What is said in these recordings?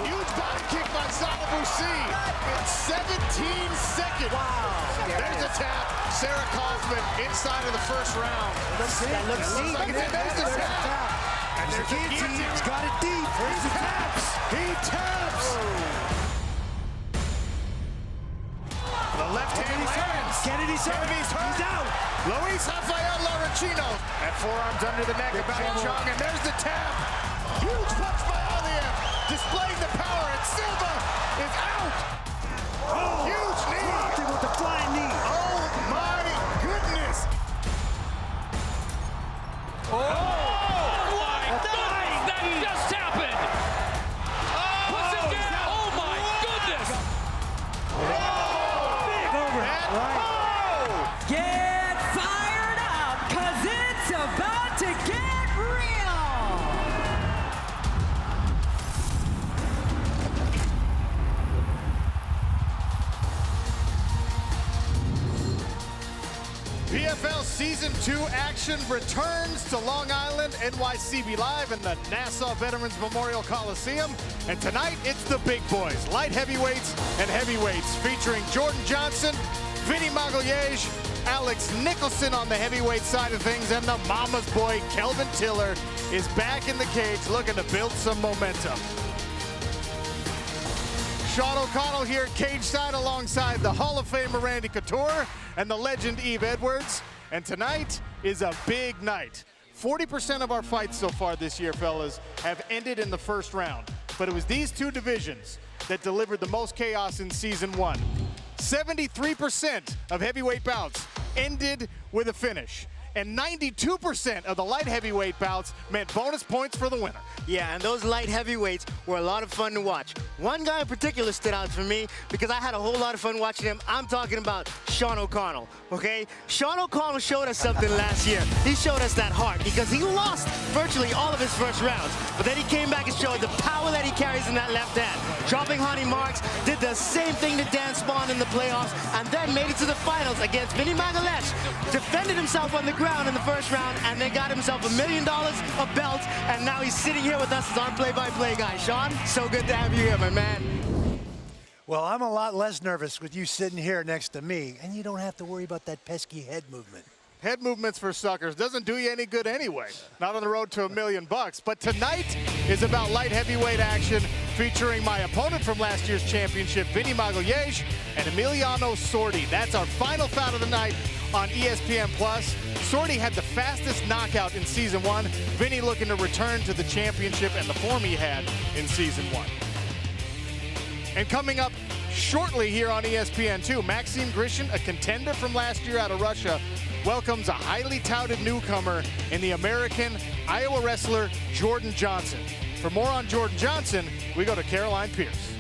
Huge body kick by Zanabusi in 17 seconds. Wow. There's a tap. Sarah Kaufman inside of the first round. That looks like it. There's the tap. And there's the guillotine. He's got it deep. He taps. He taps. The left hand lands. Kennedy's hurt. He's out. Luis Rafael Lorenzino. And forearms under the neck of Bao Chong. And there's the tap. Huge punch by Aliev. Displaying the power. And Silva is out. Oh, huge knee. Dropped him with the flying knee. Oh my goodness. That just happened! Puts him down! Oh my goodness! Big overhead. Right. Get fired up, cause it's about to get real! PFL Season 2 action returns to Long Island, NYCB Live in the Nassau Veterans Memorial Coliseum. And tonight, it's the big boys, light heavyweights and heavyweights, featuring Jordan Johnson, Vinny Magalhaes, Alex Nicholson on the heavyweight side of things, and the mama's boy, Kelvin Tiller, is back in the cage looking to build some momentum. Sean O'Connell here cage side alongside the Hall of Famer Randy Couture and the legend Eve Edwards. And tonight is a big night. 40% of our fights so far this year, fellas, have ended in the first round. But it was these two divisions that delivered the most chaos in Season 1. 73% of heavyweight bouts ended with a finish. And 92% of the light heavyweight bouts meant bonus points for the winner. Yeah, and those light heavyweights were a lot of fun to watch. One guy in particular stood out for me because I had a whole lot of fun watching him. I'm talking about Sean O'Connell, okay? Sean O'Connell showed us something last year. He showed us that heart because he lost virtually all of his first rounds. But then he came back and showed the power that he carries in that left hand. Dropping honey marks, did the same thing to Dan Spawn in the playoffs, and then made it to the finals against Vinny Magalhaes. Defended himself on the ground in the first round, and then got himself $1 million of belts, and now he's sitting here with us as our play-by-play guy. Sean, so good to have you here, my man. Well, I'm a lot less nervous with you sitting here next to me, and you don't have to worry about that pesky head movement. Head movements for suckers doesn't do you any good anyway. Not on the road to $1 million. But tonight is about light heavyweight action, featuring my opponent from last year's championship, Vinny Magalhaes, and Emiliano Sordi. That's our final fight of the night on ESPN+. Sordi had the fastest knockout in Season 1. Vinny looking to return to the championship and the form he had in Season 1. And coming up shortly here on ESPN2, Maxim Grishin, a contender from last year out of Russia, welcomes a highly touted newcomer in the American Iowa wrestler Jordan Johnson. For more on Jordan Johnson, we go to Caroline Pierce.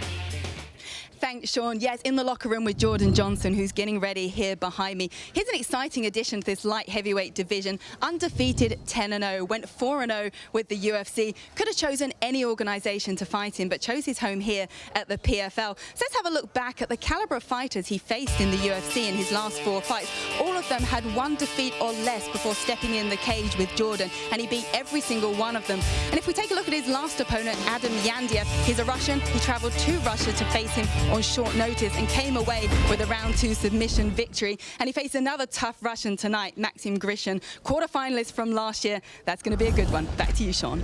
Thanks, Sean. Yes, in the locker room with Jordan Johnson, who's getting ready here behind me. He's an exciting addition to this light heavyweight division. Undefeated 10-0, went 4-0 with the UFC. Could have chosen any organization to fight in, but chose his home here at the PFL. So let's have a look back at the caliber of fighters he faced in the UFC in his last 4 fights. All of them had 1 defeat or less before stepping in the cage with Jordan, and he beat every single one of them. And if we take a look at his last opponent, Adam Yandiev, he's a Russian. He traveled to Russia to face him on short notice and came away with a round 2 submission victory. And he faced another tough Russian tonight, Maxim Grishin, quarterfinalist from last year. That's going to be a good one. Back to you, Sean.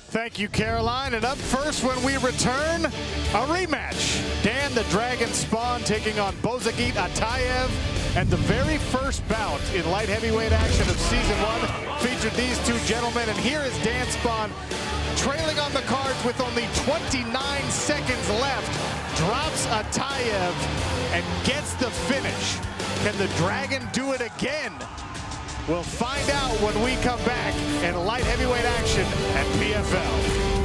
Thank you, Caroline. And up first when we return, a rematch. Dan the Dragon Spawn taking on Bozagit Atayev. And the very first bout in light heavyweight action of Season 1 featured these two gentlemen. And here is Dan Spawn trailing on the cards with only 29 seconds left. Drops Atayev and gets the finish. Can the Dragon do it again? We'll find out when we come back in light heavyweight action at PFL.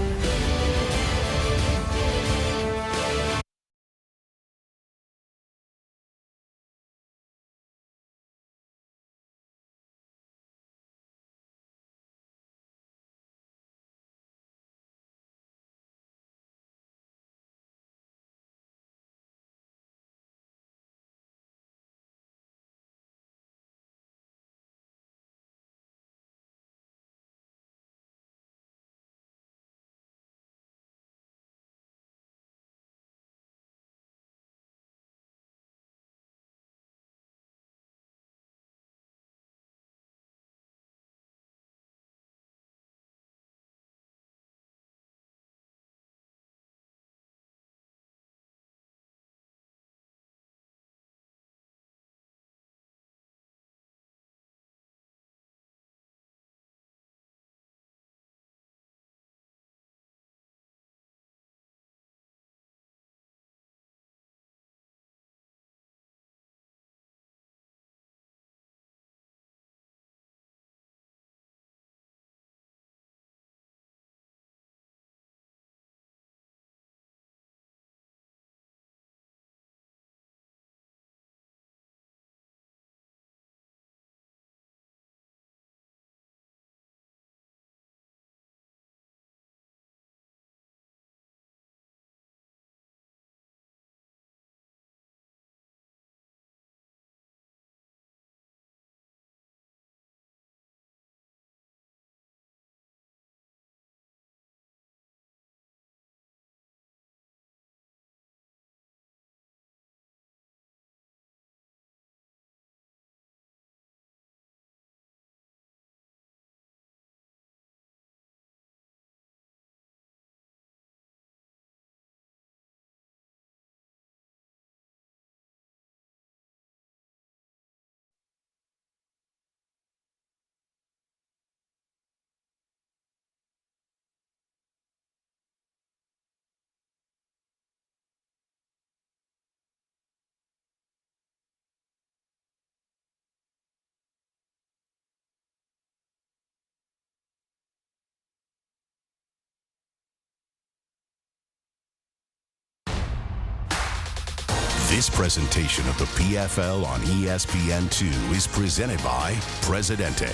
This presentation of the PFL on ESPN2 is presented by Presidente.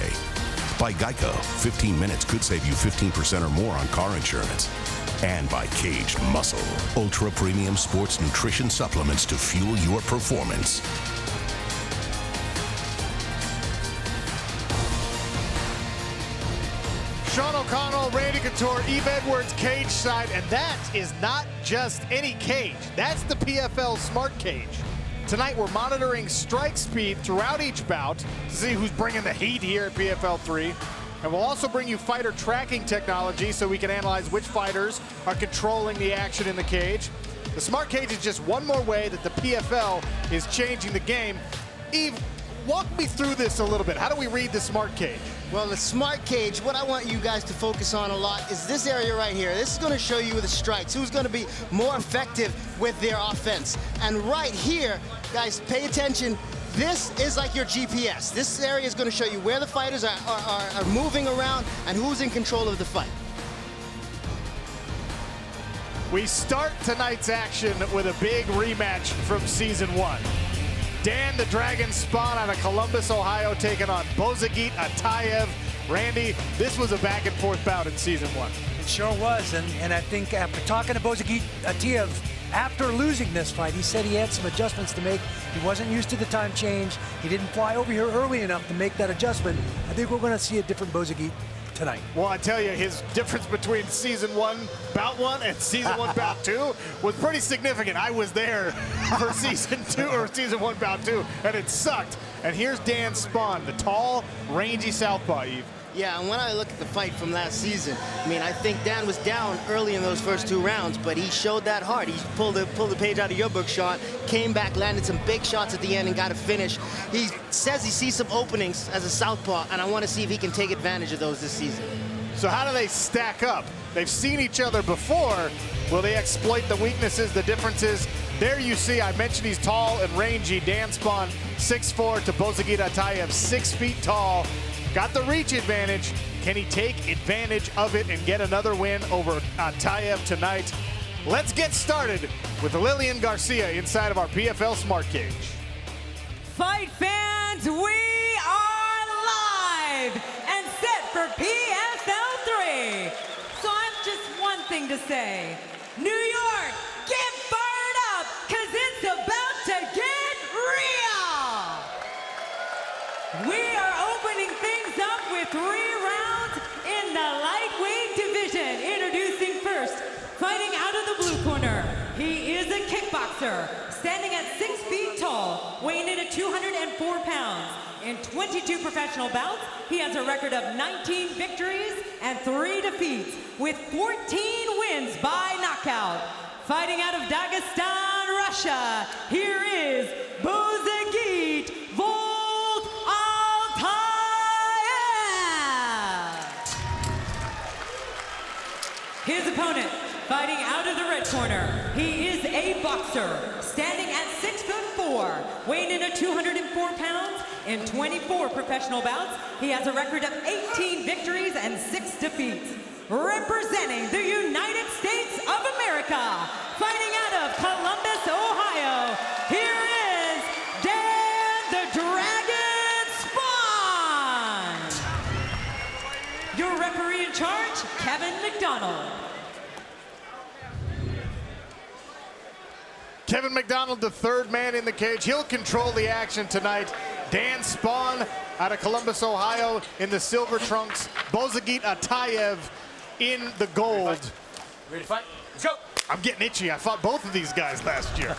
By Geico, 15 minutes could save you 15% or more on car insurance. And by Caged Muscle, ultra premium sports nutrition supplements to fuel your performance. Sean O'Connell, Randy Couture, Eve Edwards, cage side, and that is not just any cage. That's the PFL Smart Cage. Tonight we're monitoring strike speed throughout each bout to see who's bringing the heat here at PFL3. And we'll also bring you fighter tracking technology so we can analyze which fighters are controlling the action in the cage. The Smart Cage is just one more way that the PFL is changing the game. Eve, walk me through this a little bit. How do we read the Smart Cage? Well, the Smart Cage, what I want you guys to focus on a lot is this area right here. This is going to show you the strikes, who's going to be more effective with their offense. And right here, guys, pay attention. This is like your GPS. This area is going to show you where the fighters are moving around and who's in control of the fight. We start tonight's action with a big rematch from season 1. Dan the Dragon Spawn out of Columbus, Ohio, taking on Bozagit Atayev. Randy, this was a back and forth bout in season 1. It sure was, and I think after talking to Bozagit Atayev after losing this fight, he said he had some adjustments to make. He wasn't used to the time change. He didn't fly over here early enough to make that adjustment. I think we're going to see a different Bozagit tonight. Well, I tell you, his difference between season 1, bout 1, and season 1, bout 2 was pretty significant. I was there for season 2 or season 1, bout 2, and it sucked. And here's Dan Spawn, the tall, rangy southpaw, Eve. Yeah, and when I look at the fight from last season, I mean, I think Dan was down early in those first 2 rounds, but he showed that heart. He pulled the page out of your book, Sean, came back, landed some big shots at the end, and got a finish. He says he sees some openings as a southpaw, and I want to see if he can take advantage of those this season. So how do they stack up? They've seen each other before. Will they exploit the weaknesses, the differences? There you see, I mentioned he's tall and rangy. Dan Spawn, 6'4", to Bozagit Atayev, 6 feet tall. Got the reach advantage. Can he take advantage of it and get another win over Atayev tonight? Let's get started with Lillian Garcia inside of our PFL Smart Cage. Fight fans, we are live and set for PFL3. So I have just one thing to say. New York, get fired up, because it's about to get real. We are opening things up with 3 rounds in the lightweight division. Introducing first, fighting out of the blue corner. He is a kickboxer, standing at 6 feet tall, weighing in at 204 pounds. In 22 professional bouts, he has a record of 19 victories and 3 defeats, with 14 wins by knockout. Fighting out of Dagestan, Russia, here is Bozagit His opponent, fighting out of the red corner, he is a boxer, standing at 6'4", weighing in at 204 pounds. In 24 professional bouts, he has a record of 18 victories and 6 defeats. Representing the United States of America, fighting out of Columbus, Ohio, here is Dan the Dragon Spawn. Your referee in charge, Kevin McDonald. Kevin McDonald, the 3rd man in the cage. He'll control the action tonight. Dan Spawn out of Columbus, Ohio in the silver trunks. Bozagit Atayev in the gold. Ready to fight? Let's go. I'm getting itchy. I fought both of these guys last year.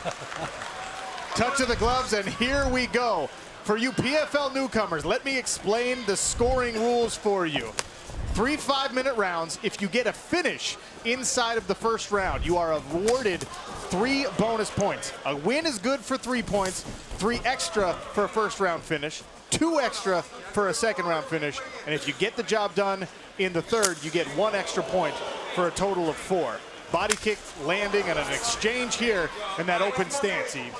Touch of the gloves, and here we go. For you PFL newcomers, let me explain the scoring rules for you. 3 5-minute rounds. If you get a finish inside of the first round, you are awarded 3 bonus points. A win is good for 3 points, 3 extra for a first round finish, 2 extra for a second round finish, and if you get the job done in the 3rd, you get 1 extra point for a total of 4. Body kick, landing, and an exchange here in that open stance, Eve.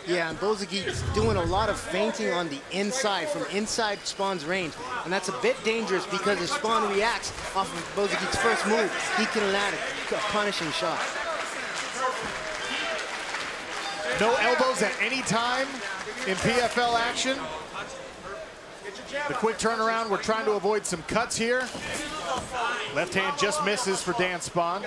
Yeah, and Bozagit's doing a lot of feinting on the inside, from inside Spawn's range. And that's a bit dangerous because if Spawn reacts off of Bozagit's first move, he can land a punishing shot. No elbows at any time in PFL action. The quick turnaround, we're trying to avoid some cuts here. Left hand just misses for Dan Spahn.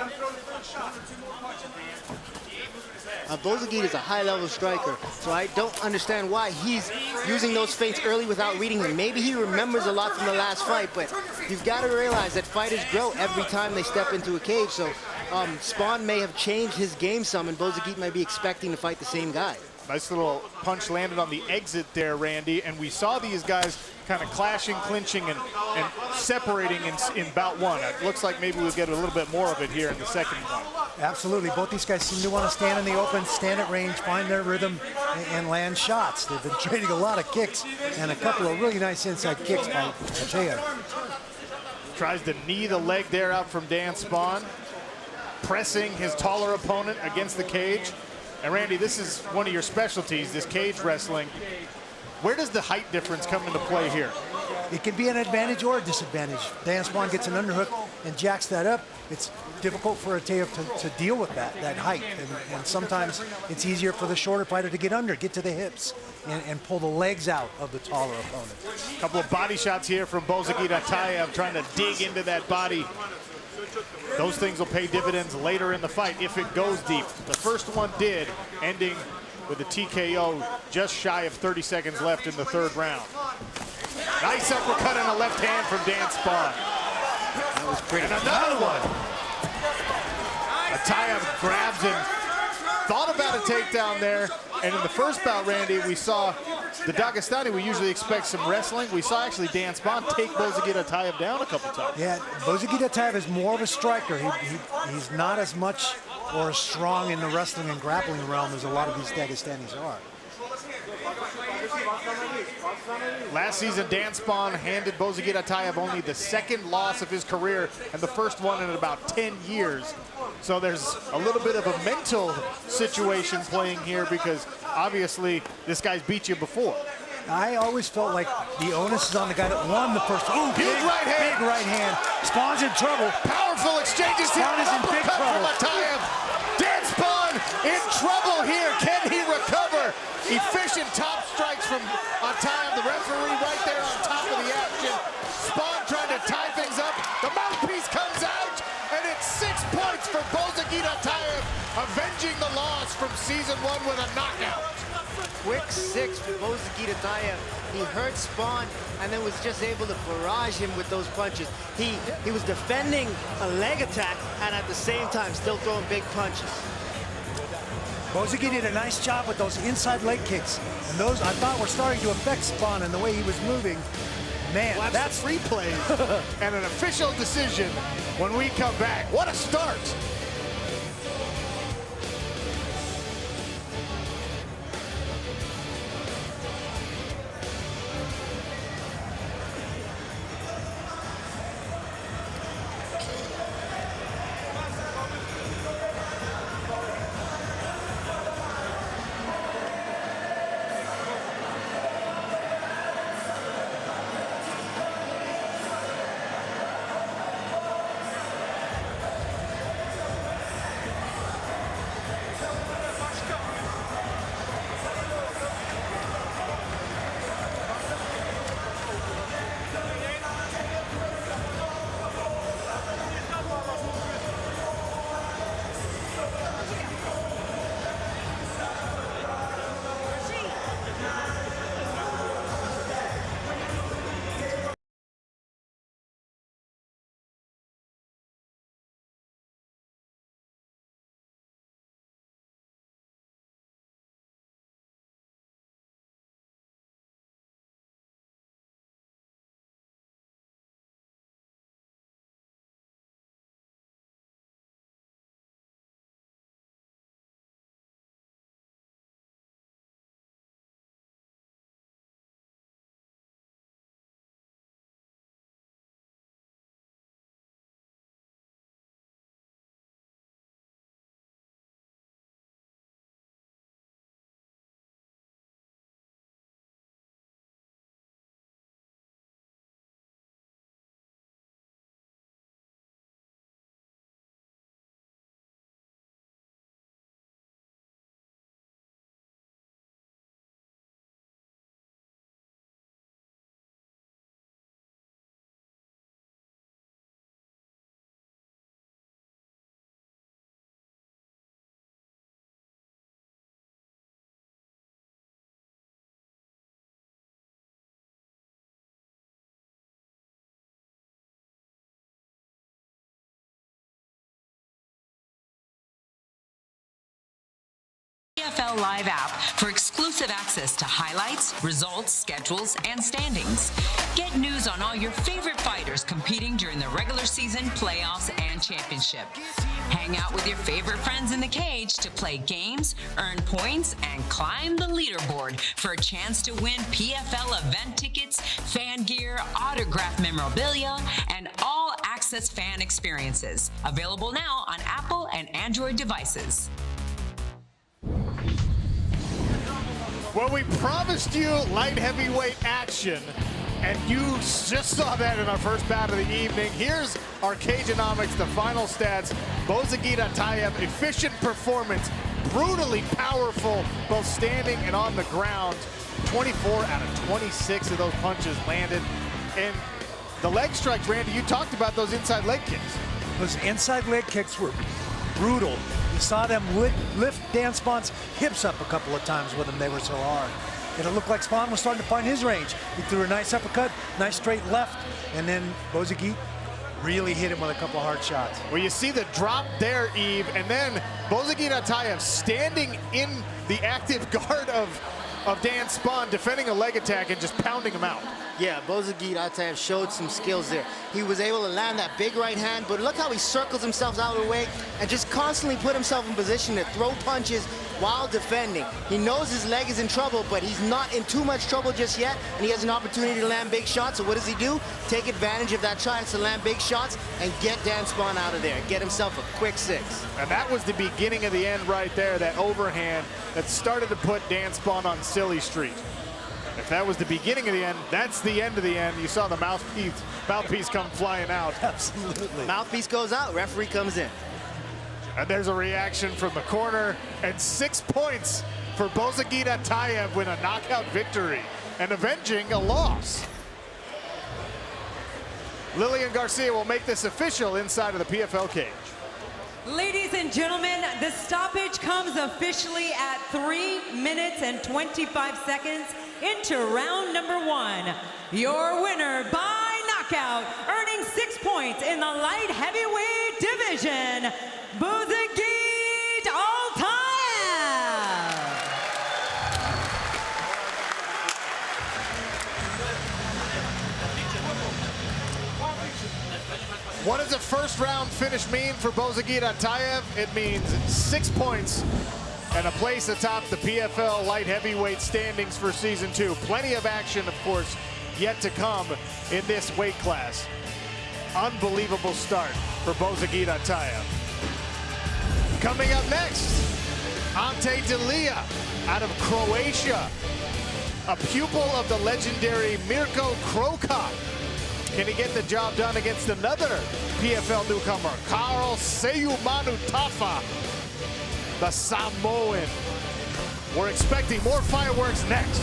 Bozagit is a high-level striker, so I don't understand why he's using those feints early without reading them. Maybe he remembers a lot from the last fight, but you've got to realize that fighters grow every time they step into a cage. So Spahn may have changed his game some, and Bozagit might be expecting to fight the same guy. Nice little punch landed on the exit there, Randy, and we saw these guys kind of clashing, clinching, and separating in bout one. It looks like maybe we'll get a little bit more of it here in the second one. Absolutely. Both these guys seem to want to stand in the open, stand at range, find their rhythm, and land shots. They've been trading a lot of kicks and a couple of really nice inside kicks by Ataev. Tries to knee the leg there out from Dan Spahn, pressing his taller opponent against the cage. And Randy, this is one of your specialties, this cage wrestling. Where does the height difference come into play here? It can be an advantage or a disadvantage. Dan Spahn gets an underhook and jacks that up. It's difficult for Ataev to deal with that height. And sometimes it's easier for the shorter fighter to get under, get to the hips, and pull the legs out of the taller opponent. A couple of body shots here from Bozagit Ataev trying to dig into that body. Those things will pay dividends later in the fight if it goes deep. The first one did, ending with a TKO just shy of 30 seconds left in the third round. Nice uppercut and a left hand from Dan Spahn. That was pretty. And another one. Ataev grabs him. Thought about a takedown there. And in the first bout, Randy, we saw the Dagestani, we usually expect some wrestling. We saw actually Dan Spahn take Bozagit Ataev down a couple times. Yeah, Bozagit Ataev is more of a striker. He's not as much or as strong in the wrestling and grappling realm as a lot of these Dagestanis are. Last season, Dan Spahn handed Bozagit Ataev only the second loss of his career and the first one in about 10 years. So there's a little bit of a mental situation playing here because obviously this guy's beat you before. I always felt like the onus is on the guy that won the first. Oh, Huge right hand. Big right hand. Spahn's in trouble. Powerful exchanges here. Spahn is in big trouble. Dan Spahn in trouble here. Can he recover? Efficient top strikes from Ataev. The referee right there on top of the action. Spahn trying to tie things up. The mouthpiece comes out, and it's 6 points for Bozagit Ataev, avenging the loss from season one with a knockout. Quick six for Bozagit Ataev. He hurt Spahn and then was just able to barrage him with those punches. He was defending a leg attack and at the same time still throwing big punches. Bozagit did a nice job with those inside leg kicks. And those, I thought, were starting to affect Spahn and the way he was moving. Man, Watch that's replay and an official decision when we come back. What a start. PFL Live app for exclusive access to highlights, results, schedules, and standings. Get news on all your favorite fighters competing during the regular season, playoffs, and championship. Hang out with your favorite friends in the cage to play games, earn points, and climb the leaderboard for a chance to win PFL event tickets, fan gear, autographed memorabilia, and all-access fan experiences. Available now on Apple and Android devices. Well, we promised you light heavyweight action, and you just saw that in our first bout of the evening. Here's our Cageonomics, the final stats. Bozagit Atayev, efficient performance, brutally powerful, both standing and on the ground. 24 out of 26 of those punches landed. And the leg strikes, Randy, you talked about those inside leg kicks. Those inside leg kicks were brutal. You saw them lift Dan Spahn's hips up a couple of times with him. They were so hard. And it looked like Spahn was starting to find his range. He threw a nice uppercut, nice straight left, and then Bozagit really hit him with a couple of hard shots. Well, you see the drop there, Yves, and then Bozagit Atayev standing in the active guard of Dan Spahn, defending a leg attack and just pounding him out. Yeah, Bozagit Atayev showed some skills there. He was able to land that big right hand, but look how he circles himself out of the way and just constantly put himself in position to throw punches while defending. He knows his leg is in trouble, but he's not in too much trouble just yet, and he has an opportunity to land big shots. So what does he do? Take advantage of that chance to land big shots and get Dan Spahn out of there, get himself a quick 6. And that was the beginning of the end right there, that overhand that started to put Dan Spahn on silly street. If that was the beginning of the end, that's the end of the end. You saw the mouthpiece come flying out. Absolutely. Mouthpiece goes out, referee comes in. And there's a reaction from the corner, and 6 points for Bozagit Atayev with a knockout victory and avenging a loss. Lillian Garcia will make this official inside of the PFL cage. Ladies and gentlemen, the stoppage comes officially at 3 minutes and 25 seconds into round number 1. Your winner by knockout, earning 6 points in the light heavyweight division, Bozagit Atayev. What does a first round finish mean for Bozagit Atayev? It means 6 points and a place atop the PFL light heavyweight standings for season 2. Plenty of action, of course, yet to come in this weight class. Unbelievable start for Bozagit Atayev. Coming up next, Ante Delia out of Croatia, a pupil of the legendary Mirko Krokop. Can he get the job done against another PFL newcomer, Karl Seyumanu Tafa, the Samoan? We're expecting more fireworks next.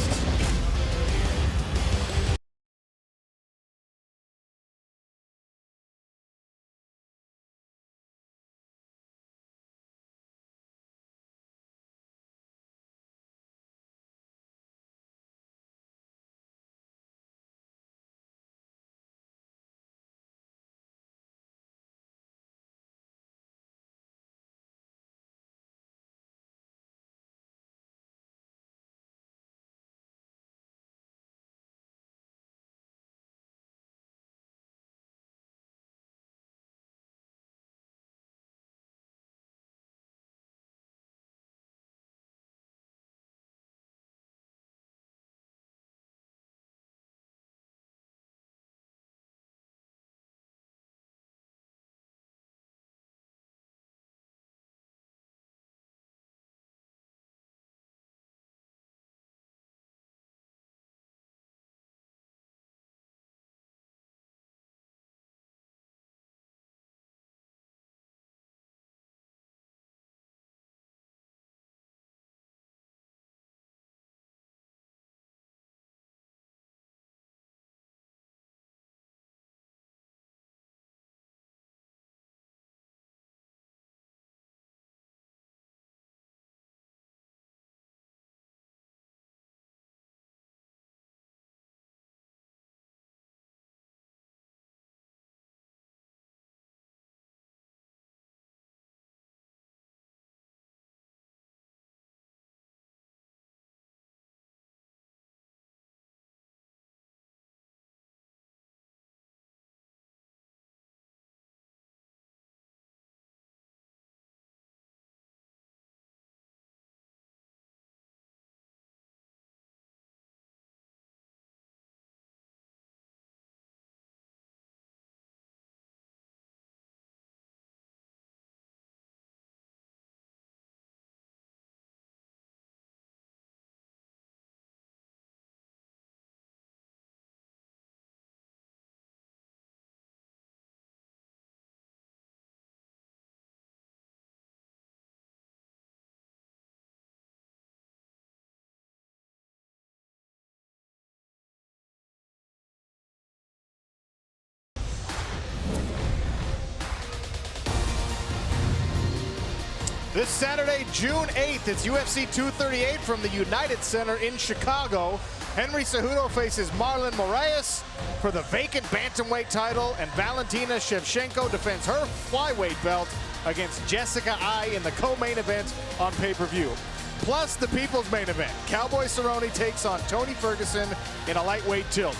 This Saturday, June 8th, it's UFC 238 from the United Center in Chicago. Henry Cejudo faces Marlon Moraes for the vacant bantamweight title, and Valentina Shevchenko defends her flyweight belt against Jessica Ai in the co-main event on pay-per-view. Plus the people's main event. Cowboy Cerrone takes on Tony Ferguson in a lightweight tilt.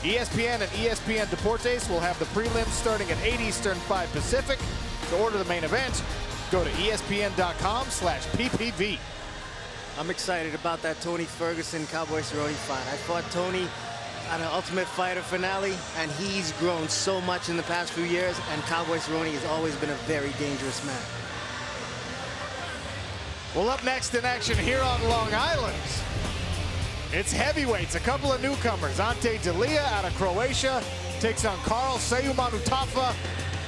ESPN and ESPN Deportes will have the prelims starting at 8 Eastern, 5 Pacific. To order the main event, go to ESPN.com/PPV. I'm excited about that Tony Ferguson Cowboy Cerrone fight. I fought Tony at an Ultimate Fighter finale, and he's grown so much in the past few years, and Cowboy Cerrone has always been a very dangerous man. Well, up next in action here on Long Island, it's heavyweights. A couple of newcomers. Ante Delija out of Croatia takes on Carl Seumanutafa,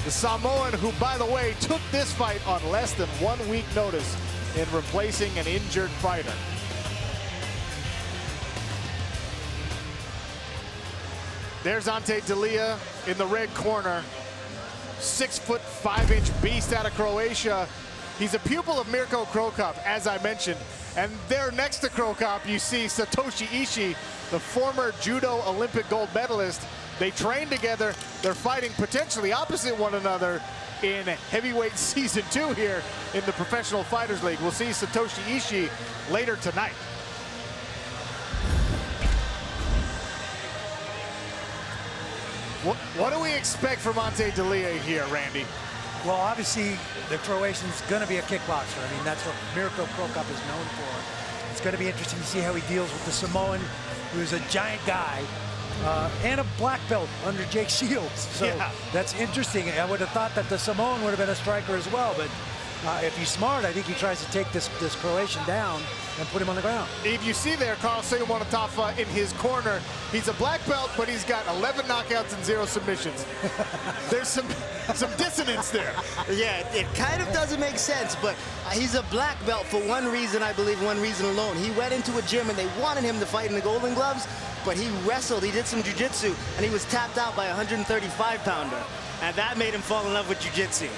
the Samoan, who, by the way, took this fight on less than 1 week notice in replacing an injured fighter. There's Ante Delija in the red corner. 6'5" beast out of Croatia. He's a pupil of Mirko Krokop, as I mentioned. And there next to Krokop, you see Satoshi Ishii, the former judo Olympic gold medalist. They train together. They're fighting potentially opposite one another in heavyweight season 2 here in the Professional Fighters League. We'll see Satoshi Ishii later tonight. What do we expect from Ante Delija here, Randy? Well, obviously, the Croatian's going to be a kickboxer. I mean, that's what Mirko Krokop is known for. It's going to be interesting to see how he deals with the Samoan, who's a giant guy, and a black belt under Jake Shields. So yeah, that's interesting. I would have thought that the Samoan would have been a striker as well, but if he's smart, I think he tries to take this Croatian down and put him on the ground. If you see there, Carl Seumanutafa in his corner, he's a black belt, but he's got 11 knockouts and 0 submissions. There's some dissonance there. Yeah, it kind of doesn't make sense, but he's a black belt for one reason, I believe, one reason alone. He went into a gym and they wanted him to fight in the Golden Gloves, but he wrestled, he did some jiu-jitsu, and he was tapped out by a 135-pounder. And that made him fall in love with jiu-jitsu.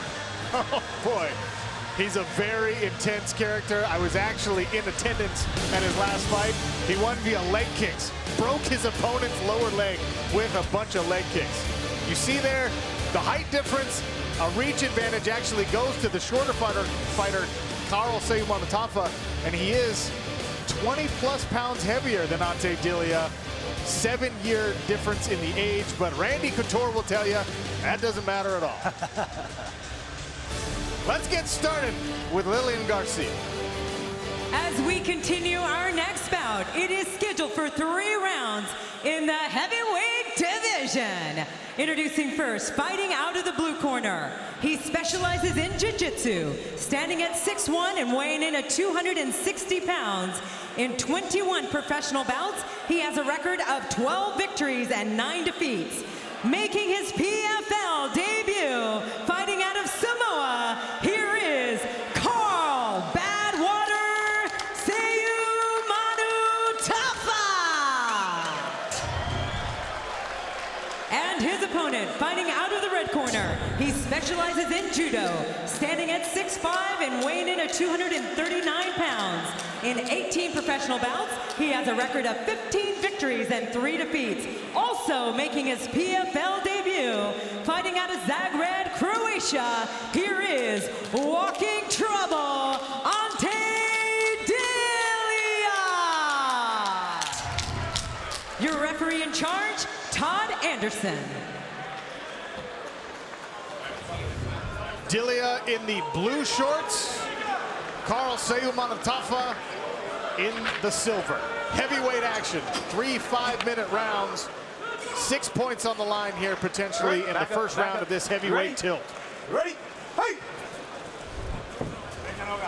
Oh, boy. He's a very intense character. I was actually in attendance at his last fight. He won via leg kicks. Broke his opponent's lower leg with a bunch of leg kicks. You see there, the height difference, a reach advantage actually goes to the shorter fighter Carl Seumanutafa, and he is 20+ pounds heavier than Ante Delija. 7-year difference in the age, but Randy Couture will tell you that doesn't matter at all. Let's get started with Lillian Garcia. As we continue our next bout, it is scheduled for 3 rounds in the heavyweight division. Introducing first, fighting out of the blue corner. He specializes in jiu-jitsu, standing at 6'1" and weighing in at 260 pounds. In 21 professional bouts, he has a record of 12 victories and 9 defeats. Making his PFL debut, fighting out of Samoa, here is Carl Badwater Seumanutafa. And his opponent, fighting out of the red corner, he specializes in judo, standing at 6'5" and weighing in at 239 pounds. In 18 professional bouts, he has a record of 15 victories and 3 defeats. Also making his PFL debut, fighting out of Zagreb, Croatia, here is Walking Trouble, Ante Delija. Your referee in charge, Todd Anderson. Delija in the blue shorts, Carl Seumanutafa in the silver. Heavyweight action, 3 5-minute rounds. 6 points on the line here potentially in the first round of this heavyweight tilt. Ready? Hey!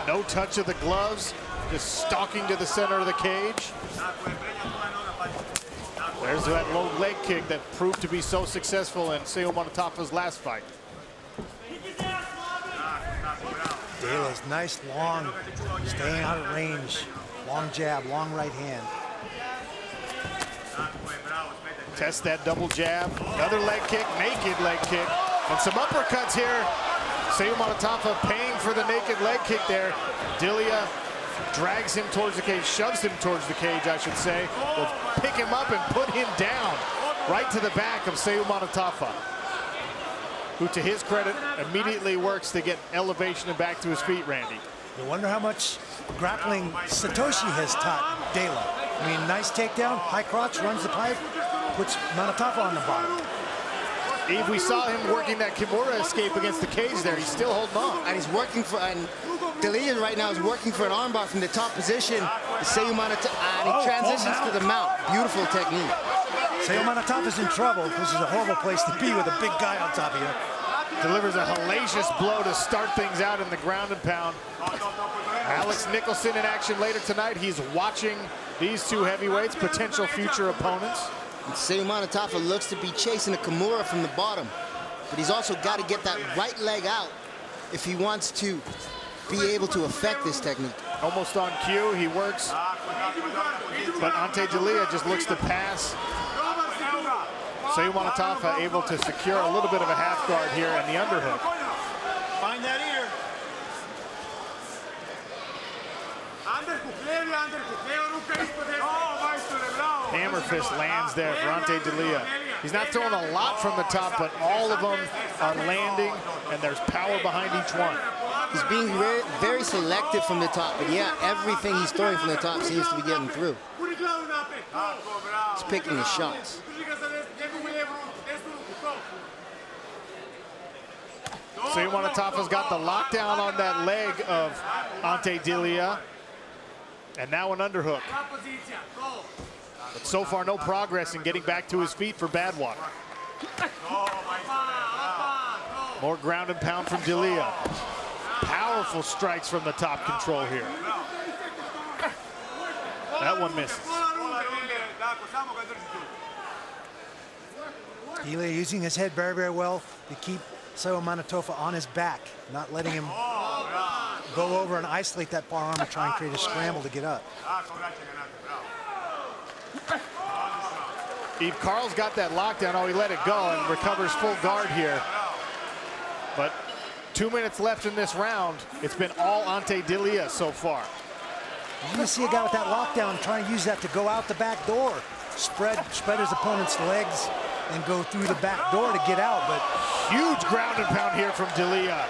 No touch of the gloves, just stalking to the center of the cage. There's that low leg kick that proved to be so successful in Seumanutafa's last fight. Delija's nice, long, staying out of range. Long jab, long right hand. Test that double jab. Another leg kick, naked leg kick. And some uppercuts here. Seumanutafa paying for for the naked leg kick there. D'Elia drags him towards the cage, shoves him towards the cage, I should say. Will pick him up and put him down right to the back of Seu Manatafa, who, to his credit, immediately works to get elevation and back to his feet, Randy. You wonder how much grappling Satoshi has taught Dela. I mean, nice takedown, high crotch, runs the pipe, puts Manatafa on the bottom. Eve, we saw him working that Kimura escape against the cage there. He's still holding on. And he's working for, and D'Elia right now is working for an armbar from the top position. Seu Manatafa, and he transitions to the mount. Beautiful technique. Seu Manatafa's in trouble. This is a horrible place to be with a big guy on top of you. Delivers a hellacious blow to start things out in the ground and pound. Alex Nicholson in action later tonight. He's watching these two heavyweights, potential future opponents. And Seu Manatafa looks to be chasing a Kimura from the bottom, but he's also got to get that right leg out if he wants to be able to affect this technique. Almost on cue, he works, but Ante D'Elia just looks to pass. Seu Manatafa able to secure a little bit of a half guard here and the underhook. Find that ear. Hammer fist lands there for Ante D'Elia. He's not throwing a lot from the top, but all of them are landing, and there's power behind each one. He's being very, very selective from the top, but yeah, everything he's throwing from the top seems to be getting through. He's picking his shots. Seu Manatafa's got the lockdown on that leg of Ante D'Elia. And now an underhook. But so far, no progress in getting back to his feet for Badwater. More ground and pound from D'Elia. Powerful strikes from the top control here. That one misses. D'Elia using his head very, very well to keep Seu Manatafa on his back, not letting him go over and isolate that far arm and try and create a scramble to get up. Eve, Carl's got that lockdown. Oh, he let it go and recovers full guard here. But 2 minutes left in this round. It's been all Ante D'Elia so far. You're going to see a guy with that lockdown trying to use that to go out the back door. Spread his opponent's legs and go through the back door to get out. But huge ground and pound here from D'Elia.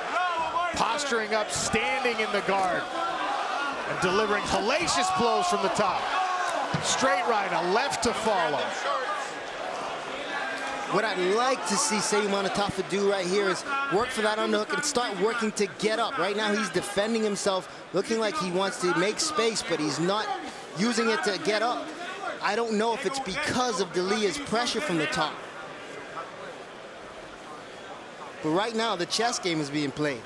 Posturing up, standing in the guard, and delivering hellacious blows from the top. Straight right, a left to follow. What I'd like to see Seu Manatafa do right here is work for that underhook and start working to get up. Right now he's defending himself, looking like he wants to make space, but he's not using it to get up. I don't know if it's because of D'Elia's pressure from the top. But right now the chess game is being played.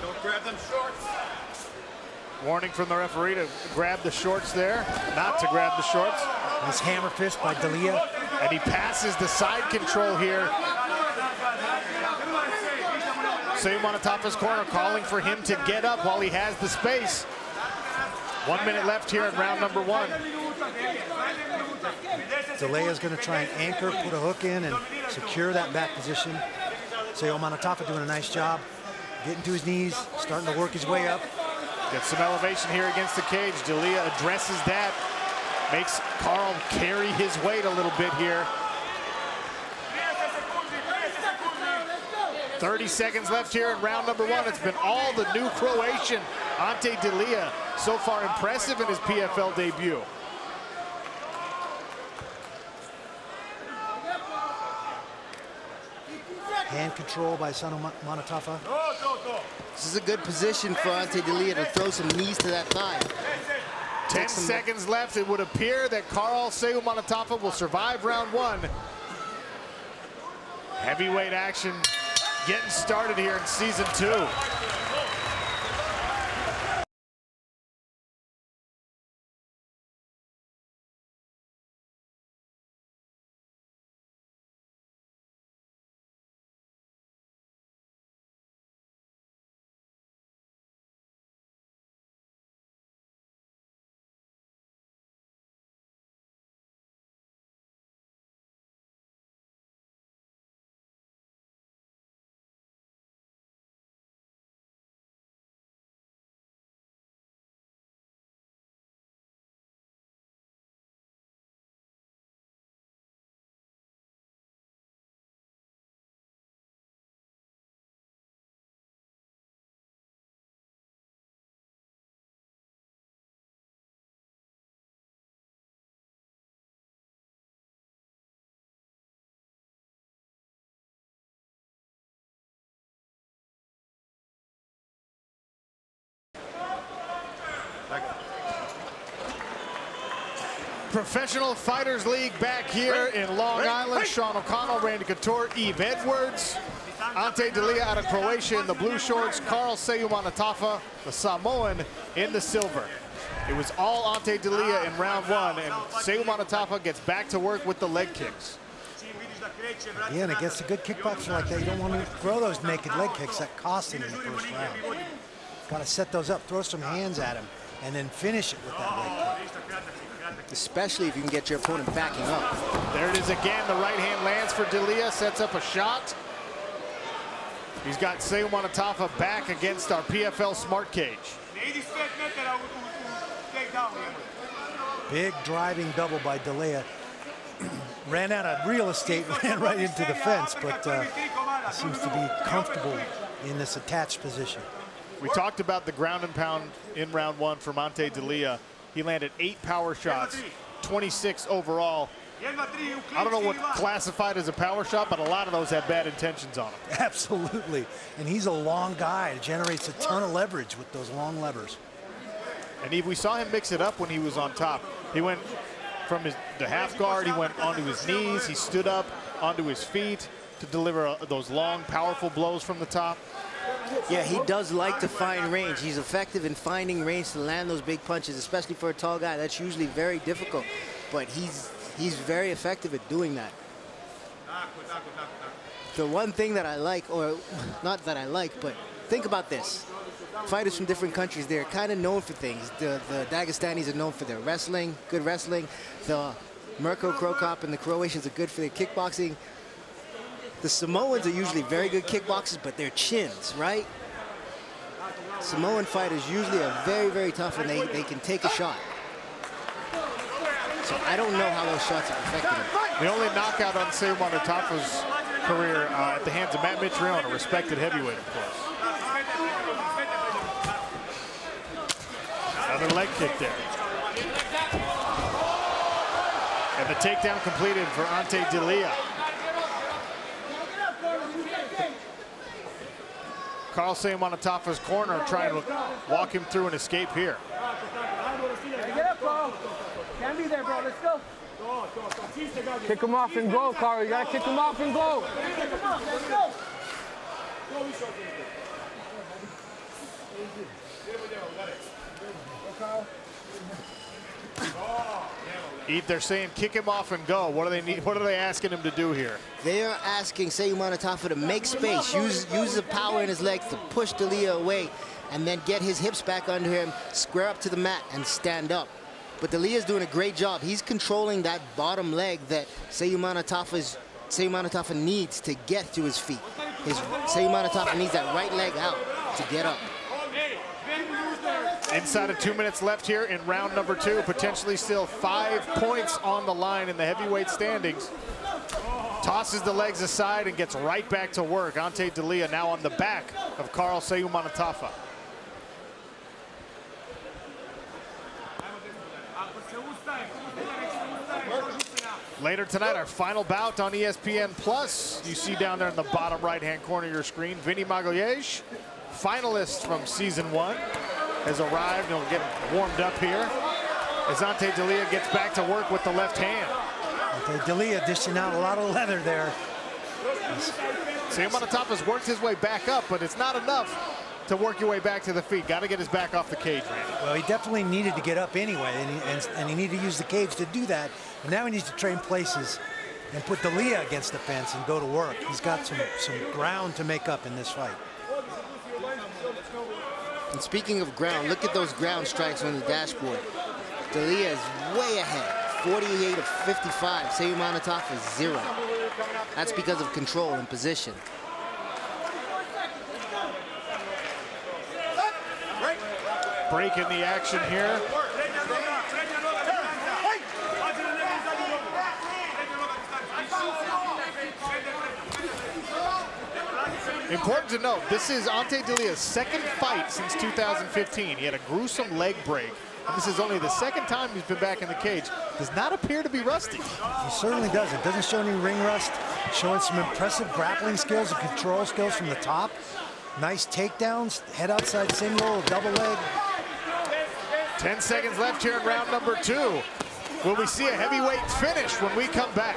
Don't grab them shorts. Warning from the referee to grab the shorts there, not to grab the shorts. Nice hammer fist by D'Elia. And he passes the side control here. Seu Manatafa's corner calling for him to get up while he has the space. 1 minute left here in round number one. D'Elia's going to try and anchor, put a hook in, and secure that back position. Seu Manatafa doing a nice job, getting to his knees, starting to work his way up. Gets some elevation here against the cage. D'Elia addresses that, makes Carl carry his weight a little bit here. 30 seconds left here in round number one. It's been all the new Croatian, Ante D'Elia, so far impressive in his PFL debut. Hand control by Seu Manatafa. This is a good position for Ante D'Elia to throw some knees to that thigh. 10 seconds left. It would appear that Carl Seu Manatafa will survive round one. Heavyweight action getting started here in season 2. Professional Fighters League back here in Long Island. Sean O'Connell, Randy Couture, Eve Edwards. Ante Delia out of Croatia in the blue shorts. Coliseum the Samoan, in the silver. It was all Ante Delia in round one, and Seumanatafa gets back to work with the leg kicks. Yeah, and against a good kickboxer like that, you don't want to throw those naked leg kicks. That cost him in the first round. Got to set those up, throw some hands at him, and then finish it with that leg kick. Especially if you can get your opponent backing up. There it is again. The right hand lands for Delia, sets up a shot. He's got Seumanatafa back against our PFL Smart Cage. Big driving double by Delia. Ran out of real estate, ran right into the fence, but seems to be comfortable in this attached position. We talked about the ground and pound in round one for Ante Delia. He landed 8 power shots, 26 overall. I don't know what classified as a power shot, but a lot of those had bad intentions on them. Absolutely, and he's a long guy. It generates a ton of leverage with those long levers. And Eve, we saw him mix it up when he was on top. He went from the half guard, he went onto his knees, he stood up onto his feet to deliver those long, powerful blows from the top. Yeah, he does like to find range. He's effective in finding range to land those big punches, especially for a tall guy. That's usually very difficult, but he's very effective at doing that. The one thing that I like, or not that I like, but think about this. Fighters from different countries, they're kind of known for things. The Dagestanis are known for their wrestling, good wrestling. The Mirko Krokop and the Croatians are good for their kickboxing. The Samoans are usually very good kickboxers, but their chins, right? Samoan fighters usually are very, very tough, and they can take a shot. So I don't know how those shots have affected him. The only knockout on Seumanatafa's career at the hands of Matt Mitrione, a respected heavyweight, of course. Another leg kick there. And the takedown completed for Ante Delia. Carl Seumanatafa's corner trying to walk him through an escape here. Get up, Carl. Can't be there, bro. Let's go. Kick him off and go, Carl. You gotta kick him off and go. Kick him off. Let's go. They're saying kick him off and go. What do they need? What are they asking him to do here? They are asking Seumanatafa to make space, use the power in his legs to push Delia away, and then get his hips back under him, square up to the mat, and stand up. But Delia's doing a great job. He's controlling that bottom leg that Seumanatafa needs to get to his feet. Seumanatafa needs that right leg out to get up. Inside of 2 minutes left here in round number 2. Potentially still 5 points on the line in the heavyweight standings. Tosses the legs aside and gets right back to work. Ante Delia now on the back of Carl Seumanatafa. Later tonight, our final bout on ESPN Plus. You see down there in the bottom right-hand corner of your screen, Vinny Magalhães, finalist from season 1, has arrived and will get warmed up here as Ante Delia gets back to work with the left hand. Ante Delia dishing out a lot of leather there. Seumanatafa's worked his way back up, but it's not enough to work your way back to the feet. Got to get his back off the cage, Randy. Well, he definitely needed to get up anyway, and he needed to use the cage to do that. And now he needs to train places and put Delia against the fence and go to work. He's got some ground to make up in this fight. And speaking of ground, look at those ground strikes on the dashboard. Delia is way ahead, 48 of 55. Seumanatafa is 0. That's because of control and position. Break in the action here. Important to note, this is Ante Delia's second fight since 2015. He had a gruesome leg break. And this is only the second time he's been back in the cage. Does not appear to be rusty. He certainly doesn't. Doesn't show any ring rust. Showing some impressive grappling skills and control skills from the top. Nice takedowns, head outside single, double leg. 10 seconds left here in round number 2. Will we see a heavyweight finish when we come back?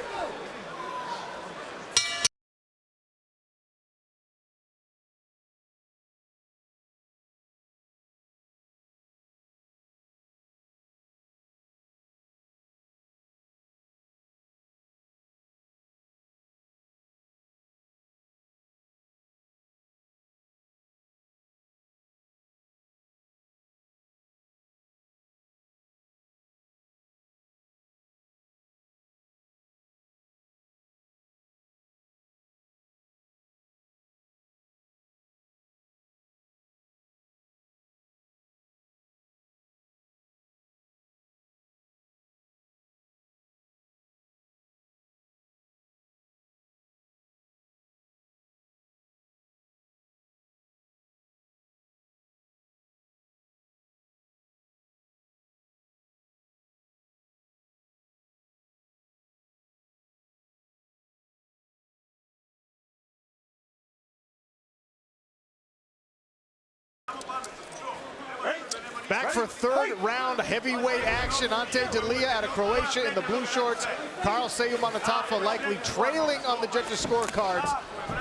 Back for third round heavyweight action. Ante Delia out of Croatia in the blue shorts. Coliseum likely trailing on the judges' scorecards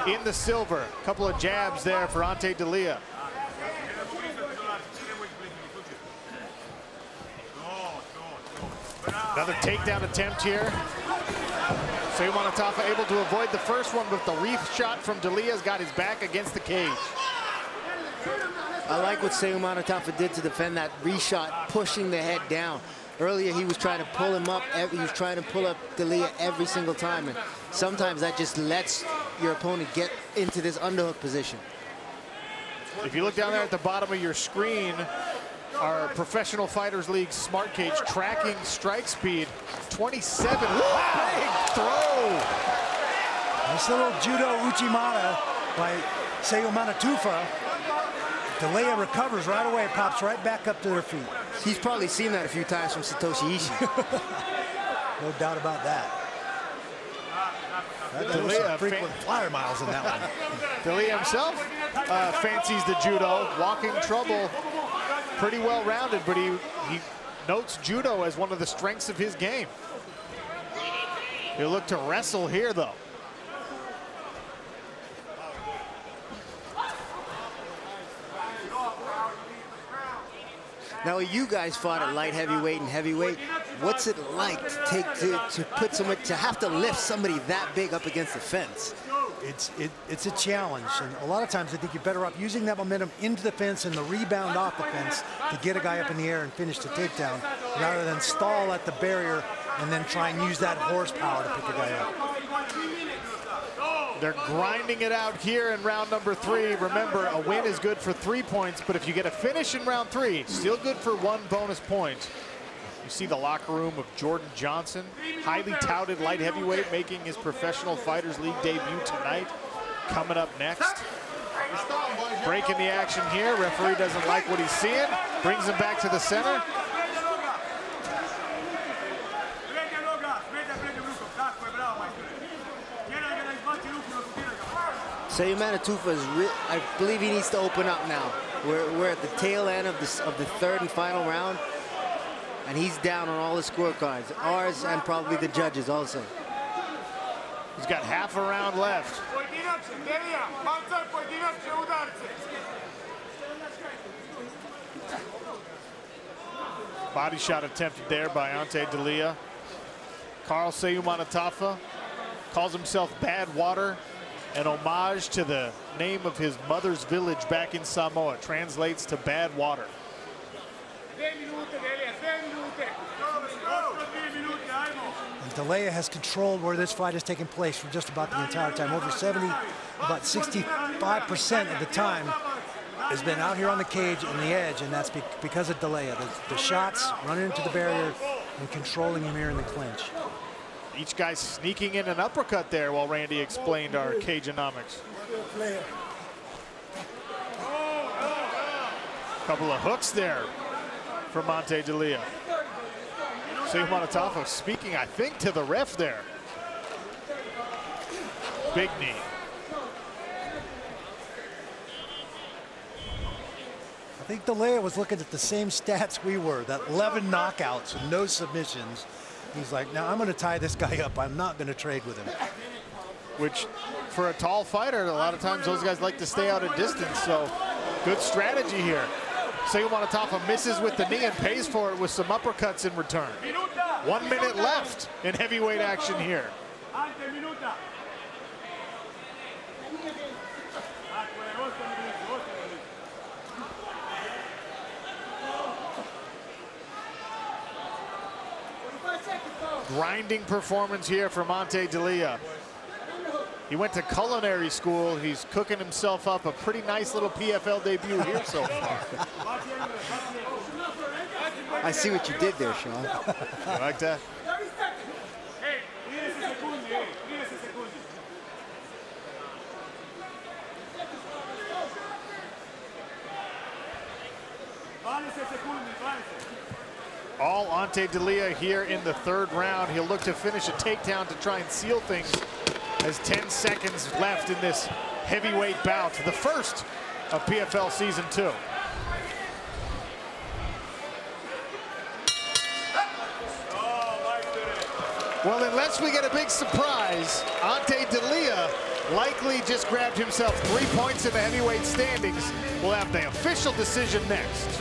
in the silver. Couple of jabs there for Ante Delia. Another takedown attempt here. Seumanatafa able to avoid the first one, but the reef shot from Delia's got his back against the cage. I like what Seumanatafa did to defend that reshot, pushing the head down. Earlier, he was trying to pull him up. He was trying to pull up Delia every single time. And sometimes that just lets your opponent get into this underhook position. If you look down there at the bottom of your screen, our Professional Fighters League Smart Cage tracking strike speed, 27. Wow. Big throw. This little judo uchimata by Seumanatafa. Delia recovers right away, pops right back up to their feet. He's probably seen that a few times from Satoshi Ishii. No doubt about that. There was some frequent flyer miles in that one. Delia himself fancies the judo, walking trouble, pretty well rounded, but he notes judo as one of the strengths of his game. He'll look to wrestle here, though. Now, you guys fought at light heavyweight and heavyweight. What's it like to have to lift somebody that big up against the fence? It's a challenge, and a lot of times I think you're better off using that momentum into the fence and the rebound off the fence to get a guy up in the air and finish the takedown, rather than stall at the barrier and then try and use that horsepower to pick a guy up. They're grinding it out here in round number 3. Remember, a win is good for 3 points, but if you get a finish in round 3, still good for 1 bonus point. You see the locker room of Jordan Johnson, highly touted light heavyweight, making his Professional Fighters League debut tonight. Coming up next. Breaking the action here. Referee doesn't like what he's seeing. Brings him back to the center. Seumanatafa is I believe he needs to open up now. We're at the tail end of the third and final round, and he's down on all the scorecards, ours and probably the judges also. He's got half a round left. Body shot attempted there by Ante Delia. Carl Seumanatafa calls himself Bad Water, an homage to the name of his mother's village back in Samoa. Translates to Bad Water. And Delia has controlled where this fight has taken place for just about the entire time. Over 65% of the time has been out here on the cage and the edge, and that's because of Delia. The shots, running into the barrier, and controlling him here in the clinch. Each guy sneaking in an uppercut there while Randy explained our cageonomics. Couple of hooks there from Ante Delia. Seumanatafa speaking, I think, to the ref there. Big knee. I think Delia was looking at the same stats we were, that 11 knockouts and no submissions. He's like, now I'm going to tie this guy up. I'm not going to trade with him. Which, for a tall fighter, a lot of times those guys like to stay out of distance. So, good strategy here. Seumanatafa misses with the knee and pays for it with some uppercuts in return. 1 minute left in heavyweight action here. Grinding performance here from Ante D'Elia. He went to culinary school. He's cooking himself up a pretty nice little PFL debut here so far. I see what you did there, Sean. You like that? All Ante D'Elia here in the third round. He'll look to finish a takedown to try and seal things as 10 seconds left in this heavyweight bout, the first of PFL Season 2. Well, unless we get a big surprise, Ante D'Elia likely just grabbed himself 3 points in the heavyweight standings. We'll have the official decision next.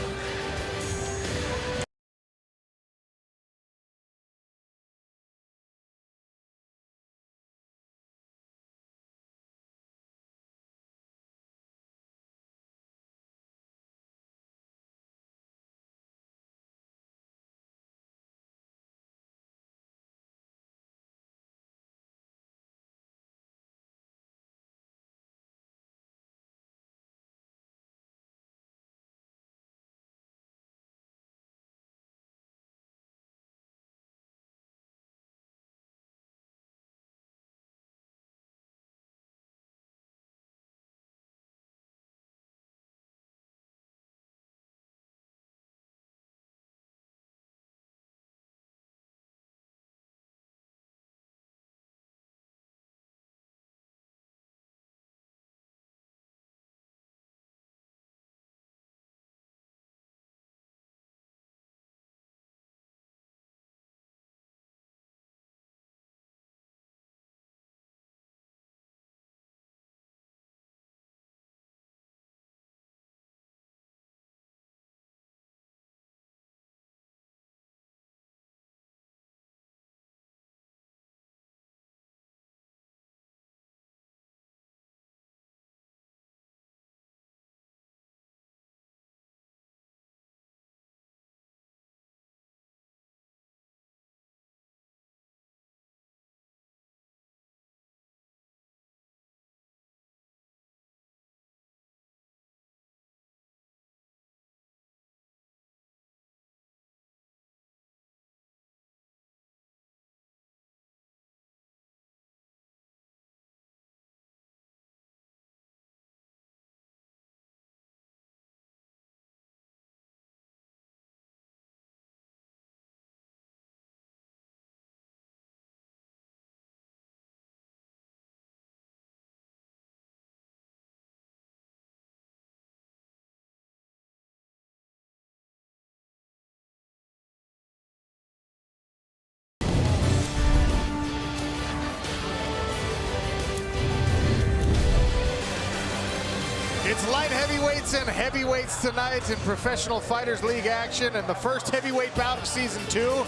It's light heavyweights and heavyweights tonight in Professional Fighters League action, and the first heavyweight bout of Season 2.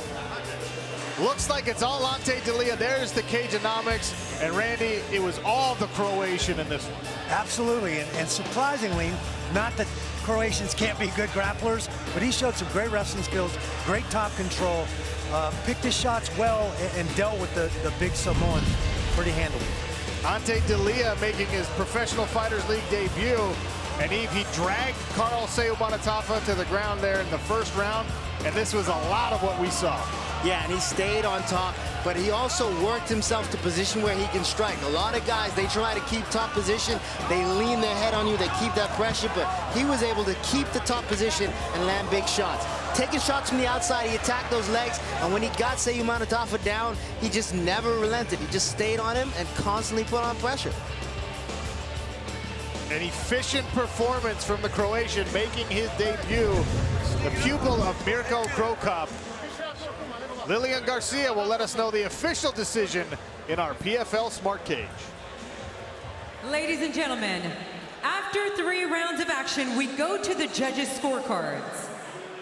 Looks like it's all Ante D'Elia. There's the Cageonomics. And Randy, it was all the Croatian in this one. Absolutely, and surprisingly, not that Croatians can't be good grapplers, but he showed some great wrestling skills, great top control, picked his shots well, and dealt with the big Samoan pretty handily. Ante D'Elia making his Professional Fighters League debut, and he dragged Carl Seumanatafa to the ground there in the first round, and this was a lot of what we saw. Yeah, and he stayed on top, but he also worked himself to position where he can strike. A lot of guys, they try to keep top position, they lean their head on you, they keep that pressure, but he was able to keep the top position and land big shots. Taking shots from the outside, he attacked those legs, and when he got Seumanatafa down, he just never relented. He just stayed on him and constantly put on pressure. An efficient performance from the Croatian, making his debut, the pupil of Mirko Krokop. Lillian Garcia will let us know the official decision in our PFL Smart Cage. Ladies and gentlemen, after 3 rounds of action, we go to the judges' scorecards.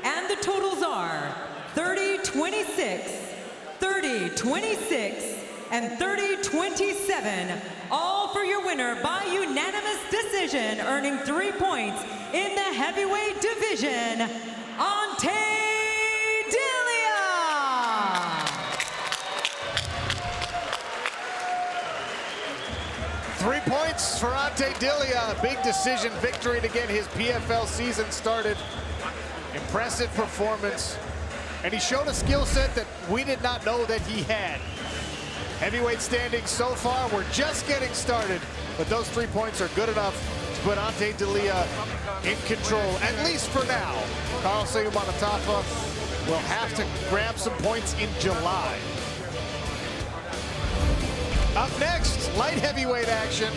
And the totals are 30-26, 30-26, and 30-27, all for your winner by unanimous decision, earning 3 points in the heavyweight division, Ante Delia. 3 points for Ante Delia, a big decision victory to get his PFL season started. Impressive performance, and he showed a skill set that we did not know that he had. Heavyweight standings so far, we're just getting started, but those 3 points are good enough to put Ante Delia in control, at least for now. Coliseum will have to grab some points in July. Up next, light heavyweight action.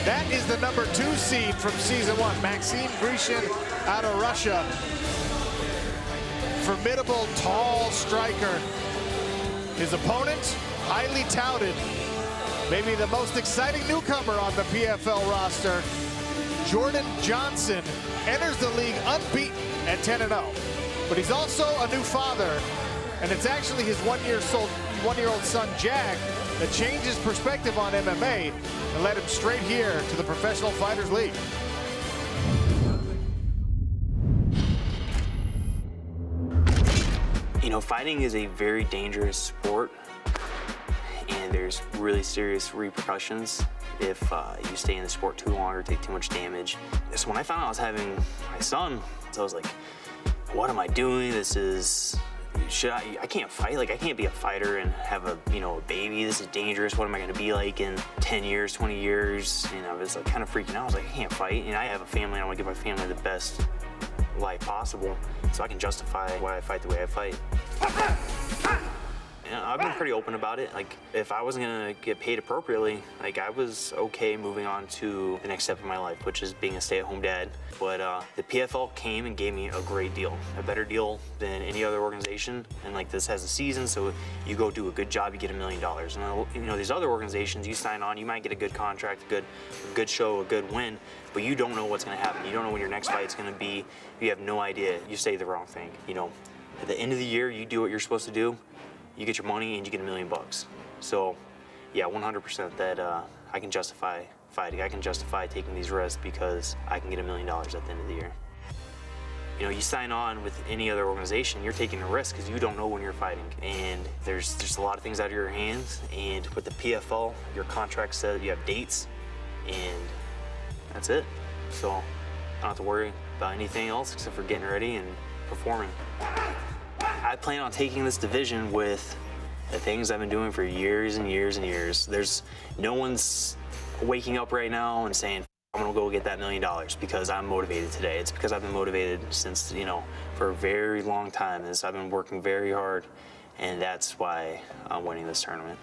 That is the number 2 seed from season 1, Maxim Grishin out of Russia. Formidable, tall striker. His opponent, highly touted, maybe the most exciting newcomer on the PFL roster, Jordan Johnson, enters the league unbeaten at 10-0. But he's also a new father, and it's actually his one-year-old son, Jack, that changed his perspective on MMA and led him straight here to the Professional Fighters League. You know, fighting is a very dangerous sport, and there's really serious repercussions if you stay in the sport too long or take too much damage. So when I found out I was having my son, I was like, what am I doing? This is, I can't fight. Like, I can't be a fighter and have a baby. This is dangerous. What am I gonna be like in 10 years, 20 years? And I was like kind of freaking out. I was like, I can't fight. And I have a family, and I wanna give my family the best life possible, so I can justify why I fight the way I fight. You know, I've been pretty open about it. Like, if I wasn't gonna get paid appropriately, like, I was okay moving on to the next step in my life, which is being a stay-at-home dad. But the PFL came and gave me a great deal, a better deal than any other organization. And like, this has a season, so you go do a good job, you get $1 million. And you know, these other organizations, you sign on, you might get a good contract, a good show, a good win, but you don't know what's gonna happen. You don't know when your next fight's gonna be. You have no idea. You say the wrong thing. You know, at the end of the year, you do what you're supposed to do. You get your money and you get $1 million. So, yeah, 100% that I can justify fighting. I can justify taking these risks because I can get $1 million at the end of the year. You know, you sign on with any other organization, you're taking a risk because you don't know when you're fighting. And there's just a lot of things out of your hands. And with the PFL, your contract says you have dates, and that's it. So I don't have to worry about anything else except for getting ready and performing. I plan on taking this division with the things I've been doing for years and years and years. There's no one's waking up right now and saying, I'm gonna go get that $1 million because I'm motivated today. It's because I've been motivated since, for a very long time. I've been working very hard, and that's why I'm winning this tournament.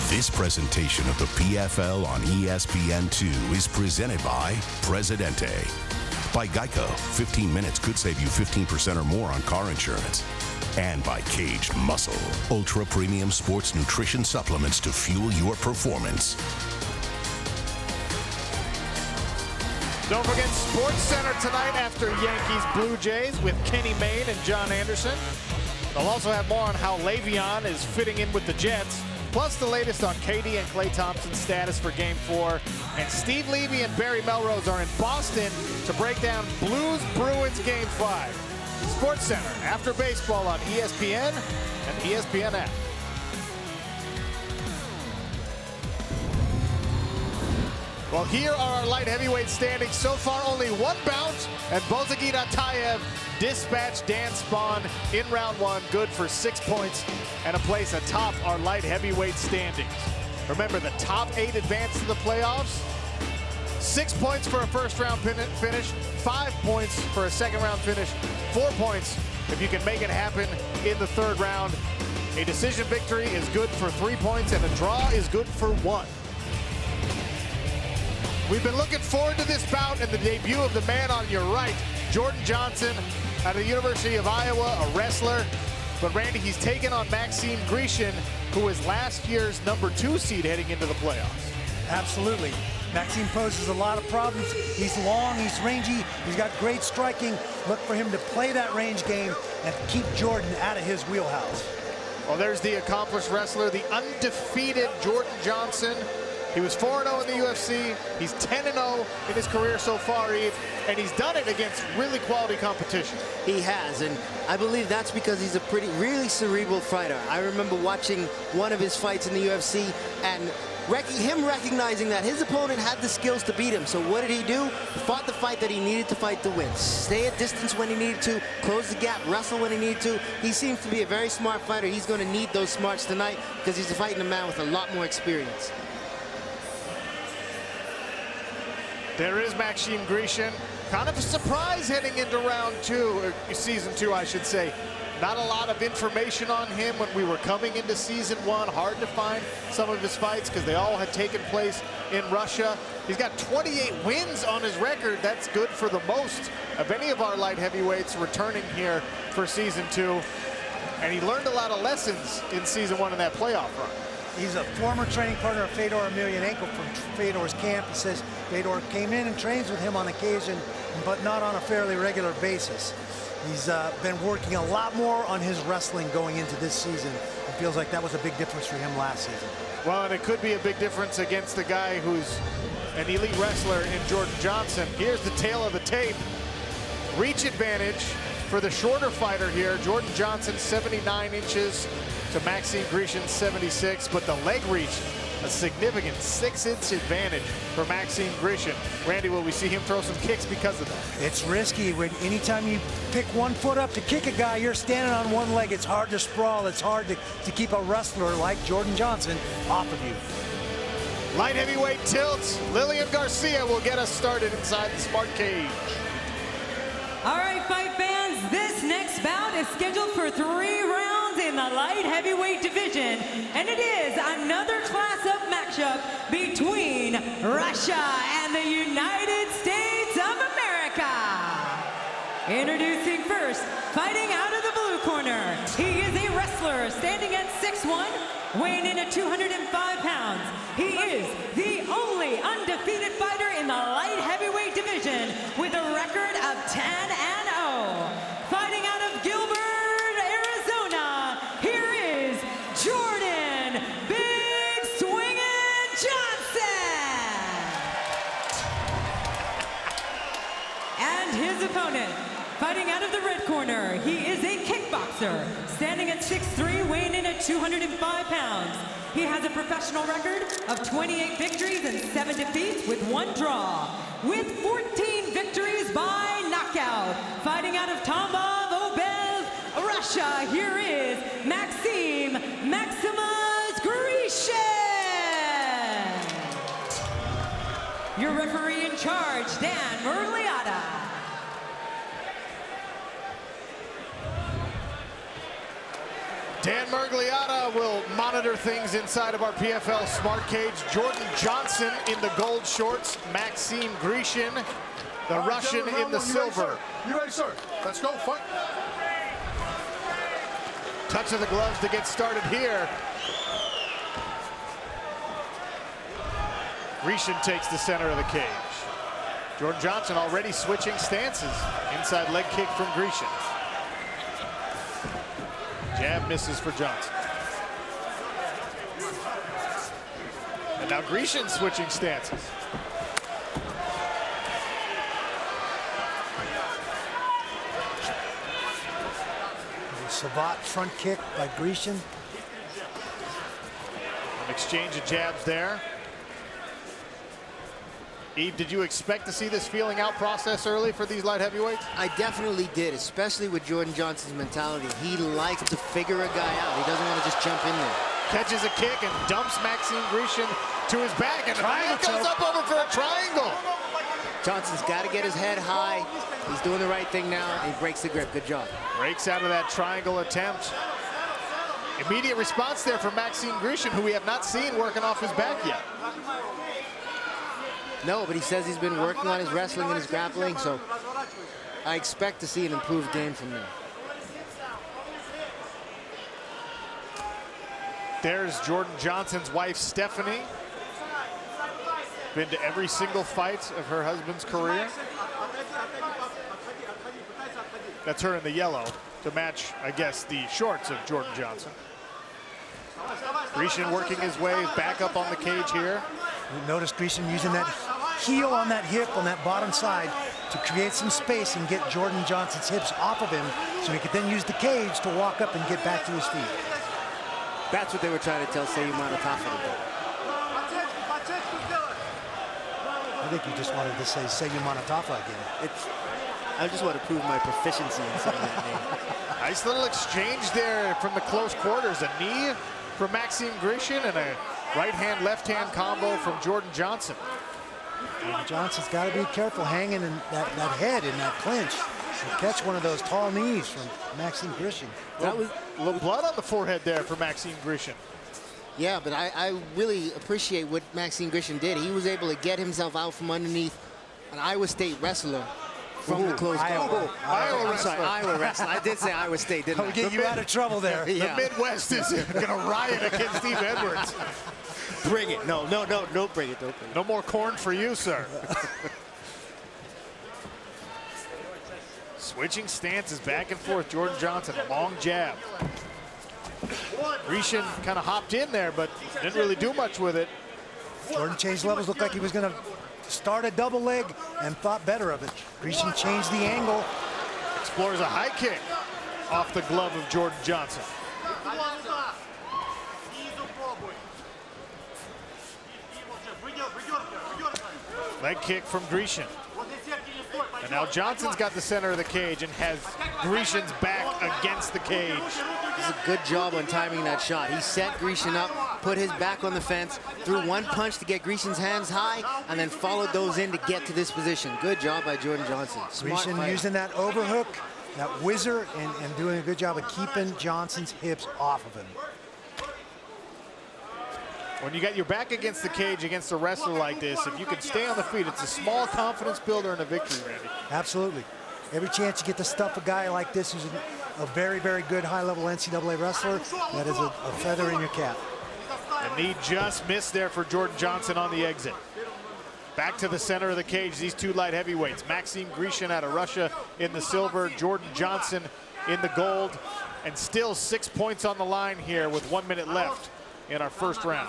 This presentation of the PFL on ESPN2 is presented by Presidente. By Geico, 15 minutes could save you 15% or more on car insurance. And by Caged Muscle, ultra premium sports nutrition supplements to fuel your performance. Don't forget Sports Center tonight after Yankees Blue Jays with Kenny Mayne and John Anderson. They'll also have more on how Le'Veon is fitting in with the Jets, plus the latest on KD and Klay Thompson's status for Game 4. And Steve Levy and Barry Melrose are in Boston to break down Blues Bruins Game 5. Sports Center after baseball on ESPN and ESPN app. Well, here are our light heavyweight standings. So far, only one bout, and Bozagit Atayev dispatched Dan Spawn in round 1, good for 6 points and a place atop our light heavyweight standings. Remember, the top 8 advance to the playoffs. 6 points for a first-round finish, 5 points for a second-round finish, 4 points if you can make it happen in the third round. A decision victory is good for 3 points, and a draw is good for 1. We've been looking forward to this bout and the debut of the man on your right, Jordan Johnson, out of the University of Iowa, a wrestler. But Randy, he's taken on Maxime Grishin, who was last year's #2 seed heading into the playoffs. Absolutely. Maxime poses a lot of problems. He's long, he's rangy, he's got great striking. Look for him to play that range game and keep Jordan out of his wheelhouse. Well, there's the accomplished wrestler, the undefeated Jordan Johnson. He was 4-0 in the UFC. He's 10-0 in his career so far, Eve, and he's done it against really quality competition. He has, and I believe that's because he's a really cerebral fighter. I remember watching one of his fights in the UFC and him recognizing that his opponent had the skills to beat him. So what did he do? He fought the fight that he needed to fight to win. Stay at distance when he needed to, close the gap, wrestle when he needed to. He seems to be a very smart fighter. He's going to need those smarts tonight because he's fighting a man with a lot more experience. There is Maxime Grishin. Kind of a surprise heading into round 2, season 2, I should say. Not a lot of information on him when we were coming into season 1. Hard to find some of his fights because they all had taken place in Russia. He's got 28 wins on his record. That's good for the most of any of our light heavyweights returning here for season 2. And he learned a lot of lessons in season 1 in that playoff run. He's a former training partner of Fedor Emelianenko from Fedor's camp. He says Fedor came in and trains with him on occasion, but not on a fairly regular basis. He's been working a lot more on his wrestling going into this season. It feels like that was a big difference for him last season. Well, and it could be a big difference against the guy who's an elite wrestler in Jordan Johnson. Here's the tail of the tape. Reach advantage for the shorter fighter here. Jordan Johnson, 79 inches to Maxime Grishin, 76, but the leg reach, a significant 6-inch advantage for Maxime Grishin. Randy, will we see him throw some kicks because of that? It's risky. Anytime you pick one foot up to kick a guy, you're standing on one leg. It's hard to sprawl. It's hard to keep a wrestler like Jordan Johnson off of you. Light heavyweight tilts. Lillian Garcia will get us started inside the Smart Cage. All right, fight fans, this next bout is scheduled for 3 rounds in the light heavyweight division, and it is another class-up matchup between Russia and the United States of America. Introducing first, fighting out of the blue corner, he is a wrestler standing at 6'1", weighing in at 205 pounds. He is the only undefeated fighter in the light heavyweight division with a record of 10-0. Fighting out of Gilbert, Arizona, here is Jordan Big Swingin' Johnson. And his opponent, fighting out of the red corner, he is a kickboxer, standing at 6'3", weighing in at 205 pounds. He has a professional record of 28 victories and 7 defeats with 1 draw, with 14 victories by knockout. Fighting out of Tambov, Obev, Russia, here is Maxime Maximus Grishin. Your referee in charge, Dan Murliata. Dan Murgliata Meanwhile, we'll monitor things inside of our PFL Smart Cage. Jordan Johnson in the gold shorts. Maxime Grishin, the Russian, in the silver. You ready, sir? Let's go, fight. Touch of the gloves to get started here. Grishin takes the center of the cage. Jordan Johnson already switching stances. Inside leg kick from Grishin. Jab misses for Johnson. And now Grishin switching stances. Savate front kick by Grishin. An exchange of jabs there. Eve, did you expect to see this feeling out process early for these light heavyweights? I definitely did, especially with Jordan Johnson's mentality. He likes to figure a guy out. He doesn't want to just jump in there. Catches a kick and dumps Maxime Grishin to his back, and the man goes up over for a triangle. Johnson's got to get his head high. He's doing the right thing now. He breaks the grip. Good job. Breaks out of that triangle attempt. Immediate response there from Maxime Grishin, who we have not seen working off his back yet. No, but he says he's been working on his wrestling and his grappling, so I expect to see an improved game from him. There's Jordan Johnson's wife, Stephanie. Been to every single fight of her husband's career. That's her in the yellow to match, I guess, the shorts of Jordan Johnson. Grishin working his way back up on the cage here. You notice Grishin using that heel on that hip on that bottom side to create some space and get Jordan Johnson's hips off of him so he could then use the cage to walk up and get back to his feet. That's what they were trying to tell Seyu Manatafa to do. I think you just wanted to say Seyu Manatafa again. I just want to prove my proficiency in saying that name. Nice little exchange there from the close quarters. A knee from Maxime Grishin and a right hand, left hand combo from Jordan Johnson. And Johnson's got to be careful hanging in that head in that clinch. He'll catch one of those tall knees from Maxime Grishin. That was a little blood on the forehead there for Maxime Grishin. Yeah, but I really appreciate what Maxime Grishin did. He was able to get himself out from underneath an Iowa State wrestler from the close guard. Iowa wrestler. I did say Iowa State, didn't I? I'll get you out of trouble there. Yeah. The Midwest is going to riot against Steve Edwards. Bring it. No, don't bring it. No more corn for you, sir. Switching stances back and forth. Jordan Johnson, long jab. Grishin kind of hopped in there, but didn't really do much with it. Jordan changed levels. Looked like he was going to start a double leg and thought better of it. Grishin changed the angle. Explores a high kick off the glove of Jordan Johnson. Leg kick from Grishin. And now Johnson's got the center of the cage and has Grishin's back against the cage. This is a good job on timing that shot. He set Grishin up, put his back on the fence, threw one punch to get Grishin's hands high, and then followed those in to get to this position. Good job by Jordan Johnson. Grishin using that overhook, that whizzer, and doing a good job of keeping Johnson's hips off of him. When you got your back against the cage against a wrestler like this, if you can stay on the feet, it's a small confidence builder and a victory, Randy. Absolutely. Every chance you get to stuff a guy like this who's a very, very good high-level NCAA wrestler, that is a feather in your cap. The knee just missed there for Jordan Johnson on the exit. Back to the center of the cage, these two light heavyweights. Maxime Grishin out of Russia in the silver, Jordan Johnson in the gold, and still 6 points on the line here with 1 minute left in our first round.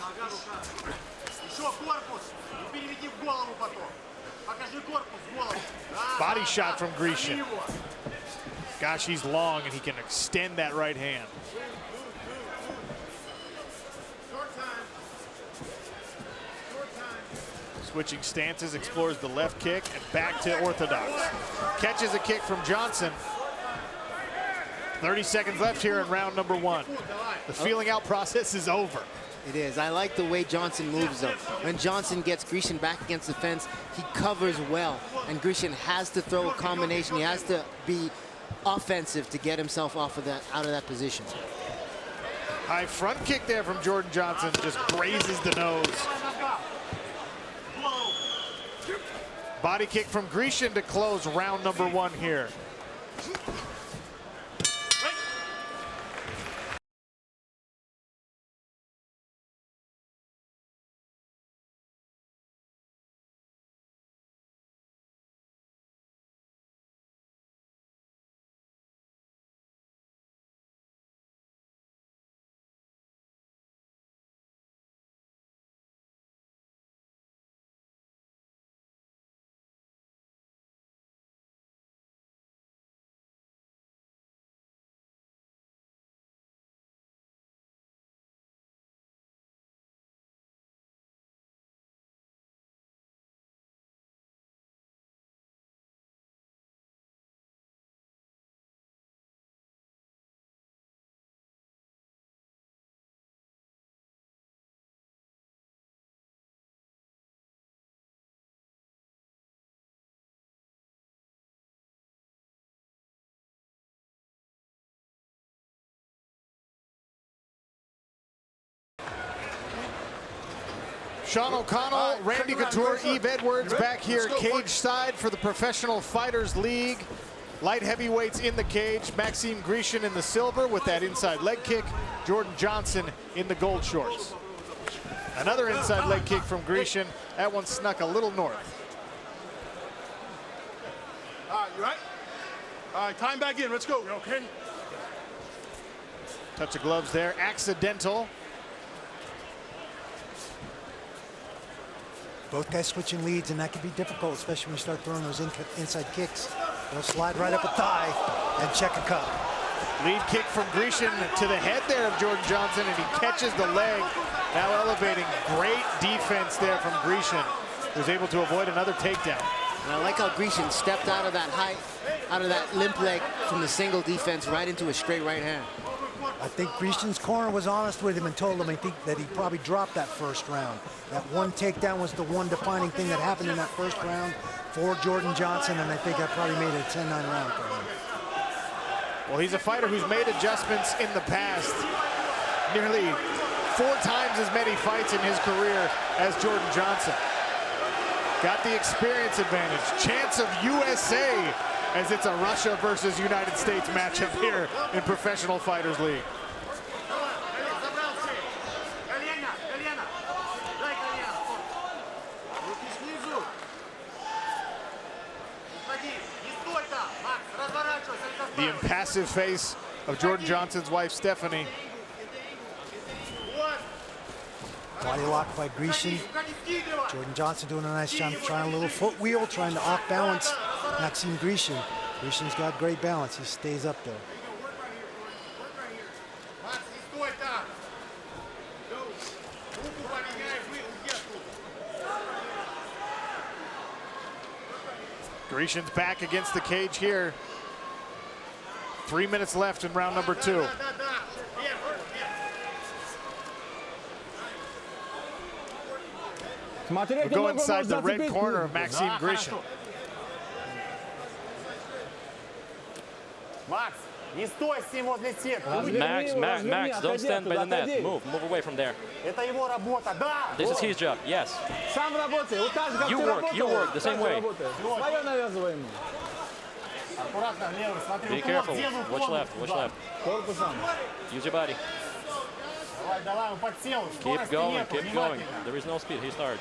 Body shot from Grishin. Gosh, he's long and he can extend that right hand. Switching stances, explores the left kick and back to orthodox. Catches a kick from Johnson. 30 seconds left here in round number one. The feeling out process is over. It is. I like the way Johnson moves though. When Johnson gets Grishin back against the fence, he covers well. And Grishin has to throw a combination. He has to be offensive to get himself out of that position. High front kick there from Jordan Johnson, just grazes the nose. Body kick from Grecian to close round number 1 here. Sean O'Connell, Randy Couture, Eve Edwards back here cage side for the Professional Fighters League. Light heavyweights in the cage. Maxime Grecian in the silver with that inside leg kick. Jordan Johnson in the gold shorts. Another inside leg kick from Grecian. That one snuck a little north. All right, you right? All right, time back in. Let's go. You okay? Touch of gloves there. Accidental. Both guys switching leads, and that can be difficult, especially when you start throwing those inside kicks. They'll slide right up a thigh and check a cup. Lead kick from Grecian to the head there of Jordan Johnson, and he catches the leg. Now elevating. Great defense there from Grecian, who's able to avoid another takedown. And I like how Grecian stepped out of that limp leg from the single defense right into a straight right hand. I think Grecian's corner was honest with him and told him, I think, that he probably dropped that first round. That one takedown was the one defining thing that happened in that first round for Jordan Johnson, and I think that probably made it a 10-9 round for him. Well, he's a fighter who's made adjustments in the past. Nearly 4 times as many fights in his career as Jordan Johnson. Got the experience advantage. Chance of USA, as it's a Russia versus United States matchup here in Professional Fighters League. The impassive face of Jordan Johnson's wife, Stephanie. Body lock by Grecian. Jordan Johnson doing a nice job, trying a little foot wheel, trying to off-balance Maxime Grecian. Grecian's got great balance. He stays up there. Grecian's back against the cage here. 3 minutes left in round number 2. We'll go inside the red corner of Maxime Grecian. Max, Max, don't stand by the net. Move away from there. This is his job, yes. You work the same way. Be careful. Watch left. Use your body. Keep going. There is no speed. He started.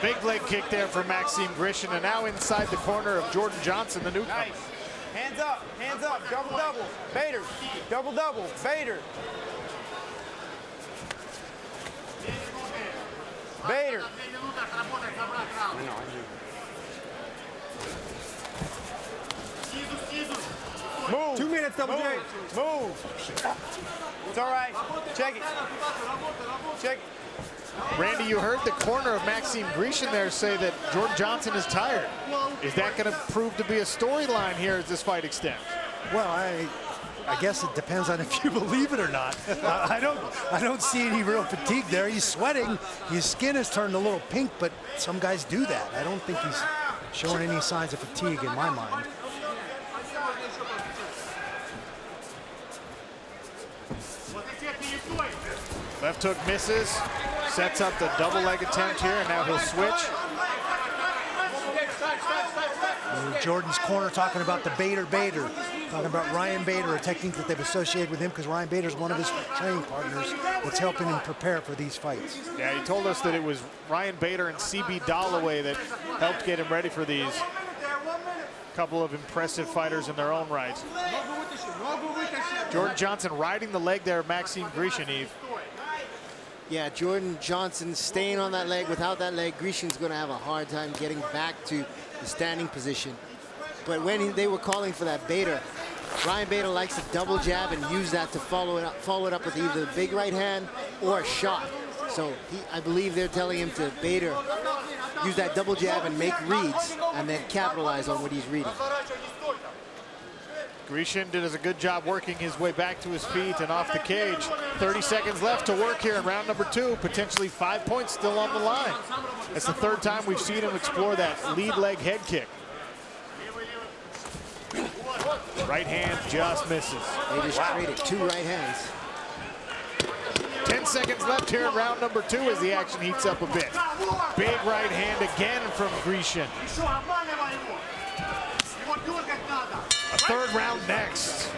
Big leg kick there for Maxime Grecian, and now inside the corner of Jordan Johnson, the newcomer. Nice. Hands up, double, Bader, double, Bader. Bader. Move. 2 minutes, double J. Move. It's all right. Check it. Randy, you heard the corner of Maxime Grecian there say that Jordan Johnson is tired. Is that going to prove to be a storyline here as this fight extends? Well, I guess it depends on if you believe it or not. I don't see any real fatigue there. He's sweating. His skin has turned a little pink, but some guys do that. I don't think he's showing any signs of fatigue in my mind. Left hook misses, sets up the double leg attempt here, and now he'll switch. Jordan's corner talking about the Bader, talking about Ryan Bader, a technique that they've associated with him because Ryan Bader's one of his training partners that's helping him prepare for these fights. Yeah, he told us that it was Ryan Bader and CB Dalloway that helped get him ready for these. Couple of impressive fighters in their own right. Jordan Johnson riding the leg there of Maxime Grishin, Yves. Yeah, Jordan Johnson staying on that leg. Without that leg, Grishin's going to have a hard time getting back to the standing position. But when they were calling for that Bader, Ryan Bader likes to double jab and use that to follow it up with either a big right hand or a shot. So I believe they're telling him to Bader use that double jab and make reads and then capitalize on what he's reading. Grishin did a good job working his way back to his feet and off the cage. 30 seconds left to work here in round number 2. Potentially 5 points still on the line. That's the third time we've seen him explore that lead leg head kick. Right hand just misses. They just traded 2 right hands. 10 seconds left here in round number 2 as the action heats up a bit. Big right hand again from Grishin. A third round next.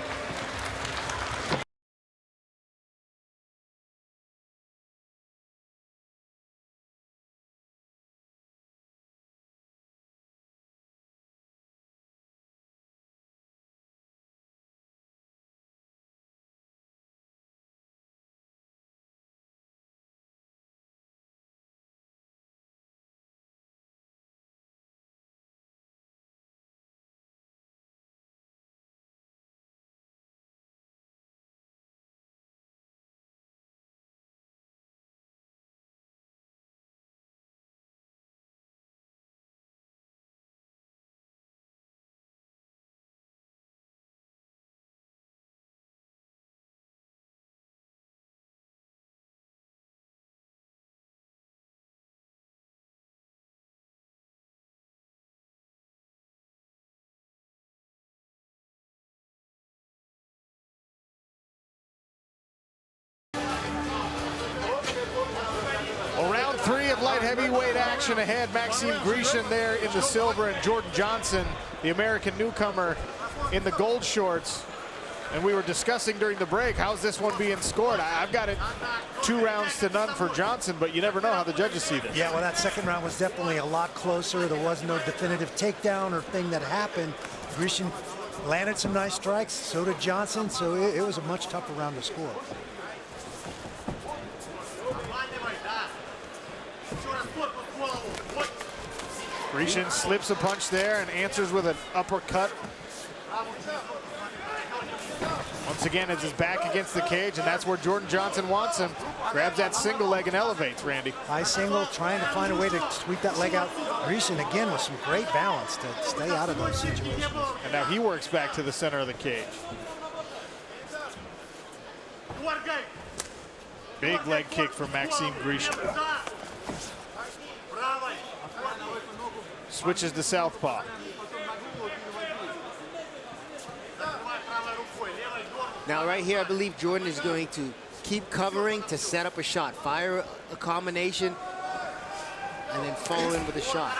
Well, round 3 of light heavyweight action ahead. Maxime Grishin there in the silver and Jordan Johnson, the American newcomer, in the gold shorts. And we were discussing during the break, how's this one being scored? I've got it 2-0 for Johnson, but you never know how the judges see this. Yeah, well, that second round was definitely a lot closer. There was no definitive takedown or thing that happened. Grishin landed some nice strikes, so did Johnson, so it was a much tougher round to score. Grishin slips a punch there and answers with an uppercut. Once again, it's his back against the cage, and that's where Jordan Johnson wants him. Grabs that single leg and elevates, Randy. High single, trying to find a way to sweep that leg out. Grishin, again, with some great balance to stay out of those situations. And now he works back to the center of the cage. Big leg kick from Maxime Grishin. Switches to southpaw. Now right here, I believe Jordan is going to keep covering to set up a shot. Fire a combination and then follow in with a shot.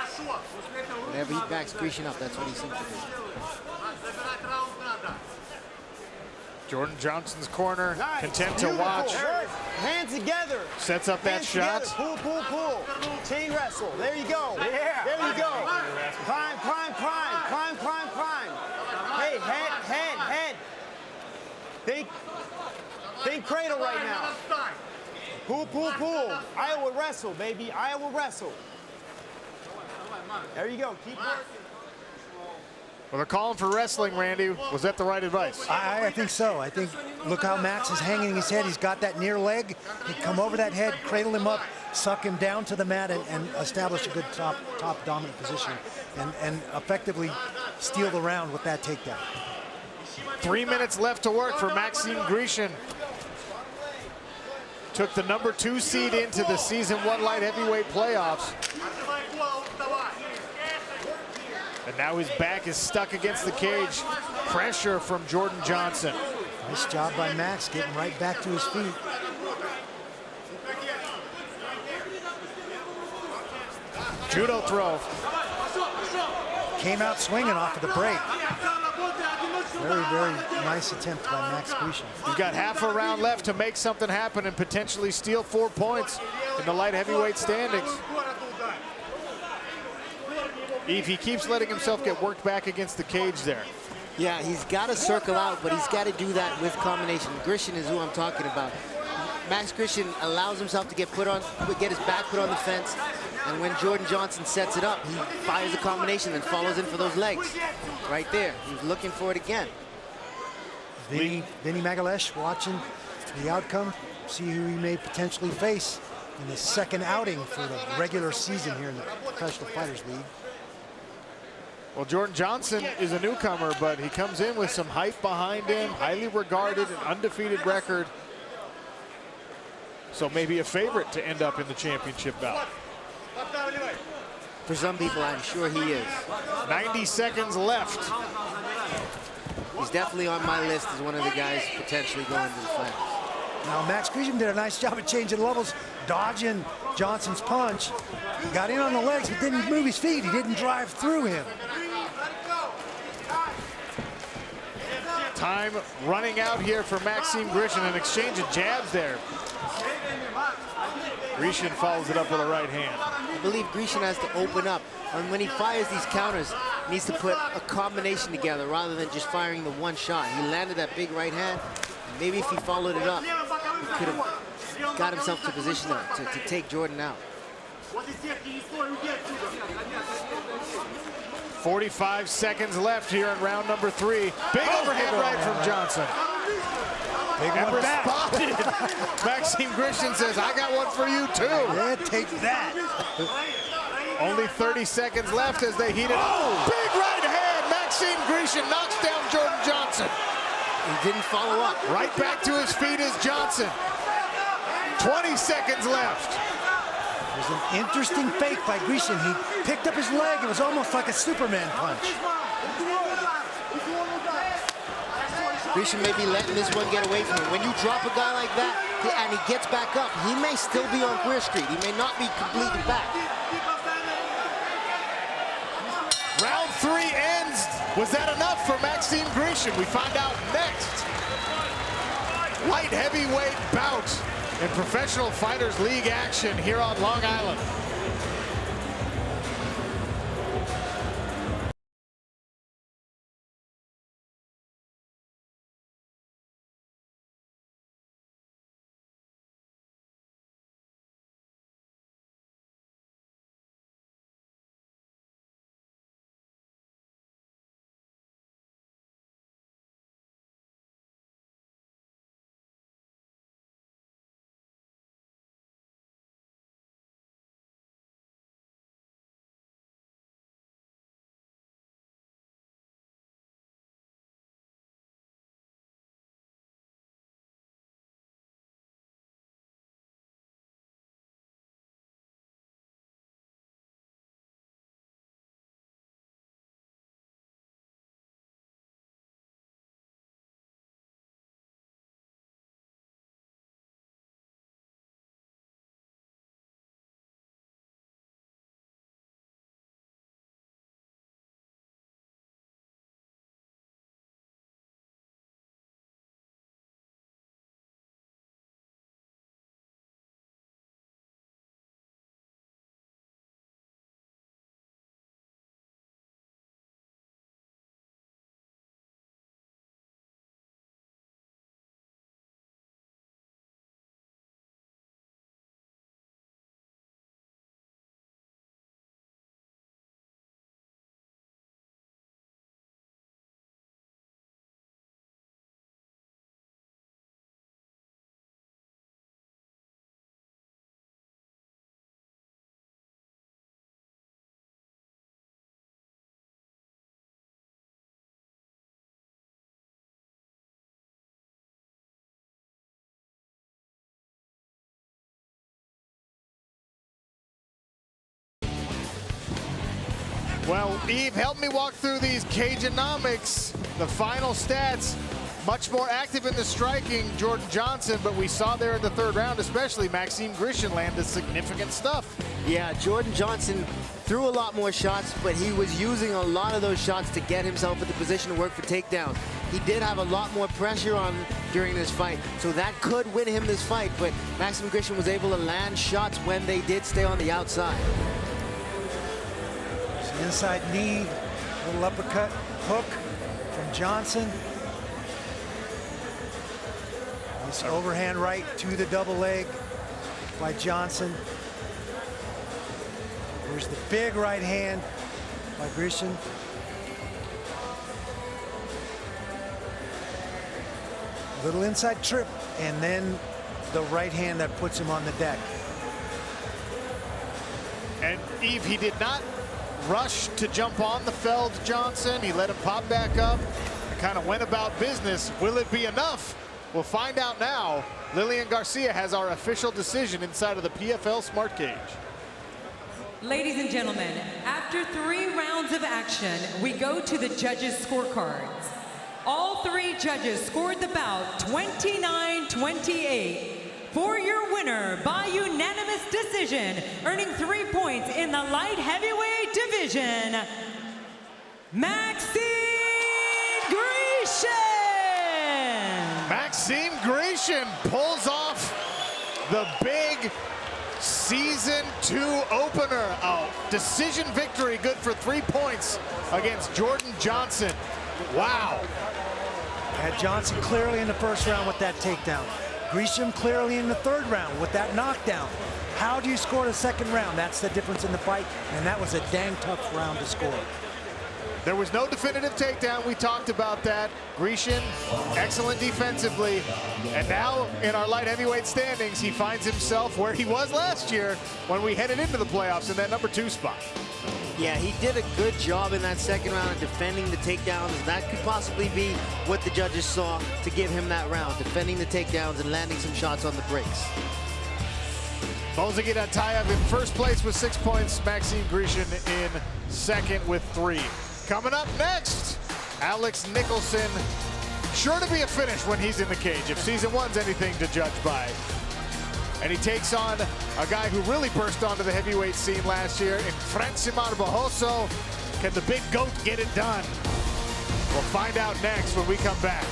Whenever he backs Grishin up, that's what he seems to do. Jordan Johnson's corner, content to watch. Hands together. Sets up that shot. Pull, pull, pull. Chain wrestle. There you go. Yeah. There you go. Climb, climb, climb, climb, climb, climb. Hey, head. Think cradle right now. Pull, pull, pull. Iowa wrestle, baby. Iowa wrestle. There you go. Keep working. Well, they're calling for wrestling, Randy. Was that the right advice? I think so. I think, look how Max is hanging his head. He's got that near leg. He'd come over that head, cradle him up, suck him down to the mat, and establish a good top dominant position, and effectively steal the round with that takedown. 3 minutes left to work for Maxime Grishin. Took the #2 seed into the Season 1 light heavyweight playoffs. And now his back is stuck against the cage. Pressure from Jordan Johnson. Nice job by Max, getting right back to his feet. Judo throw. Came out swinging off of the break. Very, very nice attempt by Max Grecian. You've got half a round left to make something happen and potentially steal 4 points in the light heavyweight standings. If he keeps letting himself get worked back against the cage there. Yeah, he's got to circle out, but he's got to do that with combination. Grecian is who I'm talking about. Max Grecian allows himself to get his back put on the fence, and when Jordan Johnson sets it up, he fires a combination and follows in for those legs. Right there, he's looking for it again. Vinny Magalesh watching the outcome, see who he may potentially face in the second outing for the regular season here in the Professional Fighters League. Well, Jordan Johnson is a newcomer, but he comes in with some hype behind him, highly regarded, an undefeated record. So maybe a favorite to end up in the championship bout. For some people, I'm sure he is. 90 seconds left. He's definitely on my list as one of the guys potentially going to the finals. Now, Max Grecian did a nice job of changing levels, dodging Johnson's punch. Got in on the legs, but didn't move his feet. He didn't drive through him. Time running out here for Maxime Grecian. An exchange of jabs there. Grecian follows it up with a right hand. I believe Grecian has to open up. And when he fires these counters, he needs to put a combination together rather than just firing the one shot. He landed that big right hand. Maybe if he followed it up, he could have got himself to position to take Jordan out. 45 seconds left here in round number 3. Big overhead right from Johnson. Big one back. Maxime Grecian says, I got one for you too. Yeah, take that. Only 30 seconds left as they heat it up. Big right hand. Maxime Grecian knocks down Jordan Johnson. He didn't follow up. Right back to his feet is Johnson. 20 seconds left. It was an interesting fake by Grecian. He picked up his leg. It was almost like a Superman punch. Grecian may be letting this one get away from him. When you drop a guy like that and he gets back up, he may still be on Greer Street. He may not be completely back. Round 3 ends. Was that enough for Maxime Grecian? We find out next. Light heavyweight bout in Professional Fighters League action here on Long Island. Well, Eve, help me walk through these Cageonomics. The final stats, much more active in the striking, Jordan Johnson, but we saw there in the third round, especially Maxime Grecian landed significant stuff. Yeah, Jordan Johnson threw a lot more shots, but he was using a lot of those shots to get himself in the position to work for takedown. He did have a lot more pressure on during this fight, so that could win him this fight, but Maxim Grishin was able to land shots when they did stay on the outside. Inside knee, little uppercut, hook from Johnson. This overhand right to the double leg by Johnson. There's the big right hand by Grishin. Little inside trip, and then the right hand that puts him on the deck. And Eve, he did not rush to jump on the felled Johnson. He let him pop back up and kind of went about business. Will it be enough? We'll find out now. Lillian Garcia has our official decision inside of the PFL Smart Cage. Ladies and gentlemen, after 3 rounds of action, we go to the judges' scorecards. All 3 judges scored the bout 29-28. For your winner by unanimous decision, earning 3 points in the light heavyweight division, Maxim Grishin! Maxim Grishin pulls off the big Season 2 opener. A decision victory, good for 3 points against Jordan Johnson. Wow. Had Johnson clearly in the first round with that takedown. Grishin clearly in the third round with that knockdown. How do you score the second round? That's the difference in the fight, and that was a dang tough round to score. There was no definitive takedown. We talked about that. Grishin, excellent defensively. And now in our light heavyweight standings, he finds himself where he was last year when we headed into the playoffs in that number 2 spot. Yeah, he did a good job in that second round of defending the takedowns. That could possibly be what the judges saw to give him that round, defending the takedowns and landing some shots on the breaks. Bozagit Atayev in first place with 6 points. Maxim Grishin in second with 3. Coming up next, Alex Nicholson. Sure to be a finish when he's in the cage, if season 1's anything to judge by. And he takes on a guy who really burst onto the heavyweight scene last year in Francimar Barroso. Can the big goat get it done? We'll find out next when we come back.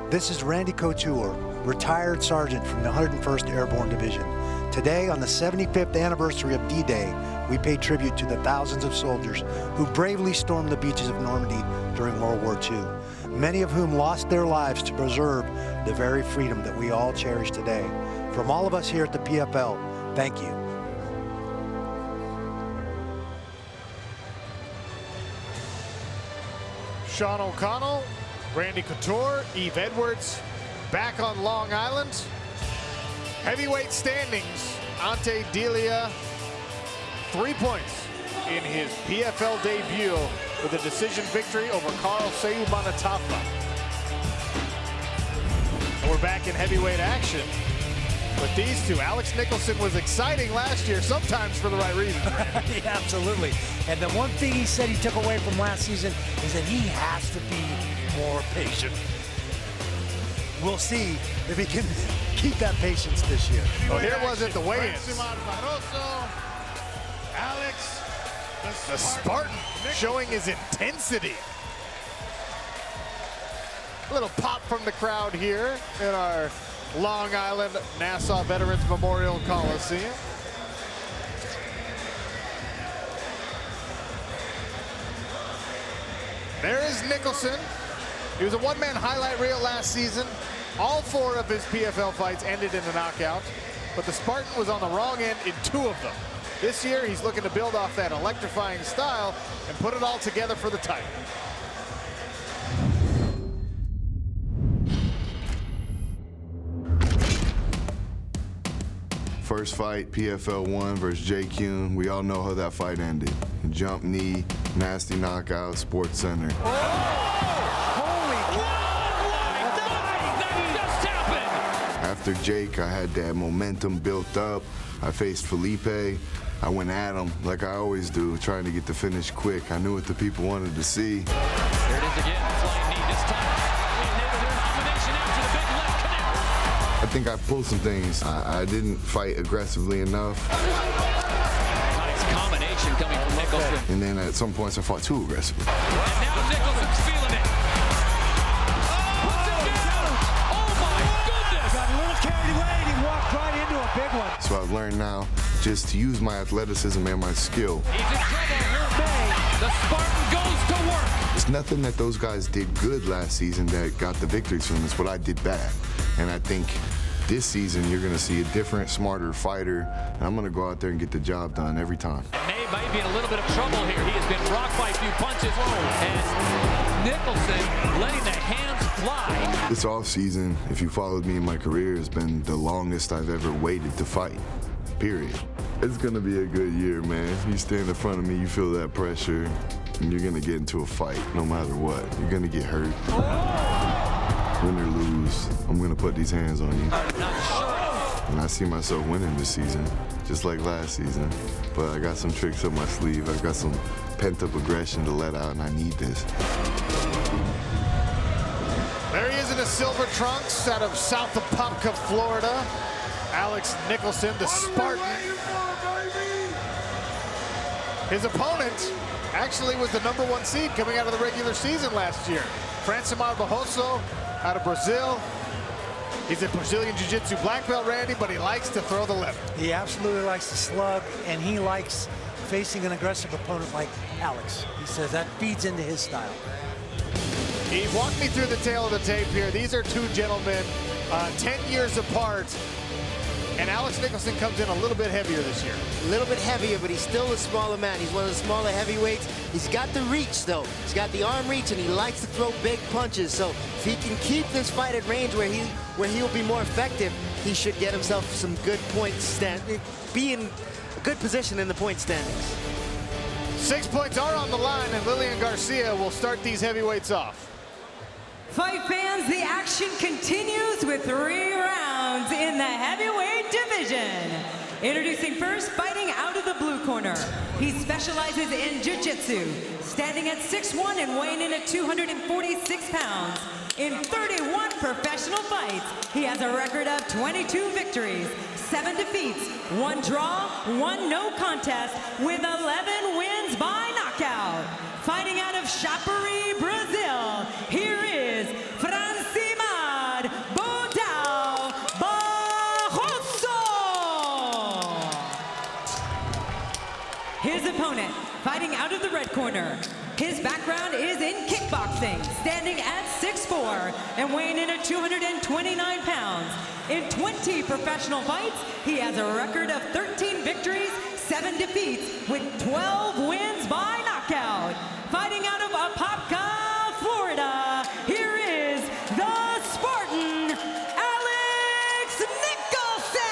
This is Randy Couture, retired sergeant from the 101st Airborne Division. Today, on the 75th anniversary of D-Day, we pay tribute to the thousands of soldiers who bravely stormed the beaches of Normandy during World War II, many of whom lost their lives to preserve the very freedom that we all cherish today. From all of us here at the PFL, thank you. Sean O'Connell, Randy Couture, Eve Edwards, back on Long Island. Heavyweight standings, Ante Delia, 3 points in his PFL debut with a decision victory over Carl Seubanatafa. And we're back in heavyweight action with these two. Alex Nicholson was exciting last year, sometimes for the right reasons. Yeah, absolutely. And the one thing he said he took away from last season is that he has to be more patient. We'll see if he can keep that patience this year. Oh, here wasn't the weigh-ins. Alex, The Spartan showing his intensity. A little pop from the crowd here in our Long Island Nassau Veterans Memorial Coliseum. There is Nicholson. He was a one-man highlight reel last season. All 4 of his PFL fights ended in a knockout, but the Spartan was on the wrong end in 2 of them. This year, he's looking to build off that electrifying style and put it all together for the title. First fight, PFL 1 versus Jay Kuhn. We all know how that fight ended. Jump knee, nasty knockout, Sports Center. After Jake, I had that momentum built up. I faced Felipe. I went at him like I always do, trying to get the finish quick. I knew what the people wanted to see. There it is again, flying knee this time. Combination after the big left connect. I think I pulled some things. I didn't fight aggressively enough. Nice combination coming from Nicholson. And then at some points I fought too aggressively. And now Nicholson's feeling it. So I've learned now just to use my athleticism and my skill. He's in trouble. The Spartan goes to work. It's nothing that those guys did good last season that got the victories from them. It's what I did bad. And I think this season you're going to see a different, smarter fighter. And I'm going to go out there and get the job done every time. May might be in a little bit of trouble here. He has been rocked by a few punches. And Nicholson letting the hands fly. This offseason, if you followed me in my career, has been the longest I've ever waited to fight, period. It's gonna be a good year, man. You stand in front of me, you feel that pressure, and you're gonna get into a fight no matter what. You're gonna get hurt. Win or lose, I'm gonna put these hands on you. And I see myself winning this season, just like last season. But I got some tricks up my sleeve. I've got some pent-up aggression to let out, and I need this. There he is in his silver trunks out of South Apopka, Florida. Alex Nicholson, the Spartan. His opponent actually was the #1 seed coming out of the regular season last year. Francimar Barroso out of Brazil. He's a Brazilian Jiu-Jitsu black belt, Randy, but he likes to throw the left. He absolutely likes to slug, and he likes facing an aggressive opponent like Alex. He says that feeds into his style. He walked me through the tail of the tape here. These are 2 gentlemen 10 years apart, and Alex Nicholson comes in a little bit heavier this year. A little bit heavier, but he's still a smaller man. He's one of the smaller heavyweights. He's got the reach, though. He's got the arm reach, and he likes to throw big punches. So if he can keep this fight at range where he'll be more effective, he should get himself some good points, be in a good position in the point standings. 6 points are on the line, and Lillian Garcia will start these heavyweights off. Fight fans, the action continues with 3 rounds in the heavyweight division. Introducing first, fighting out of the blue corner. He specializes in jiu-jitsu, standing at 6'1" and weighing in at 246 pounds. In 31 professional fights, he has a record of 22 victories, 7 defeats, 1 draw, 1 no contest, with 11 wins by knockout. Fighting out of Chapuri, Brazil, here is Francimar fighting out of the red corner. His background is in kickboxing, standing at 6'4" and weighing in at 229 pounds. In 20 professional fights, he has a record of 13 victories, 7 defeats, with 12 wins by knockout. Fighting out of Apopka, Florida, here is the Spartan, Alex Nicholson.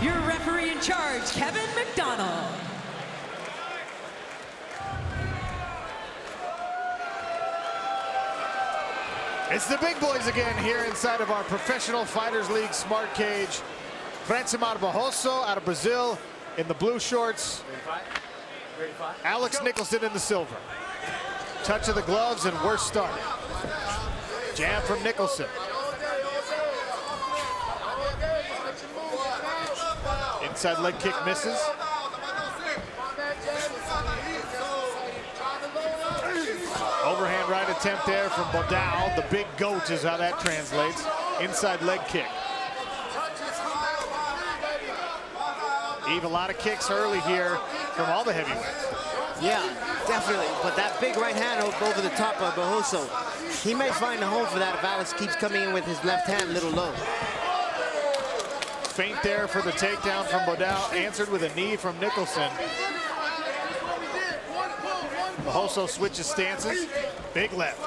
Your referee in charge, Kevin McDonald. It's the big boys again here inside of our Professional Fighters League Smart Cage. Francimar Barroso out of Brazil in the blue shorts. Alex Nicholson in the silver. Touch of the gloves and worst start. Jab from Nicholson. Inside leg kick misses. Overhand right attempt there from Bodal. The big goat is how that translates. Inside leg kick. Eve, a lot of kicks early here from all the heavyweights. Yeah, definitely. But that big right hand over the top of Barroso, he may find a home for that if Alex keeps coming in with his left hand a little low. Feint there for the takedown from Bodal, answered with a knee from Nicholson. Barroso switches stances, big left.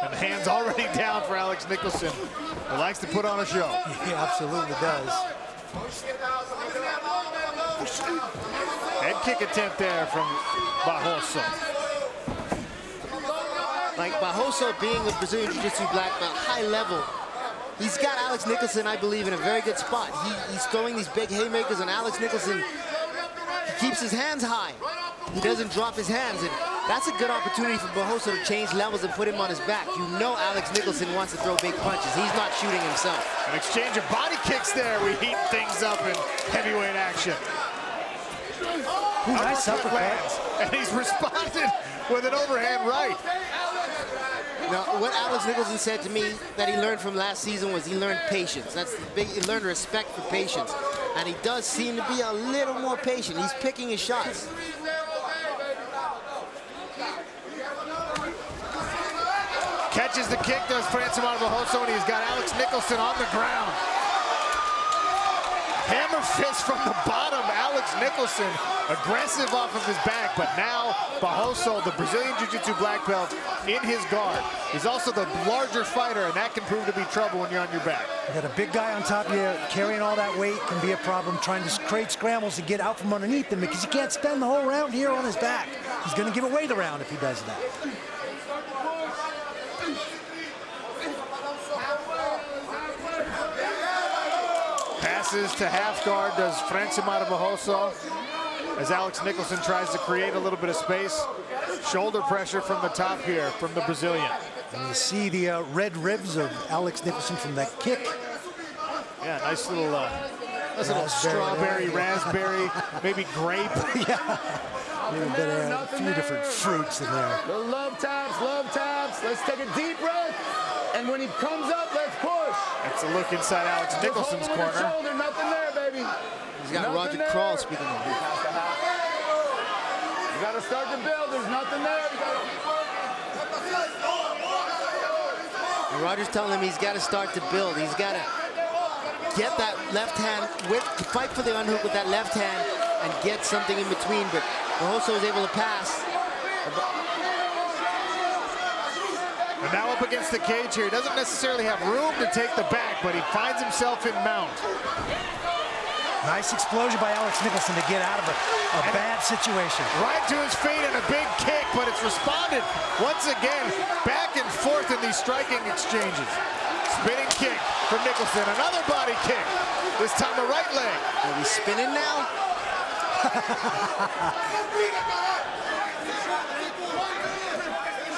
And the hand's already down for Alex Nicholson, who likes to put on a show. He absolutely does. Head kick attempt there from Barroso. Like Barroso being a Brazilian Jiu-Jitsu black belt, high level, he's got Alex Nicholson, I believe, in a very good spot. He's throwing these big haymakers, and Alex Nicholson keeps his hands high. He doesn't drop his hands, and that's a good opportunity for Barroso to change levels and put him on his back. You know Alex Nicholson wants to throw big punches. He's not shooting himself. An exchange of body kicks there. We heat things up in heavyweight action. Ooh, nice uppercut. And he's responded with an overhand right. Now, what Alex Nicholson said to me that he learned from last season was he learned patience. That's the big, he learned respect for patience. And he does seem to be a little more patient. He's picking his shots. Catches the kick, does Francimar Barroso, and he's got Alex Nicholson on the ground. Hammer fist from the bottom. Alex Nicholson aggressive off of his back, but now Barroso, the Brazilian Jiu-Jitsu black belt, in his guard. He's also the larger fighter, and that can prove to be trouble when you're on your back. You got a big guy on top of you, carrying all that weight can be a problem, trying to create scrambles to get out from underneath him because he can't spend the whole round here on his back. He's going to give away the round if he does that. Passes to half guard does Francimar Barroso as Alex Nicholson tries to create a little bit of space. Shoulder pressure from the top here from the Brazilian. And you see the red ribs of Alex Nicholson from that kick. Yeah, nice little strawberry, raspberry, maybe grape. Yeah, maybe a few different fruits in there. The love taps. Let's take a deep breath. And when he comes up, let's push. That's a look inside Alex Nicholson's corner. Shoulder, nothing there, baby. He's got Roger Crawl speaking of him. You got to start to build. There's nothing there. And Roger's telling him he's got to start to build. He's got to get that left hand, fight for the unhook with that left hand and get something in between. But Barroso is able to pass. And now up against the cage here. He doesn't necessarily have room to take the back, but he finds himself in mount. Nice explosion by Alex Nicholson to get out of a bad situation. Right to his feet and a big kick, but it's responded once again back and forth in these striking exchanges. Spinning kick from Nicholson, another body kick. This time a right leg. Are we spinning now?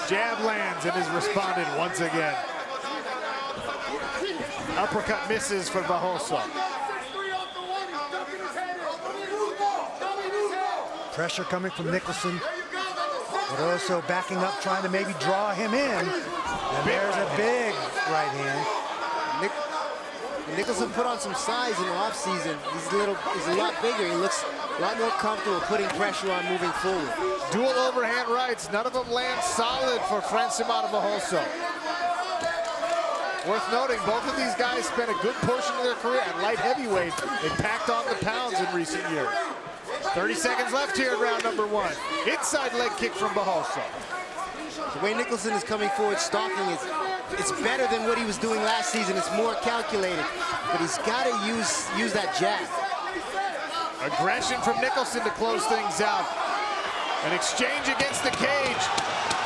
Jab lands and is responded once again. Uppercut misses for Barroso. Pressure coming from Nicholson. Barroso backing up, trying to maybe draw him in. And there's a big right hand. Nicholson put on some size in the offseason. He's a lot bigger. He looks a lot more comfortable putting pressure on moving forward. Dual overhand rights. None of them land solid for Francimar Barroso. Worth noting, both of these guys spent a good portion of their career at light heavyweight. They packed on the pounds in recent years. 30 seconds left here in round number 1. Inside leg kick from Barroso. The way Nicholson is coming forward, stalking, it's better than what he was doing last season. It's more calculated, but he's got to use that jab. Aggression from Nicholson to close things out. An exchange against the cage.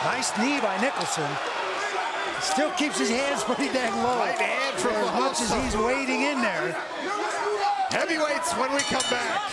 Nice knee by Nicholson. Still keeps his hands pretty dang low. Right hand from as much as he's waiting in there. Heavyweights when we come back.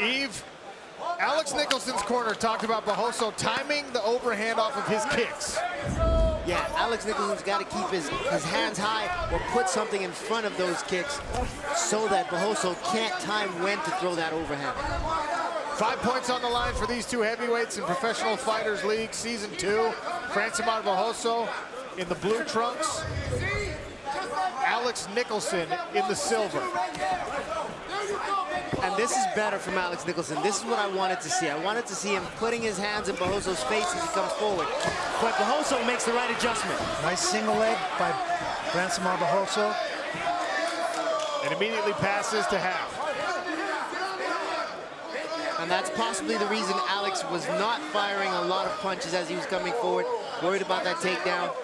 Eve, Alex Nicholson's corner talked about Barroso timing the overhand off of his kicks. Yeah, Alex Nicholson's got to keep his hands high or put something in front of those kicks so that Barroso can't time when to throw that overhand. 5 points on the line for these two heavyweights in Professional Fighters League Season 2. Francimar Barroso in the blue trunks. Alex Nicholson in the silver. And this is better from Alex Nicholson. This is what I wanted to see. I wanted to see him putting his hands in Barroso's face as he comes forward. But Barroso makes the right adjustment. Nice single leg by Francimar Barroso. And immediately passes to half. And that's possibly the reason Alex was not firing a lot of punches as he was coming forward, worried about that takedown.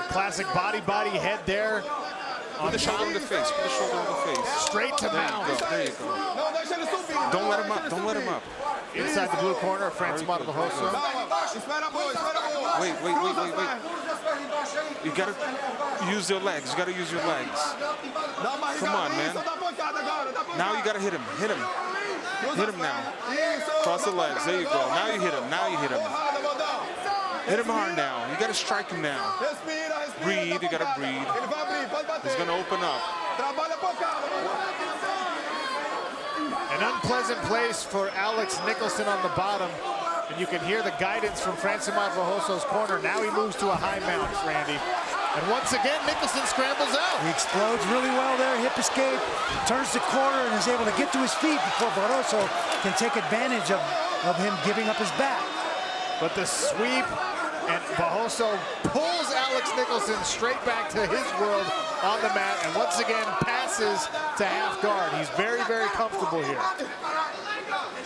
Classic body head there. Put the shoulder on the face. Put the shoulder on the face. Straight to mount. There you go. Don't let him up. Don't let him up. Inside the blue corner, Francimar Barroso. Wait. You gotta use your legs. You gotta use your legs. Come on, man. Now you gotta hit him. Hit him. Hit him now. Cross the legs. There you go. Now you hit him. Now you hit him. Hit him hard now. You gotta strike him now. Breathe. You gotta breathe. He's gonna open up. An unpleasant place for Alex Nicholson on the bottom. And you can hear the guidance from Francimar Barroso's corner. Now he moves to a high mount, Randy. And once again, Nicholson scrambles out. He explodes really well there, hip escape, turns the corner and is able to get to his feet before Barroso can take advantage of him giving up his back. But the sweep, and Barroso pulls Alex Nicholson straight back to his world on the mat, and once again passes to half guard. He's very, very comfortable here.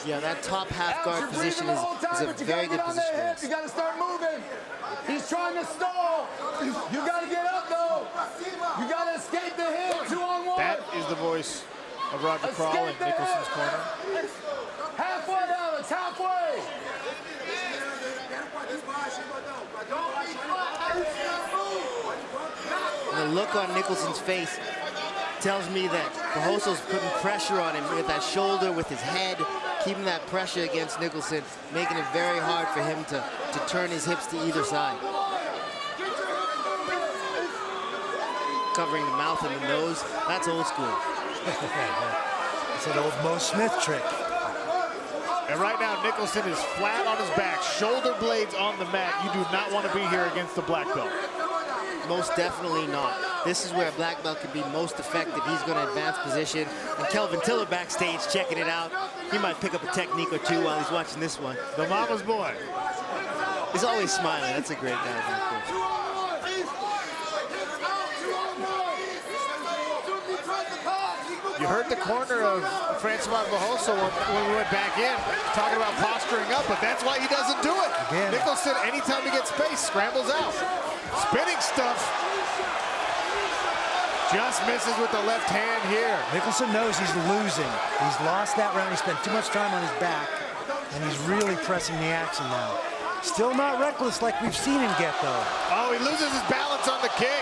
Yeah, that top half guard position is a very good position. You got to start moving. He's trying to stall. You got to get up, though. You got to escape the hit. 2-on-1. That is the voice of Roger Crawl in Nicholson's corner. Halfway, Alex, halfway. The look on Nicholson's face tells me that Barroso's putting pressure on him with that shoulder, with his head, keeping that pressure against Nicholson, making it very hard for him to turn his hips to either side. Covering the mouth and the nose, that's old school. It's an old Mo Smith trick. And right now, Nicholson is flat on his back, shoulder blades on the mat. You do not want to be here against the black belt. Most definitely not. This is where a black belt can be most effective. He's going to advance position. And Kelvin Tiller backstage checking it out. He might pick up a technique or two while he's watching this one. The mama's boy. He's always smiling. That's a great guy back there. You heard the corner of Francis Barbosa when we went back in, talking about posturing up, but that's why he doesn't do it. Again. Nicholson, anytime he gets space, scrambles out. Spinning stuff. Just misses with the left hand here. Nicholson knows he's losing. He's lost that round. He spent too much time on his back, and he's really pressing the action now. Still not reckless like we've seen him get, though. Oh, he loses his balance on the kick.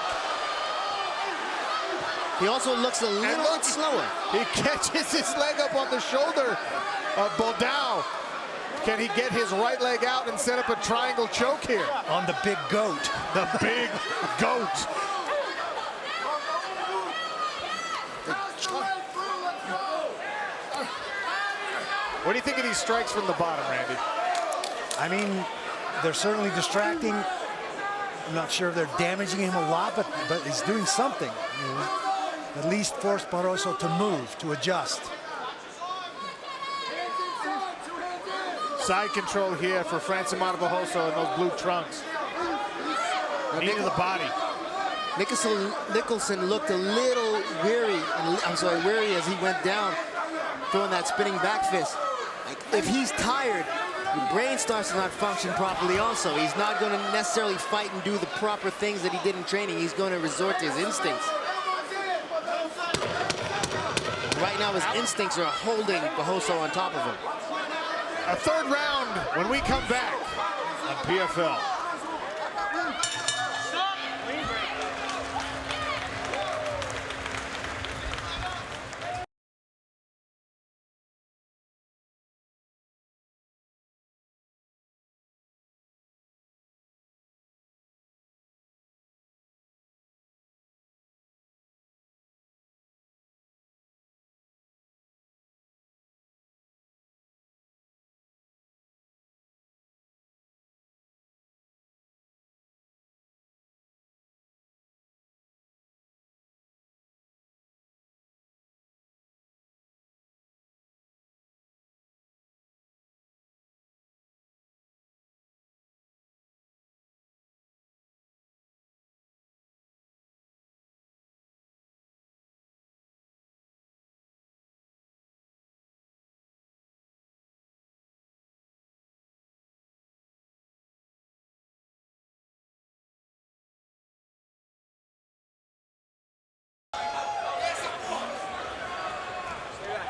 He also looks a little bit slower. He catches his leg up on the shoulder of Bodao. Can he get his right leg out and set up a triangle choke here? On the big goat. The big goat. What do you think of these strikes from the bottom, Randy? I mean, they're certainly distracting. I'm not sure if they're damaging him a lot, but he's doing something. You know, at least force Barroso to move, to adjust. Side control here for Francis Barbosa in those blue trunks. Knee to the body. Nicholson looked a little weary. Weary as he went down, throwing that spinning back fist. Like, if he's tired, your brain starts to not function properly also. He's not going to necessarily fight and do the proper things that he did in training. He's going to resort to his instincts. Right now, his instincts are holding Barroso on top of him. A third round when we come back on PFL.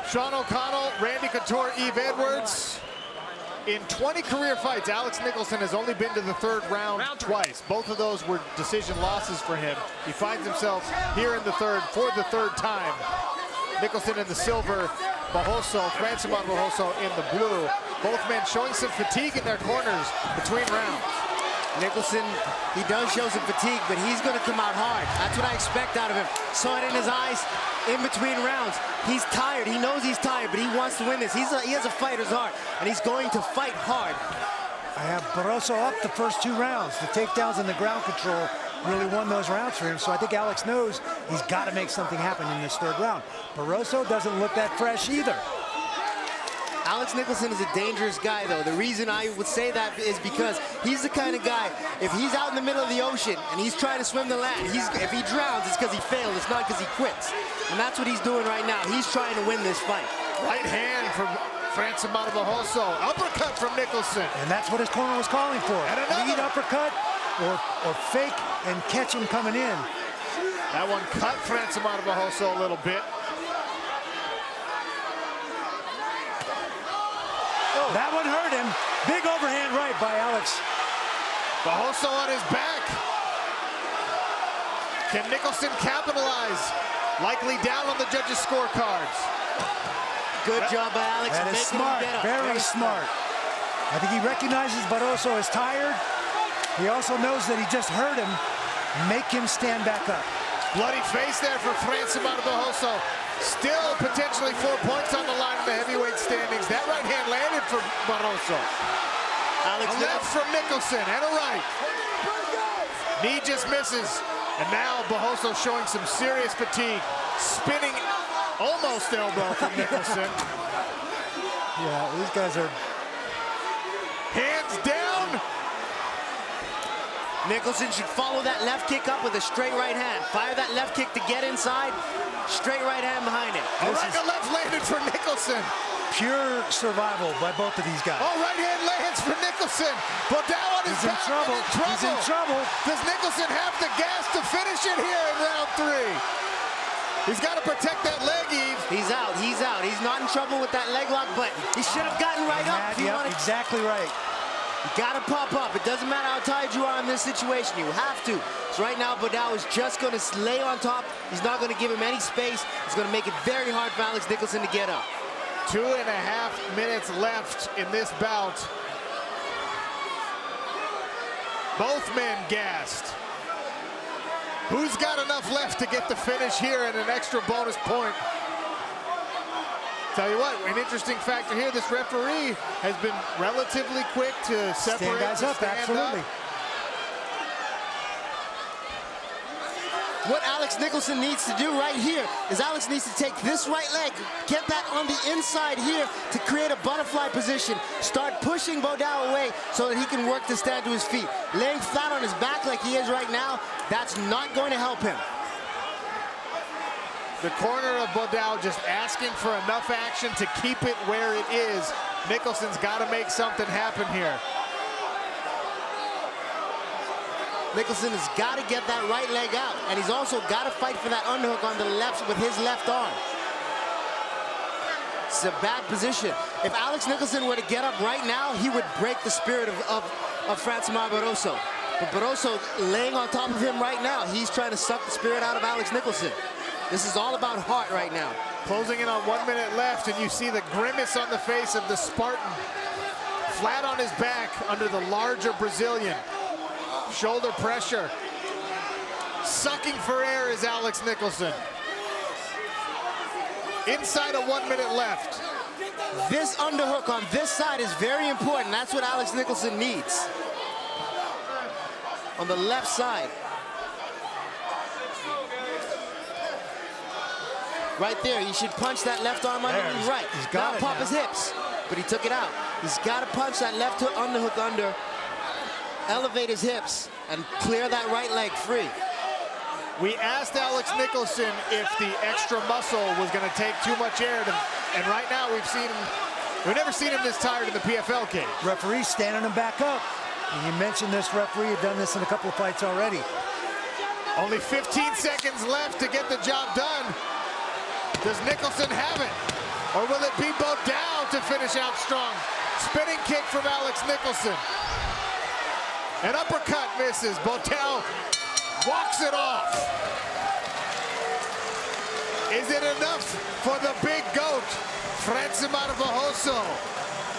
Sean O'Connell, Randy Couture, Yves Edwards. In 20 career fights, Alex Nicholson has only been to the third round twice. Both of those were decision losses for him. He finds himself here in the third for the third time. Nicholson in the silver, Barroso, Francis Barroso in the blue. Both men showing some fatigue in their corners between rounds. Nicholson, he does show some fatigue, but he's going to come out hard. That's what I expect out of him. Saw it in his eyes in between rounds. He's tired. He knows he's tired, but he wants to win this. He has a fighter's heart, and he's going to fight hard. I have Barroso up the first two rounds. The takedowns and the ground control really won those rounds for him, so I think Alex knows he's got to make something happen in this third round. Barroso doesn't look that fresh either. Alex Nicholson is a dangerous guy, though. The reason I would say that is because he's the kind of guy, if he's out in the middle of the ocean and he's trying to swim the land, if he drowns, it's because he failed. It's not because he quits. And that's what he's doing right now. He's trying to win this fight. Right hand from Francis Barbosa. Uppercut from Nicholson. And that's what his corner was calling for. Lead uppercut or fake and catch him coming in. That one cut Francis Barbosa a little bit. That one hurt him. Big overhand right by Alex. Barroso on his back. Can Nicholson capitalize? Likely down on the judges' scorecards. Good job by Alex. That is smart, very smart. I think he recognizes Barroso is tired. He also knows that he just hurt him. Make him stand back up. Bloody face there for Francis Barbosa. Still potentially 4 points on the line in the heavyweight standings. That right hand landed for Barroso. A left from Nicholson and a right. Knee just misses. And now Barroso showing some serious fatigue. Spinning almost elbow from Nicholson. Yeah, these guys are... Hands down. Nicholson should follow that left kick up with a straight right hand. Fire that left kick to get inside. Straight right hand behind it. A left landed for Nicholson. Pure survival by both of these guys. Oh, right hand lands for Nicholson. Bodao on his back. He's in trouble. Does Nicholson have the gas to finish it here in round 3? He's got to protect that leg, Yves. He's out. He's out. He's not in trouble with that leg lock, but he should have gotten right up. Yep, exactly right. You got to pop up. It doesn't matter how tired you are in this situation. You have to. So right now, Bodao is just going to lay on top. He's not going to give him any space. It's going to make it very hard for Alex Nicholson to get up. 2.5 minutes left in this bout. Both men gassed. Who's got enough left to get the finish here and an extra bonus point? Tell you what, an interesting factor here, this referee has been relatively quick to separate guys up, absolutely. What Alex Nicholson needs to do right here is Alex needs to take this right leg, get that on the inside here to create a butterfly position, start pushing Bodao away so that he can work to stand to his feet. Laying flat on his back like he is right now, that's not going to help him. The corner of Bodao just asking for enough action to keep it where it is. Nicholson's got to make something happen here. Nicholson has got to get that right leg out, and he's also got to fight for that underhook on the left with his left arm. It's a bad position. If Alex Nicholson were to get up right now, he would break the spirit of Francimar Barroso. But Barroso laying on top of him right now, he's trying to suck the spirit out of Alex Nicholson. This is all about heart right now. Closing in on 1 minute left, and you see the grimace on the face of the Spartan. Flat on his back under the larger Brazilian. Shoulder pressure. Sucking for air is Alex Nicholson. Inside of 1 minute left. This underhook on this side is very important. That's what Alex Nicholson needs. On the left side. Right there, he should punch that left arm underneath right. He's got now it pop his hips, but he took it out. He's got to punch that left hook underhook under, elevate his hips, and clear that right leg free. We asked Alex Nicholson if the extra muscle was going to take too much air, and right now we've never seen him this tired in the PFL cage. Referee standing him back up. And you mentioned this referee had done this in a couple of fights already. Only 15 seconds left to get the job done. Does Nicholson have it? Or will it be Bodao to finish out strong? Spinning kick from Alex Nicholson. An uppercut misses. Bodao walks it off. Is it enough for the big goat, Francimar Barroso?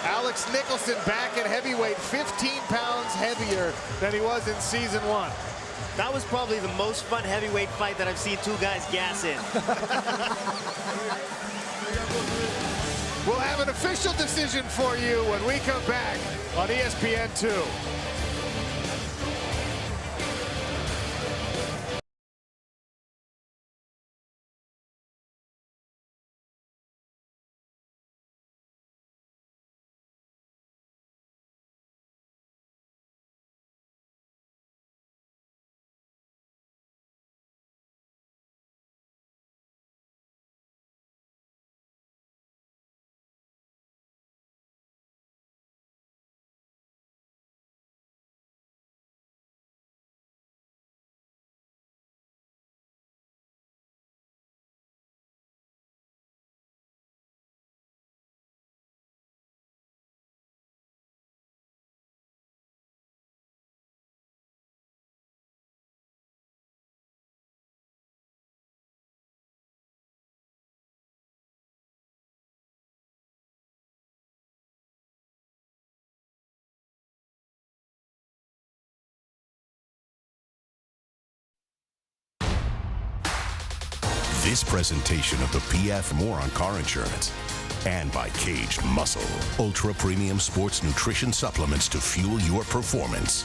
Alex Nicholson back at heavyweight, 15 pounds heavier than he was in season 1. That was probably the most fun heavyweight fight that I've seen two guys gas in. We'll have an official decision for you when we come back on ESPN2. This presentation of the PF More on Car Insurance and by Caged Muscle, ultra premium sports nutrition supplements to fuel your performance.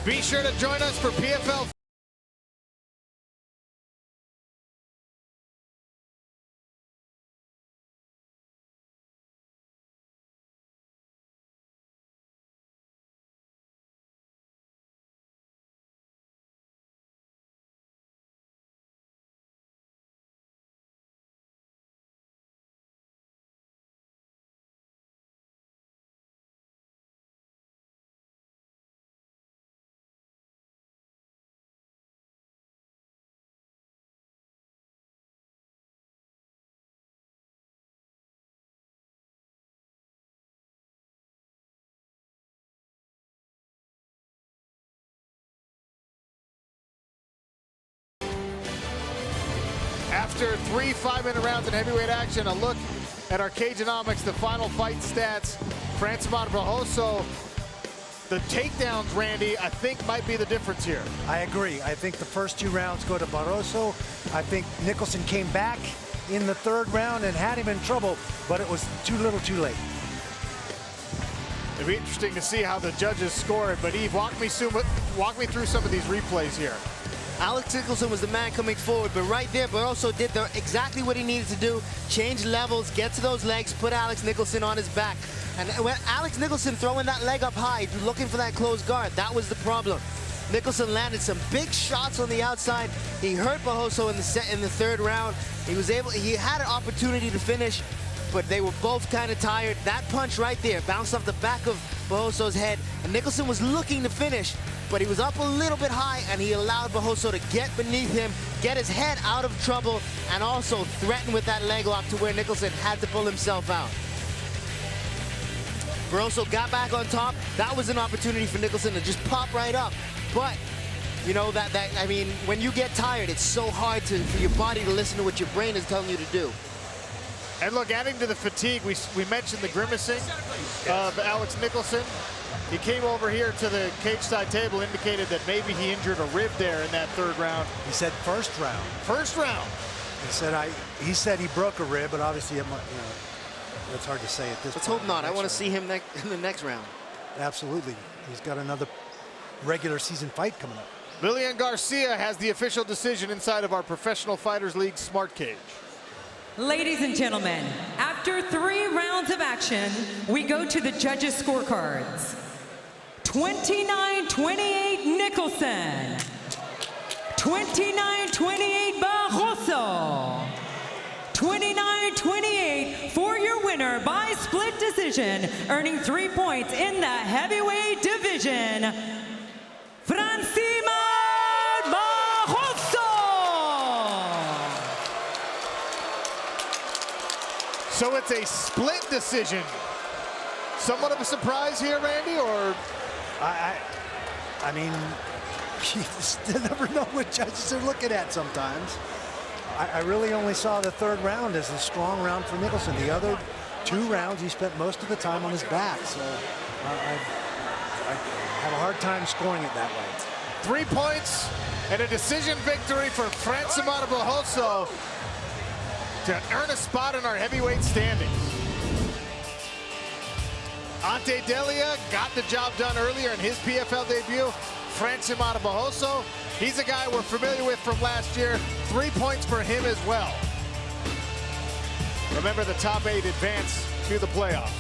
Be sure to join us for PFL. After 3 5-minute rounds in heavyweight action, a look at our Cageonomics, the final fight stats. Francimar Barroso, the takedowns, Randy, I think might be the difference here. I agree. I think the first 2 rounds go to Barroso. I think Nicholson came back in the 3rd round and had him in trouble, but it was too little too late. It'll be interesting to see how the judges score it, but Yves, walk me through some of these replays here. Alex Nicholson was the man coming forward, but right there, Barroso did exactly what he needed to do, change levels, get to those legs, put Alex Nicholson on his back. And when Alex Nicholson throwing that leg up high, looking for that closed guard, that was the problem. Nicholson landed some big shots on the outside. He hurt Barroso in the 3rd round. He had an opportunity to finish, but they were both kind of tired. That punch right there bounced off the back of Barroso's head, and Nicholson was looking to finish, but he was up a little bit high, and he allowed Barroso to get beneath him, get his head out of trouble, and also threaten with that leg lock to where Nicholson had to pull himself out. Barroso got back on top. That was an opportunity for Nicholson to just pop right up. But, you know, I mean, when you get tired, it's so hard for your body to listen to what your brain is telling you to do. And look, adding to the fatigue, we mentioned the grimacing of Alex Nicholson. He came over here to the cage side table, indicated that maybe he injured a rib there in that 3rd round. He said 1st round. 1st round. He said he broke a rib, but obviously, you know, it's hard to say at this Let's point. hope not. I want to see him in the next round. Absolutely. He's got another regular season fight coming up. Lillian Garcia has the official decision inside of our Professional Fighters League Smart Cage. Ladies and gentlemen, after 3 rounds of action, we go to the judges' scorecards. 29-28 Nicholson. 29-28 Barroso. 29-28 for your winner by split decision, earning 3 points in the heavyweight division, Francimar Barroso. So it's a split decision. Somewhat of a surprise here, Randy, or? I mean, you still never know what judges are looking at sometimes. I really only saw the 3rd round as a strong round for Nicholson. The other 2 rounds, he spent most of the time on his back. So I have a hard time scoring it that way. 3 points and a decision victory for Francimar Barroso to earn a spot in our heavyweight standings. Ante Delia got the job done earlier in his PFL debut. Francimar Barroso, he's a guy we're familiar with from last year. 3 points for him as well. Remember, the top 8 advance to the playoffs.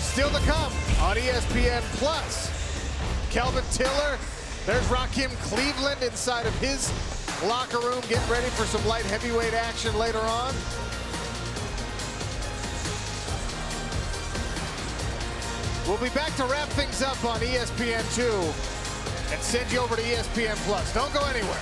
Still to come on ESPN Plus. Kelvin Tiller, there's Rakim Cleveland inside of his locker room, getting ready for some light heavyweight action later on. We'll be back to wrap things up on ESPN2 and send you over to ESPN Plus. Don't go anywhere.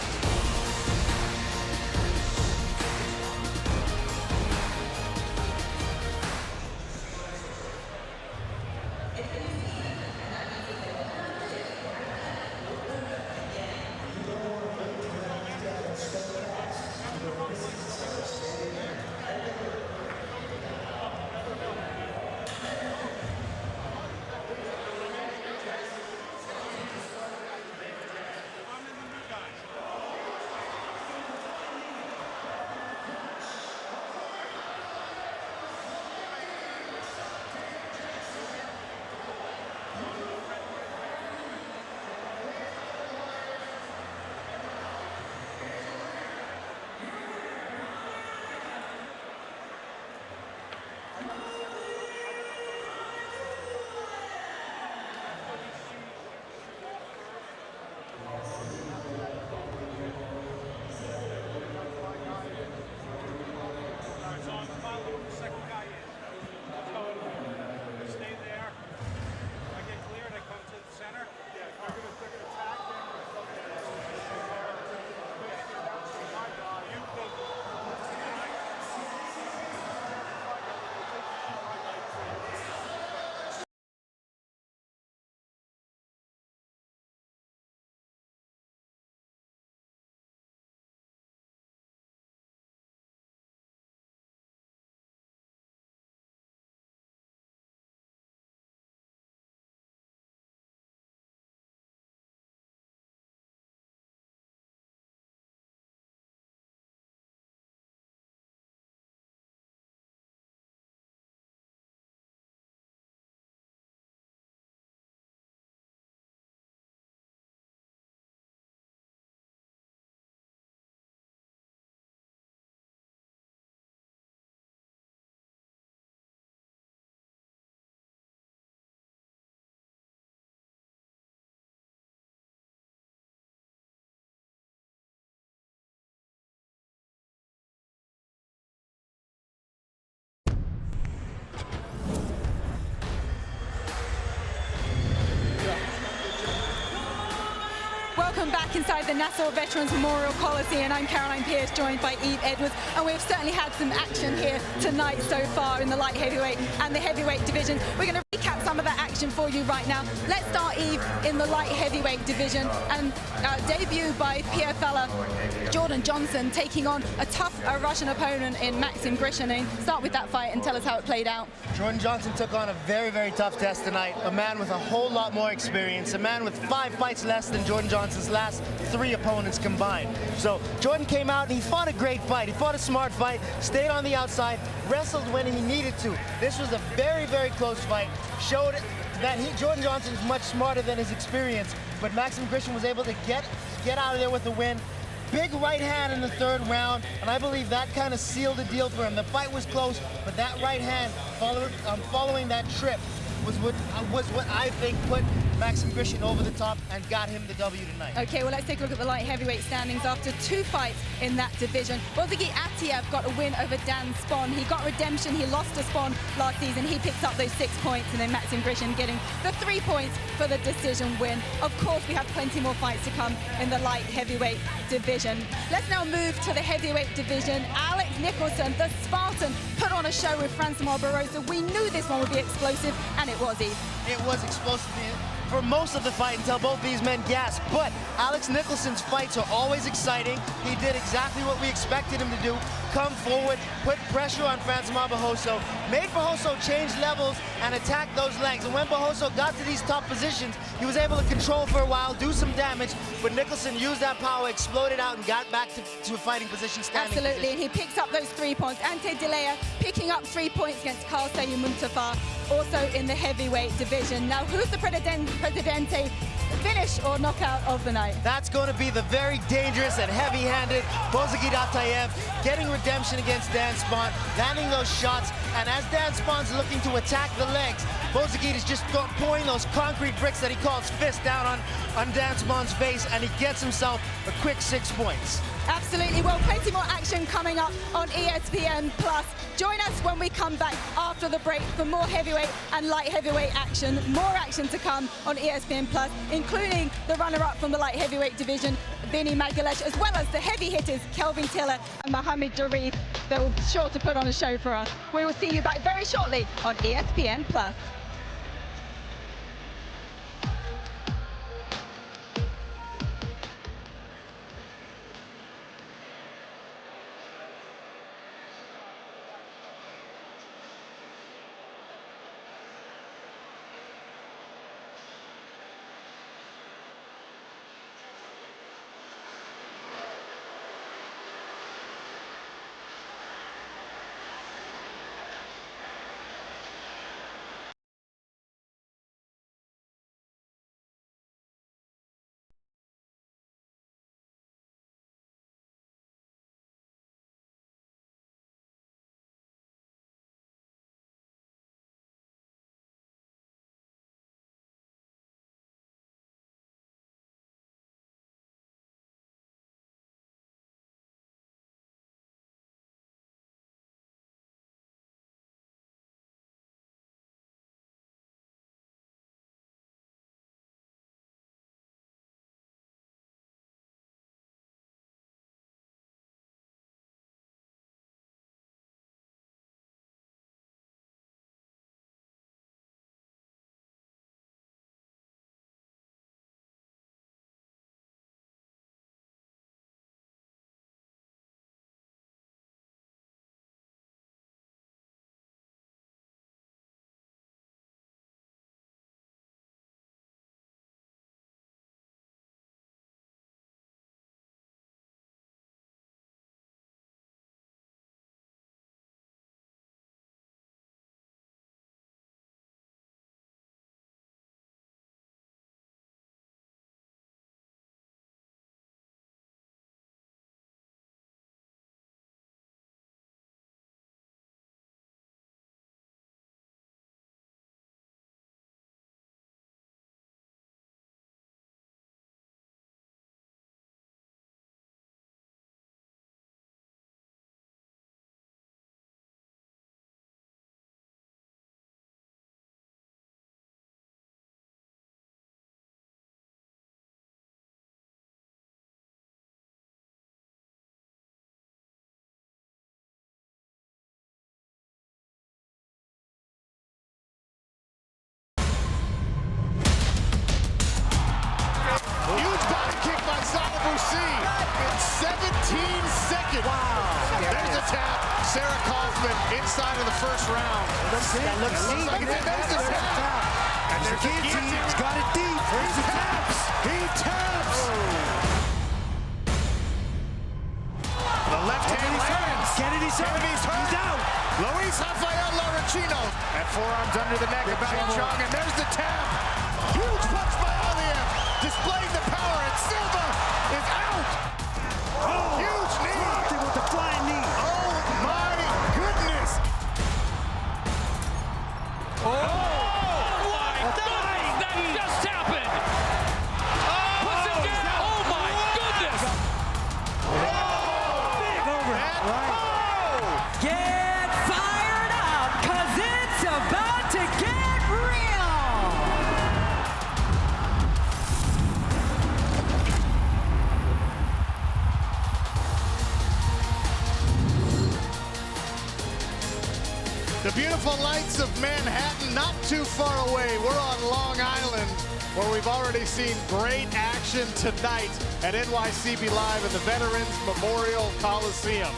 back inside the Nassau Veterans Memorial Coliseum. I'm Caroline Pierce, joined by Eve Edwards, and we've certainly had some action here tonight so far in the light heavyweight and the heavyweight division. We're going to recap some of that action for you right now. Let's start, Eve, in the light heavyweight division, and debut by PFL Jordan Johnson taking on a tough Russian opponent in Maxim Grishin. Start with that fight and tell us how it played out. Jordan Johnson took on a very, very tough test tonight. A man with a whole lot more experience, a man with 5 fights less than Jordan Johnson's last 3 opponents combined. So Jordan came out and he fought a great fight. He fought a smart fight, stayed on the outside, wrestled when he needed to. This was a very, very close fight. Showed that Jordan Johnson is much smarter than his experience, but Maxim Grishin was able to get out of there with the win. Big right hand in the 3rd round, and I believe that kind of sealed the deal for him. The fight was close, but that right hand following that trip was what I think put Maxim Grishin over the top and got him the W tonight. Okay, well, let's take a look at the light heavyweight standings after 2 fights in that division. Bozagi Atiev got a win over Dan Spon. He got redemption. He lost to Spon last season. He picks up those 6 points, and then Maxim Grishin getting the 3 points for the decision win. Of course, we have plenty more fights to come in the light heavyweight division. Let's now move to the heavyweight division. Alex Nicholson, the Spartan, put on a show with Francois Barroso. We knew this one would be explosive, and it was, Eve. It was explosive for most of the fight until both these men gasped. But Alex Nicholson's fights are always exciting. He did exactly what we expected him to do. Come forward, put pressure on Francois Barroso, made Barroso change levels and attack those legs. And when Barroso got to these top positions, he was able to control for a while, do some damage, but Nicholson used that power, exploded out, and got back to a fighting position, standing Absolutely, position. and he picks up those 3 points. Ante Delea picking up 3 points against Carl Sayu Muntafar, also in the heavyweight division. Now, who's the Presidente finish or knockout of the night? That's going to be the very dangerous and heavy-handed Bozagi Atayev, getting redemption against Dan Spon, landing those shots, and as Dan Spon's looking to attack the legs, Bozagi is just pouring those concrete bricks that he calls fists down on Dan Spon's face, and he gets himself a quick 6 points. Absolutely. Well, plenty more action coming up on ESPN+. Join us when we come back after the break for more heavyweight and light heavyweight action. More action to come on ESPN+, including the runner-up from the light heavyweight division, Vinny Magalesh, as well as the heavy hitters, Kelvin Tiller and Mohamed Jarif. They're sure to put on a show for us. We will see you back very shortly on ESPN+. seconds. Wow. There's a tap. Sarah Kaufman inside of the first round. That looks like it. There's the tap. And there's the guillotine. He's got it deep. He taps. He taps. The left hand lands. Kennedy's hurt. He's out. Luis Rafael Lorenzino. And forearms under the neck of Bao Chong. And there's the tap. Huge punch by Aliev. Displaying the power. And Silva is out. Huge knee. With the flying knee. Oh my goodness. That just happened. Puts him down. Oh my goodness. Big overhead. Get fired up, cause it's about to get real. The beautiful lights of Manhattan, not too far away. We're on Long Island, where we've already seen great action tonight at NYCB Live in the Veterans Memorial Coliseum.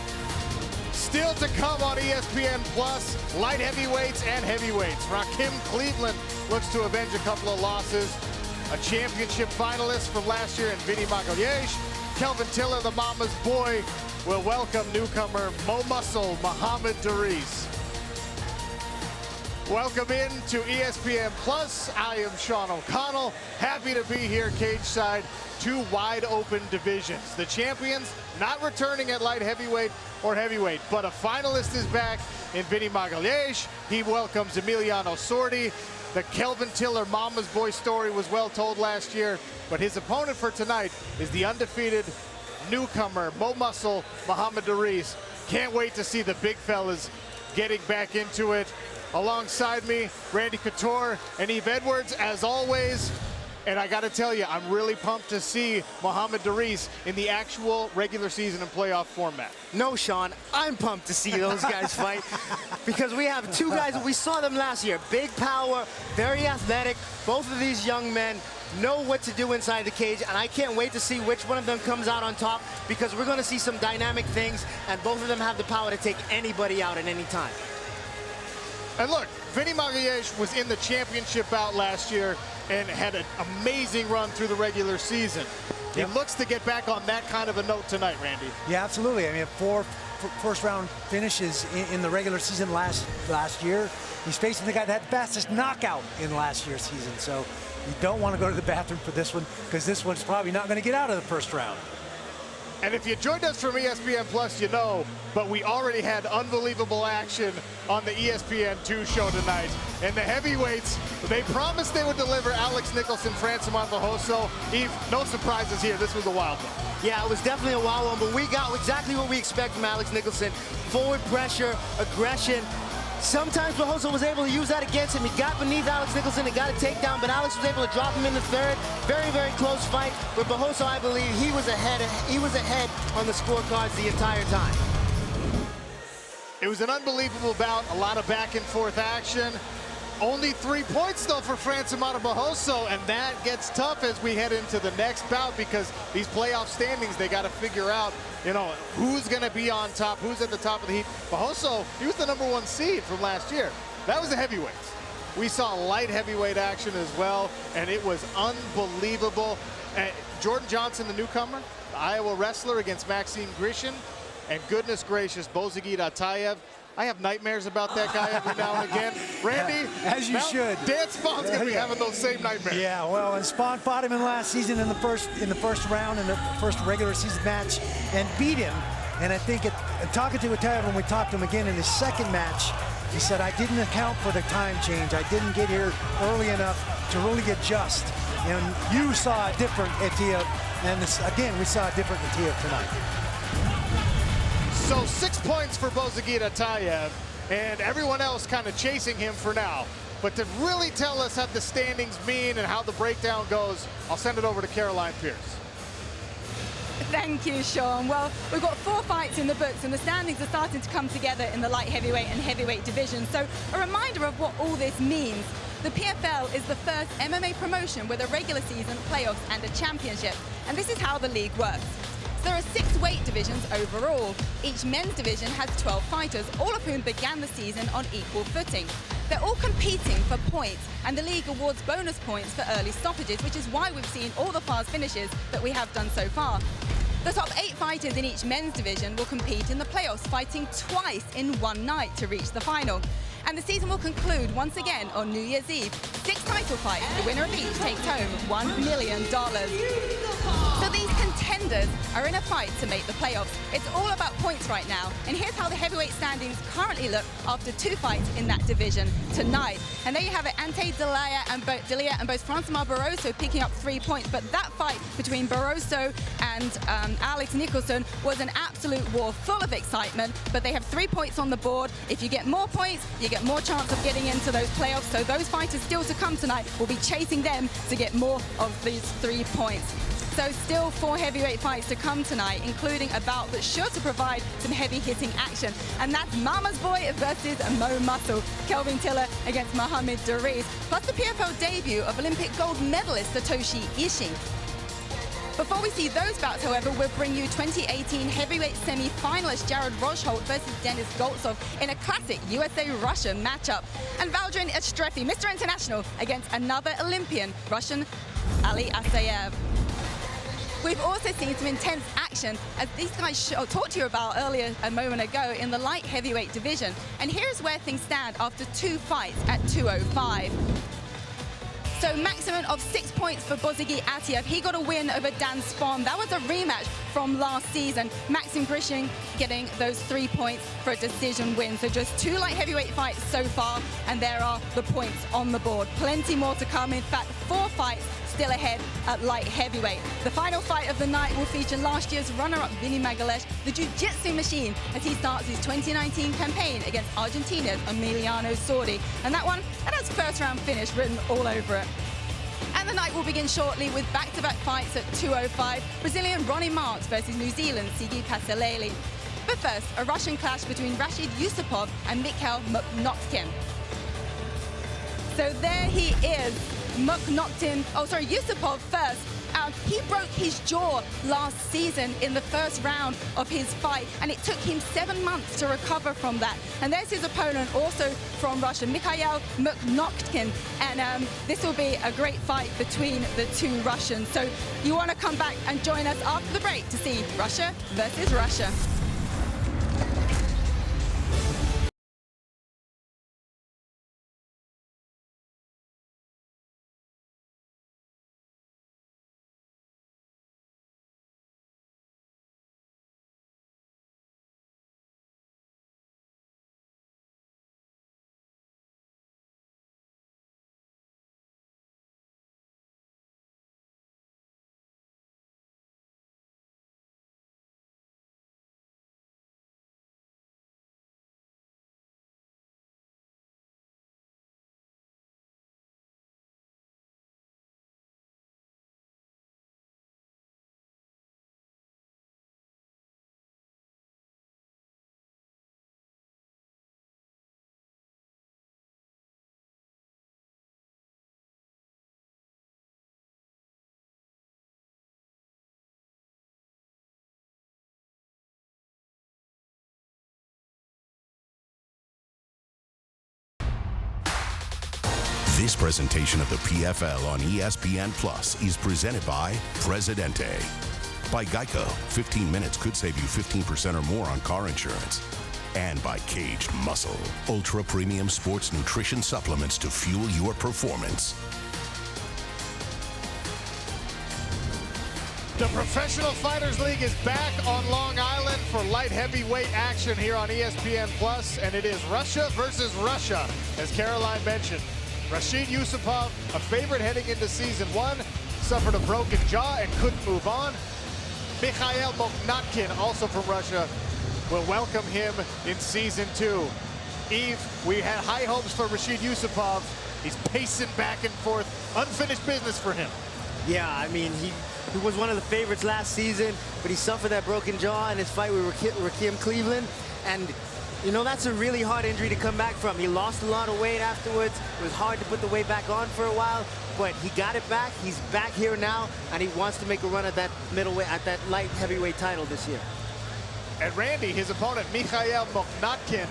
Still to come on ESPN Plus, light heavyweights and heavyweights. Rakim Cleveland looks to avenge a couple of losses. A championship finalist from last year in Vinny Magalhaes. Kelvin Tiller, the mama's boy, will welcome newcomer Mo Muscle Muhammad Daris. Welcome in to ESPN Plus. I am Sean O'Connell. Happy to be here cage side. Two wide open divisions. The champions not returning at light heavyweight or heavyweight, but a finalist is back in Vinny Magalhaes. He welcomes Emiliano Sordi. The Kelvin Tiller mama's boy story was well told last year, but his opponent for tonight is the undefeated newcomer, Mo Muscle Muhammad Daris. Can't wait to see the big fellas getting back into it. Alongside me, Randy Couture and Yves Edwards, as always. And I got to tell you, I'm really pumped to see Muhammad Daris in the actual regular season and playoff format. No, Sean, I'm pumped to see those guys fight because we have two guys, we saw them last year. Big power, very athletic. Both of these young men know what to do inside the cage, and I can't wait to see which one of them comes out on top because we're going to see some dynamic things, and both of them have the power to take anybody out at any time. And look, Vinny Magalhaes was in the championship bout last year and had an amazing run through the regular season. He looks to get back on that kind of a note tonight, Randy. Yeah, absolutely. I mean, four first-round finishes in the regular season last year. He's facing the guy that had the fastest knockout in last year's season. So you don't want to go to the bathroom for this one because this one's probably not going to get out of the first round. And if you joined us from ESPN Plus, you know, but we already had unbelievable action on the ESPN2 show tonight. And the heavyweights, they promised they would deliver. Alex Nicholson, Francimon Barroso. Yves, no surprises here. This was a wild one. Yeah, it was definitely a wild one, but we got exactly what we expect from Alex Nicholson. Forward pressure, aggression. Sometimes Barroso was able to use that against him. He got beneath Alex Nicholson and got a takedown, but Alex was able to drop him in the third. Very, very close fight. With Barroso, I believe he was ahead on the scorecards the entire time. It was an unbelievable bout, a lot of back and forth action. Only 3 points though for Francimon Barroso, and that gets tough as we head into the next bout because these playoff standings, they got to figure out, you know, who's going to be on top, who's at the top of the heap. Barroso, he was the #1 seed from last year. That was the heavyweights. We saw light heavyweight action as well, and it was unbelievable. Jordan Johnson, the newcomer, the Iowa wrestler against Maxime Grishin, and goodness gracious, Bozagit Atayev. I have nightmares about that guy every now and again. Randy, as you should. Dan Spawn's gonna be having those same nightmares. Yeah, well, and Spawn fought him in last season in the first round in the first regular season match and beat him. And I think talking to Atayev when we talked to him again in his second match, he said, I didn't account for the time change. I didn't get here early enough to really adjust. And you saw a different Atayev, and again, we saw a different Atayev tonight. So 6 points for Bozagit Atayev, and everyone else kind of chasing him for now. But to really tell us how the standings mean and how the breakdown goes, I'll send it over to Caroline Pierce. Thank you, Sean. Well, we've got 4 fights in the books, and the standings are starting to come together in the light heavyweight and heavyweight division. So a reminder of what all this means. The PFL is the first MMA promotion with a regular season, playoffs, and a championship. And this is how the league works. There are 6 weight divisions overall. Each men's division has 12 fighters, all of whom began the season on equal footing. They're all competing for points, and the league awards bonus points for early stoppages, which is why we've seen all the fast finishes that we have done so far. The top 8 fighters in each men's division will compete in the playoffs, fighting twice in one night to reach the final. And the season will conclude once again on New Year's Eve. 6 title fights, the winner of each takes home $1 million. So these contenders are in a fight to make the playoffs. It's all about points right now. And here's how the heavyweight standings currently look after 2 fights in that division tonight. And there you have it, Ante Delia and both Francois Barroso picking up 3 points. But that fight between Barroso and Alex Nicholson was an absolute war, full of excitement. But they have 3 points on the board. If you get more points, you get more chance of getting into those playoffs. So those fighters still to come tonight will be chasing them to get more of these 3 points. So still 4 heavyweight fights to come tonight, including a bout that's sure to provide some heavy-hitting action. And that's Mama's Boy versus Mo Muscle. Kelvin Tiller against Mohamed Dariz. Plus the PFL debut of Olympic gold medalist Satoshi Ishii. Before we see those bouts, however, we'll bring you 2018 heavyweight semi-finalist Jared Rosholt versus Denis Goltsov in a classic USA-Russia matchup. And Valdrin Estrefi, Mr. International, against another Olympian, Russian Ali Asayev. We've also seen some intense action, as these guys talked to you about earlier a moment ago, in the light heavyweight division. And here's where things stand after 2 fights at 205. So maximum of 6 points for Bozigi Atiev. He got a win over Dan Spon. That was a rematch from last season. Maxim Grishin getting those 3 points for a decision win. So just 2 light heavyweight fights so far, and there are the points on the board. Plenty more to come. In fact, 4 fights still ahead at light heavyweight. The final fight of the night will feature last year's runner-up Vinny Magalesh, the jiu-jitsu machine, as he starts his 2019 campaign against Argentina's Emiliano Sordi. And that one, that has first-round finish written all over it. And the night will begin shortly with back-to-back fights at 205. Brazilian Ronnie Marks versus New Zealand Sigi Pasaleli. But first, a Russian clash between Rashid Yusupov and Mikhail Mukhnoktin. So there he is. Yusupov first. He broke his jaw last season in the first round of his fight, and it took him 7 months to recover from that. And there's his opponent, also from Russia, Mikhail Mukhnoktin. And this will be a great fight between the 2 Russians. So you want to come back and join us after the break to see Russia versus Russia. This presentation of the PFL on ESPN Plus is presented by Presidente. By Geico, 15 minutes could save you 15% or more on car insurance. And by Caged Muscle, ultra premium sports nutrition supplements to fuel your performance. The Professional Fighters League is back on Long Island for light heavyweight action here on ESPN Plus, and it is Russia versus Russia, as Caroline mentioned. Rashid Yusupov, a favorite heading into season 1, suffered a broken jaw and couldn't move on. Mikhail Mukhnoktin, also from Russia, will welcome him in season 2. Eve, we had high hopes for Rashid Yusupov. He's pacing back and forth. Unfinished business for him. Yeah, I mean, he was one of the favorites last season, but he suffered that broken jaw in his fight with Rakim Cleveland. And you know, that's a really hard injury to come back from. He lost a lot of weight afterwards. It was hard to put the weight back on for a while. but he got it back. He's back here now, and he wants to make a run at that middleweight, at that light heavyweight title this year. And Randy, his opponent, Mikhail Mokhnatkin,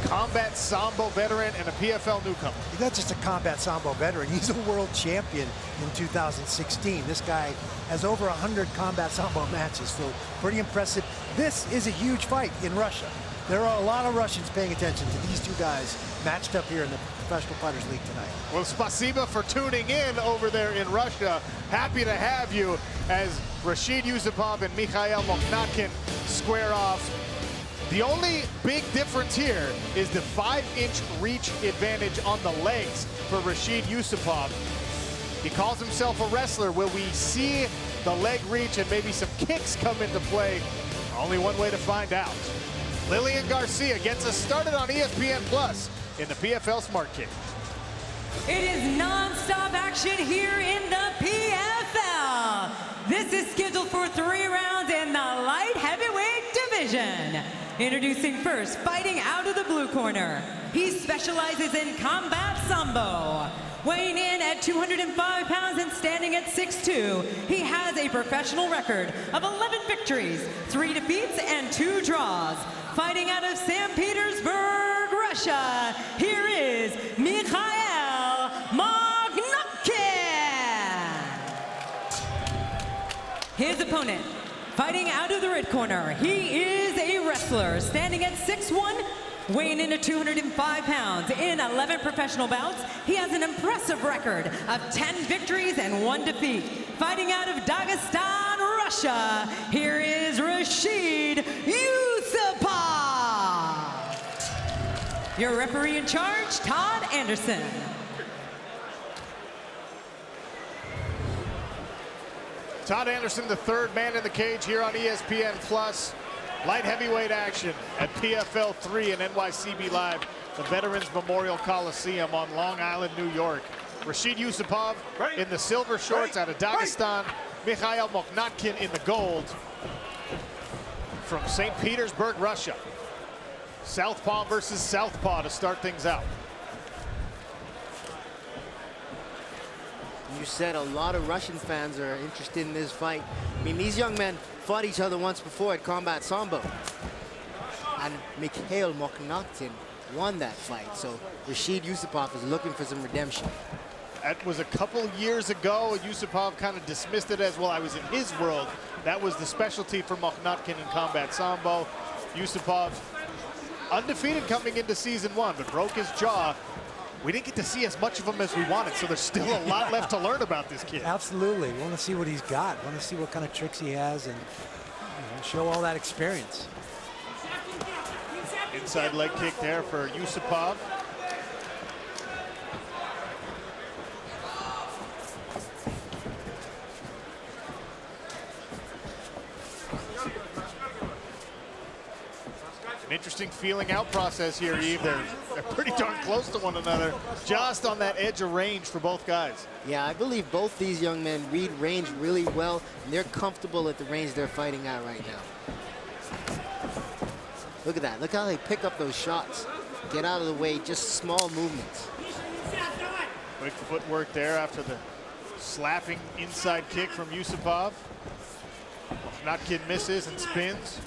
combat Sambo veteran and a PFL newcomer. He's not just a combat Sambo veteran, he's a world champion in 2016. This guy has over 100 combat Sambo matches, so pretty impressive. This is a huge fight in Russia. There are a lot of Russians paying attention to these two guys matched up here in the Professional Fighters League tonight. Well, spasiba for tuning in over there in Russia. Happy to have you as Rashid Yusupov and Mikhail Mokhnatkin square off. The only big difference here is the 5-inch reach advantage on the legs for Rashid Yusupov. He calls himself a wrestler. Will we see the leg reach and maybe some kicks come into play? Only one way to find out. Lillian Garcia gets us started on ESPN Plus in the PFL Smart Kick. It is non-stop action here in the PFL. This is scheduled for 3 rounds in the light heavyweight division. Introducing first, fighting out of the blue corner. He specializes in combat Sambo. Weighing in at 205 pounds and standing at 6'2", he has a professional record of 11 victories, 3 defeats, and 2 draws. Fighting out of St. Petersburg, Russia, here is Mikhail Mokhnatkin. His opponent, fighting out of the red corner, he is a wrestler, standing at 6'1", weighing in at 205 pounds. In 11 professional bouts, he has an impressive record of 10 victories and 1 defeat. Fighting out of Dagestan, Russia, here is Rashid Yusupov. Your referee in charge, Todd Anderson. Todd Anderson, the third man in the cage here on ESPN Plus. Light heavyweight action at PFL3 and NYCB Live, the Veterans Memorial Coliseum on Long Island, New York. Rashid Yusupov in the silver shorts out of Dagestan. Mikhail Mokhnatkin in the gold from St. Petersburg, Russia. Southpaw versus Southpaw to start things out. You said a lot of Russian fans are interested in this fight. I mean, these young men fought each other once before at Combat Sambo. And Mikhail Mokhnatkin won that fight. So Rashid Yusupov is looking for some redemption. That was a couple years ago. Yusupov kind of dismissed it as, well, I was in his world. That was the specialty for Mokhnatkin in Combat Sambo. Yusupov undefeated coming into season 1, but broke his jaw. We didn't get to see as much of him as we wanted, so there's still a lot left to learn about this kid. Absolutely. We want to see what he's got. We want to see what kind of tricks he has and show all that experience. Inside leg kick there for Yusupov. An interesting feeling out process here, Eve. They're pretty darn close to one another, just on that edge of range for both guys. Yeah, I believe both these young men read range really well, and they're comfortable at the range they're fighting at right now. Look at that. Look how they pick up those shots. Get out of the way, just small movements. Quick footwork there after the slapping inside kick from Yusupov. Mokhnatkin misses and spins.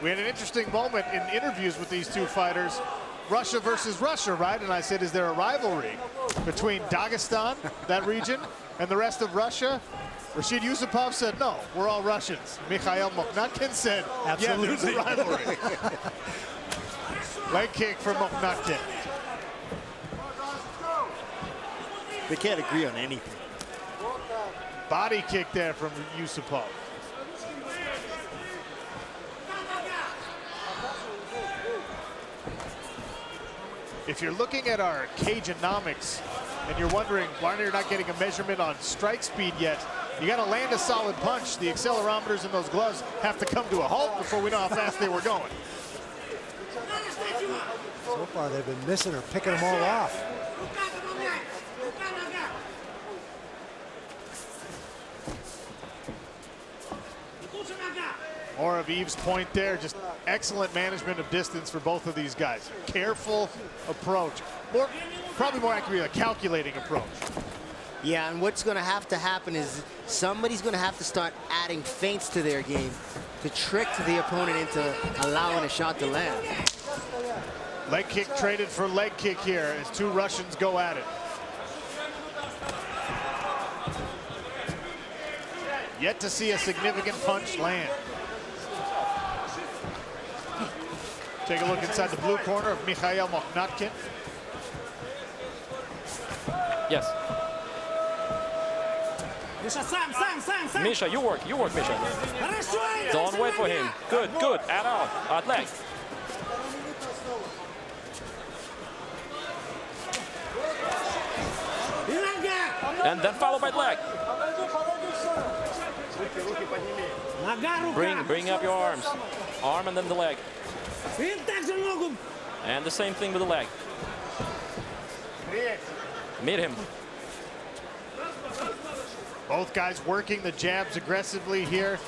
We had an interesting moment in interviews with these two fighters. Russia versus Russia, right? And I said, is there a rivalry between Dagestan, that region, and the rest of Russia? Rashid Yusupov said, no, we're all Russians. Mikhail Mokhnatkin said, absolutely. Yeah, there's a rivalry. Leg kick for Mokhnatkin. They can't agree on anything. Body kick there from Yusupov. If you're looking at our Cageonomics and you're wondering why you're not getting a measurement on strike speed yet, you got to land a solid punch. The accelerometers in those gloves have to come to a halt before we know how fast they were going. So far, they've been missing or picking them all off. More of Yves' point there, just excellent management of distance for both of these guys. Careful approach. Probably more accurately, a calculating approach. Yeah, and what's going to have to happen is somebody's going to have to start adding feints to their game to trick the opponent into allowing a shot to land. Leg kick traded for leg kick here as two Russians go at it. Yet to see a significant punch land. Take a look inside the blue corner of Mikhail Mokhnatkin. Yes. Misha, you work, Misha. Don't wait for him. Good, good. Add out. Add leg. And then followed by leg. Bring up your arms. Arm and then the leg. And the same thing with the leg. Meet him. Both guys working the jabs aggressively here,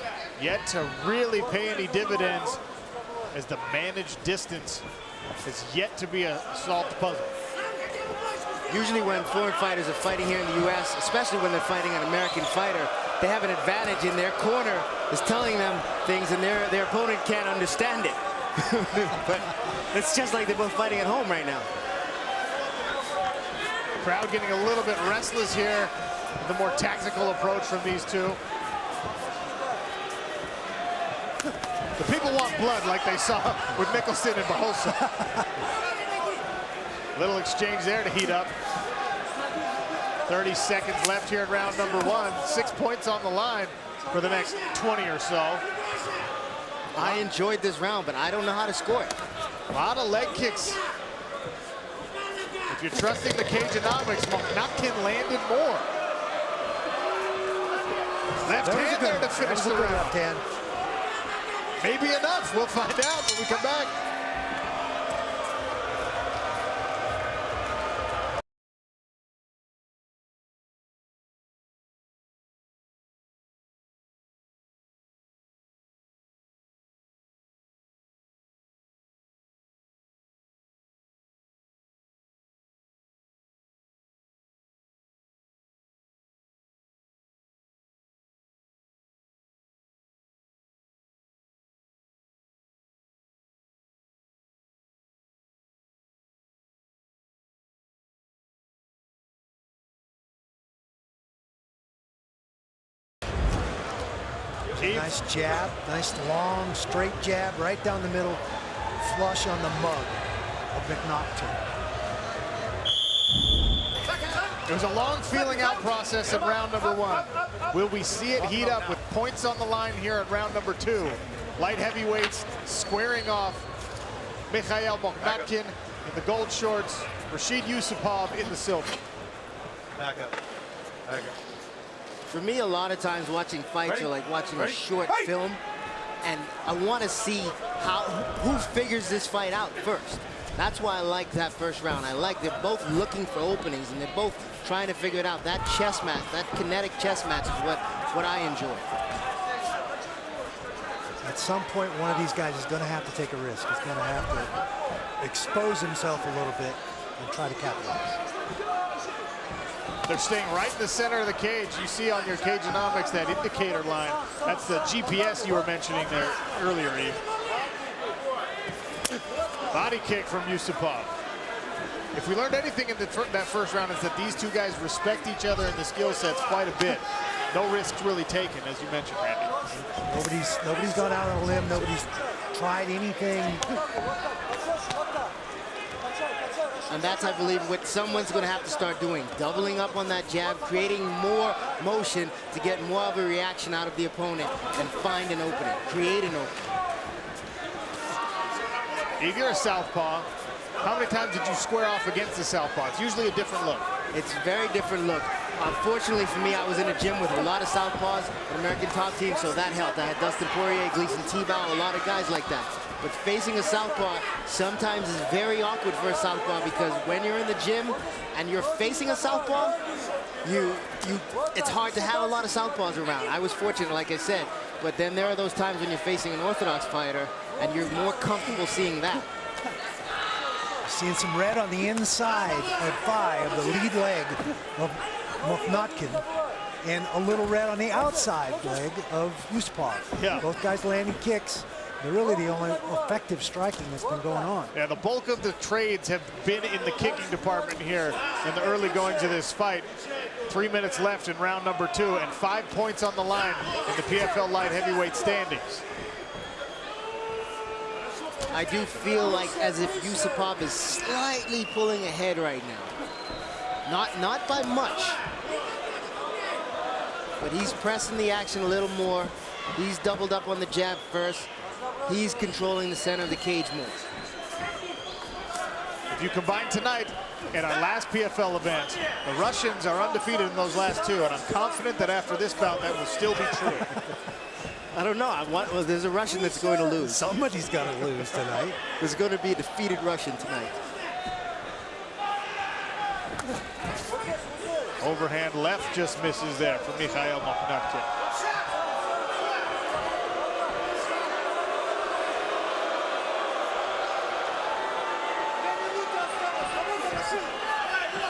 yet to really pay any dividends as the managed distance is yet to be a solved puzzle. Usually when foreign fighters are fighting here in the U.S., especially when they're fighting an American fighter, they have an advantage in their corner is telling them things and their opponent can't understand it. But it's just like they're both fighting at home right now. Crowd getting a little bit restless here. The more tactical approach from these two. The people want blood like they saw with Mickelson and Barroso. Little exchange there to heat up. 30 seconds left here in round number 1. 6 points on the line for the next 20 or so. I enjoyed this round, but I don't know how to score it. A lot of leg kicks. If you're trusting the Cageonomics, Mokhnatkin landed more. Left hand there to finish the round. Left hand. Maybe enough. We'll find out when we come back. Nice jab, nice long, straight jab right down the middle, flush on the mug of Mokhnatkin. It was a long feeling out process in round number 1. Will we see it heat up with points on the line here at round number 2? Light heavyweights squaring off. Mikhail Mokhnatkin in the gold shorts, Rashid Yusupov in the silver. Back up. Back up. For me, a lot of times watching fights are like watching a short film, and I want to see who figures this fight out first. That's why I like that first round. I like they're both looking for openings, and they're both trying to figure it out. That chess match, that kinetic chess match is what I enjoy. At some point, one of these guys is going to have to take a risk. He's going to have to expose himself a little bit and try to capitalize. They're staying right in the center of the cage. You see on your Cageonomics that indicator line. That's the GPS you were mentioning there earlier, Eve. Body kick from Yusupov. If we learned anything in that first round, is that these two guys respect each other in the skill sets quite a bit. No risks really taken, as you mentioned, Randy. Nobody's gone out on a limb. Nobody's tried anything. And that's, I believe, what someone's going to have to start doing. Doubling up on that jab, creating more motion to get more of a reaction out of the opponent and find an opening, create an opening. If you're a southpaw, how many times did you square off against the southpaw? It's usually a different look. It's a very different look. Unfortunately for me, I was in a gym with a lot of southpaws, an American top team, so that helped. I had Dustin Poirier, Gleason Tebow, a lot of guys like that. But facing a southpaw sometimes is very awkward for a southpaw, because when you're in the gym and you're facing a southpaw, it's hard to have a lot of southpaws around. I was fortunate, like I said, but then there are those times when you're facing an orthodox fighter and you're more comfortable seeing that. Seeing some red on the inside of thigh of the lead leg of Mokhnatkin, and a little red on the outside leg of Yusupov. Yeah. Both guys landing kicks. They're really the only effective striking that's been going on. Yeah, the bulk of the trades have been in the kicking department here in the early goings of this fight. 3 minutes left in round number 2, and 5 points on the line in the PFL light heavyweight standings. I do feel like as if Yusupov is slightly pulling ahead right now. Not by much, but he's pressing the action a little more. He's doubled up on the jab first. He's controlling the center of the cage more. If you combine tonight and our last PFL event, the Russians are undefeated in those last 2, and I'm confident that after this bout that will still be true. I don't know. Well, there's a Russian that's going to lose. Somebody's got to lose tonight. There's going to be a defeated Russian tonight. Overhand left just misses there for Mikhail Mokhnatkin.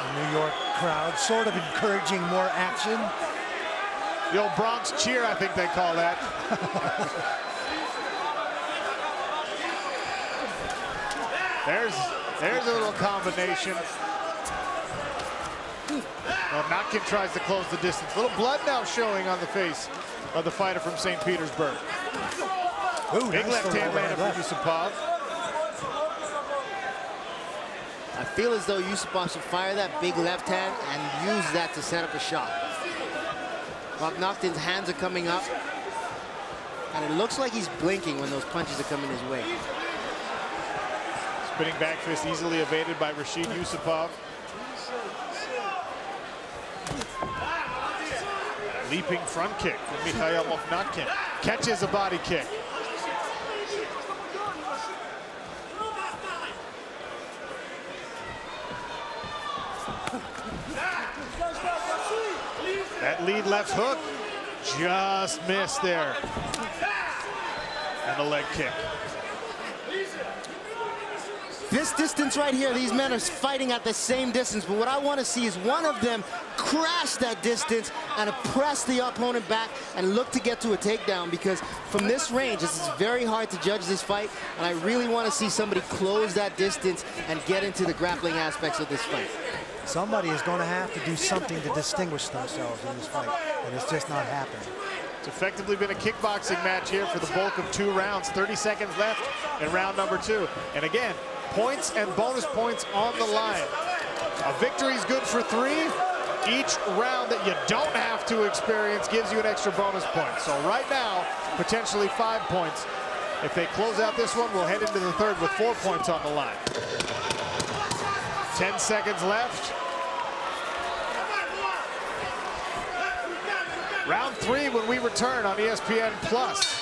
The New York crowd sort of encouraging more action. The old Bronx cheer, I think they call that. There's a little combination. Well, Notkin tries to close the distance. A little blood now showing on the face of the fighter from St. Petersburg. Ooh, big nice left hand landed for Yusupov. I feel as though Yusupov should fire that big left hand and use that to set up a shot. Mokhnatkin's hands are coming up, and it looks like he's blinking when those punches are coming his way. Spinning back fist easily evaded by Rashid Yusupov. Leaping front kick from Mikhail Mokhnatkin. Catches a body kick. That lead left hook just missed there. And a leg kick. This distance right here, these men are fighting at the same distance, but what I want to see is one of them crash that distance and press the opponent back and look to get to a takedown, because from this range, this is very hard to judge this fight, and I really want to see somebody close that distance and get into the grappling aspects of this fight. Somebody is going to have to do something to distinguish themselves in this fight, and it's just not happening. It's effectively been a kickboxing match here for the bulk of 2 rounds. 30 seconds left in round number 2. And again, points and bonus points on the line. A victory is good for 3. Each round that you don't have to experience gives you an extra bonus point. So right now, potentially 5 points. If they close out this one, we'll head into the 3rd with 4 points on the line. 10 seconds left. Round 3 when we return on ESPN Plus.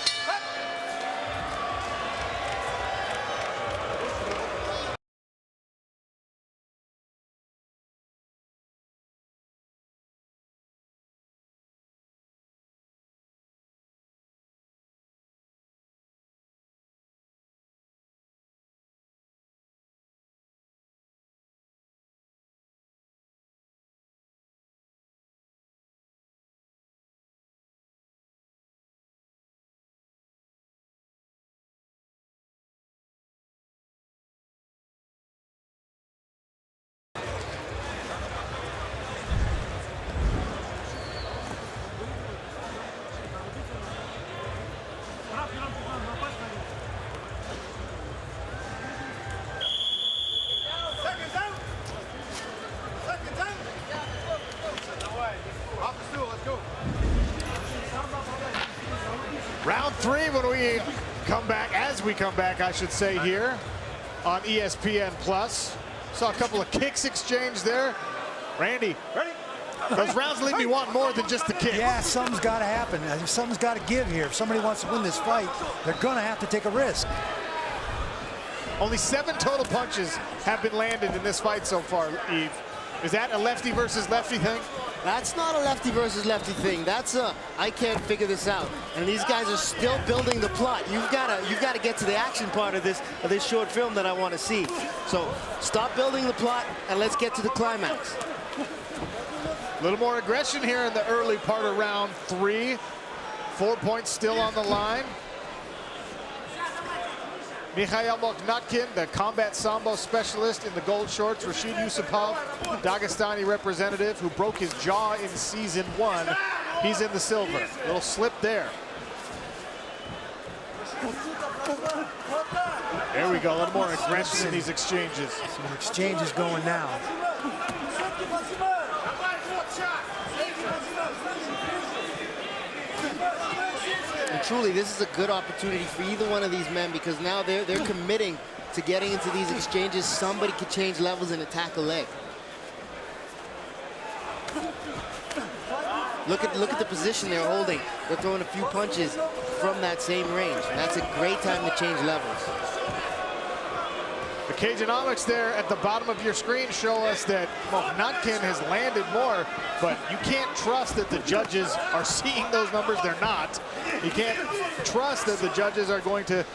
Round 3 when we come back, as we come back, I should say, here on ESPN Plus. Saw a couple of kicks exchanged there. Randy, those rounds leave me wanting more than just the kick. Yeah, something's got to happen. Something's got to give here. If somebody wants to win this fight, they're going to have to take a risk. Only 7 total punches have been landed in this fight so far, Eve. Is that a lefty versus lefty thing? That's not a lefty versus lefty thing. That's a I can't figure this out. And these guys are still building the plot. You've got to get to the action part of this short film that I want to see. So stop building the plot and let's get to the climax. A little more aggression here in the early part of round 3. 4 points still on the line. Mikhail Mokhnatkin, the combat sambo specialist in the gold shorts. Rashid Yusupov, Dagestani representative who broke his jaw in season 1. He's in the silver. Little slip there. There we go, a little more aggression in these exchanges. Some exchanges going now. And truly, this is a good opportunity for either one of these men because now they're committing to getting into these exchanges. Somebody could change levels and attack a leg. Look at the position they're holding. They're throwing a few punches from that same range. And that's a great time to change levels. The Cageonomics there at the bottom of your screen show us that Mokhnatkin has landed more, but you can't trust that the judges are seeing those numbers. They're not. You can't trust that the judges are going to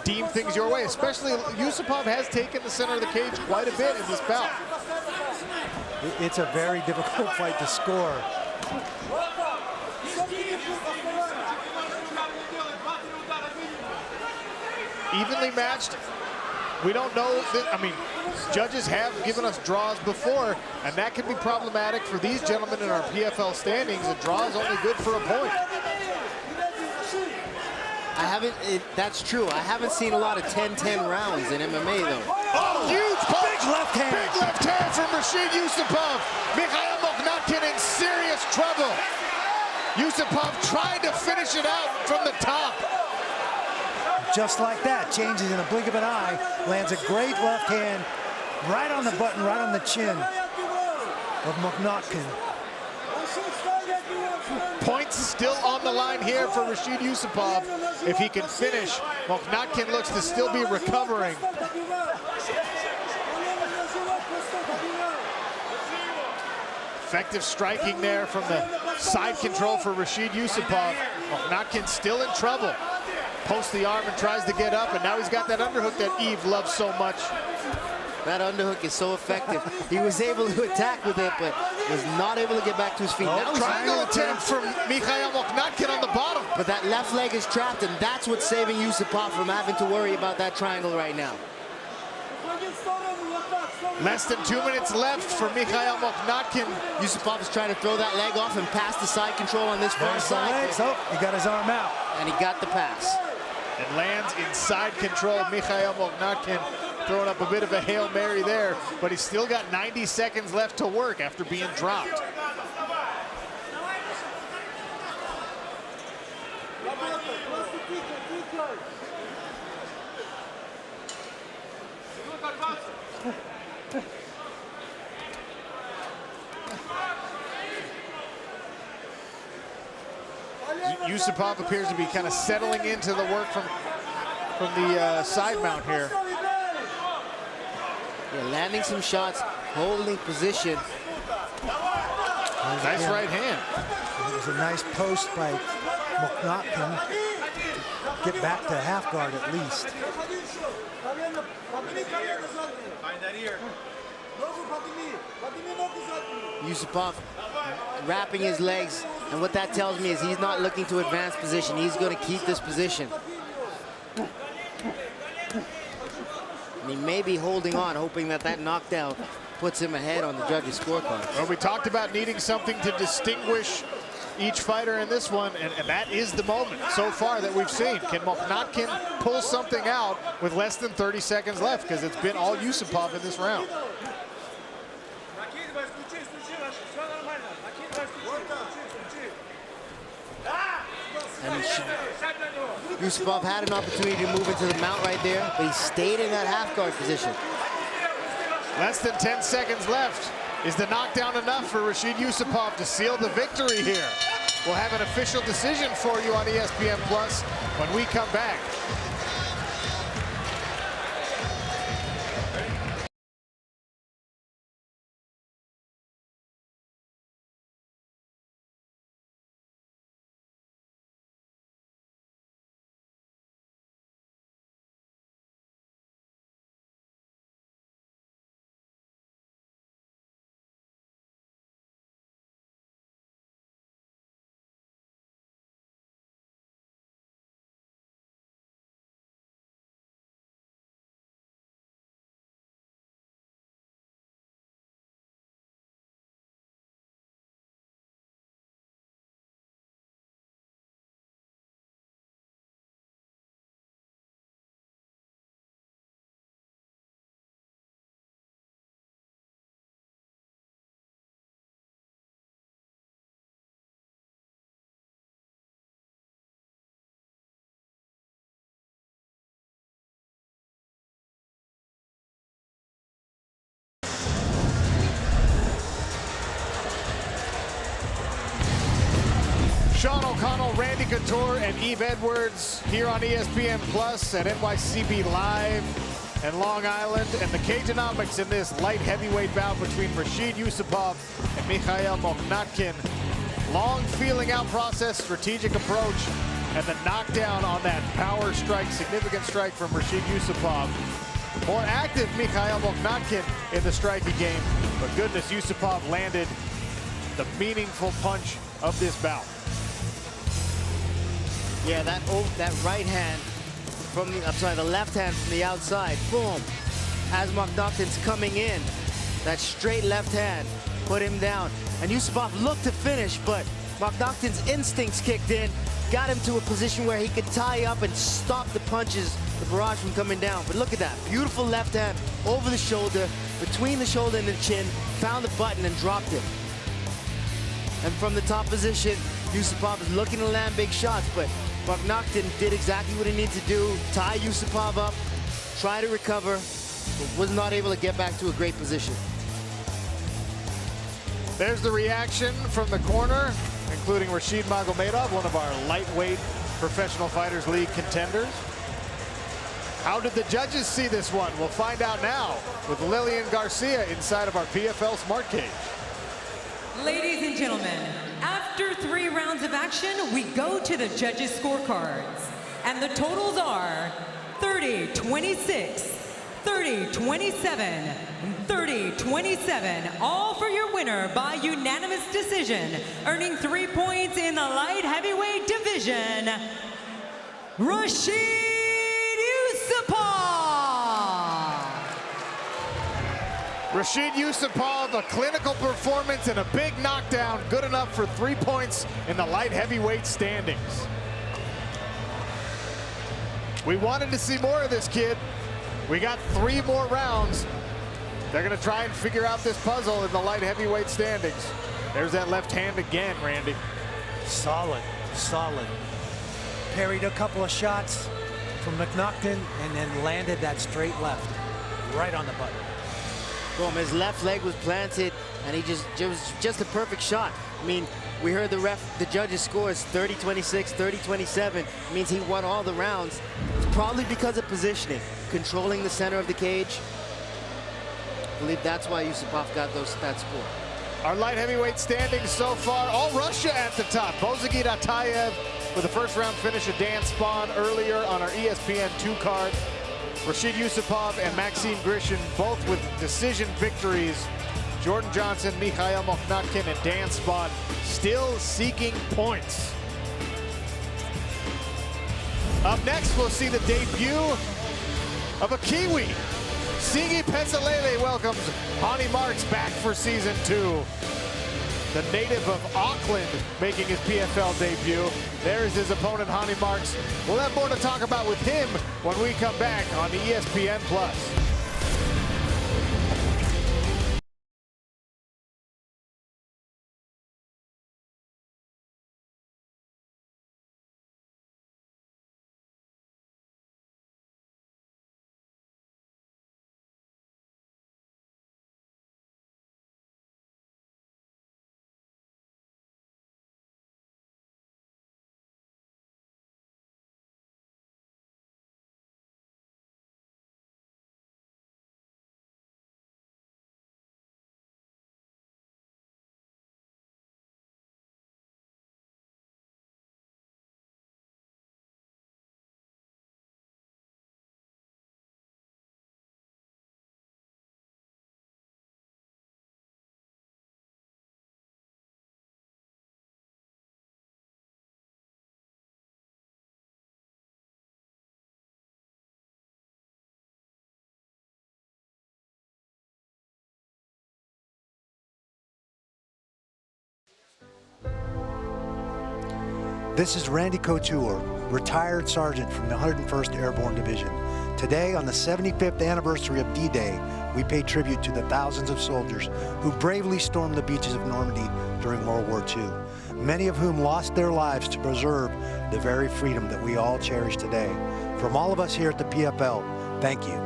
deem things your way, especially Yusupov has taken the center of the cage quite a bit in this bout. It's a very difficult fight to score. Evenly matched. We don't know that, I mean, judges have given us draws before, and that can be problematic for these gentlemen in our PFL standings. A draw is only good for a point. That's true. I haven't seen a lot of 10-10 rounds in MMA though. Oh, huge punch. Big left hand. Big left hand from Rashid Yusupov. Mikhail Mokhnatkin in serious trouble. Yusupov tried to finish it out from the top. Just like that, changes in a blink of an eye, lands a great left hand right on the button, right on the chin of Mokhnatkin. Points still on the line here for Rashid Yusupov. If he can finish, Mokhnatkin looks to still be recovering. Effective striking there from the side control for Rashid Yusupov. Mokhnatkin still in trouble. Posts the arm and tries to get up, and now he's got that underhook that Yves loves so much. That underhook is so effective. He was able to attack with it, but was not able to get back to his feet. Now triangle attempt from Mikhail Mokhnatkin on the bottom. But that left leg is trapped, and that's what's saving Yusupov from having to worry about that triangle right now. Less than 2 minutes left for Mikhail Mokhnatkin. Yusupov is trying to throw that leg off and pass the side control on this far side. Oh, he got his arm out. And he got the pass. And lands inside control. Mikhail Mokhnatkin throwing up a bit of a Hail Mary there, but he's still got 90 seconds left to work after being dropped. Yusupov appears to be kind of settling into the work from the side mount here. Yeah, landing some shots, holding position. Nice right hand. It was a nice post by Mokhnatkin. Get back to half guard at least. Yusupov wrapping his legs, and what that tells me is he's not looking to advance position. He's going to keep this position. And he may be holding on, hoping that that knockdown puts him ahead on the judges' scorecard. Well, we talked about needing something to distinguish each fighter in this one, and that is the moment so far that we've seen. Can Mokhnatkin pull something out with less than 30 seconds left? Because it's been all Yusupov in this round. And Yusupov had an opportunity to move into the mount right there, but he stayed in that half guard position. Less than 10 seconds left. Is the knockdown enough for Rashid Yusupov to seal the victory here? We'll have an official decision for you on ESPN Plus when we come back. Couture and Eve Edwards here on ESPN Plus at NYCB Live and Long Island. And the Cageonomics in this light heavyweight bout between Rashid Yusupov and Mikhail Mokhnatkin. Long feeling out process, strategic approach, and the knockdown on that power strike, significant strike from Rashid Yusupov. More active Mikhail Mokhnatkin in the striking game, but goodness, Yusupov landed the meaningful punch of this bout. Yeah, that right hand from the, the left hand from the outside, boom. As Mokhnatkin's coming in, that straight left hand put him down. And Yusupov looked to finish, but Mokhnatkin's instincts kicked in, got him to a position where he could tie up and stop the punches, the barrage from coming down. But look at that, beautiful left hand over the shoulder, between the shoulder and the chin, found the button and dropped it. And from the top position, Yusupov is looking to land big shots, but Mokhnatkin did exactly what he needed to do, tie Yusupov up, try to recover, but was not able to get back to a great position. There's the reaction from the corner, including Rashid Magomedov, one of our lightweight Professional Fighters League contenders. How did the judges see this one? We'll find out now with Lillian Garcia inside of our PFL Smart Cage. Ladies and gentlemen, after 3 rounds of action, we go to the judges' scorecards. And the totals are 30-26, 30-27, 30-27, all for your winner by unanimous decision, earning 3 points in the light heavyweight division, Rashid Yusupov. Rashid Yusupov, a clinical performance and a big knockdown, good enough for 3 points in the light heavyweight standings. We wanted to see more of this kid. We got 3 more rounds. They're gonna try and figure out this puzzle in the light heavyweight standings. There's that left hand again, Randy. Solid, solid. Parried a couple of shots from Mokhnatkin and then landed that straight left, right on the button. Boom, his left leg was planted, and it was just a perfect shot. I mean, we heard the judges' scores 30-26, 30-27. It means he won all the rounds. It's probably because of positioning, controlling the center of the cage. I believe that's why Yusupov got that score. Our light heavyweight standings so far, all Russia at the top. Bozagit Atayev with a first round finish of Dan Spawn earlier on our ESPN 2 card. Rashid Yusupov and Maxime Grishin both with decision victories. Jordan Johnson, Mikhail Mokhnatkin, and Dan Spawn still seeking points. Up next, we'll see the debut of a Kiwi. Sigi Pesalele welcomes Hani Marks back for season 2. The native of Auckland making his PFL debut. There's his opponent, Hani Marks. We'll have more to talk about with him when we come back on the ESPN Plus. This is Randy Couture, retired sergeant from the 101st Airborne Division. Today, on the 75th anniversary of D-Day, we pay tribute to the thousands of soldiers who bravely stormed the beaches of Normandy during World War II, many of whom lost their lives to preserve the very freedom that we all cherish today. From all of us here at the PFL, thank you.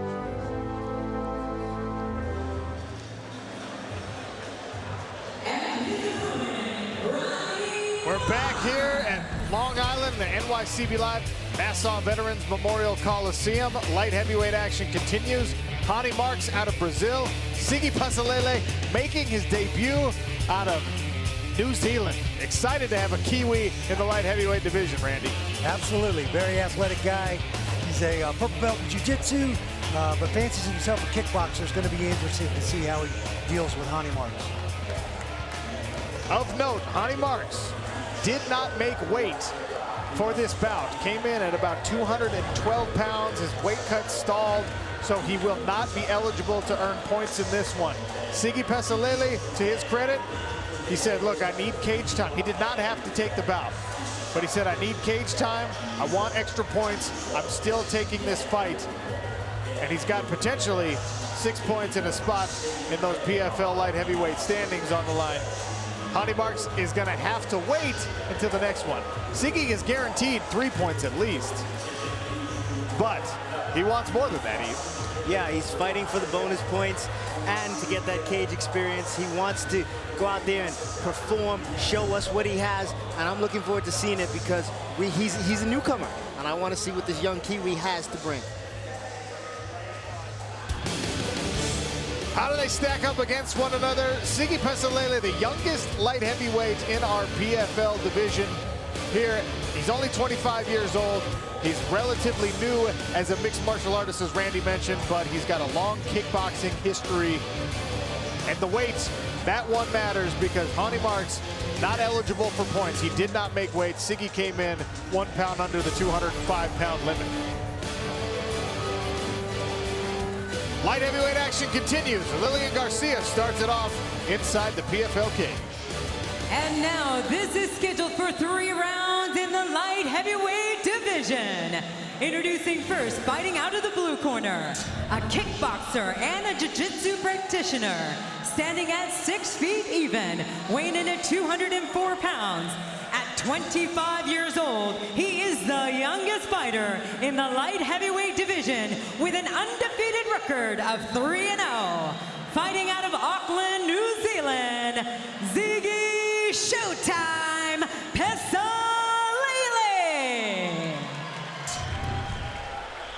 We're back here at Long Island the NYCB Live Nassau Veterans Memorial Coliseum. Light heavyweight action continues. Hani Marks out of Brazil. Sigi Pasalele making his debut out of New Zealand. Excited to have a Kiwi in the light heavyweight division, Randy. Absolutely, very athletic guy. He's a purple belt in jiu-jitsu, but fancies himself a kickboxer. It's going to be interesting to see how he deals with Hani Marks. Of note, Hani Marks did not make weight for this bout. Came in at about 212 pounds. His weight cut stalled, so he will not be eligible to earn points in this one. Sigi Pasalele, to his credit, he said, look, I need cage time. He did not have to take the bout, but he said, I need cage time. I want extra points. I'm still taking this fight. And he's got potentially 6 points in a spot in those PFL light heavyweight standings on the line. Hani Marks is going to have to wait until the next one. Sigi is guaranteed 3 points at least, but he wants more than that, Eve. Yeah, he's fighting for the bonus points and to get that cage experience. He wants to go out there and perform, show us what he has, and I'm looking forward to seeing it because he's a newcomer, and I want to see what this young Kiwi has to bring. How do they stack up against one another? Sigi Pasalele, the youngest light heavyweight in our PFL division here. He's only 25 years old. He's relatively new as a mixed martial artist, as Randy mentioned, but he's got a long kickboxing history. And the weight, that one matters because Hani Marks not eligible for points. He did not make weight. Sigi came in 1 pound under the 205-pound limit. Light heavyweight action continues. Lillian Garcia starts it off inside the PFL cage. And now this is scheduled for 3 rounds in the light heavyweight division. Introducing first, fighting out of the blue corner, a kickboxer and a jiu-jitsu practitioner, standing at 6 feet even, weighing in at 204 pounds. At 25 years old, he is the youngest fighter in the light heavyweight division with an undefeated record of 3-0. Fighting out of Auckland, New Zealand, Ziggy Showtime Pasalele.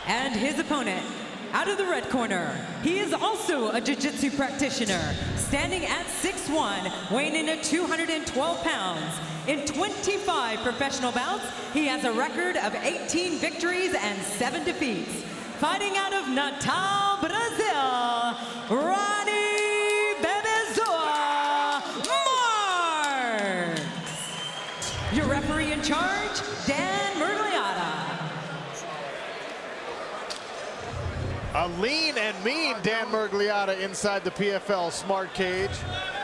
And his opponent, out of the red corner, he is also a jiu-jitsu practitioner, standing at 6'1", weighing in at 212 pounds. In 25 professional bouts, he has a record of 18 victories and 7 defeats. Fighting out of Natal, Brazil, Ronnie Bebezoa Marks. Your referee in charge, Dan Mergliata. A lean and mean Dan Mergliata inside the PFL smart cage.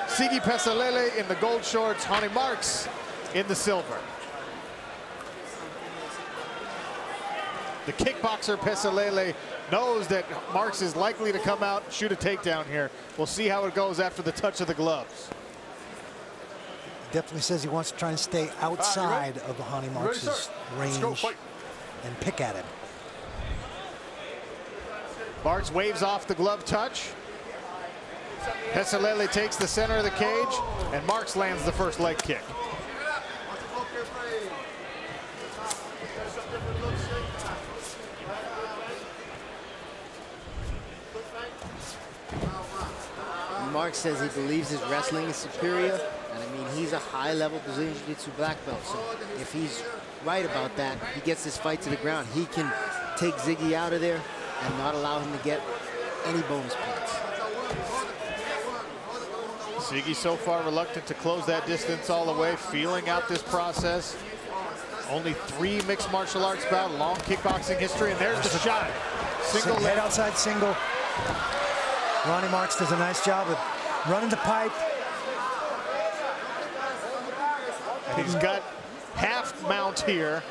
Sigi Pasalele in the gold shorts, Hani Marks in the silver. The kickboxer Pasalele knows that Marks is likely to come out and shoot a takedown here. We'll see how it goes after the touch of the gloves. Definitely says he wants to try and stay outside of the Hani Marks' range and pick at him. Marks waves off the glove touch. Pasalele takes the center of the cage, and Marks lands the first leg kick. Marks says he believes his wrestling is superior, and I mean, he's a high-level Brazilian Jiu-Jitsu black belt, so if he's right about that, he gets this fight to the ground, he can take Ziggy out of there and not allow him to get any bonus points. Ziggy so far reluctant to close that distance all the way, feeling out this process. Only 3 mixed martial arts bout, long kickboxing history, and there's the shot. Single head outside single. Ronnie Marks does a nice job of running the pipe. And he's got half mount here.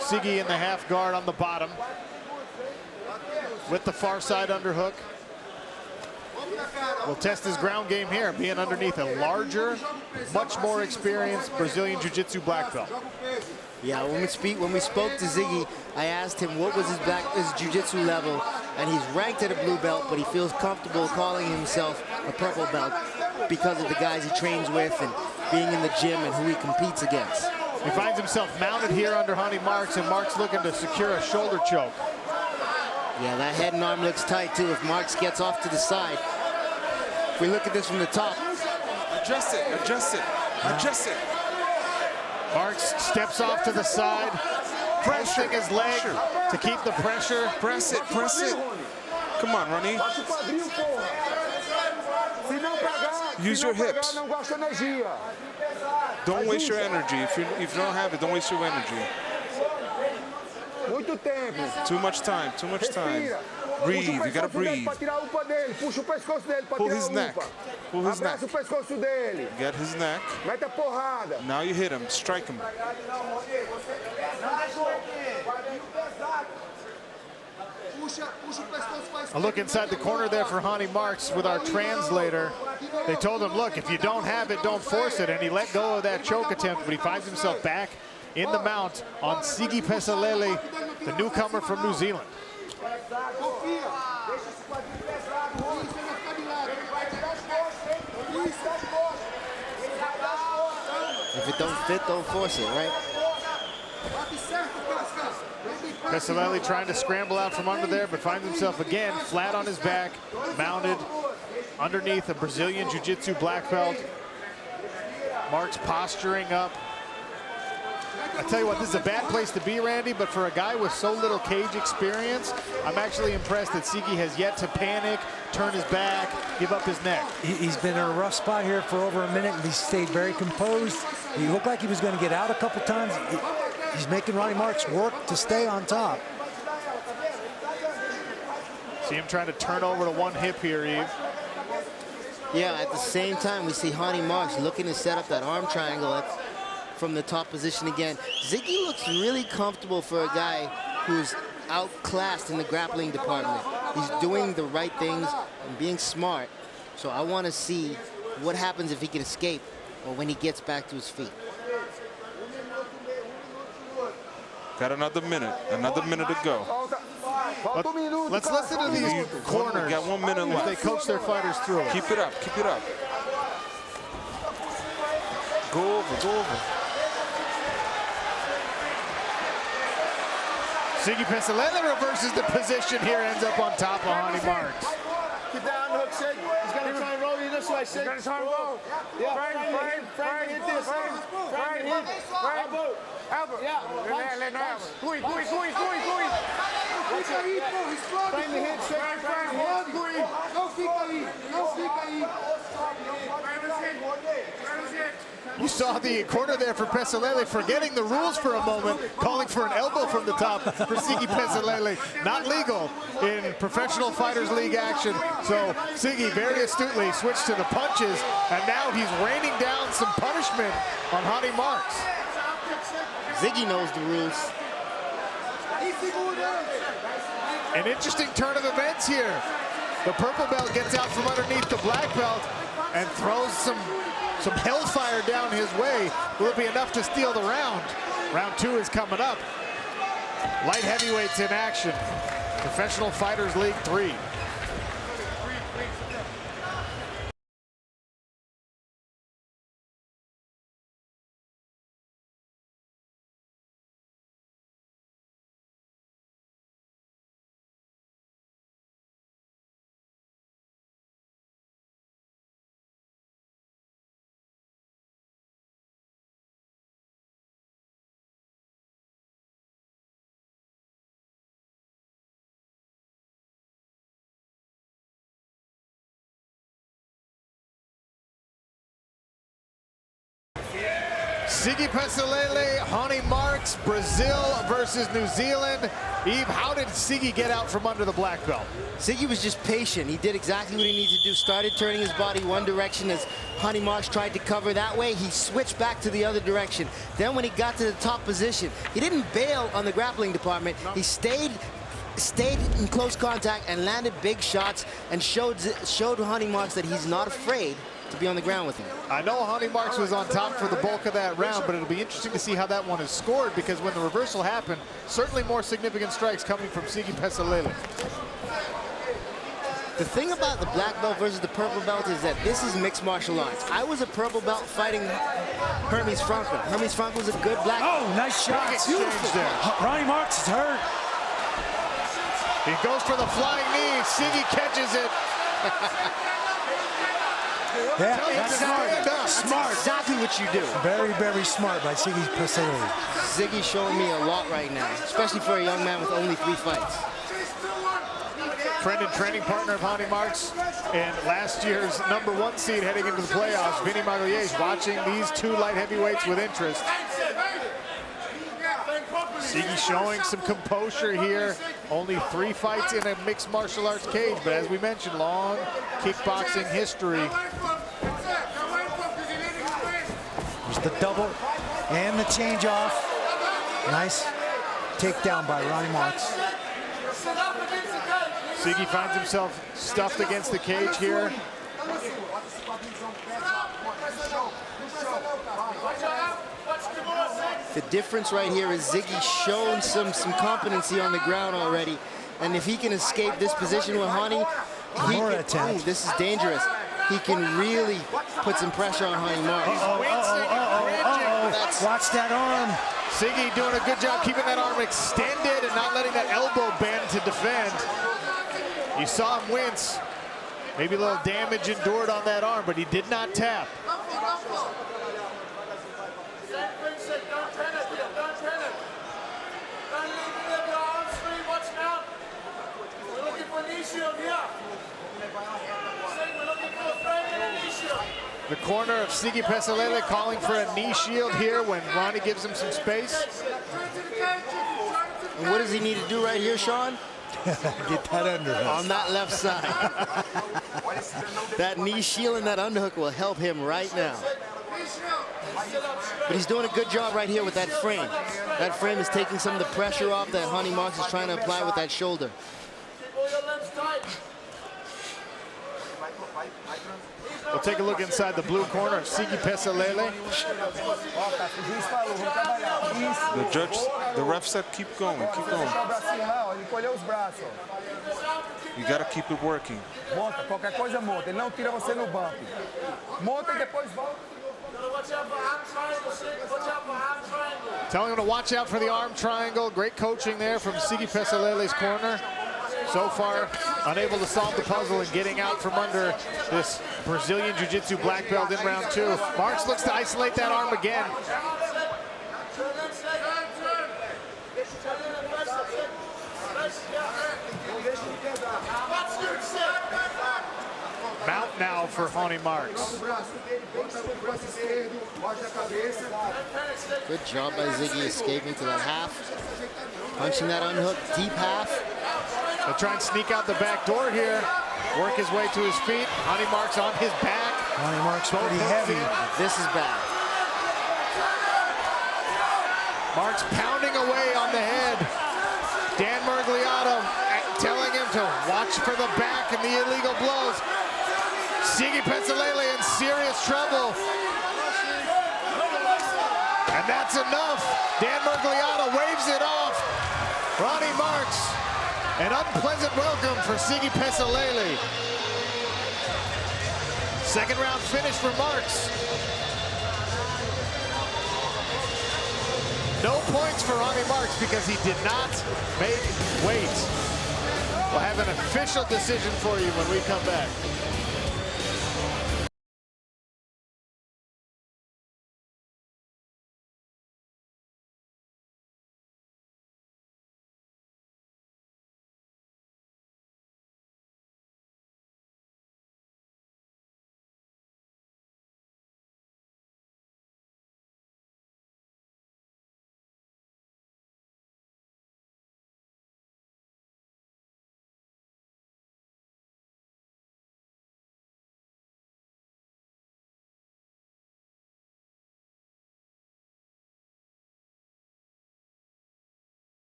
Sigi in the half guard on the bottom with the far side underhook. Will test his ground game here, being underneath a larger, much more experienced Brazilian Jiu-Jitsu black belt. Yeah, when we spoke to Ziggy, I asked him what was his jiu-jitsu level, and he's ranked at a blue belt, but he feels comfortable calling himself a purple belt because of the guys he trains with and being in the gym and who he competes against. He finds himself mounted here under Honey Marks, and Marks looking to secure a shoulder choke. Yeah, that head and arm looks tight too if Marks gets off to the side. If we look at this from the top. Adjust it, adjust it, adjust it. Marks steps off to the side, pressing his leg to keep the pressure. Press it, press it. Come on, Ronnie. Use your hips. Don't waste your energy. If you don't have it, don't waste your energy. Too much time, too much time. Breathe, you gotta breathe. Pull his neck. Pull his neck. Get his neck. Now you hit him, strike him. A look inside the corner there for Hani Marks with our translator. They told him, look, if you don't have it, don't force it. And he let go of that choke attempt, but he finds himself back in the mount on Sigi Pesalele, the newcomer from New Zealand. If it don't fit, don't force it, right? Pesalele trying to scramble out from under there, but finds himself again flat on his back, mounted underneath a Brazilian Jiu-Jitsu black belt. Marks posturing up. I tell you what, this is a bad place to be, Randy, but for a guy with so little cage experience, I'm actually impressed that Sigi has yet to panic, turn his back, give up his neck. He's been in a rough spot here for over a minute, and he stayed very composed. He looked like he was going to get out a couple times. He's making Ronnie Marks work to stay on top. See him trying to turn over to one hip here, Yves. Yeah, at the same time, we see Hani Marks looking to set up that arm triangle from the top position again. Ziggy looks really comfortable for a guy who's outclassed in the grappling department. He's doing the right things and being smart. So I want to see what happens if he can escape or when he gets back to his feet. Got another minute to go. Let's listen to these corners. Got 1 minute left. They coach their fighters through it. Keep it up, keep it up. Go over, go over. Sigi Pesalele reverses the position here, ends up on top of Hani Marks. Get down, hook, Sig. He's going to try and roll you this way, Sig. He's going to roll. Yeah, Frank, hit this. Frank, hit. Elbow. Elbow. Yeah. Let him have it. Gui. Watch out. Frank the hit, Sig. Frank, Gui. Não fica aí. You saw the corner there for Pesalele forgetting the rules for a moment, calling for an elbow from the top for Sigi Pesalele. Not legal in Professional Fighters League action. So Sigi very astutely switched to the punches, and now he's raining down some punishment on Hani Marks. Ziggy knows the rules. An interesting turn of events here. The purple belt gets out from underneath the black belt and throws some hellfire down his way. Will it be enough to steal the round? Round 2 is coming up. Light heavyweights in action. Professional Fighters League 3. Sigi Pesalele, Hani Marks, Brazil versus New Zealand. Yves, how did Sigi get out from under the black belt? Sigi was just patient. He did exactly what he needed to do. Started turning his body one direction as Hani Marks tried to cover that way. He switched back to the other direction. Then when he got to the top position, he didn't bail on the grappling department. He stayed in close contact and landed big shots and showed Hani Marks that he's not afraid to be on the ground with him. I know Hani Marks was on top for the bulk of that round, but it'll be interesting to see how that one is scored, because when the reversal happened, certainly more significant strikes coming from Sigi Pesalele. The thing about the black belt versus the purple belt is that this is mixed martial arts. I was a purple belt fighting Hermes Franco. Hermes Franco was a good black belt. Oh, nice shot. Ronnie Marks is hurt. He goes for the flying knee. Siggy catches it. Yeah, that's smart. Smart. Exactly what you do. Very, very smart by Siggy Pesalela. Ziggy's showing me a lot right now, especially for a young man with only 3 fights. Friend and training partner of Hani Marks and last year's #1 seed heading into the playoffs, Vinny Magalhães, watching these 2 light heavyweights with interest. Siggy showing some composure here. Only 3 fights in a mixed martial arts cage, but as we mentioned, long kickboxing history. There's the double and the change off. Nice takedown by Ronnie Marks. Siggy finds himself stuffed against the cage here. The difference right here is Ziggy's shown some competency on the ground already. And if he can escape this position with Hani, this is dangerous. He can really put some pressure on Hani Marks. Watch that arm. Siggy doing a good job keeping that arm extended and not letting that elbow bend to defend. You saw him wince. Maybe a little damage endured on that arm, but he did not tap. The corner of Siggy Pesalela calling for a knee shield here when Ronnie gives him some space. And what does he need to do right here, Sean? Get that underhook. On that left side. That knee shield and that underhook will help him right now. But he's doing a good job right here with that frame. That frame is taking some of the pressure off that Hani Marks is trying to apply with that shoulder. We'll take a look inside the blue corner of Siggy Pesalela. The judge, the ref said keep going, keep going. You got to keep it working. Monta, qualquer coisa monta. Ele não tira você no bump. Monta e depois volta. Telling him to watch out for the arm triangle. Great coaching there from Siggy Pesalela's corner. So far, unable to solve the puzzle and getting out from under this Brazilian Jiu-Jitsu black belt in round 2. Marks looks to isolate that arm again. Mount now for Hani Marks. Good job by Ziggy escaping to that half. Punching that unhook, deep half. He'll try and sneak out the back door here. Work his way to his feet. Hani Marks on his back. Hani Marks pretty heavy. This is bad. Marks pounding away on the head. Dan Miragliotta telling him to watch for the back and the illegal blows. Siggy Pesalela in serious trouble. And that's enough. Dan Miragliotta waves it off. Ronnie Marks, an unpleasant welcome for Siggy Pesalela. Second round finish for Marks. No points for Ronnie Marks because he did not make weight. We'll have an official decision for you when we come back.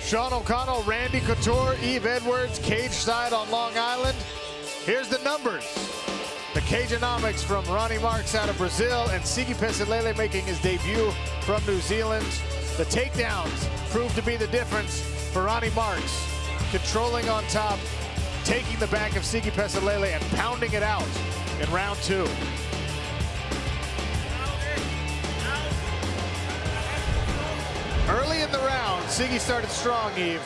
Sean O'Connell, Randy Couture, Eve Edwards, cage side on Long Island. Here's the numbers. The Cageonomics from Ronnie Marks out of Brazil, and Sigi Pesalele making his debut from New Zealand. The takedowns proved to be the difference for Ronnie Marks, controlling on top, taking the back of Sigi Pesalele and pounding it out in round 2. Early in the round, Sigi started strong, Eve.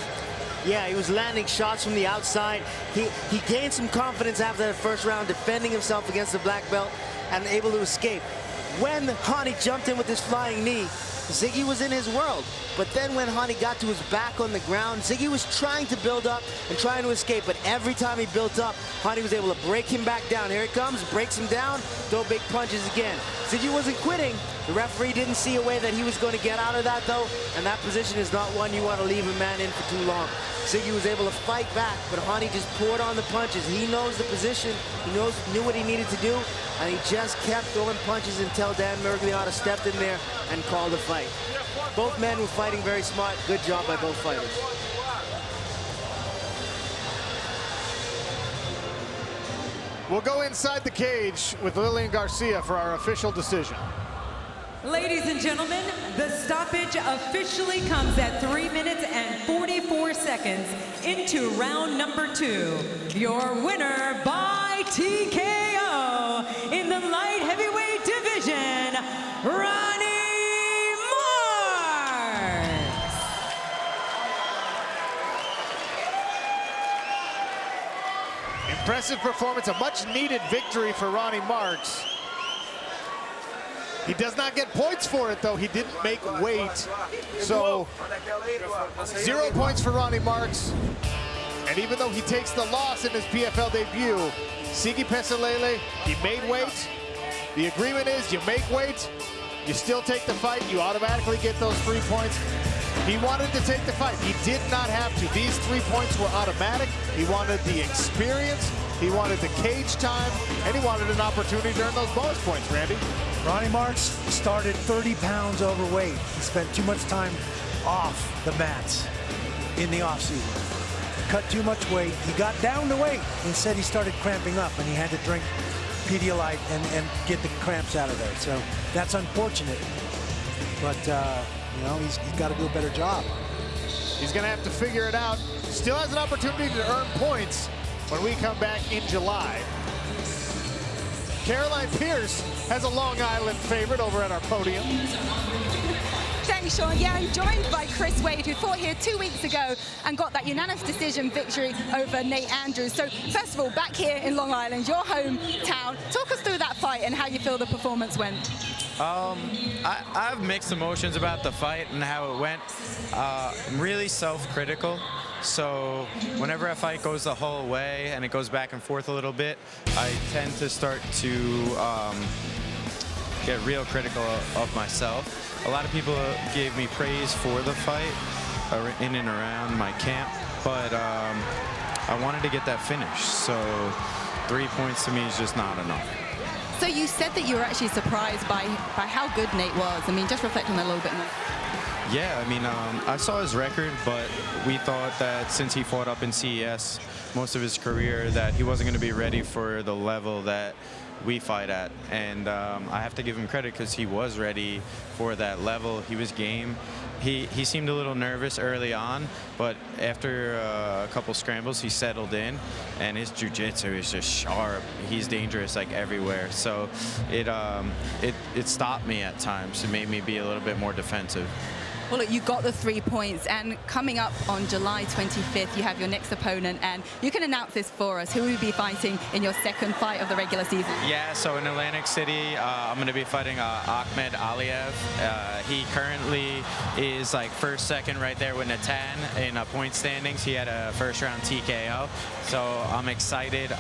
Yeah, he was landing shots from the outside. He gained some confidence after the first round, defending himself against the black belt and able to escape. When Hani jumped in with his flying knee, Sigi was in his world. But then when Hani got to his back on the ground, Sigi was trying to build up and trying to escape. But every time he built up, Hani was able to break him back down. Here it comes, breaks him down, throw big punches again. Sigi wasn't quitting. The referee didn't see a way that he was going to get out of that, though. And that position is not one you want to leave a man in for too long. Sigi was able to fight back, but Hani just poured on the punches. He knows the position. He knew what he needed to do, and he just kept throwing punches until Dan Mergliotta stepped in there and called the fight. Both men were fighting very smart. Good job by both fighters. We'll go inside the cage with Lillian Garcia for our official decision. Ladies and gentlemen, the stoppage officially comes at 3 minutes and 44 seconds into round number 2. Your winner by TKO in the light heavyweight division, Ronnie Marks. Impressive performance, a much needed victory for Ronnie Marks. He does not get points for it, though. He didn't make weight. So 0 points for Ronnie Marks. And even though he takes the loss in his PFL debut, Sigi Pesalele, he made weight. The agreement is you make weight, you still take the fight, you automatically get those 3 points. He wanted to take the fight. He did not have to. These 3 points were automatic. He wanted the experience, he wanted the cage time, and he wanted an opportunity to earn those bonus points, Randy. Ronnie Marks started 30 pounds overweight. He spent too much time off the mats in the offseason. Cut too much weight. He got down to weight. Instead, he started cramping up, and he had to drink Pedialyte and get the cramps out of there. So that's unfortunate. But, you know, he's got to do a better job. He's going to have to figure it out. Still has an opportunity to earn points when we come back in July. Caroline Pierce has a Long Island favorite over at our podium. Thanks, Sean. Yeah, I'm joined by Chris Wade, who fought here 2 weeks ago and got that unanimous decision victory over Nate Andrews. So, first of all, back here in Long Island, your hometown. Talk us through that fight and how you feel the performance went. I have mixed emotions about the fight and how it went. I'm really self-critical. So whenever a fight goes the whole way and it goes back and forth a little bit, I tend to start to get real critical of myself. A lot of people gave me praise for the fight in and around my camp, but I wanted to get that finish. So 3 points to me is just not enough. So you said that you were actually surprised by how good Nate was. I mean, just reflect on that a little bit more. Yeah, I mean, I saw his record, but we thought that since he fought up in CES most of his career, that he wasn't going to be ready for the level that we fight at. And I have to give him credit because he was ready for that level. He was game. He seemed a little nervous early on, but after a couple scrambles, he settled in, and his jiu-jitsu is just sharp. He's dangerous like everywhere. So it stopped me at times. It made me be a little bit more defensive. Well, look, you got the 3 points, and coming up on July 25th, you have your next opponent, and you can announce this for us. Who will you be fighting in your second fight of the regular season? Yeah, so in Atlantic City, I'm going to be fighting Ahmed Aliyev. He currently is like first, second right there with Natan in point standings. He had a first-round TKO, so I'm excited.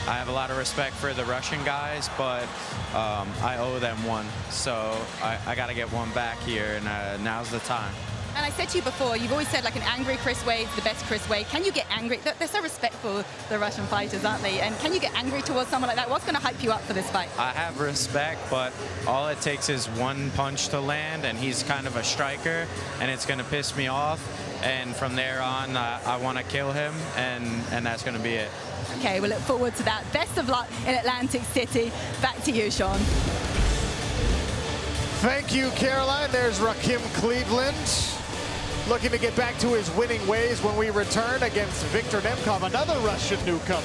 I have a lot of respect for the Russian guys, but I owe them one. So I got to get one back here, and now's the time. And I said to you before, you've always said like an angry Chris Wade's the best Chris Wade. Can you get angry? They're so respectful, the Russian fighters, aren't they? And can you get angry towards someone like that? What's going to hype you up for this fight? I have respect, but all it takes is one punch to land, and he's kind of a striker, and it's going to piss me off. And from there on, I want to kill him, and that's going to be it. Okay, we'll look forward to that. Best of luck in Atlantic City. Back to you, Sean. Thank you, Caroline. There's Rakim Cleveland, looking to get back to his winning ways when we return against Viktor Nemkov, another Russian newcomer.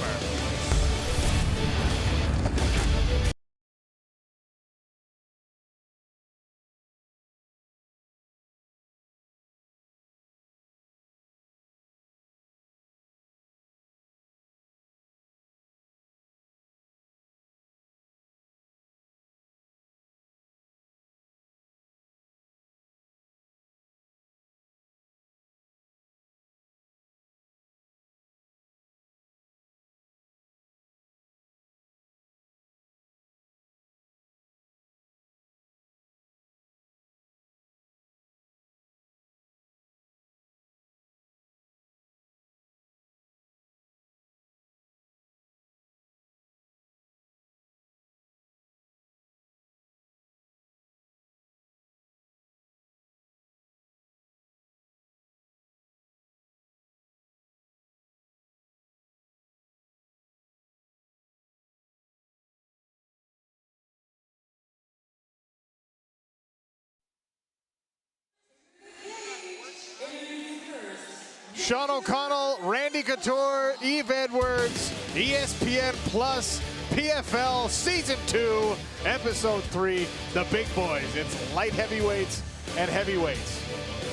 Sean O'Connell, Randy Couture, Eve Edwards, ESPN Plus, PFL Season 2, Episode 3, The Big Boys. It's light heavyweights and heavyweights.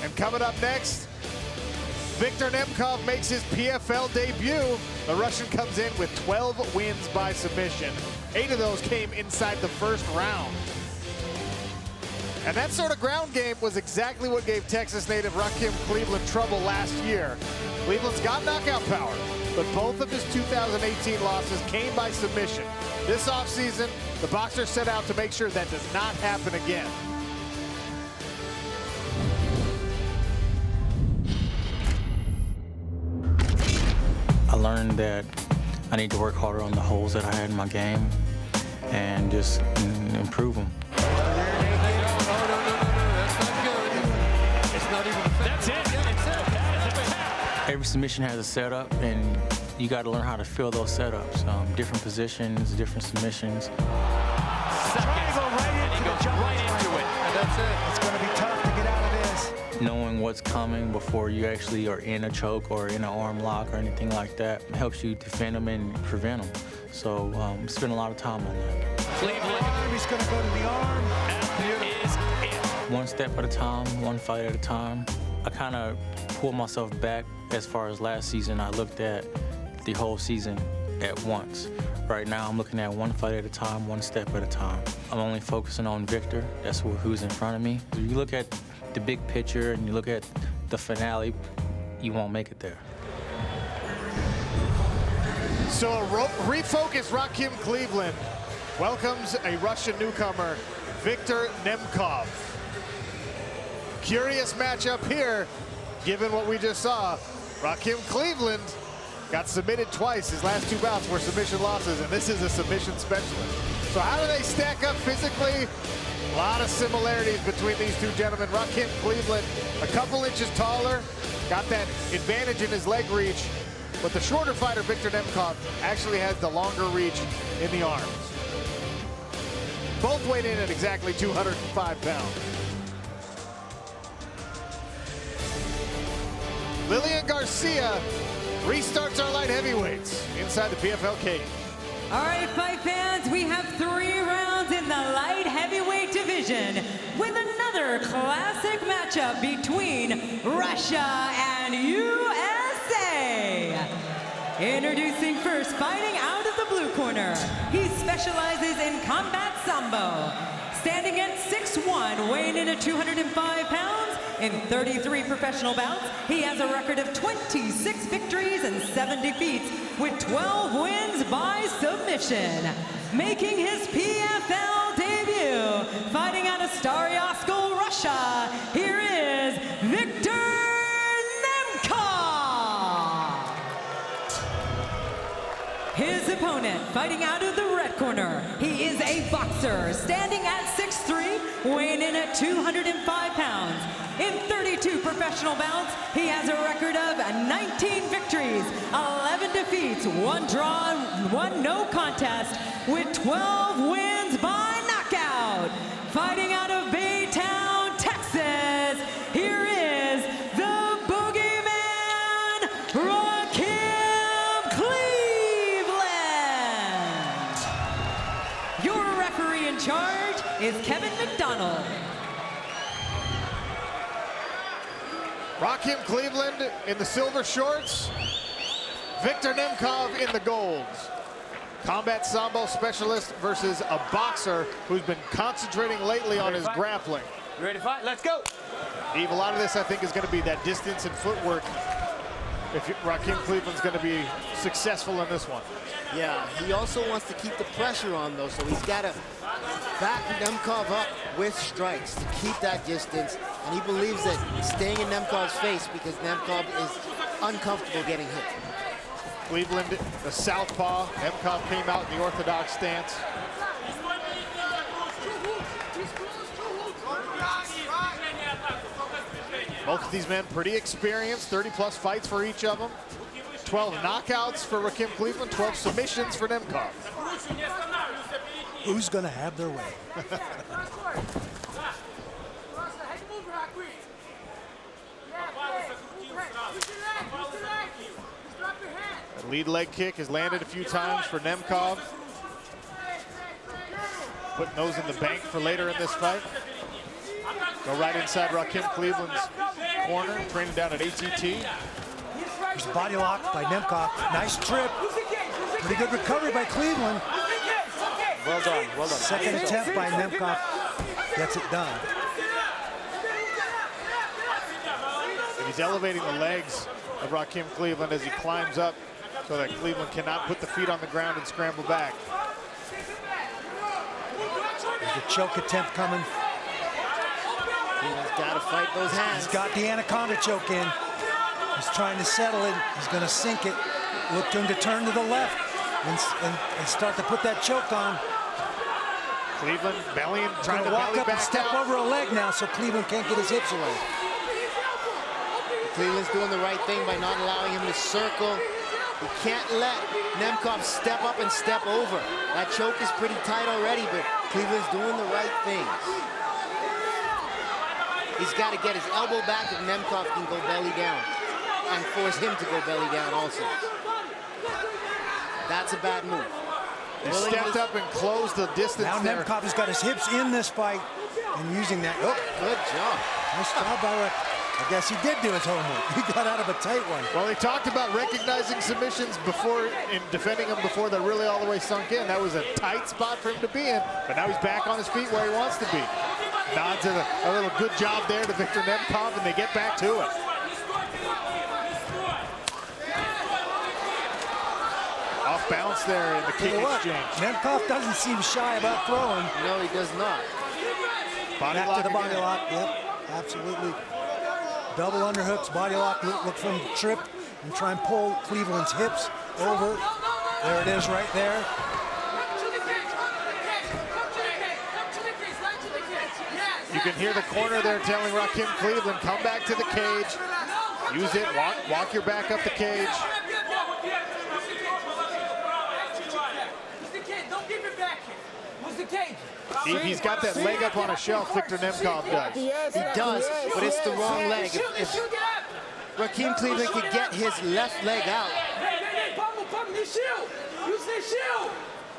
And coming up next, Viktor Nemkov makes his PFL debut. The Russian comes in with 12 wins by submission. 8 of those came inside the first round. And that sort of ground game was exactly what gave Texas native Rakim Cleveland trouble last year. Cleveland's got knockout power, but both of his 2018 losses came by submission. This offseason, the boxer set out to make sure that does not happen again. I learned that I need to work harder on the holes that I had in my game and just improve them. That's it. Every submission has a setup, and you got to learn how to fill those setups. Different positions, different submissions. Triangle right into the jump. Right into it. And that's it. It's going to be tough to get out of this. Knowing what's coming before you actually are in a choke or in an arm lock or anything like that helps you defend them and prevent them. So spend a lot of time on that. Cleveland. He's going to go to the arm. That is it. One step at a time, one fight at a time. I kind of pulled myself back as far as last season. I looked at the whole season at once. Right now, I'm looking at one fight at a time, one step at a time. I'm only focusing on Viktor. That's who's in front of me. If you look at the big picture and you look at the finale, you won't make it there. So a refocused Rakim Cleveland welcomes a Russian newcomer, Viktor Nemkov. Curious matchup here, given what we just saw. Rakim Cleveland got submitted twice. His last 2 bouts were submission losses, and this is a submission specialist. So how do they stack up physically? A lot of similarities between these two gentlemen. Rakim Cleveland, a couple inches taller, got that advantage in his leg reach, but the shorter fighter, Viktor Nemkov, actually has the longer reach in the arms. Both weighed in at exactly 205 pounds. Lillian Garcia restarts our light heavyweights inside the PFL cage. All right, fight fans, we have 3 rounds in the light heavyweight division with another classic matchup between Russia and USA. Introducing first, fighting out of the blue corner. He specializes in combat sambo. Standing at 6'1", weighing in at 205 pounds, in 33 professional bouts, he has a record of 26 victories and 7 defeats, with 12 wins by submission. Making his PFL PFL debut, fighting out of Staryasko, Russia, here is Victor Nemkov. His opponent, fighting out of the red corner, he is a boxer, standing at 6'3", weighing in at 205 pounds. In 32 professional bouts, he has a record of 19 victories, 11 defeats, 1 draw, 1 no contest, with 12 wins by knockout. Fighting out of Baytown, Texas, here is the Boogeyman, Rakim Cleveland. Your referee in charge is Kevin McDonald. Rakim Cleveland in the silver shorts, Victor Nemkov in the golds. Combat Sambo specialist versus a boxer who's been concentrating lately on his grappling. You ready to fight? Let's go. Eve, a lot of this I think is going to be that distance and footwork if Rakim Cleveland's going to be successful in this one. Yeah, he also wants to keep the pressure on, though, so he's got to back Nemkov up with strikes to keep that distance, and he believes that staying in Nemkov's face because Nemkov is uncomfortable getting hit. Cleveland, the southpaw. Nemkov came out in the orthodox stance. Both of these men pretty experienced, 30-plus fights for each of them. 12 knockouts for Rakim Cleveland, 12 submissions for Nemkov. Who's going to have their way? The lead leg kick has landed a few times for Nemkov. Putting those in the bank for later in this fight. Go right inside Rakim Cleveland's corner, training down at ATT. There's a body lock by Nemkov. Nice trip. Pretty good recovery by Cleveland. Well done, well done. Second attempt by Nemkov gets it done. And he's elevating the legs of Rakim Cleveland as he climbs up so that Cleveland cannot put the feet on the ground and scramble back. There's a choke attempt coming. He's got to fight those hands. He's got the anaconda choke in. He's trying to settle it. He's going to sink it. Look to him to turn to the left and start to put that choke on. Cleveland bellying, trying to walk up and step over a leg now so Cleveland can't get his hips away. Cleveland's doing the right thing by not allowing him to circle. You can't let Nemkov step up and step over. That choke is pretty tight already, but Cleveland's doing the right things. He's got to get his elbow back if Nemkov can go belly down and force him to go belly down also. That's a bad move. He stepped up and closed the distance now there. Nemkov has got his hips in this fight and using that. Oh, good job. Nice job by Rick. I guess he did do his homework. He got out of a tight one. Well, he talked about recognizing submissions before and defending them before they're really all the way sunk in. That was a tight spot for him to be in, but now he's back on his feet where he wants to be. Nods a little good job there to Victor Nemkov, and they get back to it. Off balance there in the kick exchange. Nemkov doesn't seem shy about throwing. No, he does not. Body back lock to the body again. lock. Yep, absolutely. Double underhooks, body lock. Look from trip and try and pull Cleveland's hips over. There it is right there. You can hear the corner there telling Rakim Cleveland, come back to the cage. Use it, walk your back up the cage. He's got that leg up on a shelf, Victor Nemkov does. He does, but it's the wrong leg. If Rakim Cleveland could get his left leg out.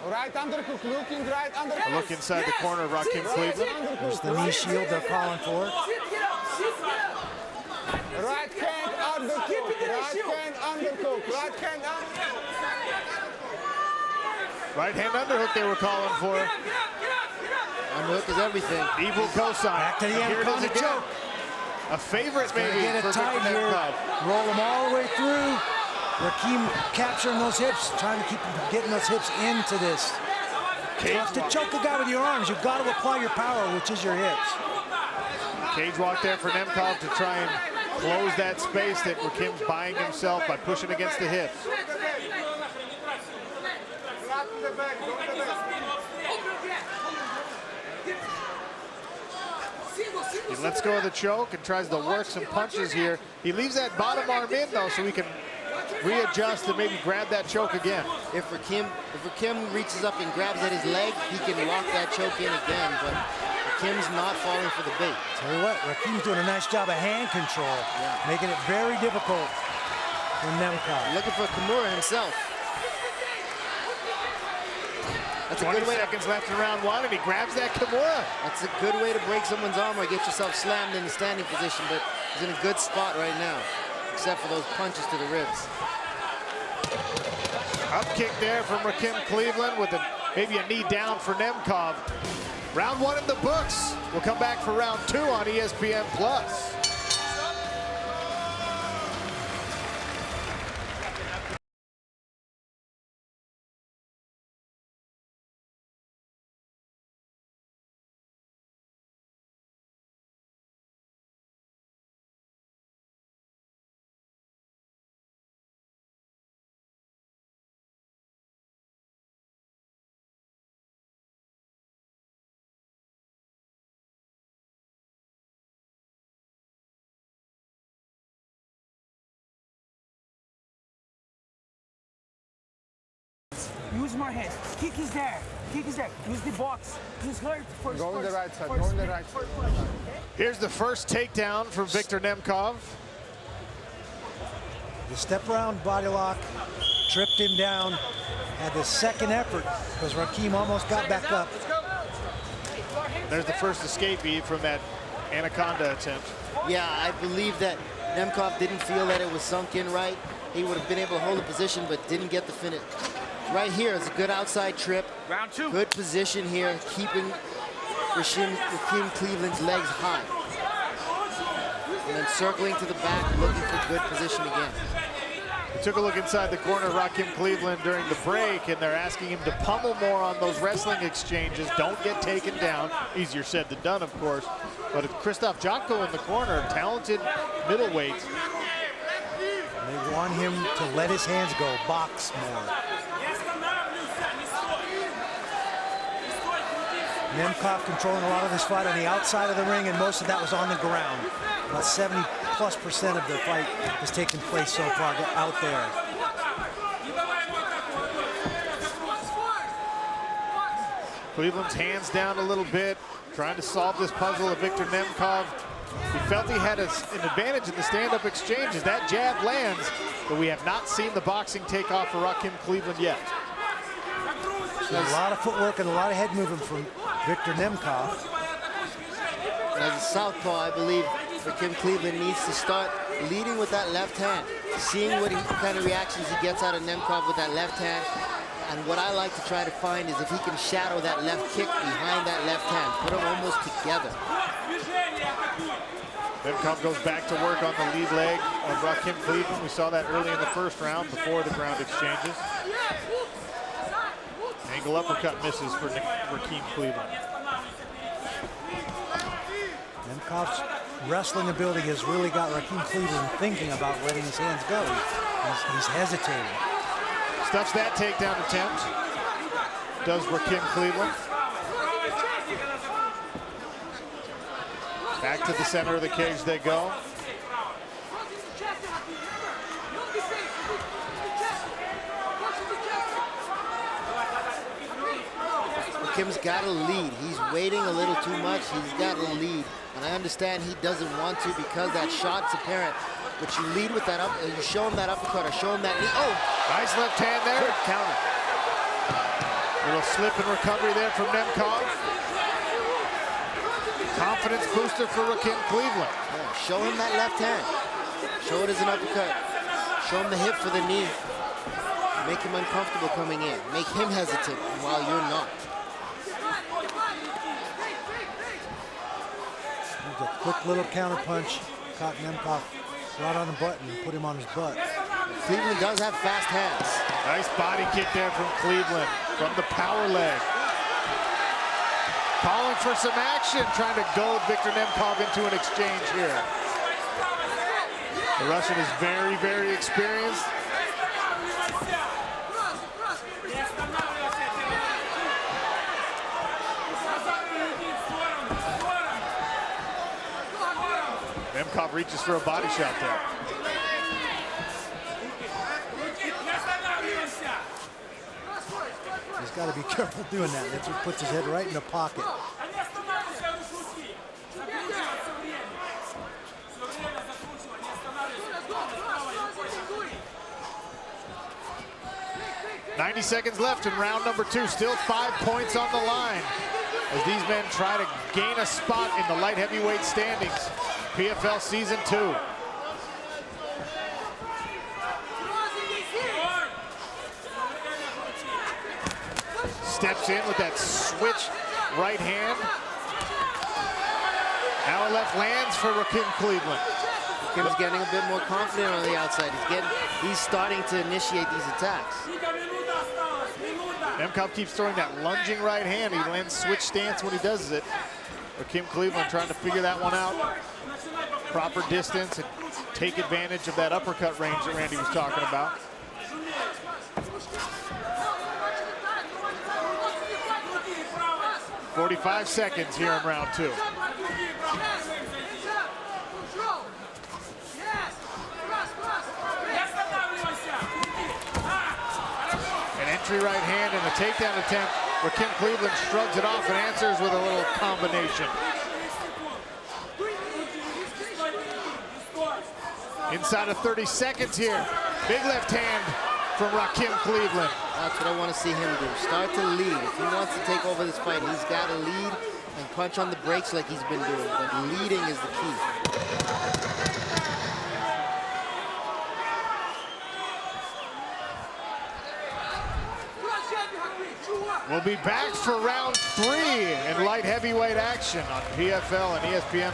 Right underhook, looking right underhook. A look inside the corner of Rakim Cleveland. There's the knee shield they're calling for. Right hand underhook, right hand underhook, right hand underhook. Right hand underhook they were calling for. Underhook is everything. Evil cosign. Back to the Here it is anaconda again. choke. A favorite maybe Get for it tight Victor here. Nemkov. Roll them all the way through. Rakim capturing those hips, trying to keep getting those hips into this. You have to choke the guy with your arms. You've got to apply your power, which is your hips. Cage walk there for Nemkov to try and close that space that Rakim's buying himself by pushing against the hips. He lets go of the choke and tries to work some punches here. He leaves that bottom arm in, though, so he can readjust and maybe grab that choke again. If Rakim reaches up and grabs at his leg, he can lock that choke in again, but Rakim's not falling for the bait. Tell you what, Rakim's doing a nice job of hand control, making it very difficult for Nemkov. Looking for Kimura himself. That's 20 seconds left in round one, and he grabs that Kimura. That's a good way to break someone's arm or get yourself slammed in the standing position, but he's in a good spot right now, except for those punches to the ribs. Up kick there from Rakim Cleveland with maybe a knee down for Nemkov. Round one in the books. We'll come back for round two on ESPN+. Use my hands. Kick is there. Kick is there. Use the box. Use her first. Go on the right side. Go on the right side. Here's the first takedown from Victor Nemkov. The step around body lock, tripped him down, had the second effort because Rakim almost got back up. There's the first escape from that anaconda attempt. Yeah, I believe that Nemkov didn't feel that it was sunk in right. He would have been able to hold the position, but didn't get the finish. Right here is a good outside trip. Round two. Good position here, keeping Rakim Cleveland's legs high. And then circling to the back, looking for good position again. We took a look inside the corner of Rakim Cleveland during the break, and they're asking him to pummel more on those wrestling exchanges. Don't get taken down. Easier said than done, of course. But Krzysztof Jotko in the corner, talented middleweight. They want him to let his hands go, box more. Nemkov controlling a lot of this fight on the outside of the ring, and most of that was on the ground. About 70+% of the fight has taken place so far out there. Cleveland's hands down a little bit, trying to solve this puzzle of Victor Nemkov. He felt he had an advantage in the stand-up exchanges. That jab lands, but we have not seen the boxing take off for Rakim Cleveland yet. So a lot of footwork and a lot of head movement from Victor Nemkov. As a southpaw, I believe Rakim Cleveland needs to start leading with that left hand, seeing what kind of reactions he gets out of Nemkov with that left hand. And what I like to try to find is if he can shadow that left kick behind that left hand, put them almost together. Nemkov goes back to work on the lead leg of Rakim Cleveland. We saw that early in the first round before the ground exchanges. Angle uppercut misses for Rakim Cleveland. Nemkov's wrestling ability has really got Rakim Cleveland thinking about letting his hands go. He's hesitating. Stuffs that takedown attempt. Does Rakim Cleveland. Back to the center of the cage they go. Rakim's got to lead. He's waiting a little too much. He's got to lead. And I understand he doesn't want to because that shot's apparent. But you lead with that up, you show him that uppercut or show him that knee. Oh! Nice left hand there. Good counter. Little slip and recovery there from Nemkov. Confidence booster for Rakim Cleveland. Yeah, show him that left hand. Show it as an uppercut. Show him the hip for the knee. Make him uncomfortable coming in. Make him hesitant while you're not. A quick little counter punch. Caught Nemkov right on the button and put him on his butt. Cleveland does have fast hands. Nice body kick there from Cleveland from the power leg. Calling for some action, trying to goad Victor Nemkov into an exchange here. The Russian is very, very experienced. Nemkov reaches for a body shot there. He's got to be careful doing that. That's what puts his head right in the pocket. "90 seconds left in round number 2. Still 5 points on the line as these men try to gain a spot in the light heavyweight standings. PFL Season 2. Steps in with that switch right hand. Now a left lands for Rakim Cleveland. Rakim's getting a bit more confident on the outside. He's starting to initiate these attacks. Nemkov keeps throwing that lunging right hand. He lands switch stance when he does it. Rakim Cleveland trying to figure that one out. Proper distance and take advantage of that uppercut range that Randy was talking about. "45 seconds here in round 2. An entry right hand and a takedown attempt. Rakim Cleveland shrugs it off and answers with a little combination. Inside of 30 seconds here. Big left hand from Rakim Cleveland. That's what I want to see him do. Start to lead. If he wants to take over this fight, he's got to lead and punch on the brakes like he's been doing. But leading is the key. We'll be back for round 3 in light heavyweight action on PFL and ESPN+.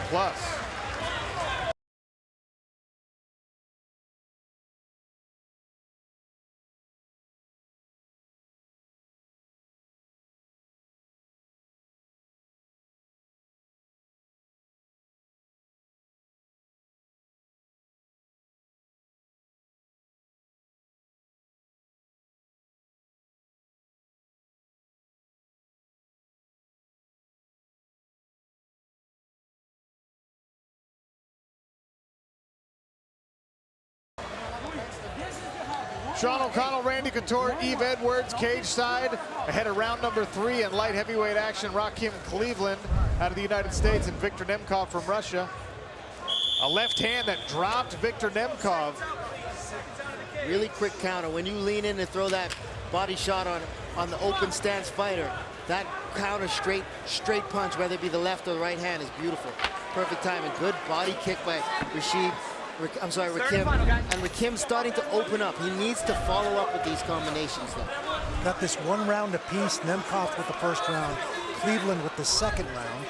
Sean O'Connell, Randy Couture, Yves Edwards, cage side, ahead of round number 3 in light heavyweight action. Rakim Cleveland out of the United States and Victor Nemkov from Russia. A left hand that dropped Victor Nemkov. Really quick counter. When you lean in and throw that body shot on the open stance fighter, that counter straight punch, whether it be the left or the right hand, is beautiful. Perfect timing. Good body kick by Rakim. And Rakim's starting to open up. He needs to follow up with these combinations, though. Got this 1 round apiece. Nemkov with the first round. Cleveland with the second round.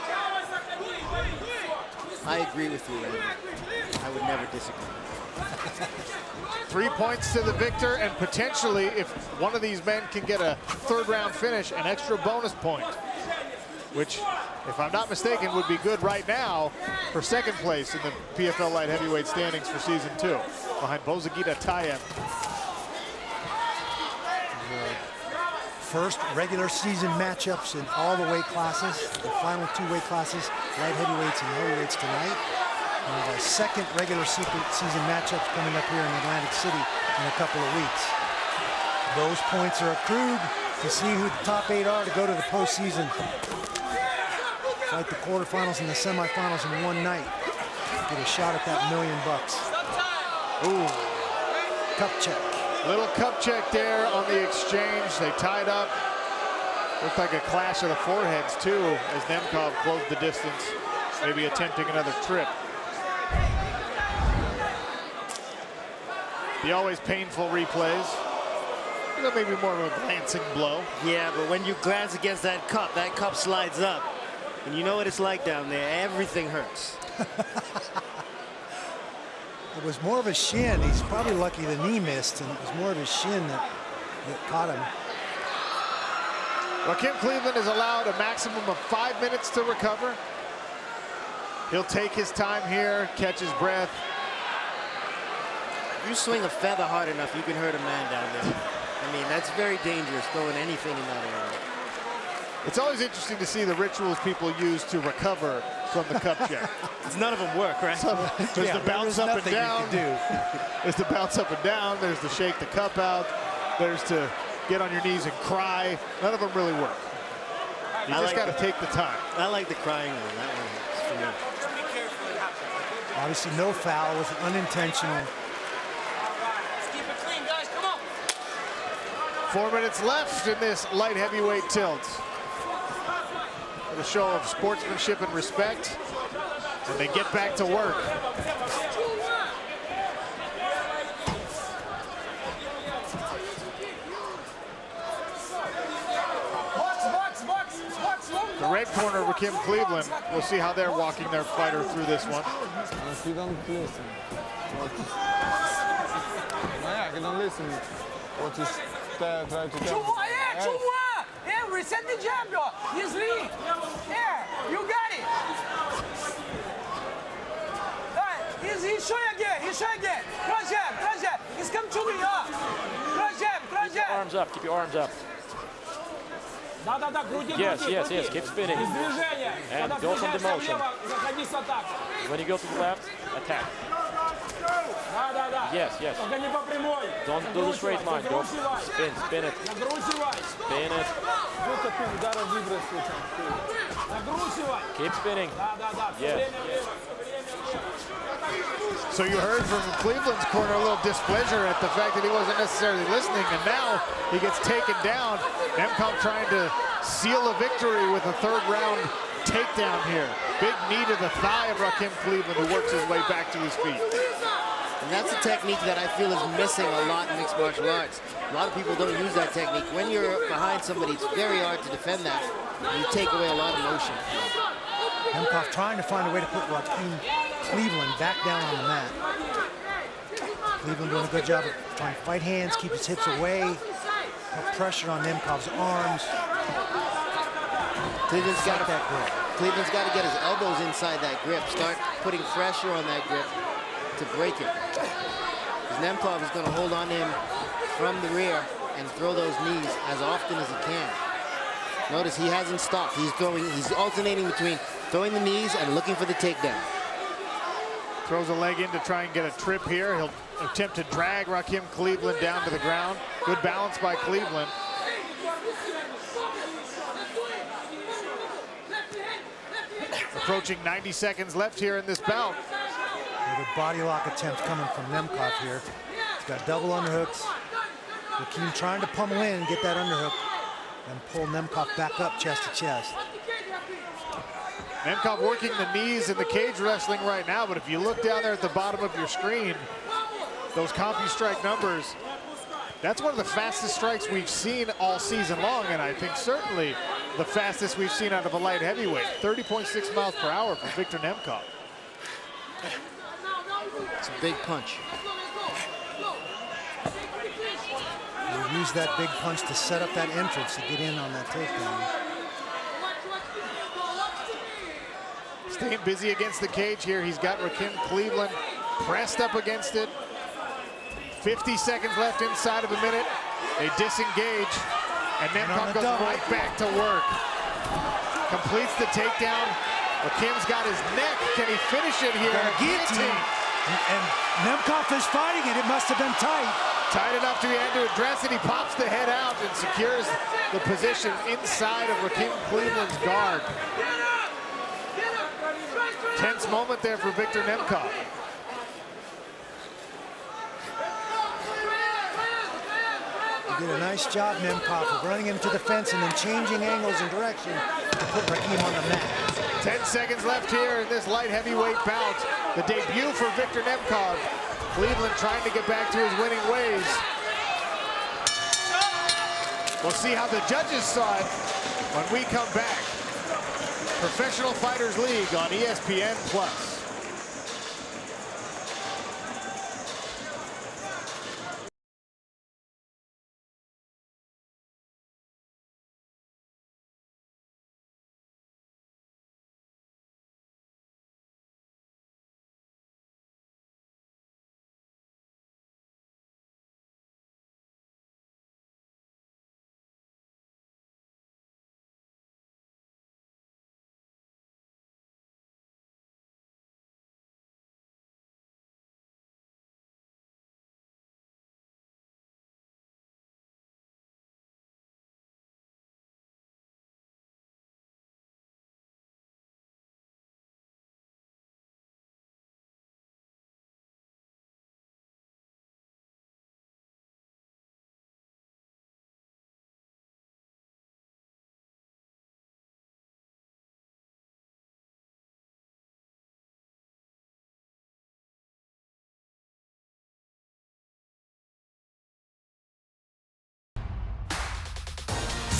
I agree with you, Randy. I would never disagree. 3 points to the victor, and potentially, if one of these men can get a 3rd round finish, an extra bonus point, which, if I'm not mistaken, would be good right now for 2nd place in the PFL light heavyweight standings for season 2, behind Bozagita Tayev. First regular season matchups in all the weight classes. The final 2 weight classes, light heavyweights and heavyweights tonight. And we have our 2nd regular season matchups coming up here in Atlantic City in a couple of weeks. Those points are accrued to see who the top 8 are to go to the postseason. Fight the quarterfinals and the semifinals in one night. Get a shot at that $1 million. Ooh. Cup check. Little cup check there on the exchange. They tied up. Looked like a clash of the foreheads, too, as Nemkov closed the distance, maybe attempting another trip. The always painful replays. Maybe more of a glancing blow. Yeah, but when you glance against that cup slides up. And you know what it's like down there. Everything hurts. It was more of a shin. He's probably lucky the knee missed, and it was more of his shin that caught him. Rakim Cleveland is allowed a maximum of 5 minutes to recover. He'll take his time here, catch his breath. If you swing a feather hard enough, you can hurt a man down there. I mean, that's very dangerous, throwing anything in that area. It's always interesting to see the rituals people use to recover from the cup check. None of them work, right? So, there's the bounce up and down. There's the bounce up and down. There's the shake the cup out. There's to get on your knees and cry. None of them really work. You just got to take the time. I like the crying one. That one is for me. Obviously, no foul. It was unintentional. 4 minutes left in this light heavyweight tilt. A show of sportsmanship and respect, and they get back to work. The red corner, Rakim Cleveland. We'll see how they're walking their fighter through this one. You don't listen. You don't listen. What is try to tell? Reset the jab, bro. He's lean. There, you got it. All right, he's showing again. He's showing again. Cross jab, cross jab. He's come to me up. Cross jab, cross jab. Arms up. Keep your arms up. Yes. Keep spinning. And go from the motion. When you go to the left, attack. Yes. Don't do the straight line. Go spin it. Spin it. Keep spinning. Yes. So you heard from Cleveland's corner a little displeasure at the fact that he wasn't necessarily listening, and now he gets taken down. Nemkov trying to seal a victory with a third round takedown here. Big knee to the thigh of Rakim Cleveland, who works his way back to his feet. And that's a technique that I feel is missing a lot in mixed martial arts. A lot of people don't use that technique. When you're behind somebody, it's very hard to defend that. You take away a lot of motion. Nemkov trying to find a way to put Rakim Cleveland back down on the mat. Cleveland doing a good job of trying to fight hands, keep his hips away, put pressure on Nemkov's arms. Cleveland's got to get his elbows inside that grip, start putting pressure on that grip to break it. Because Nemkov is going to hold on to him from the rear and throw those knees as often as he can. Notice he hasn't stopped. He's alternating between throwing the knees and looking for the takedown. Throws a leg in to try and get a trip here. He'll attempt to drag Rakim Cleveland down to the ground. Good balance by Cleveland. Approaching 90 seconds left here in this bout. The body lock attempt coming from Nemkov here. He's got double underhooks. Rakim trying to pummel in and get that underhook and pull Nemkov back up chest to chest. Nemkov working the knees in the cage wrestling right now, but if you look down there at the bottom of your screen, those CompuStrike numbers, that's one of the fastest strikes we've seen all season long, and I think certainly the fastest we've seen out of a light heavyweight. 30.6 miles per hour for Victor Nemkov. It's a big punch. He'll use that big punch to set up that entrance to get in on that takedown. Staying busy against the cage here. He's got Rakim Cleveland pressed up against it. 50 seconds left inside of a minute. They disengage, and Nemkov goes right back to work. Completes the takedown. Rakim's got his neck. Can he finish it here? Guillotine. And Nemkov is fighting it. It must have been tight. Tight enough to be able to address it. He pops the head out and secures the position inside of Rakim Cleveland's guard. Tense moment there for Victor Nemkov. He did a nice job, Nemkov, of running him to the fence and then changing angles and direction to put Rakim on the mat. 10 seconds left here in this light heavyweight bout. The debut for Victor Nemkov. Cleveland trying to get back to his winning ways. We'll see how the judges saw it when we come back. Professional Fighters League on ESPN+.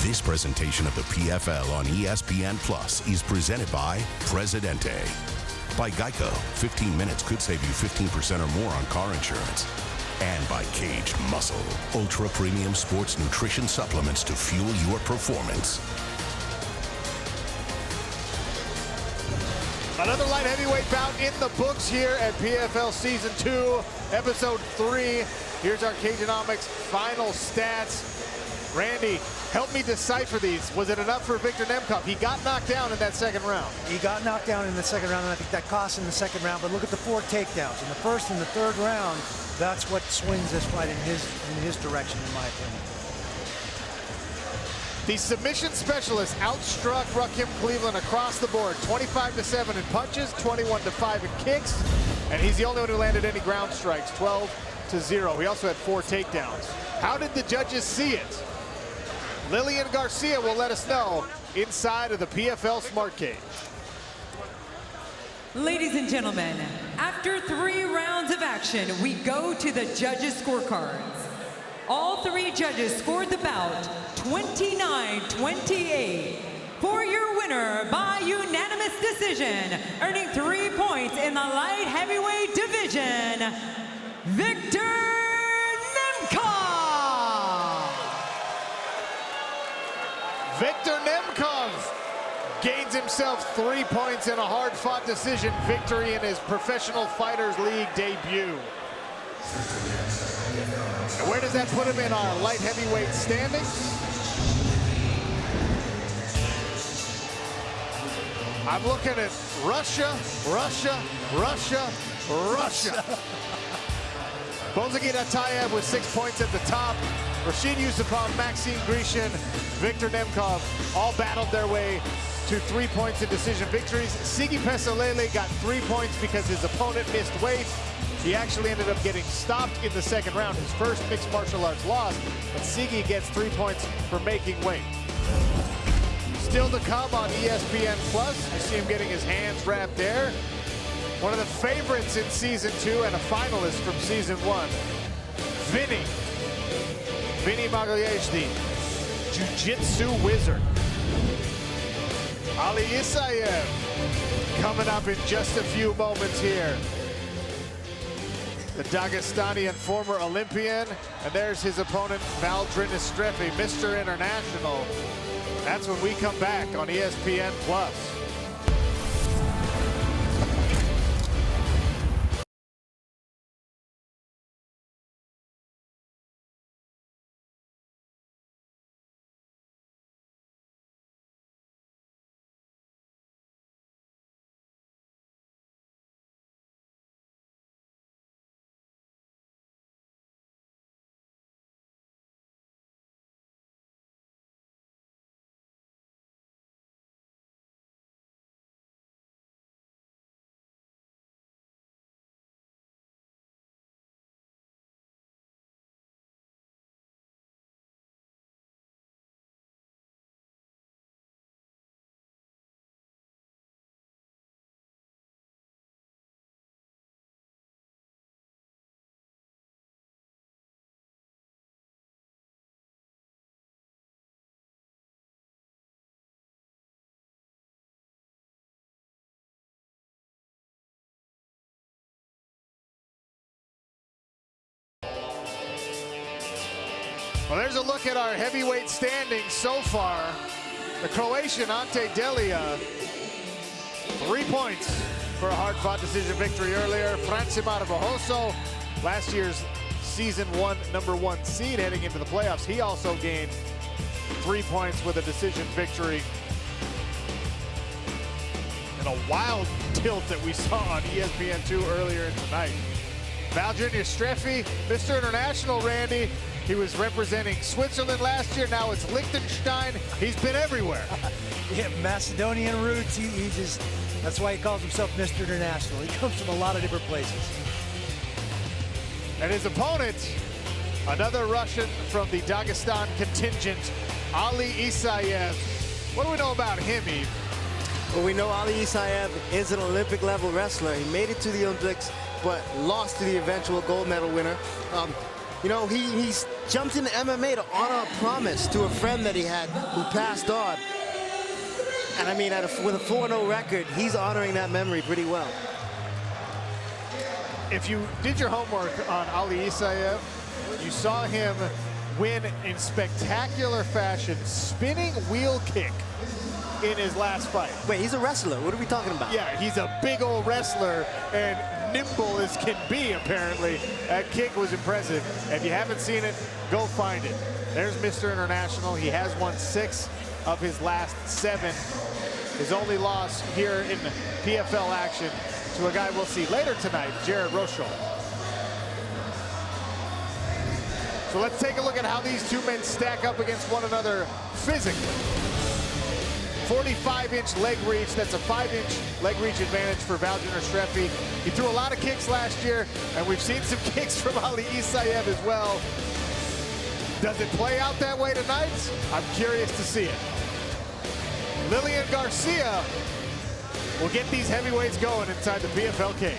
This presentation of the PFL on ESPN Plus is presented by Presidente. By Geico, 15 minutes could save you 15% or more on car insurance. And by Caged Muscle, ultra premium sports nutrition supplements to fuel your performance. Another light heavyweight bout in the books here at PFL Season 2, Episode 3. Here's our Cageonomics final stats. Randy, help me decipher these. Was it enough for Victor Nemkov? He got knocked down in that second round. He got knocked down in the second round, and I think that cost him the second round. But look at the 4 takedowns. In the first and the third round, that's what swings this fight in his direction, in my opinion. The submission specialist outstruck Rakim Cleveland across the board. 25-7 in punches, 21-5 in kicks, and he's the only one who landed any ground strikes, 12-0. He also had 4 takedowns. How did the judges see it? Lillian Garcia will let us know inside of the PFL Smart Cage. Ladies and gentlemen, after 3 rounds of action, we go to the judges' scorecards. All 3 judges scored the bout 29-28. For your winner by unanimous decision, earning 3 points in the light heavyweight division, Victor Nemkov! Victor Nemkov gains himself 3 points in a hard-fought decision victory in his Professional Fighters League debut. And where does that put him in our light heavyweight standings? I'm looking at Russia, Russia, Russia, Russia. Bozagit Atayev with 6 points at the top. Rashid Yusupov, Maxime Grishin, Victor Nemkov all battled their way to 3 points in decision victories. Sigi Pesalele got 3 points because his opponent missed weight. He actually ended up getting stopped in the second round, his first mixed martial arts loss, but Sigi gets 3 points for making weight. Still to come on ESPN Plus. You see him getting his hands wrapped there. One of the favorites in Season 2 and a finalist from Season 1, Vinny Magalhães, the jiu-jitsu wizard. Ali Isaev coming up in just a few moments here. The Dagestani and former Olympian, and there's his opponent, Valdrin Estrefi, Mr. International. That's when we come back on ESPN Plus. Well, there's a look at our heavyweight standings so far. The Croatian Ante Delia, 3 points for a hard-fought decision victory earlier. Francimar Barroso, last year's Season 1 #1 seed heading into the playoffs. He also gained 3 points with a decision victory in a wild tilt that we saw on ESPN2 earlier tonight. Valdrin Estrefi, Mr. International, Randy. He was representing Switzerland last year. Now it's Liechtenstein. He's been everywhere. Yeah, Macedonian roots. He just, that's why he calls himself Mr. International. He comes from a lot of different places. And his opponent, another Russian from the Dagestan contingent, Ali Isaev. What do we know about him, Eve? Well, we know Ali Isaev is an Olympic level wrestler. He made it to the Olympics, but lost to the eventual gold medal winner. You know, he's jumped into MMA to honor a promise to a friend that he had who passed on. And I mean, with a 4-0 record, he's honoring that memory pretty well. If you did your homework on Ali Isaev, you saw him win in spectacular fashion, spinning wheel kick in his last fight. Wait, he's a wrestler. What are we talking about? Yeah, he's a big old wrestler and nimble as can be, apparently. That kick was impressive. If you haven't seen it, go find it. There's Mr. International. He has won 6 of his last 7. His only loss here in PFL action to a guy we'll see later tonight, Jared Rochelle. So let's take a look at how these two men stack up against one another physically. 45-inch leg reach. That's a 5-inch leg reach advantage for Valjiner Strefi. He threw a lot of kicks last year, and we've seen some kicks from Ali Isaev as well. Does it play out that way tonight? I'm curious to see it. Lillian Garcia will get these heavyweights going inside the PFL cage.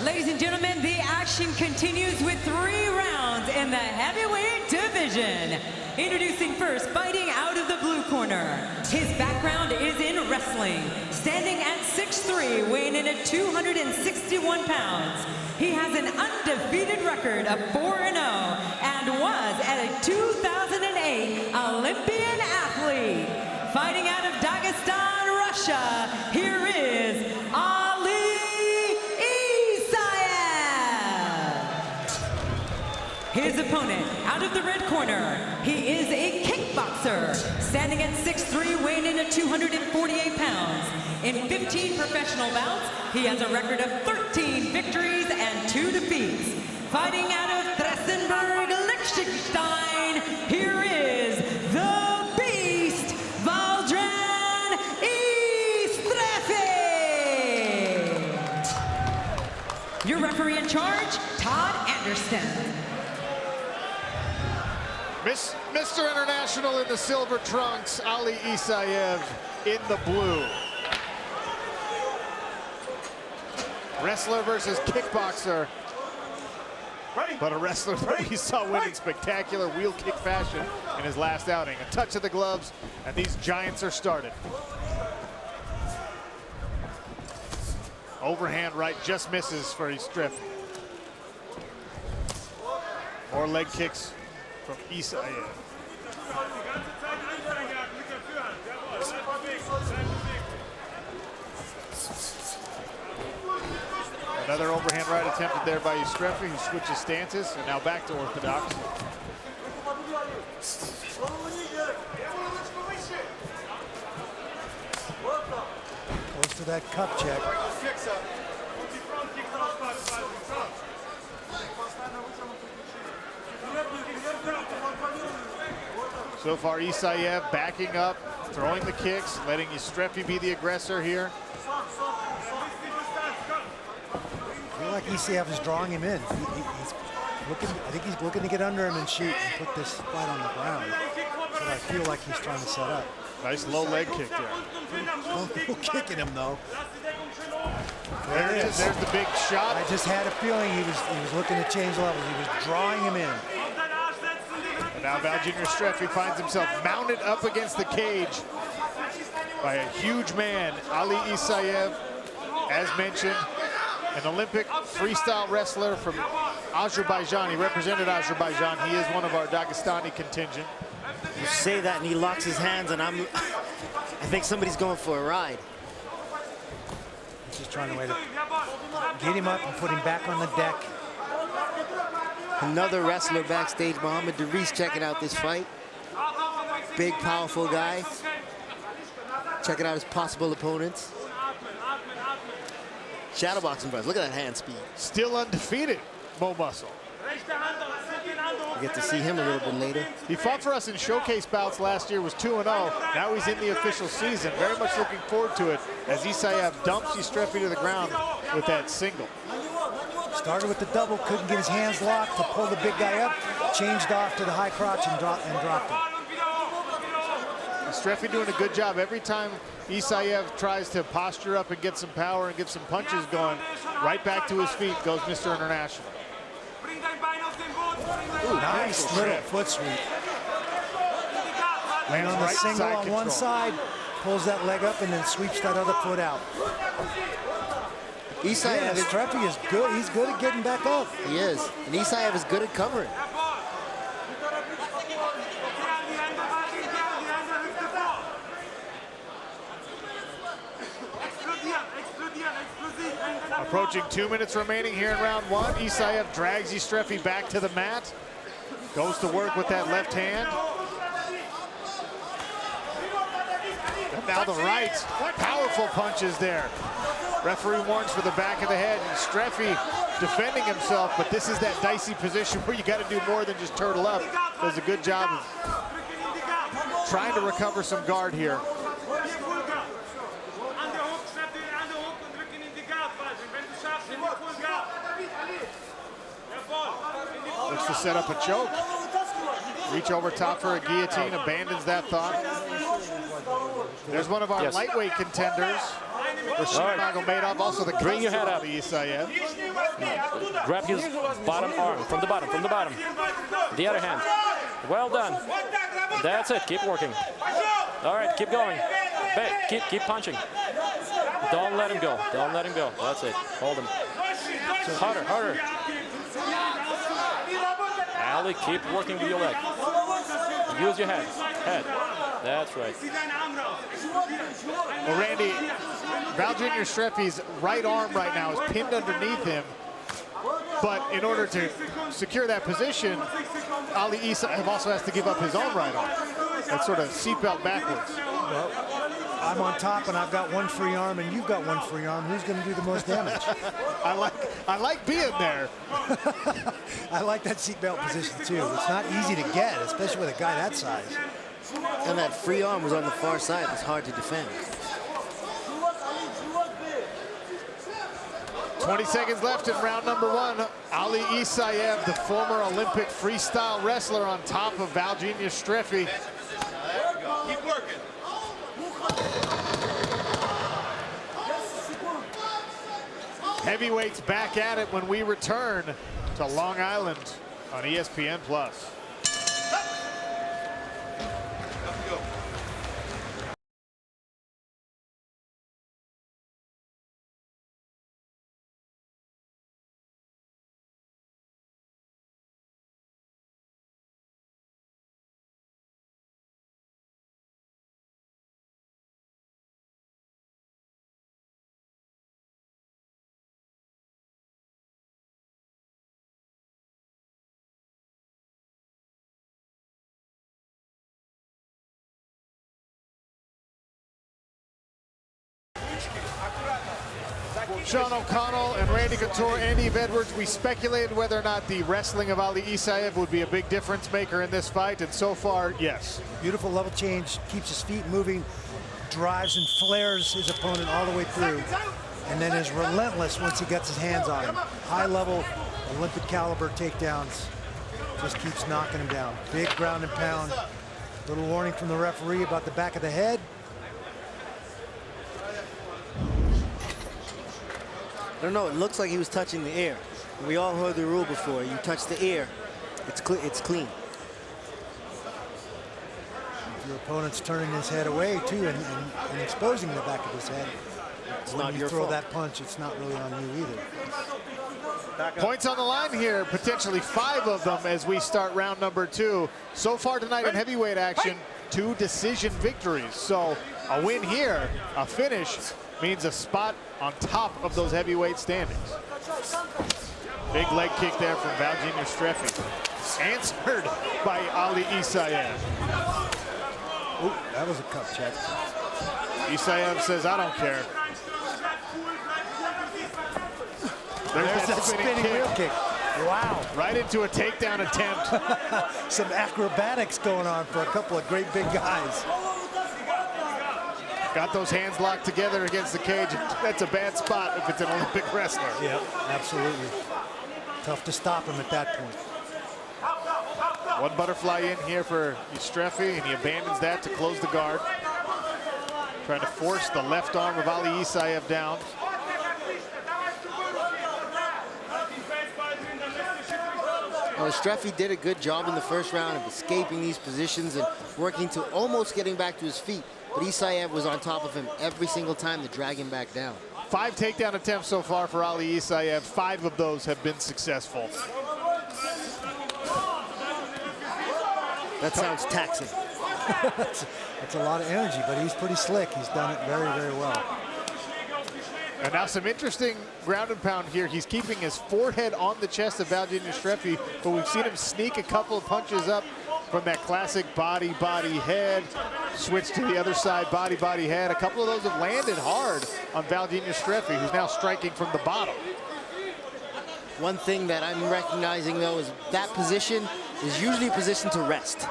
Ladies and gentlemen, the action continues with 3 rounds in the heavyweight division. Introducing first, fighting out of the blue corner. His background is in wrestling. Standing at 6'3", weighing in at 261 pounds. He has an undefeated record of 4-0 and was a 2008 Olympian athlete. Fighting out of Dagestan, Russia, here is Ali Isaev. His opponent, out of the red corner, he is a kickboxer, standing at 6'3", weighing in at 248 pounds. In 15 professional bouts, he has a record of 13 victories and 2 defeats. Fighting out of Dressenberg, Liechtenstein, here is the Beast, Valdran Istrefi. Your referee in charge, Todd Anderson. Mr. International in the silver trunks, Ali Isaev in the blue. Wrestler versus kickboxer. But a wrestler that we saw win in spectacular wheel kick fashion in his last outing. A touch of the gloves, and these giants are started. Overhand right just misses for Istrefi. More leg kicks from Isaev. Another overhand right attempted there by Istrefi, who switches stances, and now back to orthodox. Close to that cup check. So far, Isaev backing up, throwing the kicks, letting Istrefi be the aggressor here. I feel like Isaev is drawing him in. He's looking, I think he's looking to get under him and shoot and put this fight on the ground. So I feel like he's trying to set up. Nice low leg kick there. No kicking him though. There it is. There's the big shot. I just had a feeling he was looking to change levels. He was drawing him in. And now Valjiner Strefi finds himself mounted up against the cage by a huge man, Ali Isaev, as mentioned. An Olympic freestyle wrestler from Azerbaijan. He represented Azerbaijan. He is one of our Dagestani contingent. You say that and he locks his hands, and I think somebody's going for a ride. He's just trying to get him up and put him back on the deck. Another wrestler backstage, Mohamed Darius, checking out this fight. Big, powerful guy. Checking out his possible opponents. Shadowboxing bros. Look at that hand speed. Still undefeated, Mo Muscle. We get to see him a little bit later. He fought for us in showcase bouts last year, was 2-0. Now he's in the official season. Very much looking forward to it as Isaev dumps Istrefi to the ground with that single. Started with the double, couldn't get his hands locked to pull the big guy up. Changed off to the high crotch and dropped him. Istrefi doing a good job. Every time Isaev tries to posture up and get some power and get some punches going, right back to his feet goes Mr. International. Nice little foot sweep. Lands on the single on one side, pulls that leg up, and then sweeps that other foot out. Isaev Streffy is good. He's good at getting back up. He is. And Isaev is good at covering. Approaching 2 minutes remaining here in round one. Isaev drags Streffy back to the mat. Goes to work with that left hand. And now the right. Powerful punches there. Referee warns for the back of the head. And Streffy defending himself, but this is that dicey position where you got to do more than just turtle up. Does a good job of trying to recover some guard here. Looks to set up a choke. Reach over top for a guillotine, abandons that thought. There's one of our lightweight contenders. Nurmagomedov, also the bring your head up. Isaev. Grab his bottom arm, from the bottom. The other hand. Well done. That's it, keep working. All right, keep going. Keep punching. Don't let him go, That's it, hold him. Harder. Ali, keep working with your leg. Use your head. That's right. Well, Randy, Val Jr. Streffy's right arm right now is pinned underneath him. But in order to secure that position, Ali Isaev also has to give up his own right arm. That sort of seatbelt backwards. Well, I'm on top and I've got one free arm and you've got one free arm. Who's going to do the most damage? I like being there. I like that seatbelt position too. It's not easy to get, especially with a guy that size. And that free arm was on the far side. It's hard to defend. 20 seconds left in round number one. Ali Isaev, the former Olympic freestyle wrestler, on top of Val Jr. Streffy. Keep working. Heavyweights back at it when we return to Long Island on ESPN+. Sean O'Connell and Randy Couture and Eve Edwards, we speculated whether or not the wrestling of Ali Isaev would be a big difference maker in this fight, and so far, yes. Beautiful level change, keeps his feet moving, drives and flares his opponent all the way through, and then is relentless once he gets his hands on him. High level, Olympic caliber takedowns, just keeps knocking him down. Big ground and pound. Little warning from the referee about the back of the head. I don't know, it looks like he was touching the air. We all heard the rule before. You touch the air, it's clean. If your opponent's turning his head away too and exposing the back of his head, it's when not you your throw fault. that punch, it's not really on you either. Points on the line here, potentially 5 of them as we start round number 2. So far tonight in heavyweight action, 2 decision victories. So a win here, a finish, means a spot on top of those heavyweight standings. Big leg kick there from Val Jr. Streffy. Answered by Ali Isaev. Ooh, that was a cup check. Isaev says, I don't care. There's that spinning wheel kick. Wow. Right into a takedown attempt. Some acrobatics going on for a couple of great big guys. Got those hands locked together against the cage. That's a bad spot if it's an Olympic wrestler. Yeah, absolutely. Tough to stop him at that point. One butterfly in here for Streffy, and he abandons that to close the guard. Trying to force the left arm of Ali Isaev down. Well, Streffy did a good job in the first round of escaping these positions and working to almost getting back to his feet. But Isaev was on top of him every single time to drag him back down. 5 takedown attempts so far for Ali Isaev. 5 of those have been successful. That sounds taxing. That's a lot of energy, but he's pretty slick. He's done it very, very well. And now some interesting ground and pound here. He's keeping his forehead on the chest of Valdinius Streffy, but we've seen him sneak a couple of punches up from that classic body, head. Switch to the other side, body, head. A couple of those have landed hard on Valdinius Streffy, who's now striking from the bottom. One thing that I'm recognizing, though, is that position is usually a position to rest.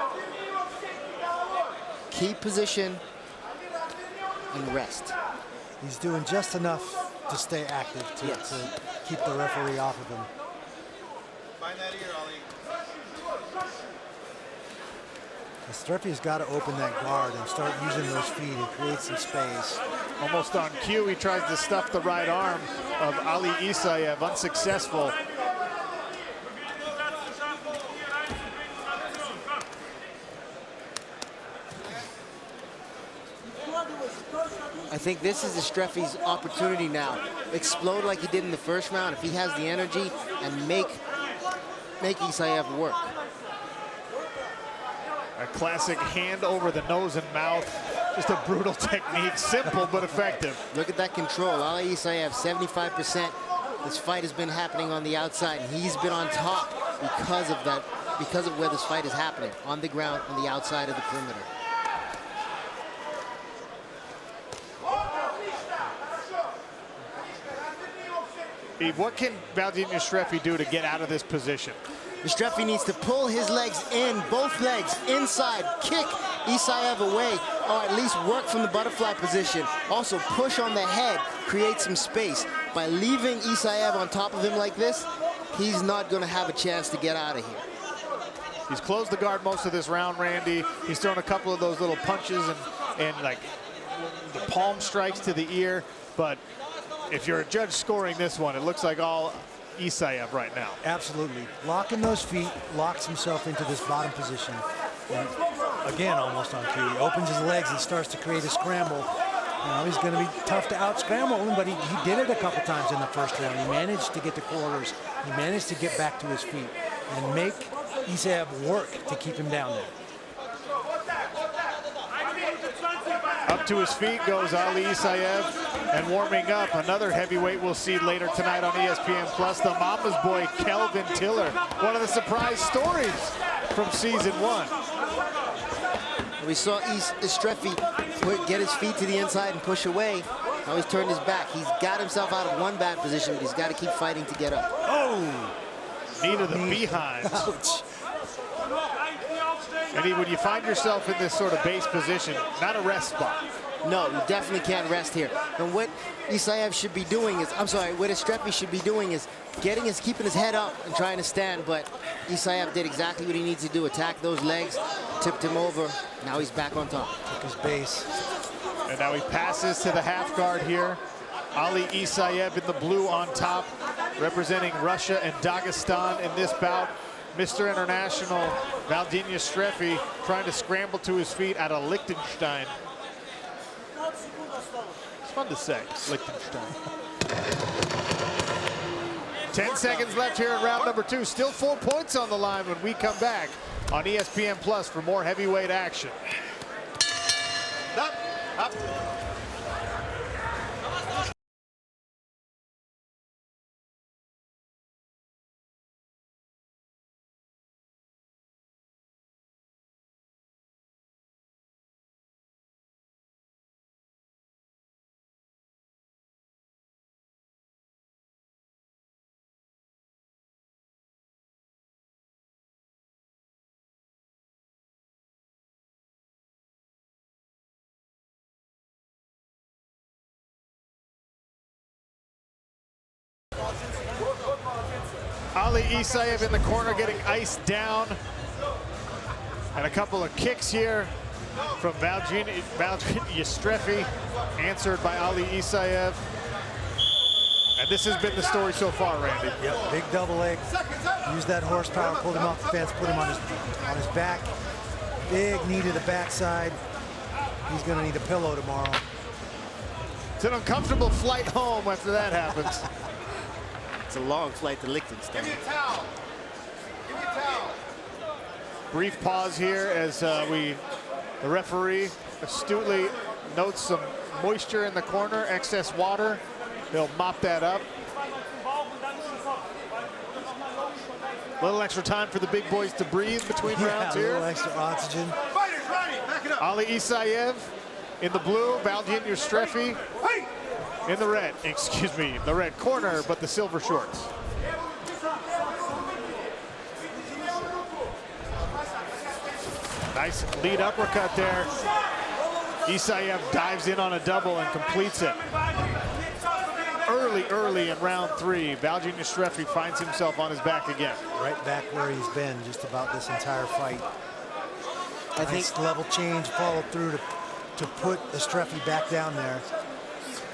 Keep position and rest. He's doing just enough to stay active to keep the referee off of him. Find that ear, Ali. Streffy's got to open that guard and start using those feet and create some space. Almost on cue, he tries to stuff the right arm of Ali Isaev, unsuccessful. I think this is Streffy's opportunity now. Explode like he did in the first round if he has the energy, and make Isaev work. A classic hand over the nose and mouth. Just a brutal technique, simple but effective. Look at that control. Ali Isaev, 75%. This fight has been happening on the outside, and he's been on top because of that, because of where this fight is happening, on the ground, on the outside of the perimeter. Eve, what can Valdinius Streffy do to get out of this position? Streffy needs to pull his legs in, both legs inside, kick Isaev away, or at least work from the butterfly position. Also push on the head, create some space. By leaving Isaev on top of him like this, he's not going to have a chance to get out of here. He's closed the guard most of this round, Randy. He's thrown a couple of those little punches and like the palm strikes to the ear, but if you're a judge scoring this one, it looks like all Isaev right now. Absolutely. Locking those feet, locks himself into this bottom position. And again, almost on cue. He opens his legs and starts to create a scramble. You know, he's going to be tough to out-scramble him, but he did it a couple times in the first round. He managed to get to quarters. He managed to get back to his feet and make Isaev work to keep him down there. Up to his feet goes Ali Isaev, and warming up, another heavyweight we'll see later tonight on ESPN Plus, the Mama's boy, Kelvin Tiller. One of the surprise stories from season 1. We saw Streffy get his feet to the inside and push away. Now he's turned his back. He's got himself out of one bad position, but he's got to keep fighting to get up. Oh! Knee to the behind. Ouch. And when you find yourself in this sort of base position, not a rest spot. No, you definitely can't rest here. And what Isaev should be doing is, what Streffy should be doing is keeping his head up and trying to stand, but Isaev did exactly what he needs to do, attack those legs, tipped him over. Now he's back on top. Took his base. And now he passes to the half guard here. Ali Isaev in the blue on top, representing Russia and Dagestan in this bout. Mr. International Valdinius Streffy trying to scramble to his feet out of Liechtenstein. It's fun to say, Liechtenstein. 10 seconds left here in round number 2. Still 4 points on the line when we come back on ESPN Plus for more heavyweight action. Up, up. Ali Isaev in the corner getting iced down. And a couple of kicks here from Valdinius Streffy, answered by Ali Isaev. And this has been the story so far, Randy. Yep, big double leg. Use that horsepower, pulled him off the fence, put him on his back. Big knee to the backside. He's going to need a pillow tomorrow. It's an uncomfortable flight home after that happens. It's a long flight to Liechtenstein. Give me a towel. Give me a towel. Brief pause here as the referee astutely notes some moisture in the corner, excess water. They'll mop that up. A little extra time for the big boys to breathe between rounds here. A little extra oxygen. Fighters ready. Back it up. Ali Isaev in the blue, Valentin Yastrefi in the red. Excuse me, the red corner, but the silver shorts. Nice lead uppercut there. Isaev dives in on a double and completes it. Early in round 3, Valentin Yastrefi finds himself on his back again. Right back where he's been just about this entire fight. I think level change followed through to put Yastrefi back down there.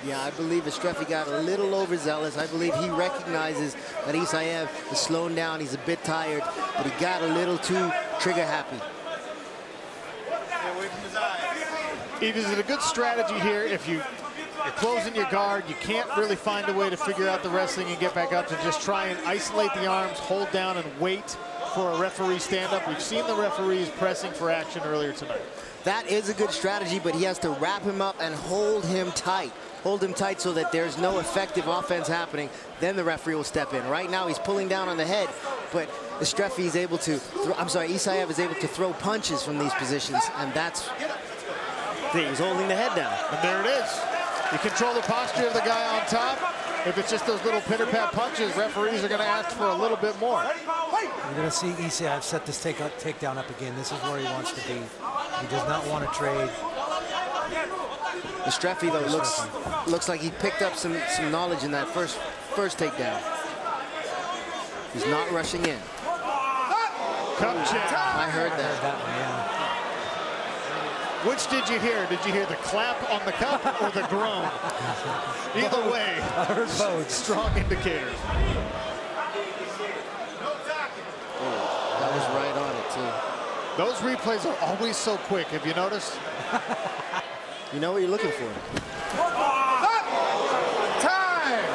Yeah, I believe Yastrefi got a little overzealous. I believe he recognizes that Isaev is slowing down. He's a bit tired, but he got a little too trigger happy. Eve, is it a good strategy here if you're closing your guard, you can't really find a way to figure out the wrestling and get back up, to just try and isolate the arms, hold down and wait for a referee stand-up? We've seen the referees pressing for action earlier tonight. That is a good strategy, but he has to wrap him up and hold him tight. Hold him tight so that there's no effective offense happening. Then the referee will step in. Right now he's pulling down on the head, but Yastrefi is able to, Isaev is able to throw punches from these positions, and that's, he's holding the head down. And there it is. You control the posture of the guy on top. If it's just those little pitter-pat punches, referees are going to ask for a little bit more. You're going to see Isaev set this takedown up again. This is where he wants to be. He does not want to trade. Yastrefi, though, looks like he picked up some knowledge in that first takedown. He's not rushing in. Cup check. I heard that. Yeah. Which did you hear? Did you hear the clap on the cup or the groan? Either way, I heard both. Strong indicators. That was right on it, too. Those replays are always so quick. Have you noticed? You know what you're looking for. Time!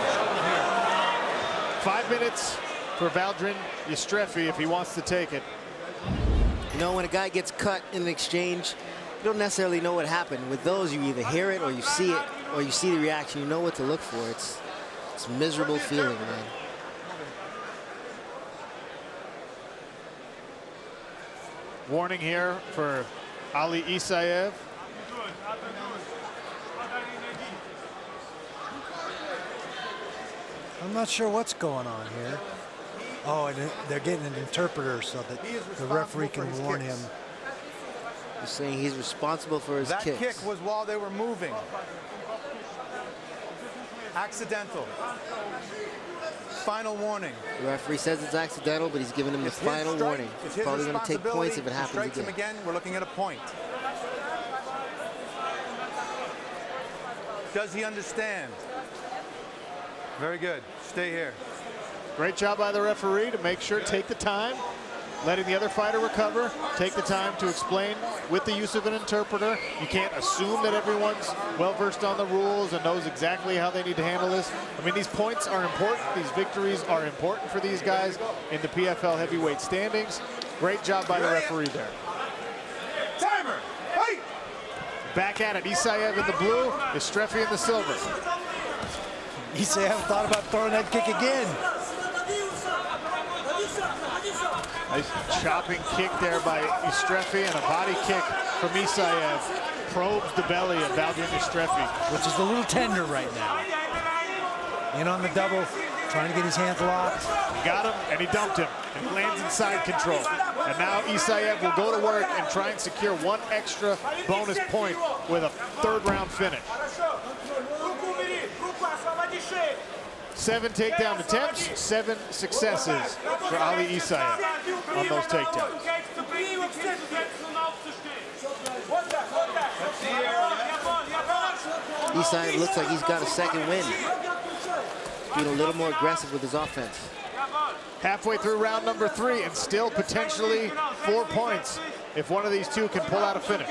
5 minutes for Valentin Yastrefi if he wants to take it. You know, when a guy gets cut in an exchange, you don't necessarily know what happened. With those, you either hear it or you see it, or you see the reaction. You know what to look for. It's a miserable feeling, man. Warning here for Ali Isaev. I'm not sure what's going on here. Oh, and they're getting an interpreter so that the referee can warn him. He's saying he's responsible for his kicks. That kick was while they were moving. Accidental. Final warning. The referee says it's accidental, but he's giving him the final warning. It's He's probably his going to take points if it happens strikes again. him again, we're looking at a point. Does he understand? Very good. Stay here. Great job by the referee to make sure, take the time, letting the other fighter recover, take the time to explain with the use of an interpreter. You can't assume that everyone's well-versed on the rules and knows exactly how they need to handle this. I mean, these points are important. These victories are important for these guys in the PFL heavyweight standings. Great job by the referee there. Timer! Hey! Back at it, Isaev in the blue, Yastrefi in the silver. Isaev thought about throwing that kick again. Nice chopping kick there by Yastrefi, and a body kick from Isaev probes the belly of Valentin Yastrefi. Which is a little tender right now. In on the double, trying to get his hands locked. He got him, and he dumped him, and he lands in side control. And now Isaev will go to work and try and secure one extra bonus point with a third-round finish. 7 takedown attempts, 7 successes for Ali Isaev on those takedowns. Isaev looks like he's got a second win. being a little more aggressive with his offense. Halfway through round number 3 and still potentially 4 points if one of these two can pull out a finish.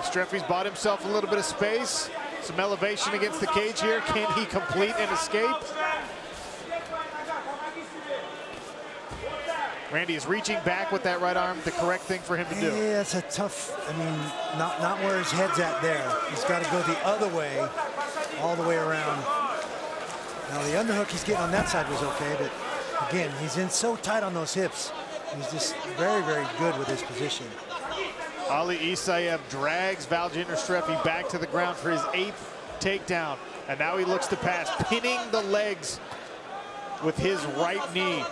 Streffy's bought himself a little bit of space, some elevation against the cage here. Can he complete and escape? Randy is reaching back with that right arm, the correct thing for him to do. Yeah, it's a tough, I mean, not where his head's at there. He's got to go the other way, all the way around. Now the underhook he's getting on that side was okay, but again, he's in so tight on those hips. He's just very, very good with his position. Ali Isaev drags Valjinner Streffy back to the ground for his 8th takedown. And now he looks to pass, pinning the legs with his right knee.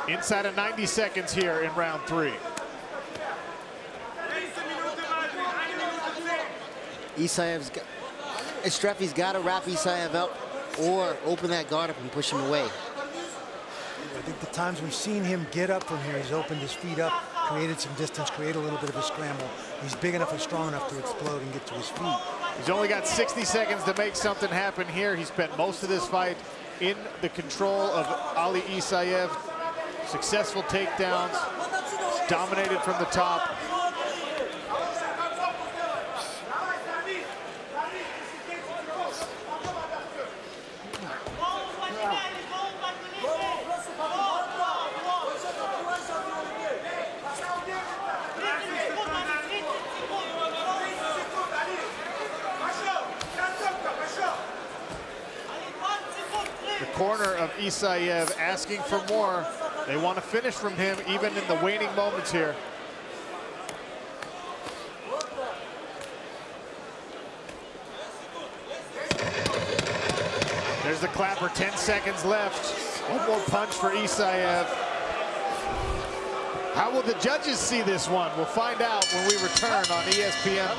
Inside of 90 seconds here in round 3. Streffy's got to wrap Isaev up or open that guard up and push him away. I think the times we've seen him get up from here, he's opened his feet up, created some distance, created a little bit of a scramble. He's big enough and strong enough to explode and get to his feet. He's only got 60 seconds to make something happen here. He spent most of this fight in the control of Ali Isaev. Successful takedowns, dominated from the top. The corner of Isaev asking for more. They want to finish from him even in the waning moments here. There's the clapper, 10 seconds left. One more punch for Isaev. How will the judges see this one? We'll find out when we return on ESPN+.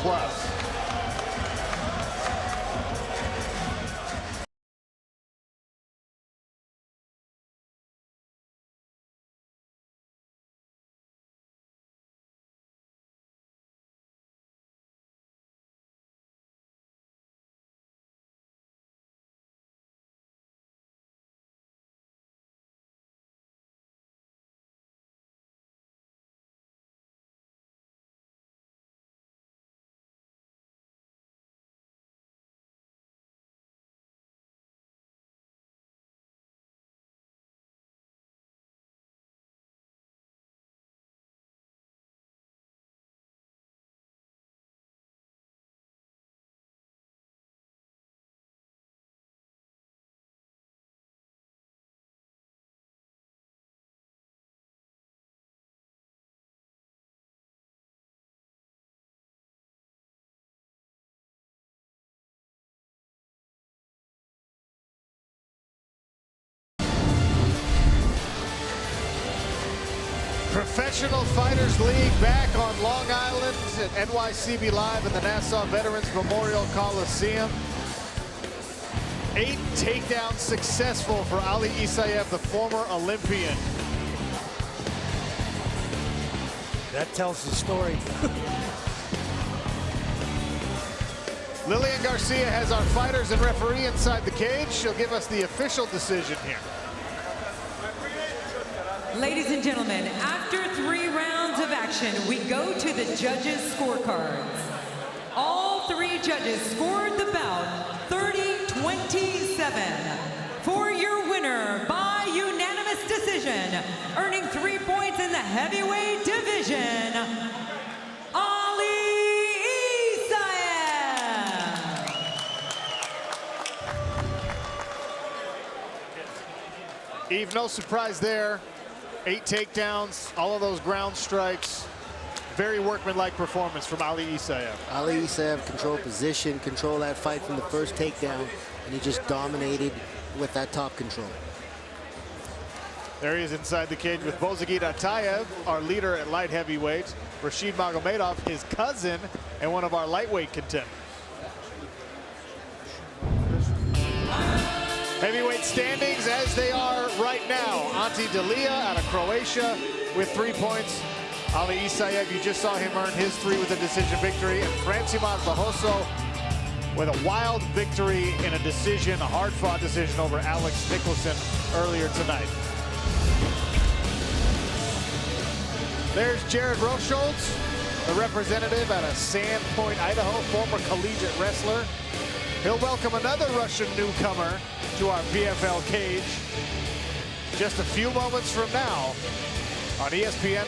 Professional Fighters League back on Long Island at NYCB Live in the Nassau Veterans Memorial Coliseum. 8 takedowns successful for Ali Isaev, the former Olympian. That tells the story. Lillian Garcia has our fighters and referee inside the cage. She'll give us the official decision here. Ladies and gentlemen, after 3 rounds of action, we go to the judges' scorecards. All 3 judges scored the bout 30-27. For your winner by unanimous decision, earning 3 points in the heavyweight division, Ali Isaev. Eve, no surprise there. 8 takedowns, all of those ground strikes. Very workmanlike performance from Ali Isaev. Ali Isaev controlled position, controlled that fight from the first takedown, and he just dominated with that top control. There he is inside the cage with Bozagit Atayev, our leader at light heavyweight. Rashid Magomedov, his cousin, and one of our lightweight contenders. Heavyweight standings as they are right now. Ante Delia out of Croatia with 3 points. Ali Isaev, you just saw him earn his 3 with a decision victory. And Francimas Bajoso with a wild victory in a decision, a hard-fought decision over Alex Nicholson earlier tonight. There's Jared Rocholz, the representative out of Sandpoint, Idaho, former collegiate wrestler. He'll welcome another Russian newcomer to our PFL cage just a few moments from now on ESPN+.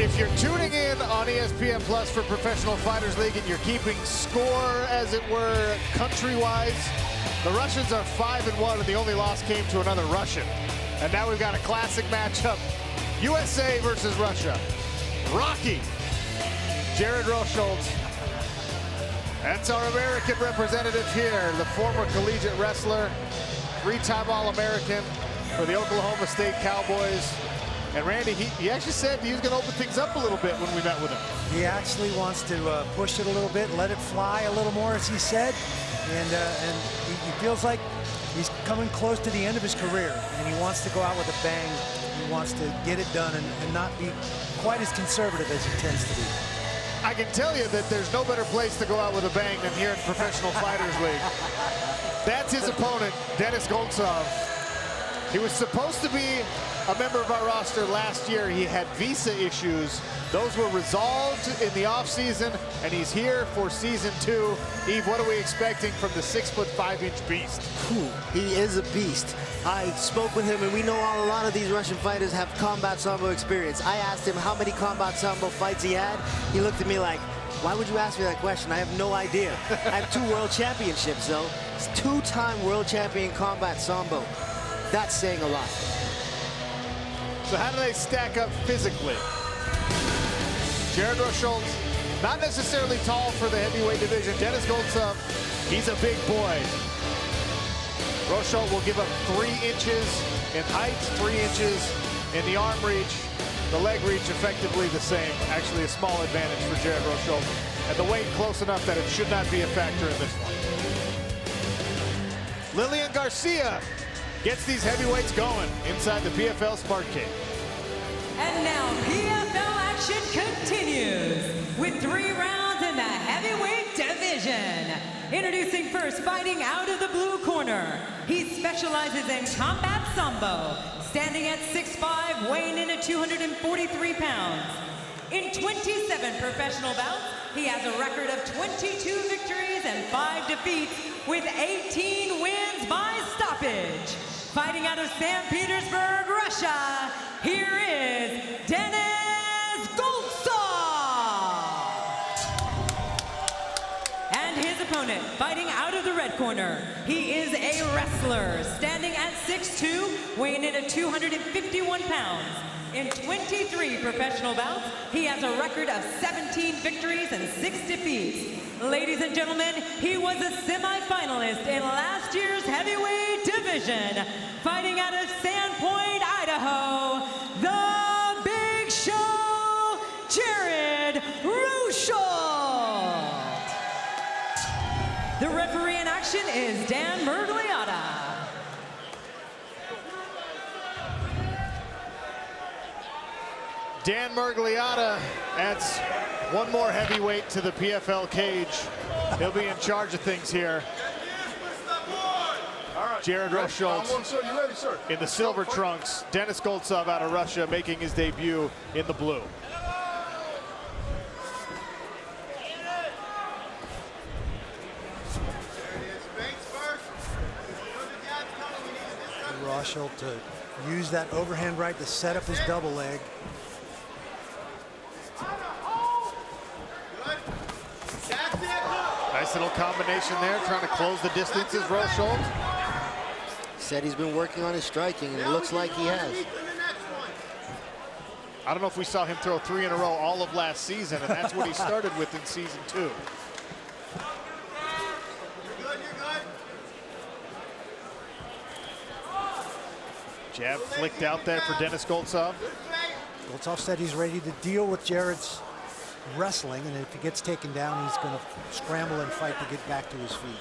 If you're tuning in on ESPN Plus for Professional Fighters League and you're keeping score, as it were, country-wise, the Russians are 5-1, and the only loss came to another Russian. And now we've got a classic matchup, USA versus Russia. Rocky, Jared Rocholz. That's our American representative here, the former collegiate wrestler, 3-time All-American for the Oklahoma State Cowboys. And Randy, he actually said he was going to open things up a little bit when we met with him. He actually wants to push it a little bit, let it fly a little more, as he said. And he feels like he's coming close to the end of his career, and he wants to go out with a bang. He wants to get it done and not be quite as conservative as he tends to be. I can tell you that there's no better place to go out with a bang than here in Professional Fighters League. That's his opponent, Denis Goltsov. He was supposed to be a member of our roster last year. He had visa issues. Those were resolved in the offseason, and he's here for season 2. Eve, what are we expecting from the 6'5" beast? He is a beast. I spoke with him, and we know a lot of these Russian fighters have combat sambo experience. I asked him how many combat sambo fights he had. He looked at me like, why would you ask me that question? I have no idea. I have 2 world championships, though. He's 2-time world champion combat sambo. That's saying a lot. So how do they stack up physically? Jared Rocholz, not necessarily tall for the heavyweight division. Denis Goltsov, he's a big boy. Rocholz will give up 3 inches in height, 3 inches in the arm reach. The leg reach effectively the same. Actually a small advantage for Jared Rocholz. And the weight close enough that it should not be a factor in this one. Lillian Garcia gets these heavyweights going inside the PFL Smart Cage. And now PFL action continues with 3 rounds in the heavyweight division. Introducing first, fighting out of the blue corner. He specializes in combat sambo, standing at 6'5", weighing in at 243 pounds. In 27 professional bouts, he has a record of 22 victories and 5 defeats with 18 wins by stoppage. Fighting out of St. Petersburg, Russia, here is Denis Goltsov. And his opponent, fighting out of the red corner, he is a wrestler, standing at 6'2", weighing in at 251 pounds. In 23 professional bouts, he has a record of 17 victories and 6 defeats. Ladies and gentlemen, he was a semi-finalist in last year's heavyweight division. Fighting out of Sandpoint, Idaho, the Big Show, Rochelle. The referee in action is Dan Mergliata. Dan Mergliata adds one more heavyweight to the PFL cage. He'll be in charge of things here. Jared Rosholt in the silver trunks. Denis Goltsov out of Russia making his debut in the blue. Rosholt to use that overhand right to set up his double leg. Nice little combination there, trying to close the distances, Rosholt. Said he's been working on his striking, and it looks like he has. I don't know if we saw him throw 3 in a row all of last season, and that's what he started with in season 2. Jab flicked out there for Denis Goltsov. Goltsov said he's ready to deal with Jared's wrestling, and if he gets taken down, he's going to scramble and fight to get back to his feet.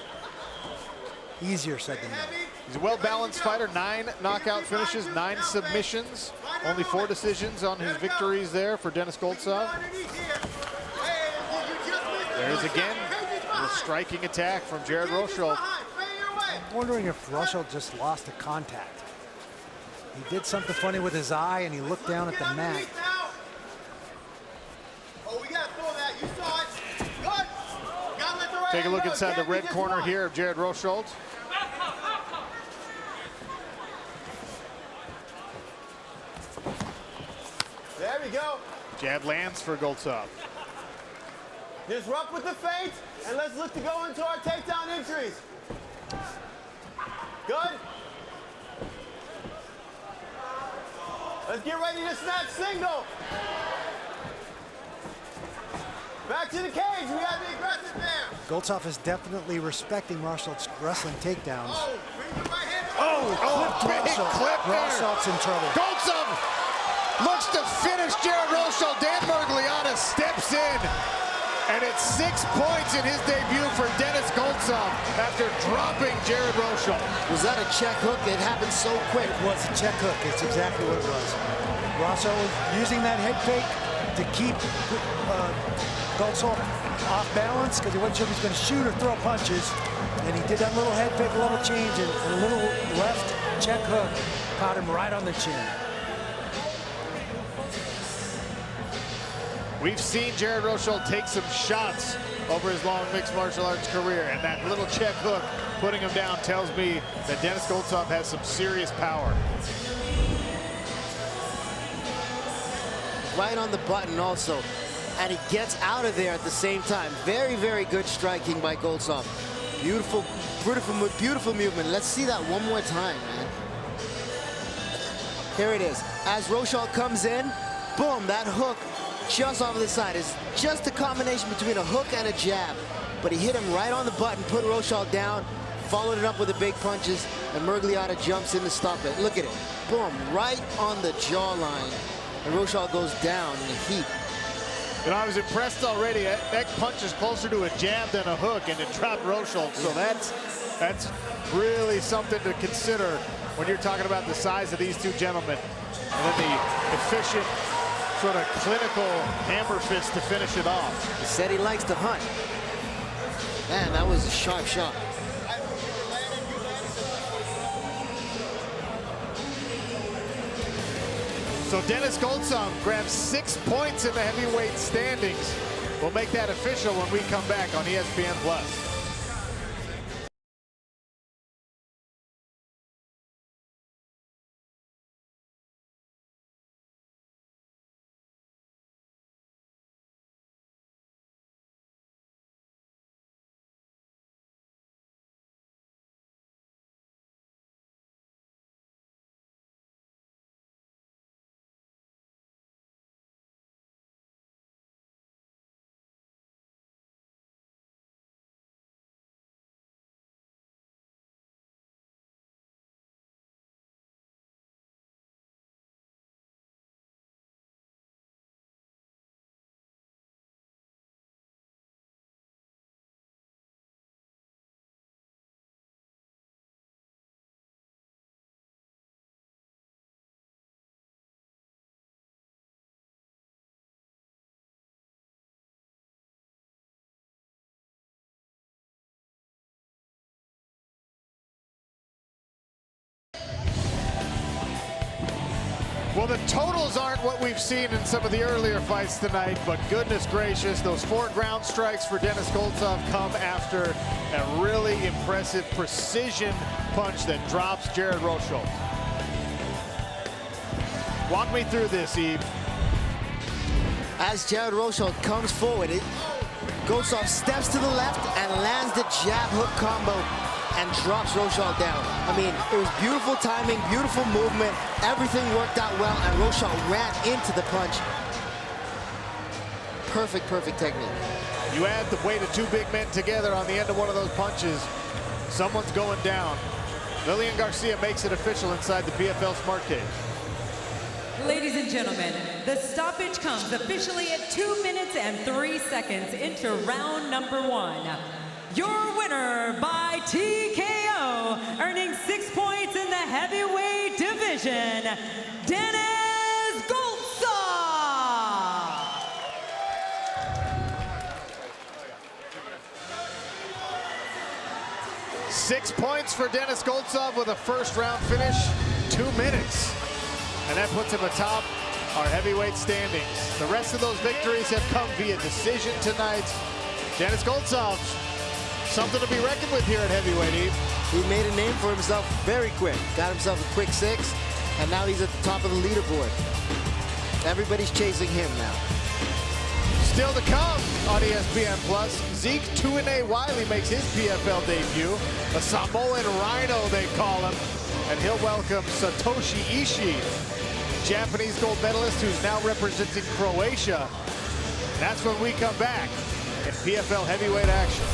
Easier said than done. He's a well-balanced fighter, 9 knockout finishes, 9 submissions, only 4 decisions on his victories there for Denis Goltsov. There's again the striking attack from Jared Rosholt. I'm wondering if Rosholt just lost the contact. He did something funny with his eye, and he looked down at the mat. Take a look inside the red corner here of Jared Rosholt. There we go. Jab lands for Goltsov. Disrupt with the feint, and let's look to go into our takedown entries. Good. Let's get ready to snap single. Back to the cage. We got to be aggressive there. Goltsov is definitely respecting Rosholt's wrestling takedowns. Big clip there. Rosholt's in trouble. Goltsov looks to finish Jared Rosholt. Dan Mergliata steps in, and it's 6 points in his debut for Denis Goltsov after dropping Jared Rosholt. Was that a check hook? It happened so quick. It was a check hook. It's exactly what it was. Rosholt was using that head fake to keep Goltsov off balance because he wasn't sure if he was going to shoot or throw punches. And he did that little head fake, a little change, and a little left check hook caught him right on the chin. We've seen Jared Rosholt take some shots over his long mixed martial arts career, and that little check hook putting him down tells me that Denis Goltsov has some serious power. Right on the button also, and he gets out of there at the same time. Very, very good striking by Goltsov. Beautiful, beautiful movement. Let's see that one more time, man. Here it is. As Rosholt comes in, boom, that hook just off of the side. It's just a combination between a hook and a jab. But he hit him right on the button, put Rosholt down, followed it up with the big punches, and Mergliata jumps in to stop it. Look at it. Boom, right on the jawline. And Rosholt goes down in a heap. You know, I was impressed already. That punch is closer to a jab than a hook, and it dropped Rosholt. So that's really something to consider when you're talking about the size of these two gentlemen. And then the efficient, sort of clinical hammer fist to finish it off. He said he likes to hunt. Man, that was a sharp shot. So Denis Goltsov grabs 6 points in the heavyweight standings. We'll make that official when we come back on ESPN+. the totals aren't what we've seen in some of the earlier fights tonight, but goodness gracious, those 4 ground strikes for Denis Goltsov come after a really impressive precision punch that drops Jared Rosholt. Walk me through this, Yves. As Jared Rosholt comes forward, Goltsov steps to the left and lands the jab hook combo and drops Rosholt down. I mean, it was beautiful timing, beautiful movement. Everything worked out well, and Rosholt ran into the punch. Perfect, perfect technique. You add the weight of 2 big men together on the end of one of those punches, someone's going down. Lillian Garcia makes it official inside the PFL Smart Cage. Ladies and gentlemen, the stoppage comes officially at 2 minutes and 3 seconds into round number 1. Your winner by TKO, earning 6 points in the heavyweight division, Denis Goltsov. 6 points for Denis Goltsov with a first round finish, 2 minutes. And that puts him atop our heavyweight standings. The rest of those victories have come via decision tonight. Denis Goltsov, something to be reckoned with here at heavyweight, Yves. He made a name for himself very quick. Got himself a quick 6, and now he's at the top of the leaderboard. Everybody's chasing him now. Still to come on ESPN+, Zeke 2A Wiley makes his PFL debut. A Samoan Rhino, they call him. And he'll welcome Satoshi Ishii, Japanese gold medalist who's now representing Croatia. That's when we come back in PFL heavyweight action.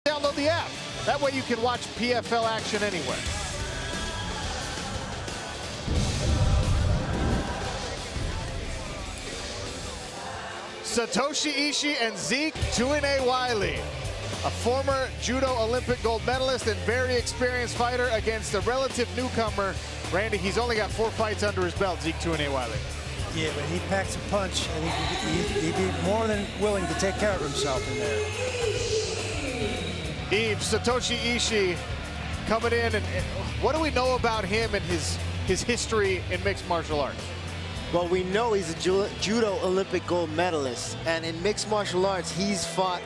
Download the app. That way you can watch PFL action anywhere. Satoshi Ishii and Zeke 2A Wiley, a former judo Olympic gold medalist and very experienced fighter against a relative newcomer. Randy, he's only got 4 fights under his belt, Zeke 2A Wiley. Yeah, but he packs a punch, and he'd be more than willing to take care of himself in there. Yves, Satoshi Ishii coming in, and what do we know about him and his history in mixed martial arts? Well, we know he's a judo Olympic gold medalist, and in mixed martial arts, he's fought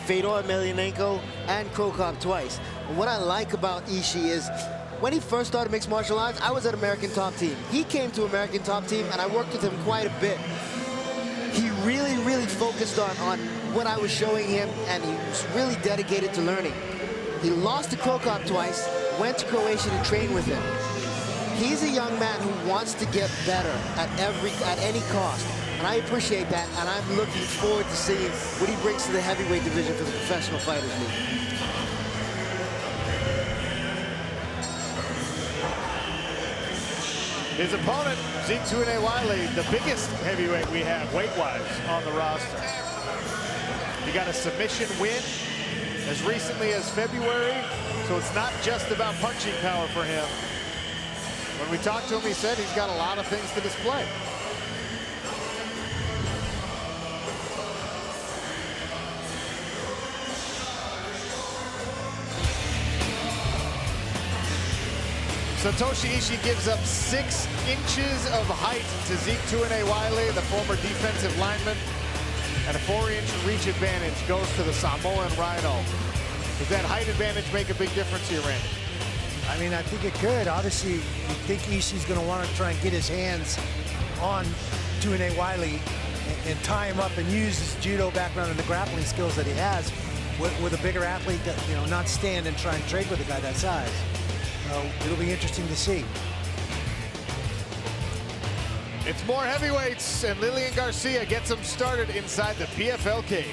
Fedor Emelianenko and Krokop twice. And what I like about Ishii is, when he first started mixed martial arts, I was at American Top Team. He came to American Top Team, and I worked with him quite a bit. He really, really focused on what I was showing him, and he was really dedicated to learning. He lost to Krokop twice, went to Croatia to train with him. He's a young man who wants to get better at any cost. And I appreciate that, and I'm looking forward to seeing what he brings to the heavyweight division for the Professional Fighters League. His opponent, Zeke Wiley, the biggest heavyweight we have weight-wise on the roster. He got a submission win as recently as February, so it's not just about punching power for him. When we talked to him, he said he's got a lot of things to display. Satoshi Ishii gives up 6 inches of height to Zeke Wiley, the former defensive lineman, and a 4-inch reach advantage goes to the Samoan Rhino. Does that height advantage make a big difference here, Randy? I mean, I think it could. Obviously, you think Ishii's going to want to try and get his hands on Wiley and tie him up and use his judo background and the grappling skills that he has with a bigger athlete that, you know, not stand and try and trade with a guy that size. It'll be interesting to see. It's more heavyweights, and Lillian Garcia gets them started inside the PFL cage.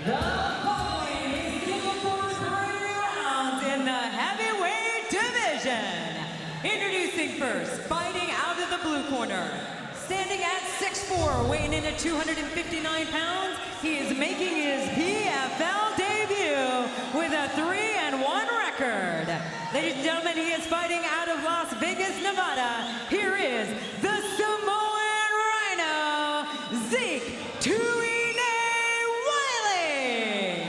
The following is scheduled for 3 rounds in the heavyweight division. Introducing first, fighting out of the blue corner. Standing at 6'4", weighing in at 259 pounds, he is making his PFL debut with a 3-1 record. Ladies and gentlemen, he is fighting out of Las Vegas, Nevada. Here is the Samoan Rhino, Zeke Wiley.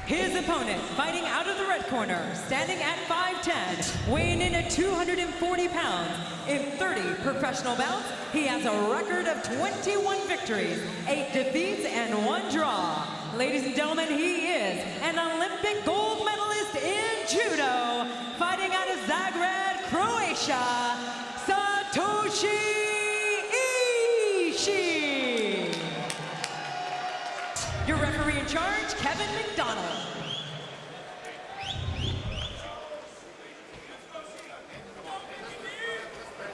His opponent, fighting out of the red corner, standing at 5'10", weighing in at 240 pounds. In 30 professional bouts, he has a record of 21 victories, 8 defeats, and 1 draw. Ladies and gentlemen, he is an Olympic gold medalist in judo, fighting out of Zagreb, Croatia, Satoshi Ishii. Your referee in charge, Kevin McDonald.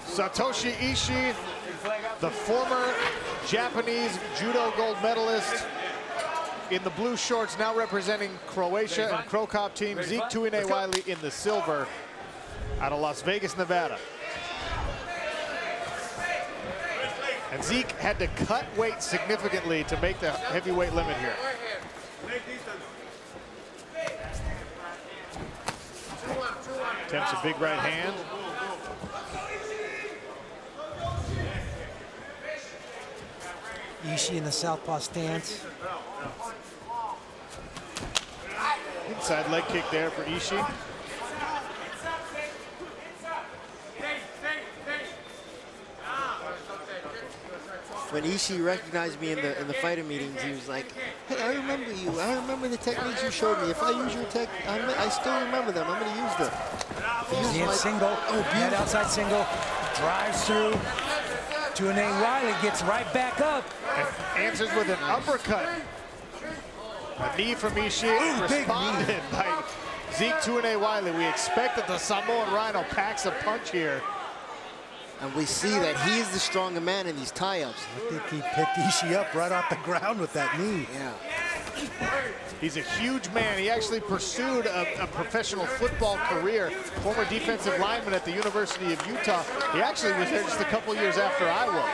Satoshi Ishii, the former Japanese judo gold medalist in the blue shorts, now representing Croatia and Crow Cop team. Zeke Wiley in the silver out of Las Vegas, Nevada. And Zeke had to cut weight significantly to make the heavyweight limit here. Attempts a big right hand. Ishii in the southpaw stance. Inside leg kick there for Ishii. When Ishii recognized me in the fighter meetings, he was like, "Hey, I remember you. I remember the techniques you showed me. If I use your tech, I still remember them. I'm going to use them." Head single, head outside single, drives through. Wiley gets right back up. And answers with an uppercut. A knee from Ishii, responded by Zeke Wiley. We expect that the Samoan Rhino packs a punch here. And we see that he is the stronger man in these tie-ups. I think he picked Ishii up right off the ground with that knee. Yeah. He's a huge man. He actually pursued a professional football career. Former defensive lineman at the University of Utah. He actually was there just a couple years after I was.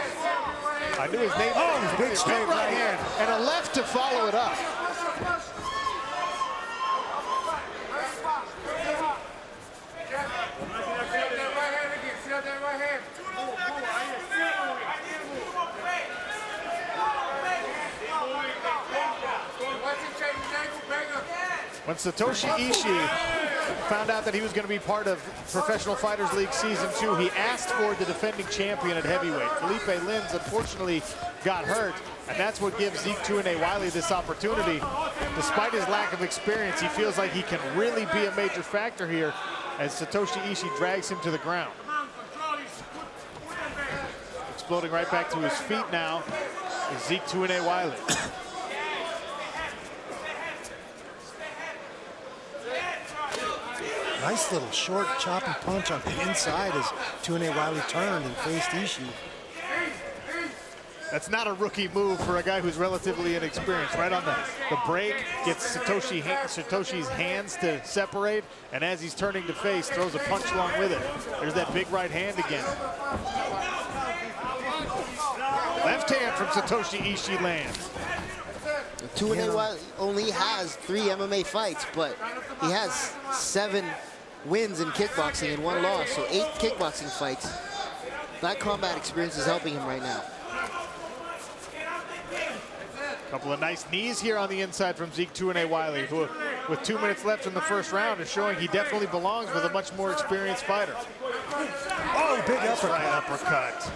I knew his name. Oh, big straight right hand and a left to follow it up. When Satoshi Ishii found out that he was going to be part of Professional Fighters League Season 2, he asked for the defending champion at heavyweight. Felipe Lins unfortunately got hurt, and that's what gives Zeke Wiley this opportunity. Despite his lack of experience, he feels like he can really be a major factor here as Satoshi Ishii drags him to the ground. Exploding right back to his feet now is Zeke Wiley. Nice little short choppy punch on the inside as Wiley turned and faced Ishii. That's not a rookie move for a guy who's relatively inexperienced. Right on the break, gets Satoshi's hands to separate, and as he's turning to face, throws a punch along with it. There's that big right hand again. Left hand from Satoshi Ishii lands. Tuane Wiley only has 3 MMA fights, but he has 7 wins in kickboxing and 1 loss, so 8 kickboxing fights. That combat experience is helping him right now. Couple of nice knees here on the inside from Zeke Tuane Wiley, who with 2 minutes left in the first round is showing he definitely belongs with a much more experienced fighter. Oh, big uppercut. Right uppercut.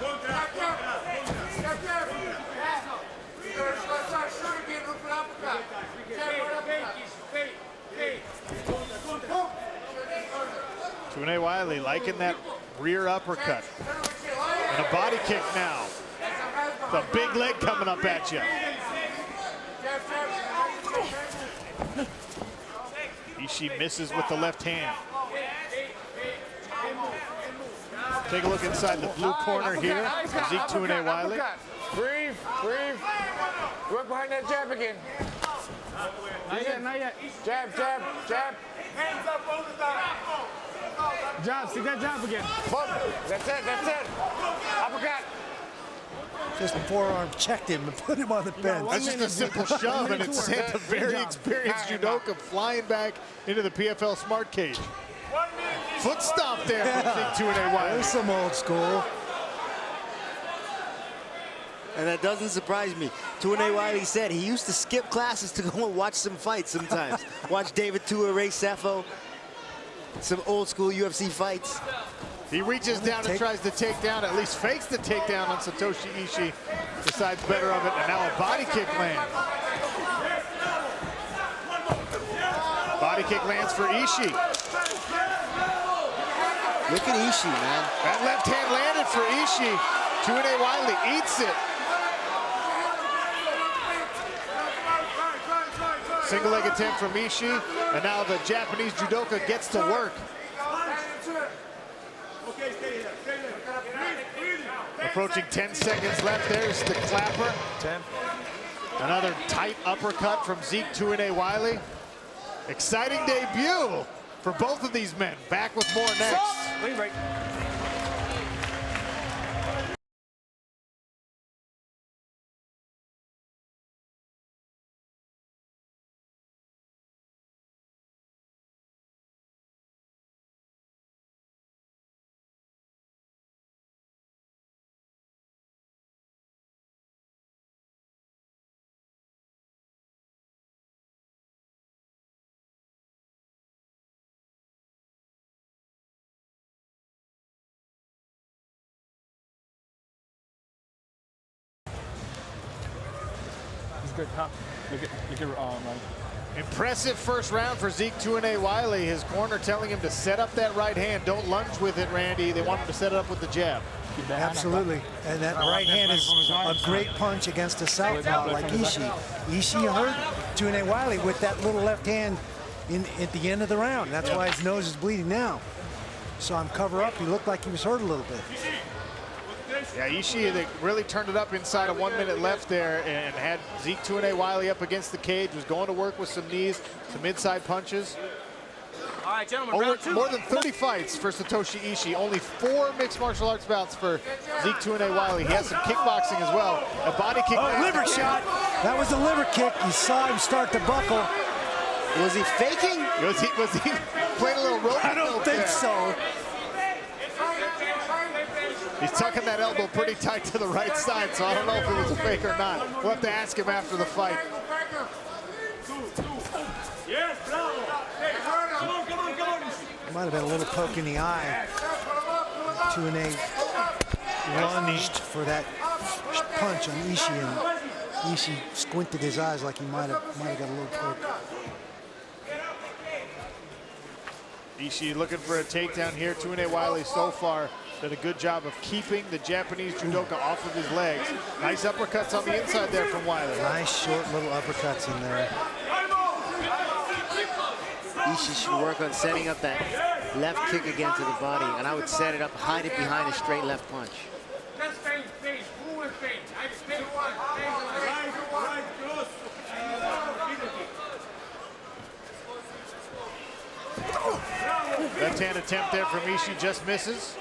Tuane Wiley liking that rear uppercut. And a body kick now. The big leg coming up at you. Ishii misses with the left hand. Take a look inside the blue corner here. Zeke Tuane Wiley. Breathe, breathe. Work behind that jab again. Not yet, not yet. Jab, jab, jab. Hands up all the time. Jab, stick that jab again. Boom. That's it, that's it. Uppercut. Just forearm checked him and put him on the bench. That's just a simple shove, and it sent a very experienced judoka flying back into the PFL smart cage. Foot stomp there from Zeke Tuane Wiley. There's some old school. And that doesn't surprise me. Tuane Wiley said he used to skip classes to go and watch some fights sometimes. Watch David Tua, Ray Sefo, some old school UFC fights. He reaches down and tries to take down, at least fakes the takedown on Satoshi Ishii. Decides better of it, and now a body kick lands. Body kick lands for Ishii. Look at Ishii, man. That left hand landed for Ishii. Tuane Wiley eats it. Single leg attempt from Ishii, and now the Japanese judoka gets to work. Approaching 10 seconds left. There's the clapper. 10. Another tight uppercut from Zeke Tuane Wiley. Exciting debut for both of these men. Back with more next. Lean break. Good, huh? Look at right. Impressive first round for Zeke Tuane Wiley. His corner telling him to set up that right hand. Don't lunge with it, Randy. They want him to set it up with the jab. Absolutely. And that right hand is a great punch against a southpaw like Ishii. Ishii hurt Tuane Wiley with that little left hand at the end of the round. That's why his nose is bleeding now. Saw him cover up. He looked like he was hurt a little bit. Yeah, Ishii, they really turned it up inside of 1 minute left there and had Zeke Tuane Wiley up against the cage, was going to work with some knees, some inside punches. All right, gentlemen, More than 30 fights for Satoshi Ishii, only 4 mixed martial arts bouts for Zeke Tuane Wiley. He has some kickboxing as well. A body kick. Oh, liver shot. That was a liver kick. You saw him start to buckle. Was he faking? Was he playing a little rope? I don't think so. He's tucking that elbow pretty tight to the right side, so I don't know if it was a fake or not. We'll have to ask him after the fight. Might have been a little poke in the eye. Tuane lunged for that punch on Ishii, and Ishii squinted his eyes like he might have got a little poke. Ishii looking for a takedown here. Tuane Wiley so far did a good job of keeping the Japanese judoka off of his legs. Nice uppercuts on the inside there from Wiley. Nice short little uppercuts in there. Ishii should work on setting up that left kick again to the body, and I would set it up, hide it behind a straight left punch. Left-hand attempt there from Ishii, just misses.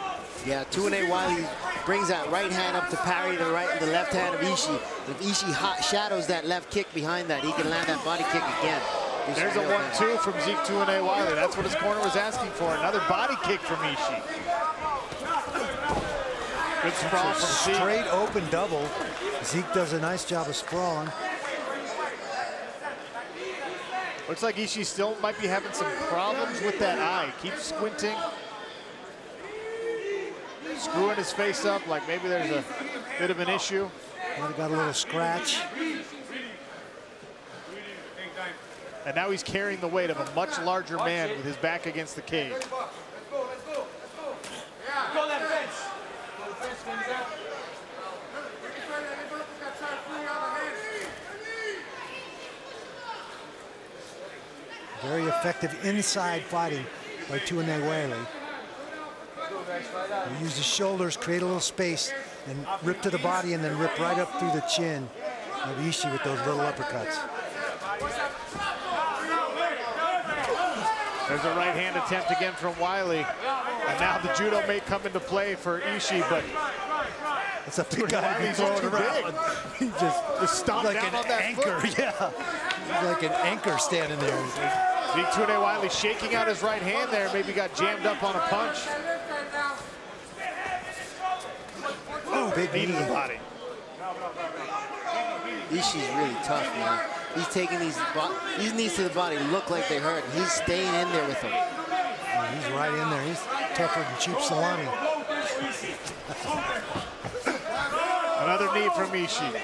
Yeah, Tuane Wiley brings that right hand up to parry the left hand of Ishii. If Ishii shadows that left kick behind that, he can land that body kick again. There's a 1-2 from Zeke Tuane Wiley. That's what his corner was asking for. Another body kick from Ishii. Good sprawl from Zeke. Straight open double. Zeke does a nice job of sprawling. Looks like Ishii still might be having some problems with that eye. Keeps squinting. Screwing his face up like maybe there's a bit of an issue. Might have got a little scratch. And now he's carrying the weight of a much larger man with his back against the cage. Very effective inside fighting by Tuane Wiley. He used his shoulders, create a little space, and rip to the body, and then rip right up through the chin of Ishii with those little uppercuts. There's a right hand attempt again from Wiley. And now the judo may come into play for Ishii, but it's a big guy to be throwing around. He just stomped like down an on that anchor. foot. Yeah, he's like an anchor standing there. Zeke Tuane Wiley shaking out his right hand there. Maybe got jammed up on a punch. Oh, big knee to the body. Ishii's really tough, man. He's taking these knees to the body, look like they hurt. He's staying in there with them. Yeah, he's right in there. He's tougher than cheap salami. Another knee from Ishii.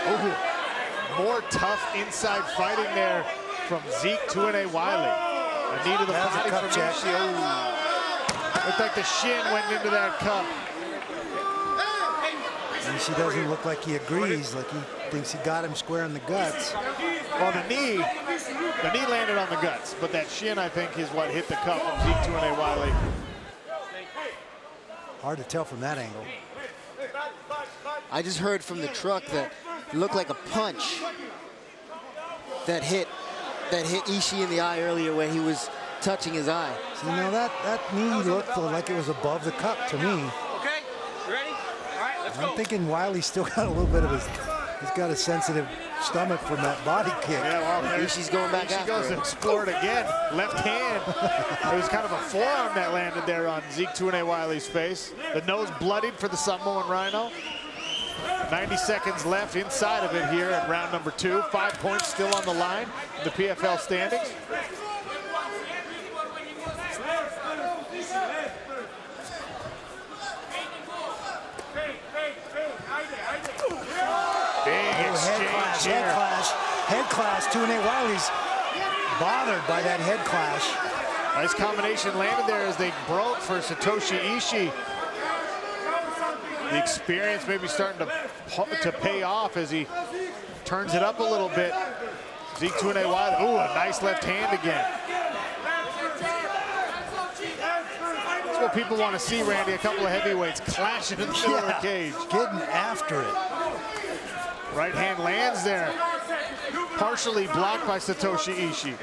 Oh, more tough inside fighting there from Zeke Tuane Wiley. A knee to the body from Ishii. Oh. Looked like the shin went into that cup. Ishii doesn't look like he agrees, like he thinks he got him square in the guts. Well, the knee landed on the guts, but that shin, I think, is what hit the cup of Zeke Tuane Wiley. Hard to tell from that angle. I just heard from the truck that it looked like a punch that hit Ishii in the eye earlier when he was touching his eye. So, you know, that knee looked like it was above the cup to me. Okay, you ready? All right, let's go. I'm thinking Wiley's still got a little bit of he's got a sensitive stomach from that body kick. Yeah, well, Ishii's going back Ishii goes to explore it again. Left hand. It was kind of a forearm that landed there on Zeke Tuane Wiley's face. The nose bloodied for the Samoan Rhino. 90 seconds left inside of it here in round number 2. 5 points still on the line in the PFL standings. Big exchange here. Head clash. Tuane Wiley's bothered by that head clash. Nice combination landed there as they broke for Satoshi Ishii. The experience maybe starting to pay off as he turns it up a little bit. Zeke Tuane Wiley, ooh, a nice left hand again. That's what people want to see, Randy. A couple of heavyweights clashing in the middle of the cage. Getting after it. Right hand lands there. Partially blocked by Satoshi Ishii.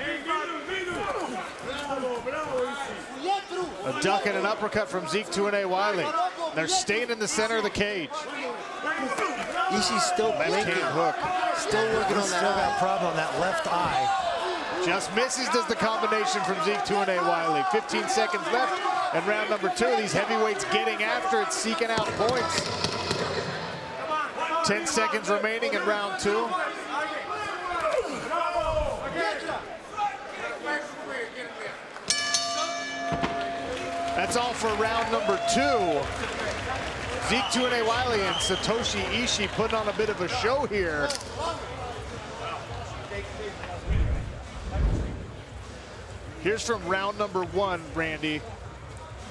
A duck and an uppercut from Zeke Tuane Wiley. They're staying in the center of the cage. Ishii's still blinking. Hook. Still working on that. Still got a problem on that left eye. Just misses does the combination from Zeke Tuane Wiley. 15 seconds left in round number 2. These heavyweights getting after it, seeking out points. 10 seconds remaining in round 2. That's all for round number 2. Zeke Tuane Wiley and Satoshi Ishii putting on a bit of a show here. Here's from round number 1, Randy.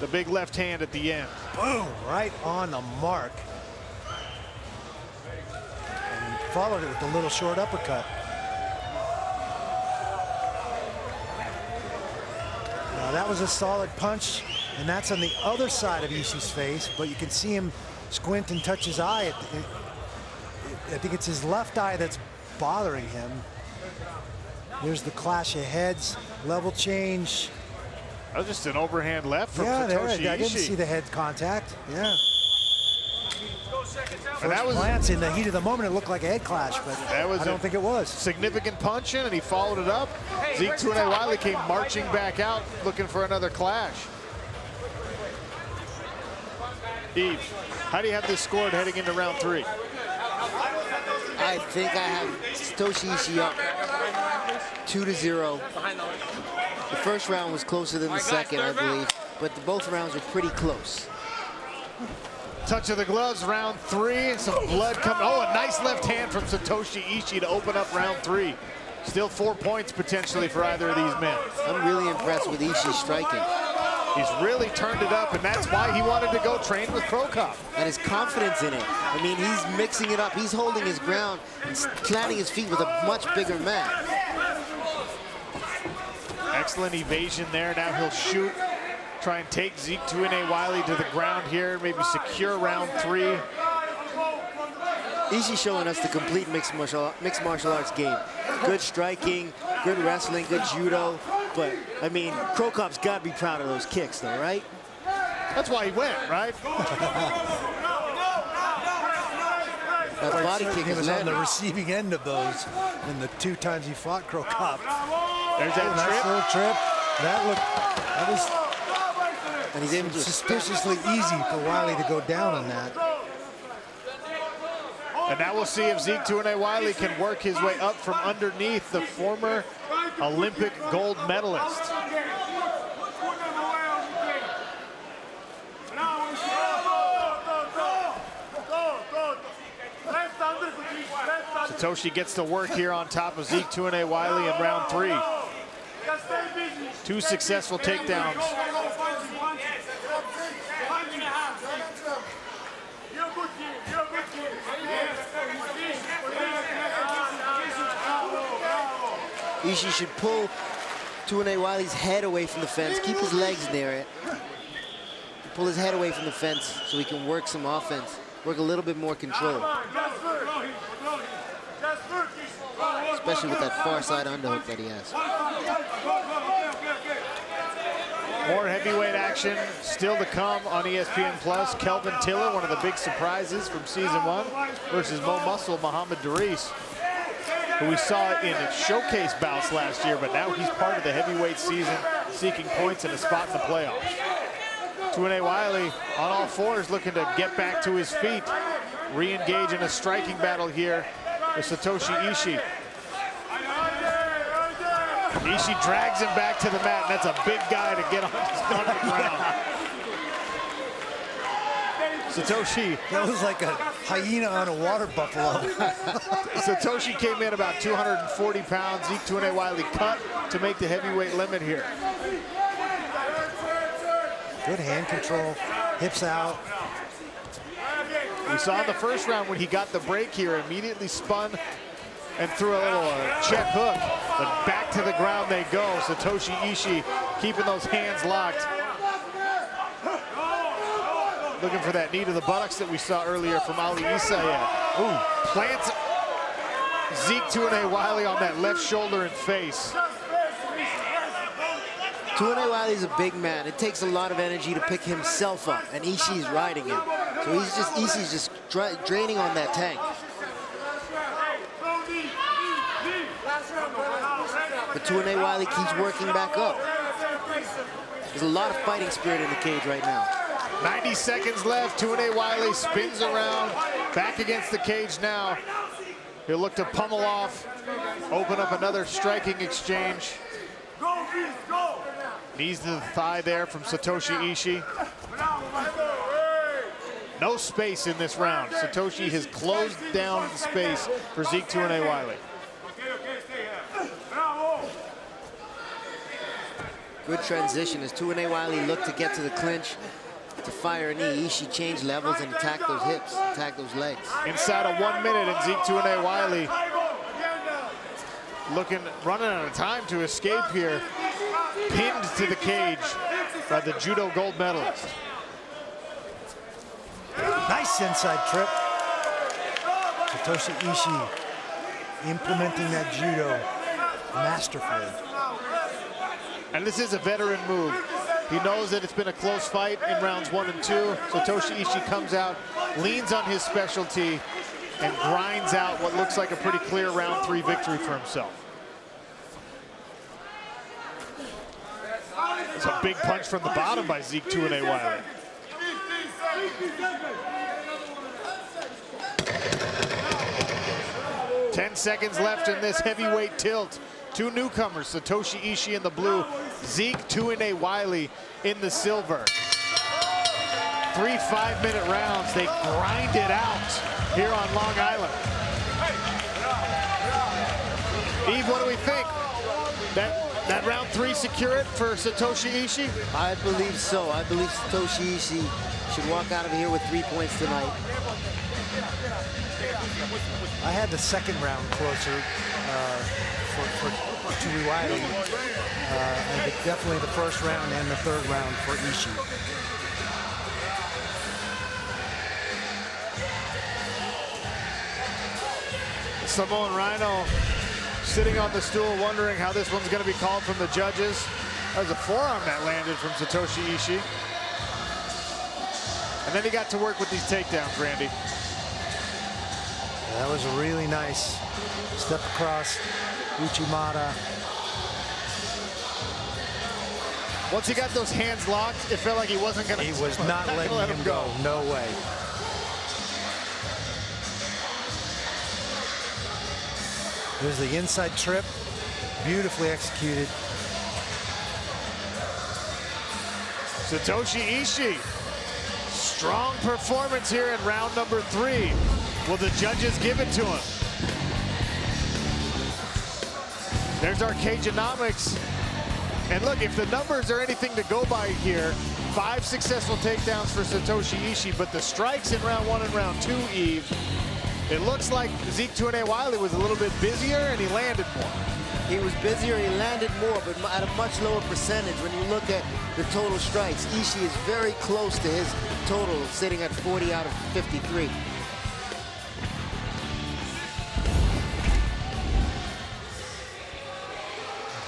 The big left hand at the end. Boom, right on the mark. And followed it with a little short uppercut. Now that was a solid punch. and that's on the other side of Ishii's face, but you can see him squint and touch his eye. I think it's his left eye that's bothering him. There's the clash of heads, level change. That was just an overhand left from Yeah, Satoshi I didn't Ishii. see the head contact. Yeah. And that was glance in the heat of the moment. It looked like a head clash, but that was I don't think it was. Significant punch in, and he followed it up. Zeke Tuanei-Wiley came marching back out, looking for another clash. Eve, how do you have this scored heading into round 3? I think I have Satoshi Ishii up 2-0. The first round was closer than the second, I believe, but both rounds were pretty close. Touch of the gloves, round 3. Some blood coming. Oh, a nice left hand from Satoshi Ishii to open up round 3. Still 4 points potentially for either of these men. I'm really impressed with Ishii striking. He's really turned it up, and that's why he wanted to go train with Krokop. And his confidence in it. I mean, he's mixing it up. He's holding his ground and planting his feet with a much bigger man. Excellent evasion there. Now he'll shoot. Try and take Zeke Tuanei-Wiley to the ground here. Maybe secure round 3. Ishii showing us the complete mixed martial arts game. Good striking, good wrestling, good judo. But, I mean, Krokop's got to be proud of those kicks, though, right? That's why he went, right? That body kick he is was on the landing. receiving end of those in the 2 times he fought Krokop. There's that nice little trip. That was and he's able to suspiciously easy for Wiley to go down on that. And now we'll see if Zeke Tuanei-Wiley can work his way up from underneath the former Olympic gold medalist. Satoshi gets to work here on top of Zeke Tuanei-Wiley in round 3. 2 successful takedowns. Ishii should pull Tuanei-Wiley's head away from the fence, keep his legs near it, pull his head away from the fence so he can work some offense, work a little bit more control. Especially with that far side underhook that he has. More heavyweight action still to come on ESPN Plus. Kelvin Tiller, one of the big surprises from season 1, versus Mo Muscle Muhammad Daris, who we saw in showcase bouts last year, but now he's part of the heavyweight season, seeking points and a spot in the playoffs. Tuanei-Wiley on all fours, looking to get back to his feet, re-engage in a striking battle here with Satoshi Ishii. Ishii drags him back to the mat, and that's a big guy to get on the ground. Satoshi. That was like a hyena on a water buffalo. Satoshi came in about 240 pounds. Zeke Tuanei-Wiley cut to make the heavyweight limit here. Good hand control, hips out. We saw in the first round when he got the break here, immediately spun and threw a little check hook, but back to the ground they go. Satoshi Ishii keeping those hands locked. Looking for that knee to the buttocks that we saw earlier from Ali Isayed. Ooh, plants Zeke Tuanei-Wiley on that left shoulder and face. Tuanei-Wiley's a big man. It takes a lot of energy to pick himself up, and Ishii's riding him. So Ishii's just draining on that tank. But Tuanei-Wiley keeps working back up. There's a lot of fighting spirit in the cage right now. 90 seconds left. Tuanei-Wiley spins around, back against the cage now. He'll look to pummel off, open up another striking exchange. Knees to the thigh there from Satoshi Ishii. No space in this round. Satoshi has closed down the space for Zeke Tuanei-Wiley. Good transition as Tuanei-Wiley looked to get to the clinch, to fire a knee. Ishii changed levels and attack those hips, attack those legs. Inside of 1 minute, and Zeke Tuanei-Wiley running out of time to escape here. Pinned to the cage. by the judo gold medalist. Nice inside trip. Satoshi Ishii implementing that judo masterfully. And this is a veteran move. He knows that it's been a close fight in rounds 1 and 2. Satoshi Ishii comes out, leans on his specialty, and grinds out what looks like a pretty clear round 3 victory for himself. It's a big punch from the bottom by Zeke Tuine Wiley. Ten seconds left in this heavyweight tilt. Two newcomers, Satoshi Ishii in the blue, Zeke Tuine Wiley in the silver. 3 5-minute rounds. They grind it out here on Long Island. Eve, what do we think? That round 3 secure it for Satoshi Ishii? I believe so. I believe Satoshi Ishii should walk out of here with 3 points tonight. I had the second round closer for Tuine Wiley. And definitely the first round and the third round for Ishii. Samoan Rhino sitting on the stool wondering how this one's going to be called from the judges. That was a forearm that landed from Satoshi Ishii. And then he got to work with these takedowns, Randy. That was a really nice step across Uchimata. Once he got those hands locked, it felt like he wasn't going to. He was not letting him go. No way. There's the inside trip, beautifully executed. Satoshi Ishii, strong performance here in round number 3. Will the judges give it to him? There's our Cageonomics. And look, if the numbers are anything to go by here, 5 successful takedowns for Satoshi Ishii, but the strikes in round 1 and round 2, Eve, it looks like Zeke Tuine Wiley was a little bit busier and he landed more. He was busier, he landed more, but at a much lower percentage. When you look at the total strikes, Ishii is very close to his total, sitting at 40 out of 53.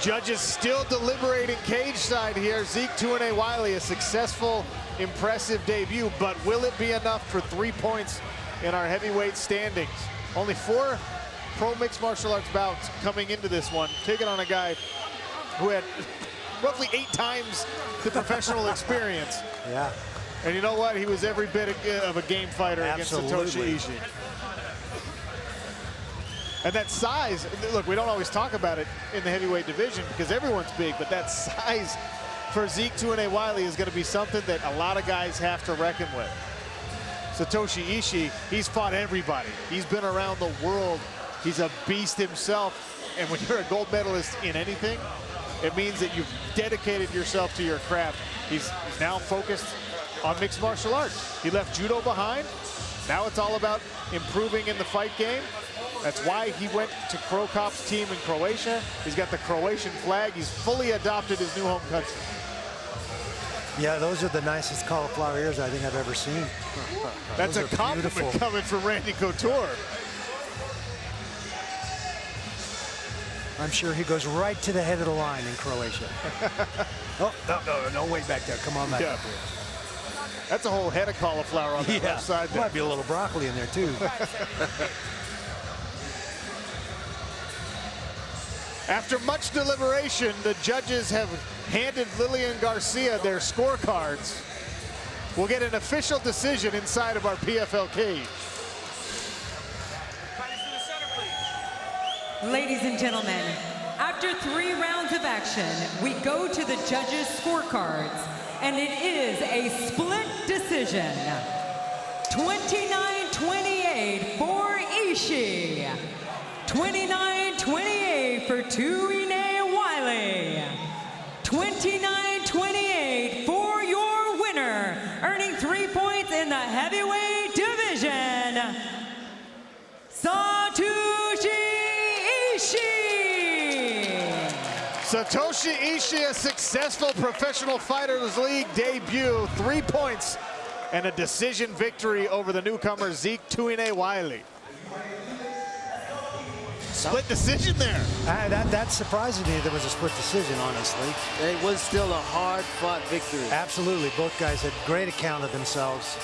Judges still deliberating cage side here. Zeke Tuine Wiley, a successful, impressive debut, but will it be enough for 3 points in our heavyweight standings? Only 4 pro mixed martial arts bouts coming into this one, taking on a guy who had roughly 8 times the professional experience. Yeah. And you know what? He was every bit of a game fighter Absolutely. against Satoshi Ishii. And that size, look, we don't always talk about it in the heavyweight division because everyone's big, but that size for Zeke Tuine Wiley is going to be something that a lot of guys have to reckon with. Satoshi Ishii, he's fought everybody. He's been around the world. He's a beast himself. And when you're a gold medalist in anything, it means that you've dedicated yourself to your craft. He's now focused on mixed martial arts. He left judo behind. Now it's all about improving in the fight game. That's why he went to Krokop's team in Croatia. He's got the Croatian flag. He's fully adopted his new home country. Yeah, those are the nicest cauliflower ears I think I've ever seen. That's Those a are compliment beautiful. coming from Randy Couture. I'm sure he goes right to the head of the line in Croatia. Oh, no, wait back there. Come on back up here. That's a whole head of cauliflower on the left side there. Might be a little broccoli in there, too. After much deliberation, the judges have handed Lillian Garcia their scorecards. We'll get an official decision inside of our PFL cage. Ladies and gentlemen, after 3 rounds of action, we go to the judges' scorecards, and it is a split decision. 29-28 for Ishii. 29-28 for Tuine Wiley. 29-28 for your winner, earning 3 points in the heavyweight division, Satoshi Ishii. Satoshi Ishii, a successful Professional Fighters League debut, 3 points and a decision victory over the newcomer Zeke Tuine Wiley. Split decision there. That's surprising me. There was a split decision, honestly. It was still a hard-fought victory. Absolutely. Both guys had great account of themselves.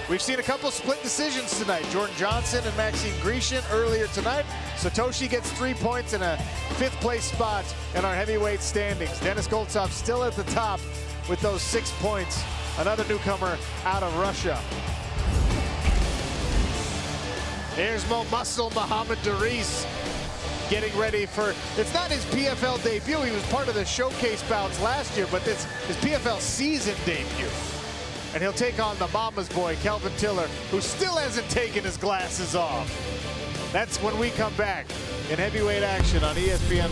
We've seen a couple split decisions tonight. Jordan Johnson and Maxime Grecian earlier tonight. Satoshi gets 3 points and a 5th place spot in our heavyweight standings. Denis Goltsov still at the top with those 6 points. Another newcomer out of Russia. Here's Mo Muscle Mohamed Daris getting ready for, it's not his PFL debut. He was part of the showcase bouts last year, but it's his PFL season debut. And he'll take on the mama's boy, Kelvin Tiller, who still hasn't taken his glasses off. That's when we come back in heavyweight action on ESPN+.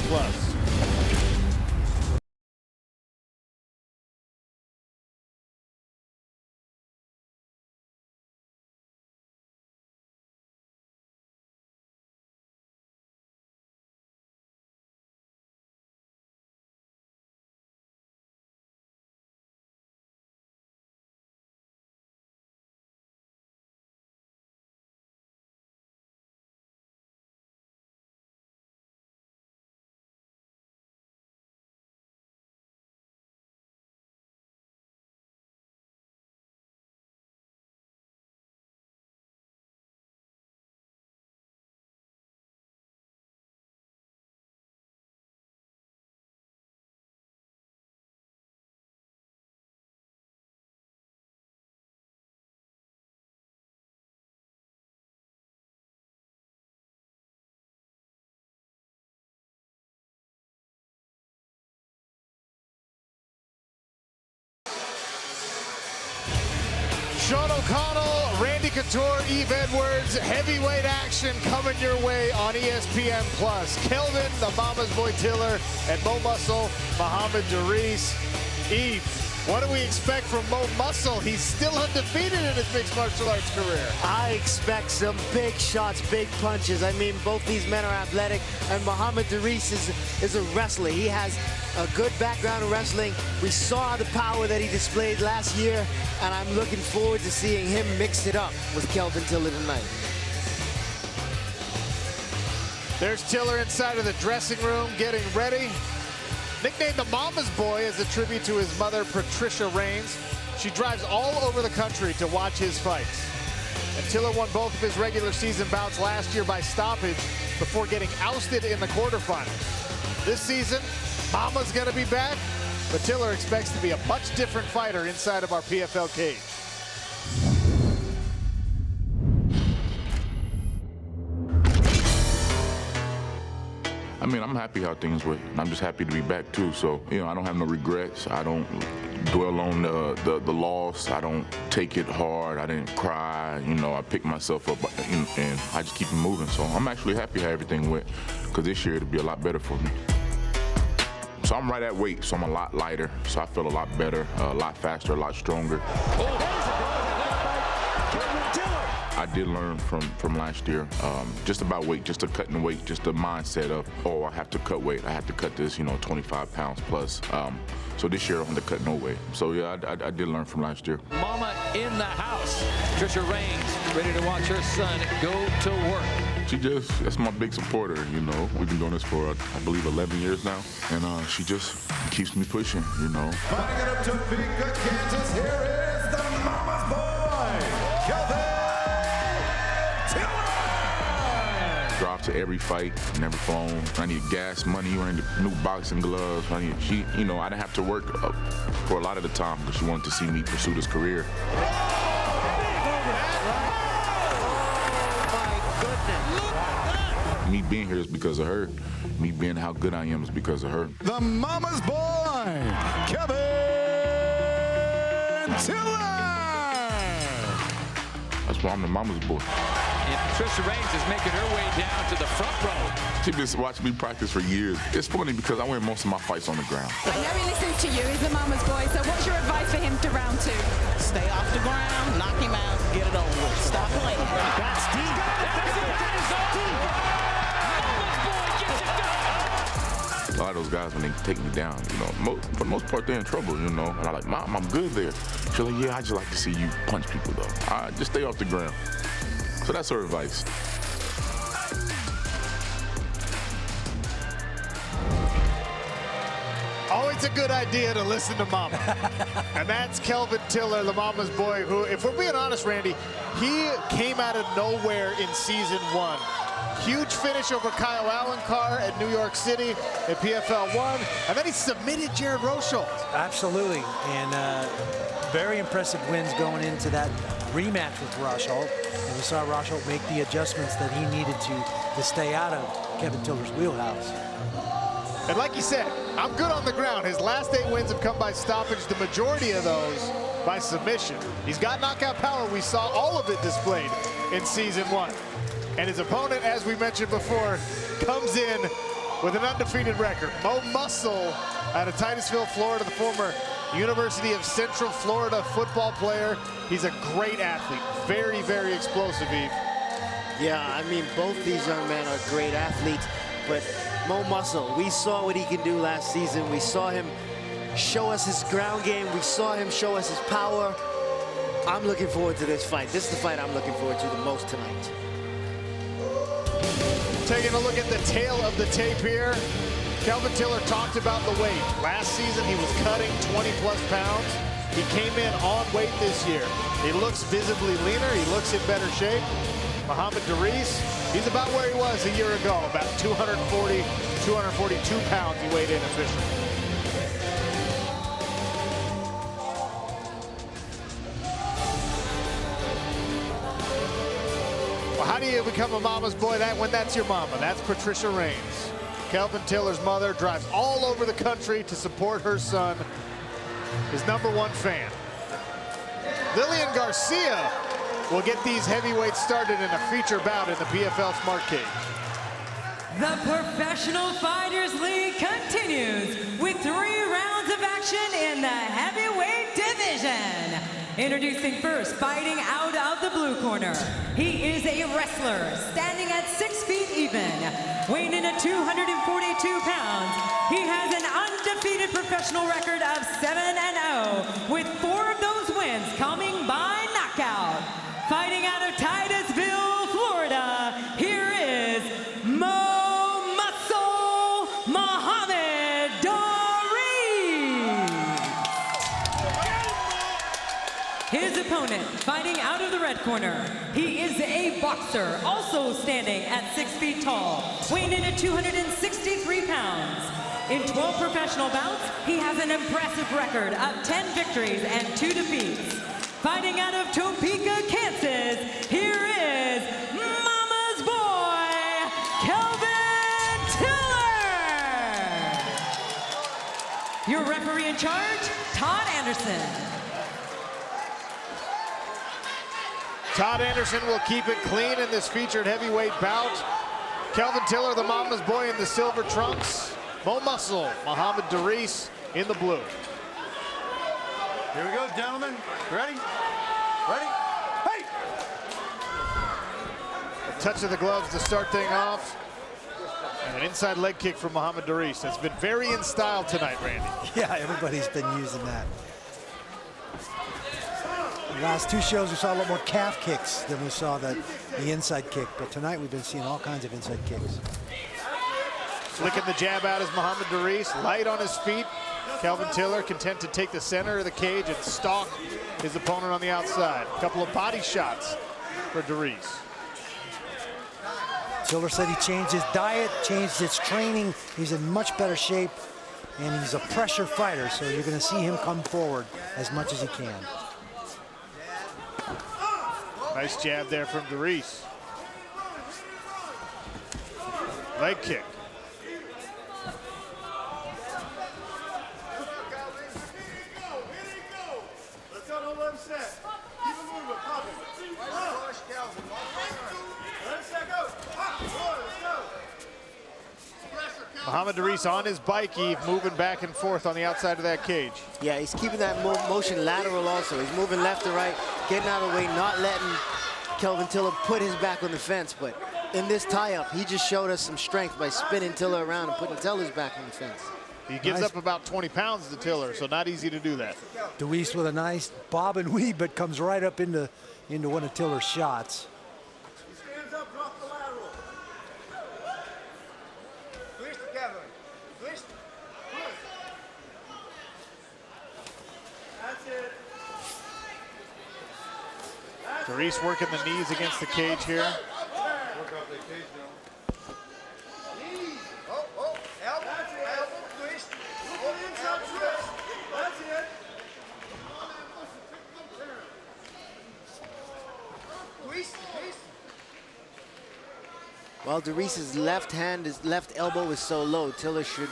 Sean O'Connell, Randy Couture, Eve Edwards, heavyweight action coming your way on ESPN+. Kelvin, the mama's boy Tiller, and Mo Muscle, Mohamed Daris. Eve, what do we expect from Mo Muscle? He's still undefeated in his mixed martial arts career. I expect some big shots, big punches. I mean, both these men are athletic, and Mohamed Daris is a wrestler. He has a good background in wrestling. We saw the power that he displayed last year, and I'm looking forward to seeing him mix it up with Kelvin Tiller tonight. There's Tiller inside of the dressing room getting ready. Nicknamed the Mama's Boy as a tribute to his mother, Patricia Reigns. She drives all over the country to watch his fights. And Tiller won both of his regular season bouts last year by stoppage before getting ousted in the quarterfinals. This season, Mama's gonna be back, but Tiller expects to be a much different fighter inside of our PFL cage. I mean, I'm happy how things went. I'm just happy to be back too. So, you know, I don't have no regrets. I don't dwell on the loss. I don't take it hard. I didn't cry. You know, I picked myself up and I just keep it moving. So I'm actually happy how everything went, because this year it'll be a lot better for me. So I'm right at weight, so I'm a lot lighter. So I feel a lot better, a lot faster, a lot stronger. I did learn from last year, just about weight, just the cutting weight, just the mindset of, oh, I have to cut weight. I have to cut this, 25 pounds plus. So this year I don't have to cut no weight. So yeah, I did learn from last year. Mama in the house. Patricia Reigns ready to watch her son go to work. That's my big supporter, We've been doing this for, I believe, 11 years now. And she just keeps me pushing, Fighting it up to Topeka, Kansas, here is the mama's boy, Kelvin Tiller! Dropped to every fight, never flown. I need gas money, I need new boxing gloves. I didn't have to work for a lot of the time because she wanted to see me pursue this career. Me being here is because of her. Me being how good I am is because of her. The mama's boy, Kelvin Tiller! That's why I'm the mama's boy. And Patricia Reigns is making her way down to the front row. She's been watching me practice for years. It's funny because I win most of my fights on the ground. I know he listens to you. He's the mama's boy. So what's your advice for him to round 2? Stay off the ground, knock him out, get it over with. Stop playing. That's deep. A lot of those guys when they take me down. You know, for the most part, they're in trouble, you know. And I'm like, Mom, I'm good there. She's like, yeah, I just like to see you punch people, though. All right, just stay off the ground. So that's her advice. Always a good idea to listen to Mama. And that's Kelvin Tiller, the Mama's boy, who, if we're being honest, Randy, he came out of nowhere in season 1. Huge finish over Kyle Alencar at New York City at PFL1. And then he submitted Jared Rosholt. Absolutely. And very impressive wins going into that rematch with Rosholt. And we saw Rosholt make the adjustments that he needed to stay out of Kevin Tiller's wheelhouse. And like you said, I'm good on the ground. His last 8 wins have come by stoppage, the majority of those by submission. He's got knockout power. We saw all of it displayed in season 1. And his opponent, as we mentioned before, comes in with an undefeated record. Mo Muscle out of Titusville, Florida, the former University of Central Florida football player. He's a great athlete, very, very explosive, Eve. Yeah, I mean, both these young men are great athletes, but Mo Muscle, we saw what he can do last season. We saw him show us his ground game. We saw him show us his power. I'm looking forward to this fight. This is the fight I'm looking forward to the most tonight. Taking a look at the tail of the tape here, Kelvin Tiller talked about the weight. Last season, he was cutting 20-plus pounds. He came in on weight this year. He looks visibly leaner. He looks in better shape. Mohamed Daris, he's about where he was a year ago, about 240, 242 pounds he weighed in officially. Well, how do you become a mama's boy when that's your mama? That's Patricia Reigns. Kelvin Tiller's mother drives all over the country to support her son, his #1 fan. Lillian Garcia will get these heavyweights started in a feature bout in the PFL Smart Cage. The Professional Fighters League continues with 3 rounds of action in the heavyweight division. Introducing first, fighting out of the blue corner. He is a wrestler, standing at 6 feet even, weighing in at 242 pounds. He has an undefeated professional record of 7-0, with 4 of those wins coming by knockout. Fighting out of Titusville, Florida, here is Mo Muscle Mohamed Daris. His opponent, fighting out of the red corner, he is a boxer, also standing at 6 feet tall, weighing in at 263 pounds. In 12 professional bouts, he has an impressive record of 10 victories and 2 defeats. Fighting out of Topeka, Kansas, here is Mama's boy, Kelvin Tiller. Your referee in charge, Todd Anderson. Todd Anderson will keep it clean in this featured heavyweight bout. Kelvin Tiller, the mama's boy, in the silver trunks. Mo Muscle, Mohamed Daris in the blue. Here we go, gentlemen. Ready? Ready? Hey! A touch of the gloves to start things off. And an inside leg kick from Mohamed Daris. That's been very in style tonight, Randy. Yeah, everybody's been using that. The last 2 shows, we saw a lot more calf kicks than we saw the inside kick. But tonight, we've been seeing all kinds of inside kicks. Flicking the jab out is Mohamed Daris, light on his feet. Kelvin Tiller content to take the center of the cage and stalk his opponent on the outside. A couple of body shots for Daris. Tiller said he changed his diet, changed his training. He's in much better shape, and he's a pressure fighter, so you're going to see him come forward as much as he can. Nice jab there from Daris. Leg kick. Mohamed Daris on his bike, Eve, moving back and forth on the outside of that cage. Yeah, he's keeping that motion lateral also. He's moving left to right, getting out of the way, not letting Kelvin Tiller put his back on the fence. But in this tie-up, he just showed us some strength by spinning Tiller around and putting Tiller's back on the fence. He gives up about 20 pounds to Tiller, so not easy to do that. Deweese with a nice bob and weave, but comes right up into one of Tiller's shots. Hands up, drop the lateral. Twist, Kevin. Twist. That's it. Deweese working the knees against the cage here. Work off the cage now. Knees. Oh, elbow, twist. Pull inside, twist. That's it. Twist, twist. While Deweese's left elbow is so low, Tiller should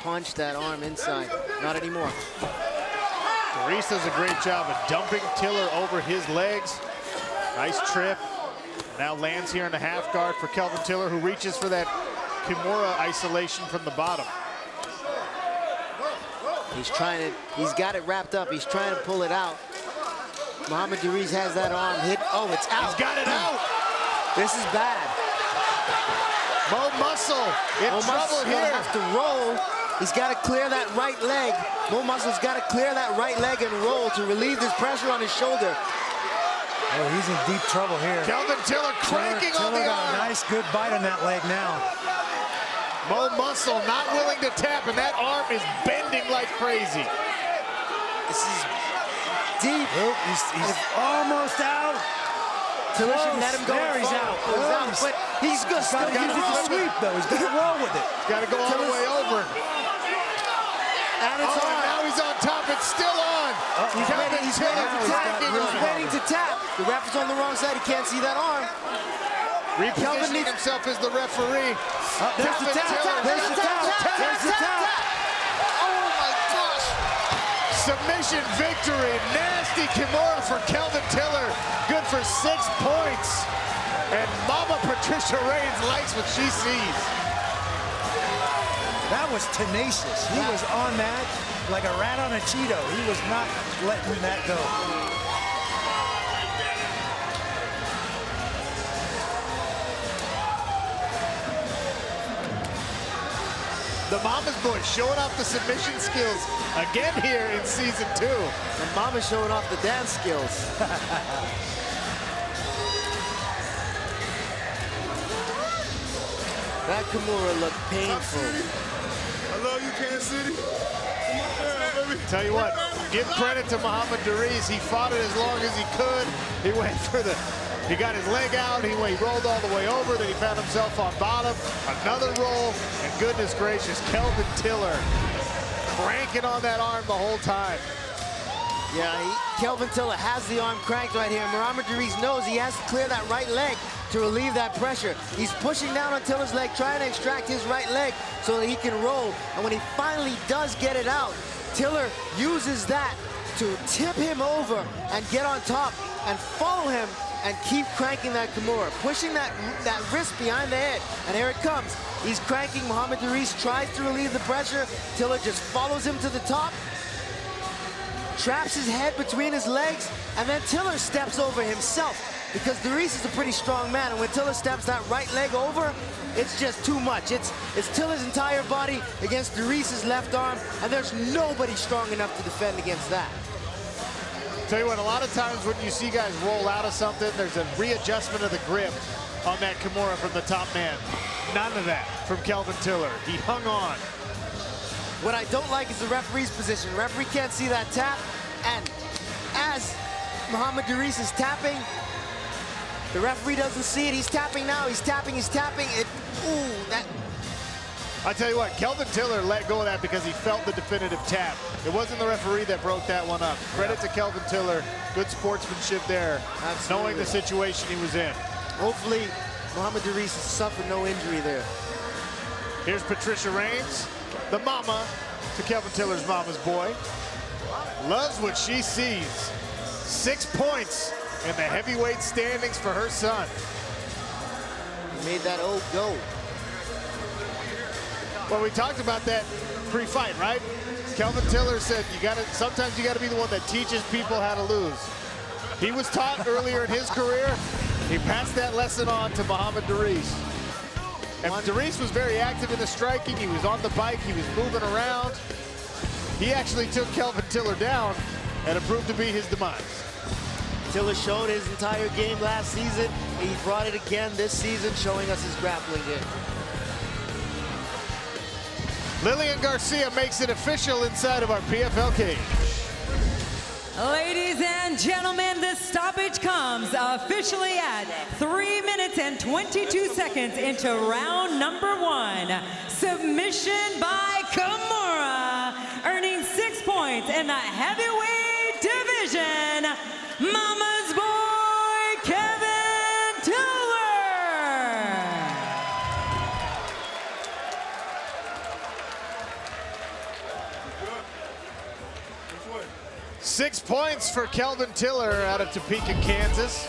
punch that arm inside. Not anymore. Deweese does a great job of dumping Tiller over his legs. Nice trip. Now lands here in the half guard for Kelvin Tiller, who reaches for that Kimura isolation from the bottom. He's got it wrapped up. He's trying to pull it out. Muhammad Deweese has that arm hit. Oh, it's out. He's got it out. This is bad. Mo Muscle in trouble here. Have to roll. He's got to clear that right leg. Mo Muscle's got to clear that right leg and roll to relieve this pressure on his shoulder. Oh, he's in deep trouble here. Kelvin Tiller cranking on the got arm. a nice, good bite on that leg now. Mo Muscle not willing to tap, and that arm is bending like crazy. This is deep. Oh, he's almost out. Tiller should let him go. There, he's out. But he's good. He's got to use it to sweep, though. He's got to roll with it. He's got to go all the way over. And it's on. Now he's on top. It's still on. He's waiting to tap. The ref is on the wrong side. He can't see that arm. Repositioning himself as the referee. There's the tap. There's the tap. There's the tap. Oh my gosh. Submission victory. Nasty Kimura for Kelvin Tiller. Good for 6 points. And Mama Patricia Reigns likes what she sees. That was tenacious. He was on that like a rat on a Cheeto. He was not letting that go. The Mama's boy showing off the submission skills again here in season 2. And Mama's showing off the dance skills. That Kimura looked painful. I love you, Kansas City. Tell you what, give credit to Muhammad Deweese. He fought it as long as he could. He went for he got his leg out. He rolled all the way over. Then he found himself on bottom. Another roll, and goodness gracious, Kelvin Tiller cranking on that arm the whole time. Yeah, Kelvin Tiller has the arm cranked right here. Muhammad Deweese knows he has to clear that right leg to relieve that pressure. He's pushing down on Tiller's leg, trying to extract his right leg so that he can roll. And when he finally does get it out, Tiller uses that to tip him over and get on top and follow him and keep cranking that Kimura, pushing that wrist behind the head. And here it comes. He's cranking. Muhammad Deweese tries to relieve the pressure. Tiller just follows him to the top, traps his head between his legs, and then Tiller steps over himself because Deweese is a pretty strong man, and when Tiller steps that right leg over, it's just too much. It's Tiller's entire body against Deweese's left arm, and there's nobody strong enough to defend against that. Tell you what, a lot of times when you see guys roll out of something, there's a readjustment of the grip on that Kimura from the top man. None of that from Kelvin Tiller. He hung on. What I don't like is the referee's position. The referee can't see that tap, and as Muhammad Deweese is tapping, the referee doesn't see it. He's tapping now. He's tapping. He's tapping. I tell you what, Kelvin Tiller let go of that because he felt the definitive tap. It wasn't the referee that broke that one up. Credit to Kelvin Tiller. Good sportsmanship there, knowing the situation he was in. Hopefully, Muhammad Deweese suffered no injury there. Here's Patricia Reigns, the mama to Kelvin Tiller's mama's boy. Loves what she sees. 6 points in the heavyweight standings for her son. Made that old go. Well, we talked about that pre-fight, right? Kelvin Tiller said sometimes you gotta be the one that teaches people how to lose. He was taught earlier in his career. He passed that lesson on to Muhammad Deweese. And Darius was very active in the striking. He was on the bike. He was moving around. He actually took Kelvin Tiller down, and it proved to be his demise. Tiller showed his entire game last season. He brought it again this season, showing us his grappling game. Lillian Garcia makes it official inside of our PFL cage. Ladies and gentlemen, this stoppage comes officially at 3 minutes and 22 seconds into round number 1. Submission by Kimura, earning 6 points in the heavyweight division. Mama's boy, Kevin Tiller. 6 points for Kelvin Tiller out of Topeka, Kansas.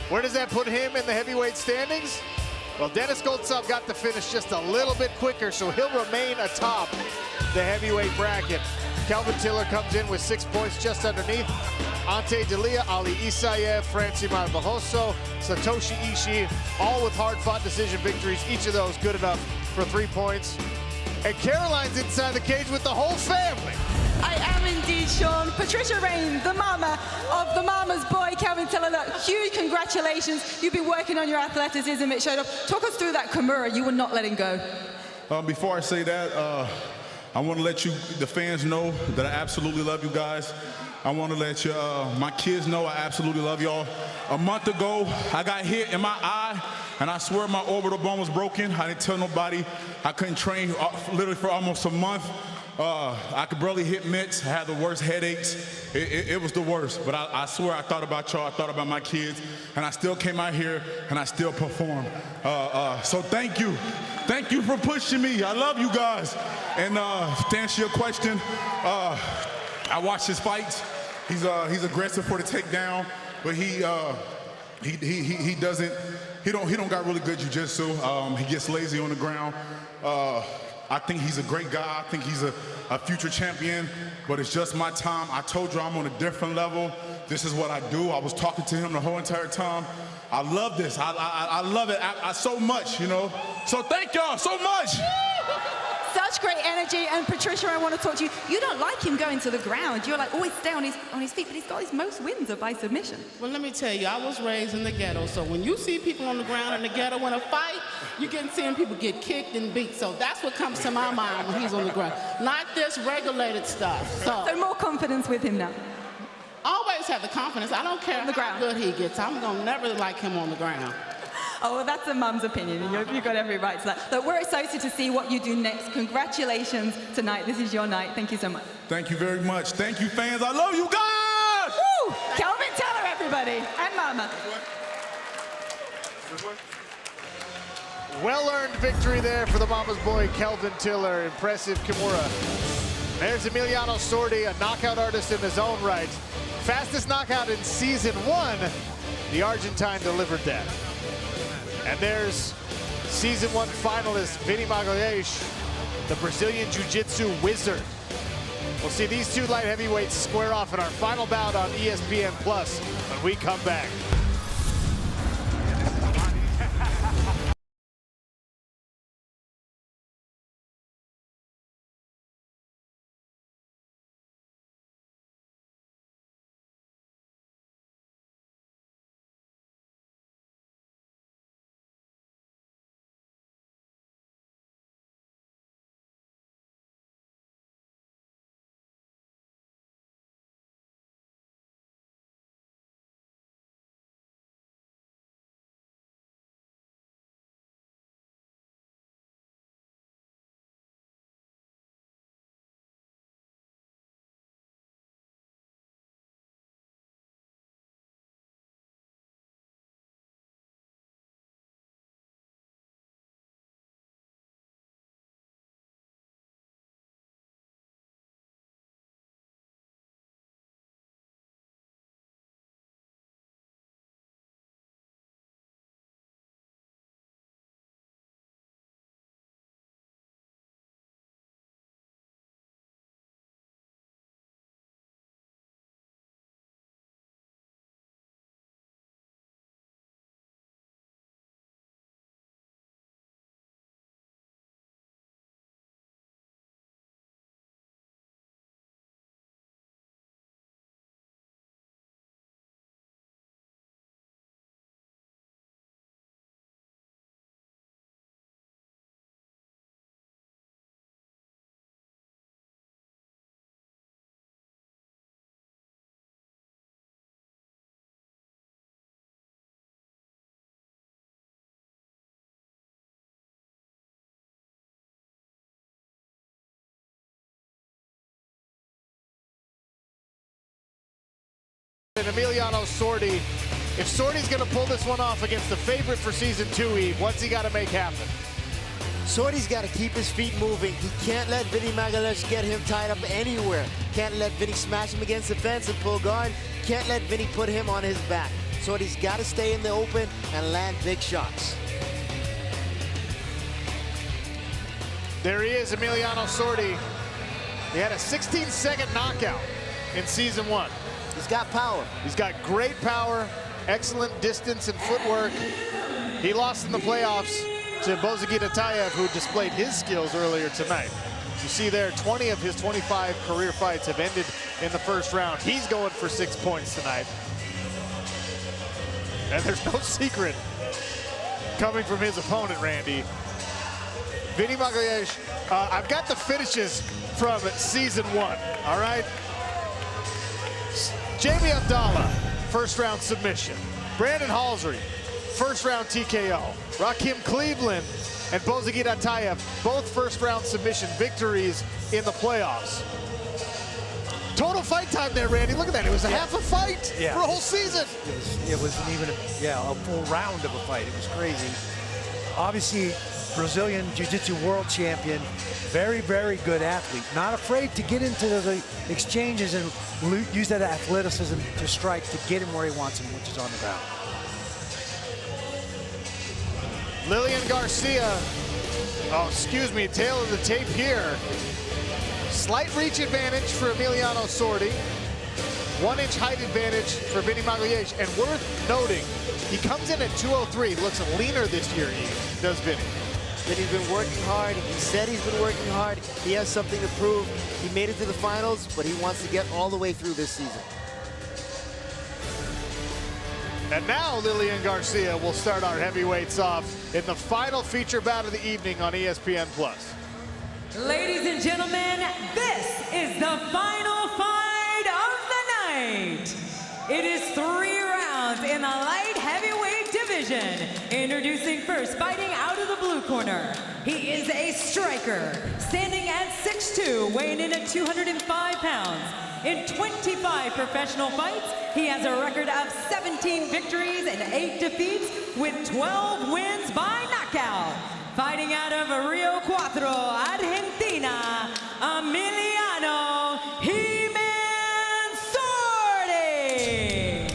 Where does that put him in the heavyweight standings? Well, Dennis Goltsov got the finish just a little bit quicker, so he'll remain atop the heavyweight bracket. Kelvin Tiller comes in with 6 points just underneath. Ante Delia, Ali Isaev, Francis Barbosa, Satoshi Ishii, all with hard-fought decision victories. Each of those good enough for 3 points. And Caroline's inside the cage with the whole family. I am indeed, Sean. Patricia Rain, the mama of the mama's boy, Kelvin Tiller. Look, huge congratulations. You've been working on your athleticism. It showed up. Talk us through that Kimura. You were not letting go. Before I say that, I want to let the fans know that I absolutely love you guys. I want to let my kids know I absolutely love y'all. A month ago, I got hit in my eye, and I swear my orbital bone was broken. I didn't tell nobody. I couldn't train literally for almost a month. I could barely hit mitts. I had the worst headaches. It was the worst. But I swear I thought about y'all. I thought about my kids. And I still came out here, and I still performed. So thank you. Thank you for pushing me. I love you guys. And to answer your question, I watch his fights. He's aggressive for the takedown, but he don't got really good jiu-jitsu. He gets lazy on the ground. I think he's a great guy. I think he's a future champion, but it's just my time. I told you I'm on a different level. This is what I do. I was talking to him the whole entire time. I love this. I love it so much, you know. So thank y'all so much. Such great energy. And Patricia, I want to talk to you. You don't like him going to the ground. You're like, always stay on his feet, but he's got his most wins are by submission. Well, let me tell you, I was raised in the ghetto, so when you see people on the ground in the ghetto in a fight, you get seeing people get kicked and beat. So that's what comes to my mind when he's on the ground. Not this regulated stuff. So more confidence with him now. Always have the confidence. I don't care how good he gets. I'm going to never like him on the ground. Oh, well, that's a mum's opinion, and you've got every right to that. Look, we're excited to see what you do next. Congratulations tonight. This is your night. Thank you so much. Thank you very much. Thank you, fans. I love you guys! Woo! Kelvin Tiller, everybody, and Mama. Well-earned victory there for the mama's boy, Kelvin Tiller. Impressive Kimura. There's Emiliano Sordi, a knockout artist in his own right. Fastest knockout in season 1. The Argentine delivered that. And there's season 1 finalist, Vini Magalhães, the Brazilian Jiu-Jitsu wizard. We'll see these two light heavyweights square off in our final bout on ESPN Plus when we come back. And Emiliano Sordi, if Sordi's going to pull this one off against the favorite for season 2, Eve, what's he got to make happen? Sordi's got to keep his feet moving. He can't let Vinny Magalhães get him tied up anywhere. Can't let Vinny smash him against the fence and pull guard. Can't let Vinny put him on his back. Sordi's got to stay in the open and land big shots. There he is, Emiliano Sordi. He had a 16-second knockout in season 1. He's got power. He's got great power, excellent distance and footwork. He lost in the playoffs to Bozogit Atayev, who displayed his skills earlier tonight. You see there, 20 of his 25 career fights have ended in the first round. He's going for 6 points tonight. And there's no secret coming from his opponent, Randy. Vinny Magalhães, I've got the finishes from season 1, all right? Jamie Abdallah, first round submission. Brandon Halsey, first round TKO. Rakim Cleveland and Bozogit Atayev, both first round submission victories in the playoffs. Total fight time there, Randy. Look at that. It was a half a fight for a whole season. It wasn't even a full round of a fight. It was crazy. Obviously, Brazilian Jiu-Jitsu world champion, very, very good athlete. Not afraid to get into the exchanges and use that athleticism to strike to get him where he wants him, which is on the ground. Lillian Garcia, tail of the tape here. Slight reach advantage for Emiliano Sordi. 1-inch height advantage for Vinny Magalhães. And worth noting, he comes in at 203. Looks leaner this year, does Vinny. Vinny's been working hard. He said he's been working hard. He has something to prove. He made it to the finals, but he wants to get all the way through this season. And now Lillian Garcia will start our heavyweights off in the final feature bout of the evening on ESPN+. Ladies and gentlemen, this is the final fight of the night. It is 3 rounds in the light heavyweight division. Introducing first, fighting out of the blue corner. He is a striker, standing at 6'2", weighing in at 205 pounds. In 25 professional fights, he has a record of 17 victories and 8 defeats with 12 wins by knockout. Fighting out of Rio Cuatro, Argentina, Emiliano Sordi.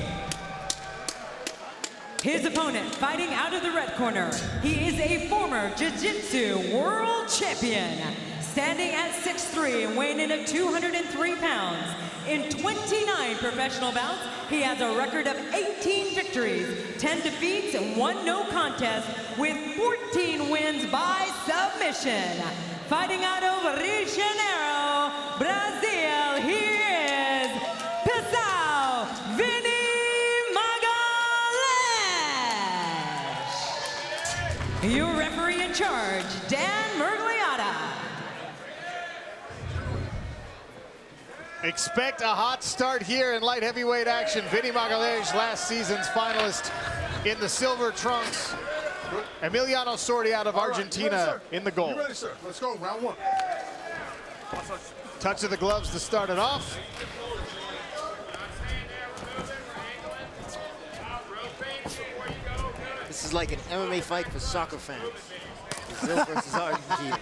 His opponent, fighting out of the red corner, he is a former Jiu-Jitsu world champion. Standing at 6'3" and weighing in at 203 pounds. In 29 professional bouts, he has a record of 18 victories, 10 defeats, and 1 no contest, with 14 wins by submission. Fighting out of Rio de Janeiro, Brazil, here is Nassau, Vinny Magalhães. Your referee in charge, Dan Mergliata. Expect a hot start here in light heavyweight action. Vinny Magalhães, last season's finalist in the silver trunks. Emiliano Sordi out of Argentina in the gold. You ready, sir? Let's go, round 1. Touch of the gloves to start it off. This is like an MMA fight for soccer fans. Brazil versus Argentina.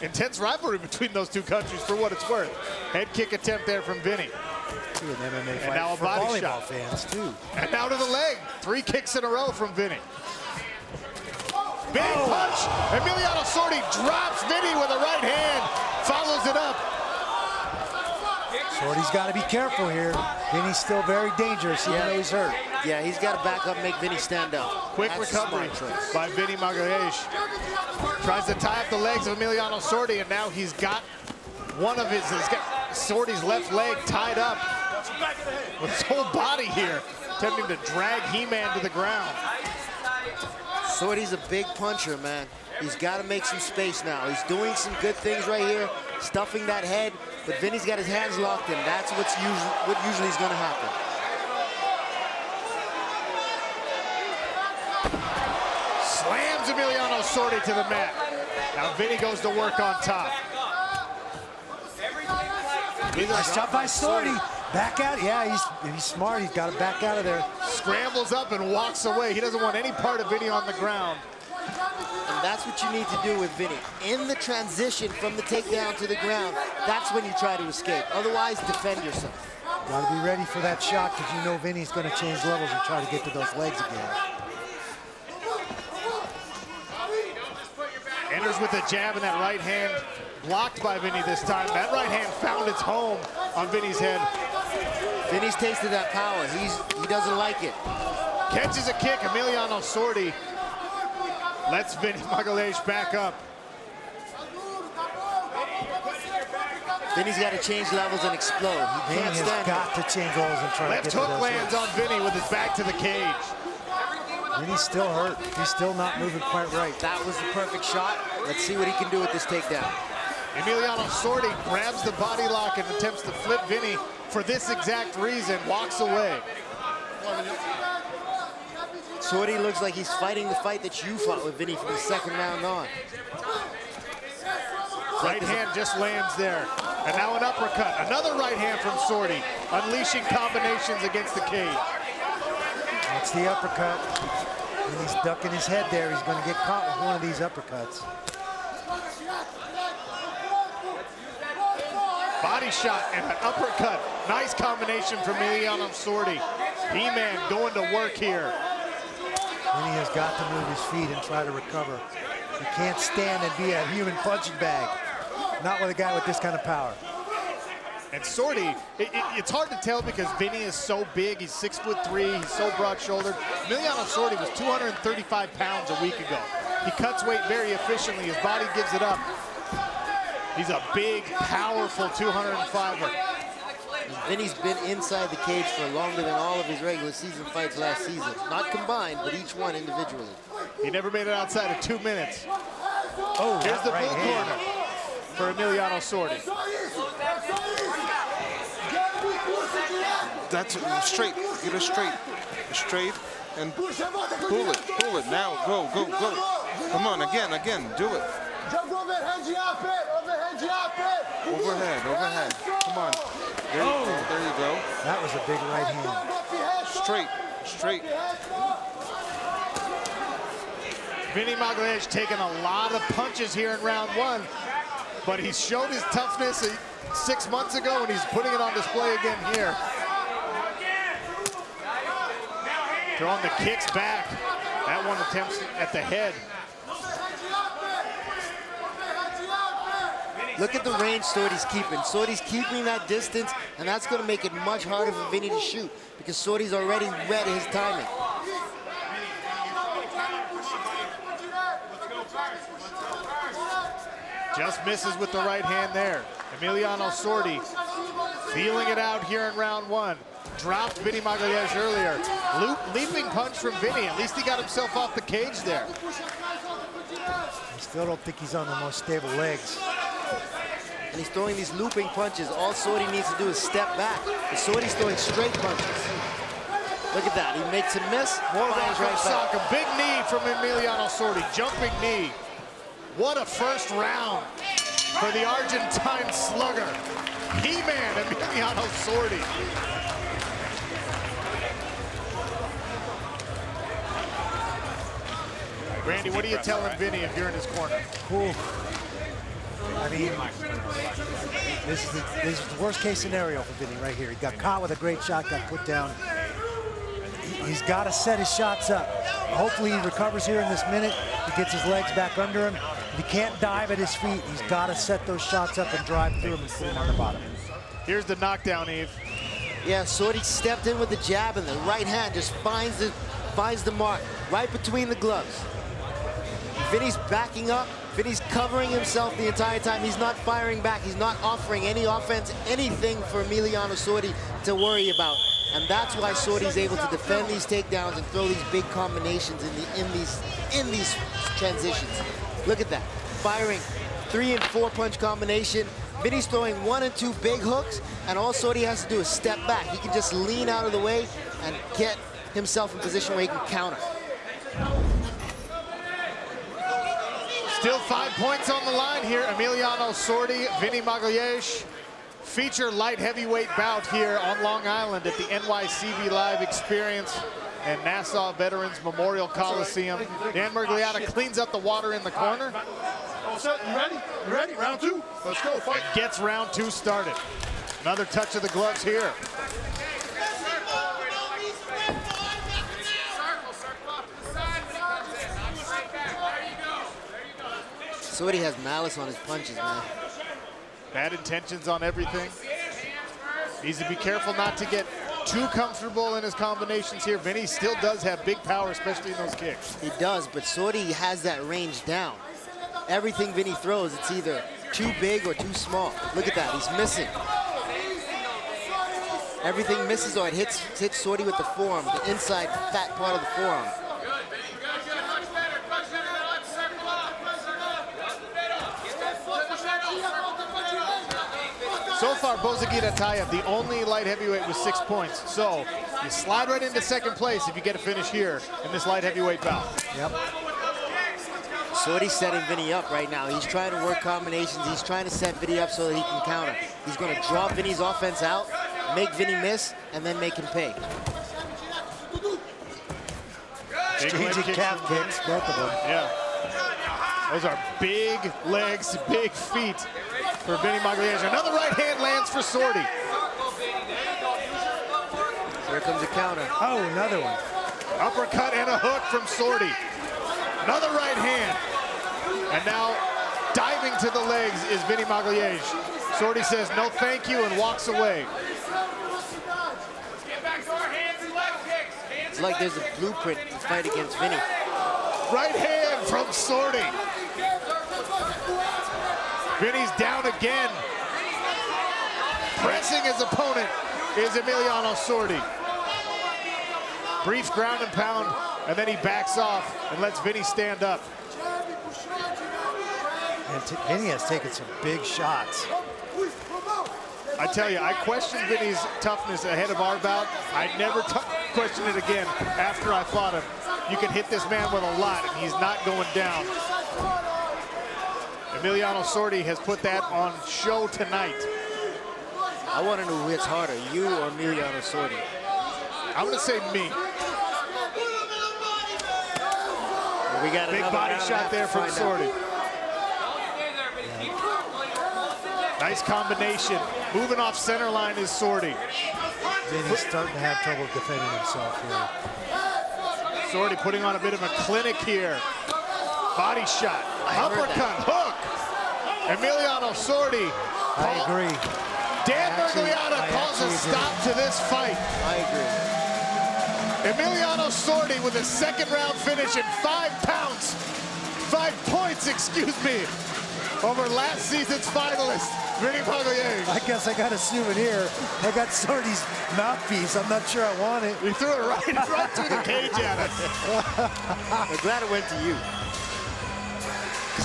Intense rivalry between those two countries for what it's worth. Head kick attempt there from Vinny. An MMA And fight now a for body volleyball shot. fans too. And now to the leg. 3 kicks in a row from Vinny. Big punch. Emiliano Sordi drops Vinny with a right hand. Follows it up. Sordi's got to be careful here. Vinny's still very dangerous, even though he's hurt. Yeah, he's got to back up, make Vinny stand up. Quick That's recovery a smart choice. by Vinny Magalhães. Tries to tie up the legs of Emiliano Sordi, and now he's got one of his, he's got Sordi's left leg tied up with his whole body here, attempting to drag He-Man to the ground. Sordi's a big puncher, man. He's got to make some space now. He's doing some good things right here, stuffing that head, but Vinny's got his hands locked in. That's what usually is going to happen. Slams Emiliano Sordi to the mat. Now Vinny goes to work on top. Nice job by Sordi. Back out? Yeah, he's smart. He's got to back out of there. Scrambles up and walks away. He doesn't want any part of Vinny on the ground. And that's what you need to do with Vinny. In the transition from the takedown to the ground, that's when you try to escape. Otherwise, defend yourself. Got to be ready for that shot because you know Vinny's going to change levels and try to get to those legs again. Enters with a jab in that right hand. Blocked by Vinny this time. That right hand found its home on Vinny's head. Vinny's tasted that power. He doesn't like it. Catches a kick. Emiliano Sordi lets Vinny Magalhães back up. Vinny's got to change levels and explode. He can't stand Vinny's got to change levels and try to get to those left hook lands on Vinny with his back to the cage. Vinny's still hurt. He's still not moving quite right. That was the perfect shot. Let's see what he can do with this takedown. Emiliano Sordi grabs the body lock and attempts to flip Vinny for this exact reason, walks away. Sordi looks like he's fighting the fight that you fought with Vinny from the second round on. Right hand just lands there. And now an uppercut. Another right hand from Sordi, unleashing combinations against the cage. That's the uppercut. And he's ducking his head there. He's going to get caught with one of these uppercuts. Body shot and an uppercut. Nice combination from Emiliano Sordi. He-Man going to work here. Vinny has got to move his feet and try to recover. He can't stand and be a human punching bag. Not with a guy with this kind of power. And Sordi, it's hard to tell because Vinny is so big. He's 6'3", he's so broad-shouldered. Emiliano Sordi was 235 pounds a week ago. He cuts weight very efficiently. His body gives it up. He's a big, powerful 205er. Vinny's been inside the cage for longer than all of his regular season fights last season. Not combined, but each one individually. He never made it outside of 2 minutes. Oh, here's the right blue corner for Emiliano Sordi. That's straight. Get it straight. Straight and pull it. Pull it. Now go, go, go. Come on, again. Do it. Overhead, overhead. Come on. There you go. There you go. That was a big right hand. Straight. Vinny Magalhães taking a lot of punches here in round one, but he showed his toughness 6 months ago, and he's putting it on display again here. Throwing the kicks back. That one attempts at the head. Look at the range Sordi's keeping. Sordi's keeping that distance, and that's going to make it much harder for Vinny to shoot because Sordi's already read his timing. Just misses with the right hand there. Emiliano Sordi feeling it out here in round one. Dropped Vinny Magalhães earlier. Leaping punch from Vinny. At least he got himself off the cage there. I still don't think he's on the most stable legs. And he's throwing these looping punches. All Sordi needs to do is step back. But Sordi's throwing straight punches. Look at that. He makes a miss. More fires right back. A big knee from Emiliano Sordi. Jumping knee. What a first round for the Argentine slugger. He-Man Emiliano Sordi. Randy, what are you telling Vinny if you're in his corner? Cool. I mean, this is the worst case scenario for Vinny right here. He got caught with a great shot, got put down. He's got to set his shots up. Hopefully he recovers here in this minute. He gets his legs back under him. He can't dive at his feet. He's got to set those shots up and drive through him and put him on the bottom. Here's the knockdown, Eve. Yeah, Sordi stepped in with the jab, and the right hand just finds the mark right between the gloves. Vinny's backing up. Vinny's covering himself the entire time. He's not firing back. He's not offering any offense, anything for Emiliano Sordi to worry about. And that's why Sordi's able to defend these takedowns and throw these big combinations in these transitions. Look at that. Firing 3 and 4 punch combination. Vinny's throwing 1 and 2 big hooks, and all Sordi has to do is step back. He can just lean out of the way and get himself in position where he can counter. Still 5 points on the line here. Emiliano Sordi, Vinny Magalhães feature light heavyweight bout here on Long Island at the NYCB Live Experience and Nassau Veterans Memorial Coliseum. Dan Miragliotta cleans up the water in the corner. All set, you ready? You ready? Round two? Let's go, fight. Gets round two started. Another touch of the gloves here. Sorty has malice on his punches, man. Bad intentions on everything. Needs to be careful not to get too comfortable in his combinations here. Vinny still does have big power, especially in those kicks. He does, but Sorty has that range down. Everything Vinny throws, it's either too big or too small. Look at that, he's missing. Everything misses or it hits Sorty with the forearm, the inside fat part of the forearm. So far, Bozagit Atayev, the only light heavyweight with 6 points. So you slide right into second place if you get a finish here in this light heavyweight bout. Yep. Sorty's setting Vinny up right now. He's trying to work combinations. He's trying to set Vinny up so that he can counter. He's going to draw Vinny's offense out, make Vinny miss, and then make him pay. Strategic calf kicks, both of them. Yeah. Those are big legs, big feet for Vinny Magalhães. Another right hand lands for Sorty. Here comes a counter. Oh, another one. Uppercut and a hook from Sorty. Another right hand. And now diving to the legs is Vinny Magalhães. Sorty says no thank you and walks away. It's like there's a blueprint to fight against Vinny. Right hand from Sorty. Vinny's down again. Pressing his opponent is Emiliano Sorty. Brief ground and pound, and then he backs off and lets Vinny stand up. And Vinny has taken some big shots. I tell you, I questioned Vinny's toughness ahead of our bout. I'd never question it again after I fought him. You can hit this man with a lot, and he's not going down. Emiliano Sorty has put that on show tonight. I want to know who hits harder, you or Emiliano Sorty. I'm going to say me. We got big body shot there from Sorty. Nice combination. Moving off center line is Sorty. Vinny's starting to have trouble defending himself here. Sorty putting on a bit of a clinic here. Body shot, uppercut, hook. Emiliano Sorty. I agree. Dan Miragliotta calls a stop to this fight. I agree. Emiliano Sorty with a second round finish in 5 pounds. 5 points, excuse me, over last season's finalist, Vinny Magalhães. I guess I got a souvenir. I got Sorty's mouthpiece. I'm not sure I want it. He threw it right through the cage at us. I'm glad it went to you.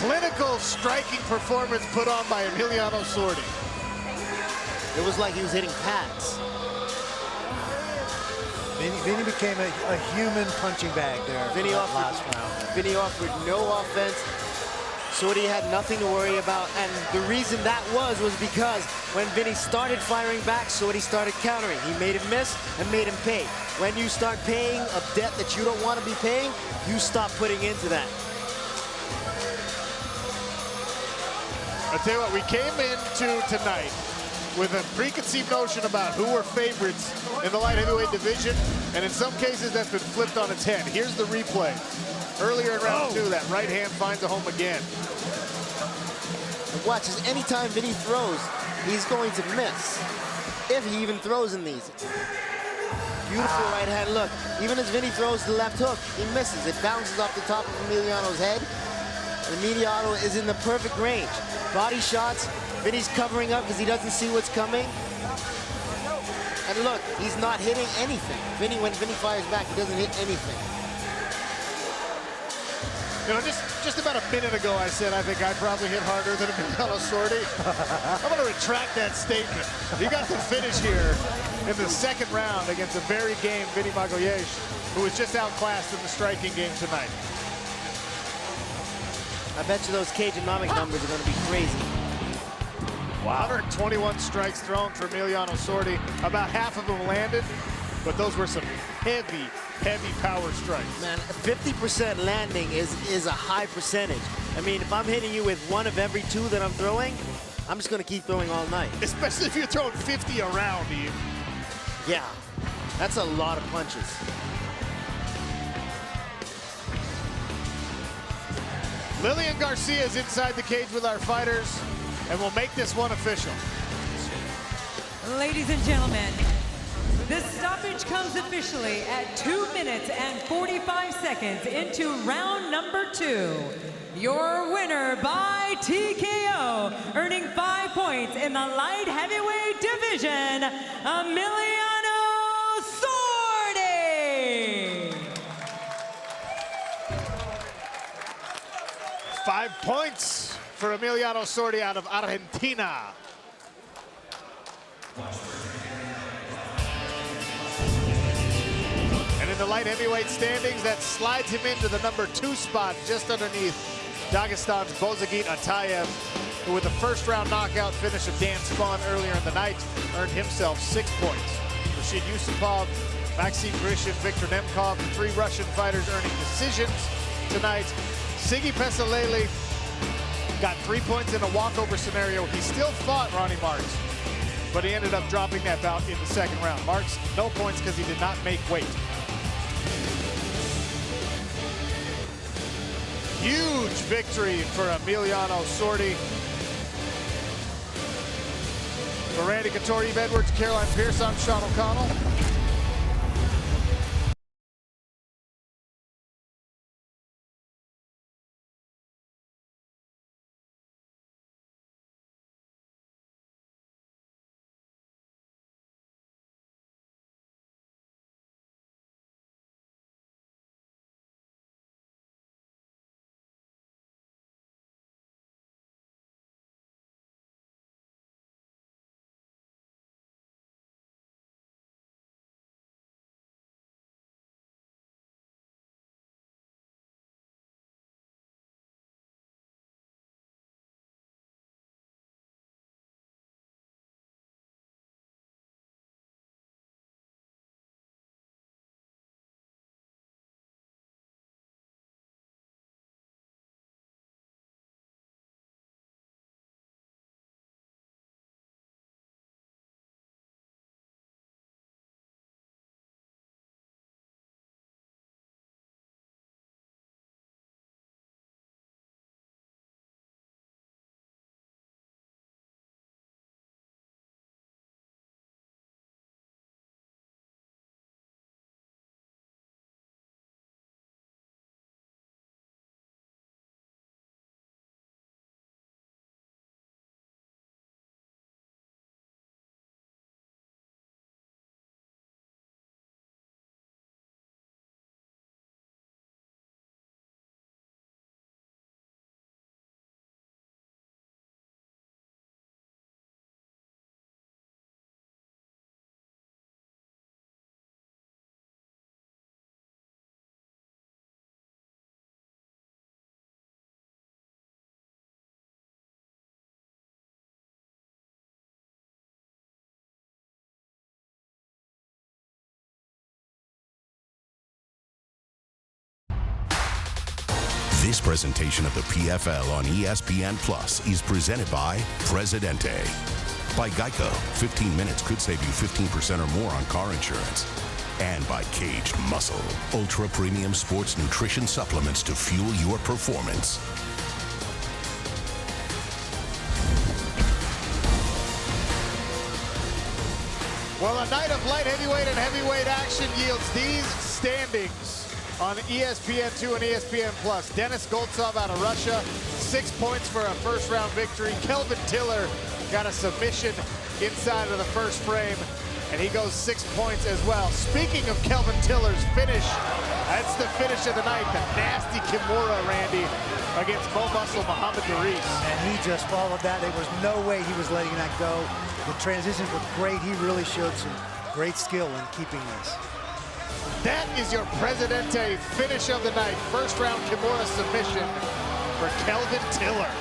Clinical striking performance put on by Emiliano Sorty. It was like he was hitting pads. Vinny became a human punching bag there. Vinny last round. Vinny offered no offense. Sorty had nothing to worry about, and the reason that was because when Vinny started firing back, Sorty started countering. He made him miss and made him pay. When you start paying a debt that you don't want to be paying, you stop putting into that. I'll tell you what, we came into tonight with a preconceived notion about who were favorites in the light heavyweight division, and in some cases that's been flipped on its head. Here's the replay. Earlier in round 2, that right hand finds a home again. And watch, as anytime Vinny throws, he's going to miss. If he even throws in these. Beautiful right hand look. Even as Vinny throws the left hook, he misses. It bounces off the top of Emiliano's head. And Emiliano is in the perfect range. Body shots, Vinny's covering up because he doesn't see what's coming. And look, he's not hitting anything. When Vinny fires back, he doesn't hit anything. You know, just about a minute ago, I said I think I probably hit harder than Emiliano Sorty. I'm going to retract that statement. He got the finish here in the second round against a very game Vinny Magalhães, who was just outclassed in the striking game tonight. I bet you those Cageonomic numbers are going to be crazy. Wow. 121 strikes thrown for Emiliano Sordi. About half of them landed, but those were some heavy, heavy power strikes. Man, 50% landing is a high percentage. I mean, if I'm hitting you with one of every two that I'm throwing, I'm just gonna keep throwing all night. Especially if you're throwing 50 around, Ian. Yeah, that's a lot of punches. Lillian Garcia is inside the cage with our fighters, and we'll make this one official. Ladies and gentlemen, the stoppage comes officially at 2 minutes and 45 seconds into round number 2. Your winner by TKO, earning 5 points in the light heavyweight division, Emiliano Sordi. 5 points for Emiliano Sordi out of Argentina. And in the light heavyweight standings, that slides him into the number 2 spot, just underneath Dagestan's Bozagit Atayev, who with a first-round knockout finish of Dan Spawn earlier in the night, earned himself 6 points. Rashid Yusupov, Maxim Grishin, Viktor Nemkov, the 3 Russian fighters earning decisions tonight. Sigi Pesalele got 3 points in a walkover scenario. He still fought Ronnie Marks, but he ended up dropping that bout in the second round. Marks, no points because he did not make weight. Huge victory for Emiliano Sordi. For Randy Couture, Eve Edwards, Caroline Pierce, I'm Sean O'Connell. This presentation of the PFL on ESPN Plus is presented by Presidente. By Geico, 15 minutes could save you 15% or more on car insurance. And by Caged Muscle, ultra premium sports nutrition supplements to fuel your performance. Well, a night of light heavyweight and heavyweight action yields these standings on ESPN2 and ESPN Plus. Denis Goltsov out of Russia, 6 points for a first-round victory. Kelvin Tiller got a submission inside of the first frame, and he goes 6 points as well. Speaking of Kelvin Tiller's finish, that's the finish of the night, the nasty Kimura, Randy, against Mo Muscle Muhammad Doris. And he just followed that. There was no way he was letting that go. The transitions were great. He really showed some great skill in keeping this. That is your Presidente finish of the night. First round Kimura submission for Kelvin Tiller.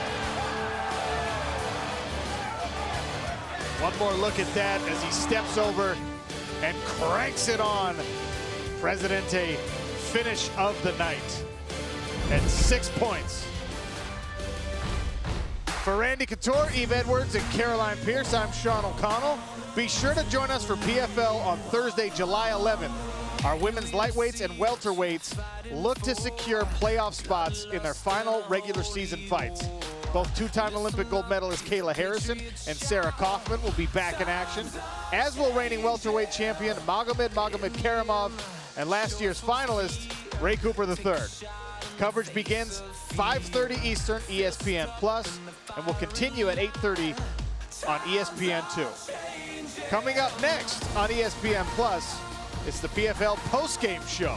One more look at that as he steps over and cranks it on. Presidente, finish of the night at 6 points. For Randy Couture, Eve Edwards, and Caroline Pierce, I'm Sean O'Connell. Be sure to join us for PFL on Thursday, July 11th. Our women's lightweights and welterweights look to secure playoff spots in their final regular season fights. Both two-time Olympic gold medalist Kayla Harrison and Sarah Kaufman will be back in action, as will reigning welterweight champion Magomed Karimov and last year's finalist Ray Cooper III. Coverage begins 5:30 Eastern, ESPN+, and will continue at 8:30 on ESPN2. Coming up next on ESPN+, it's the PFL postgame show.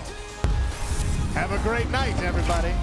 Have a great night, everybody.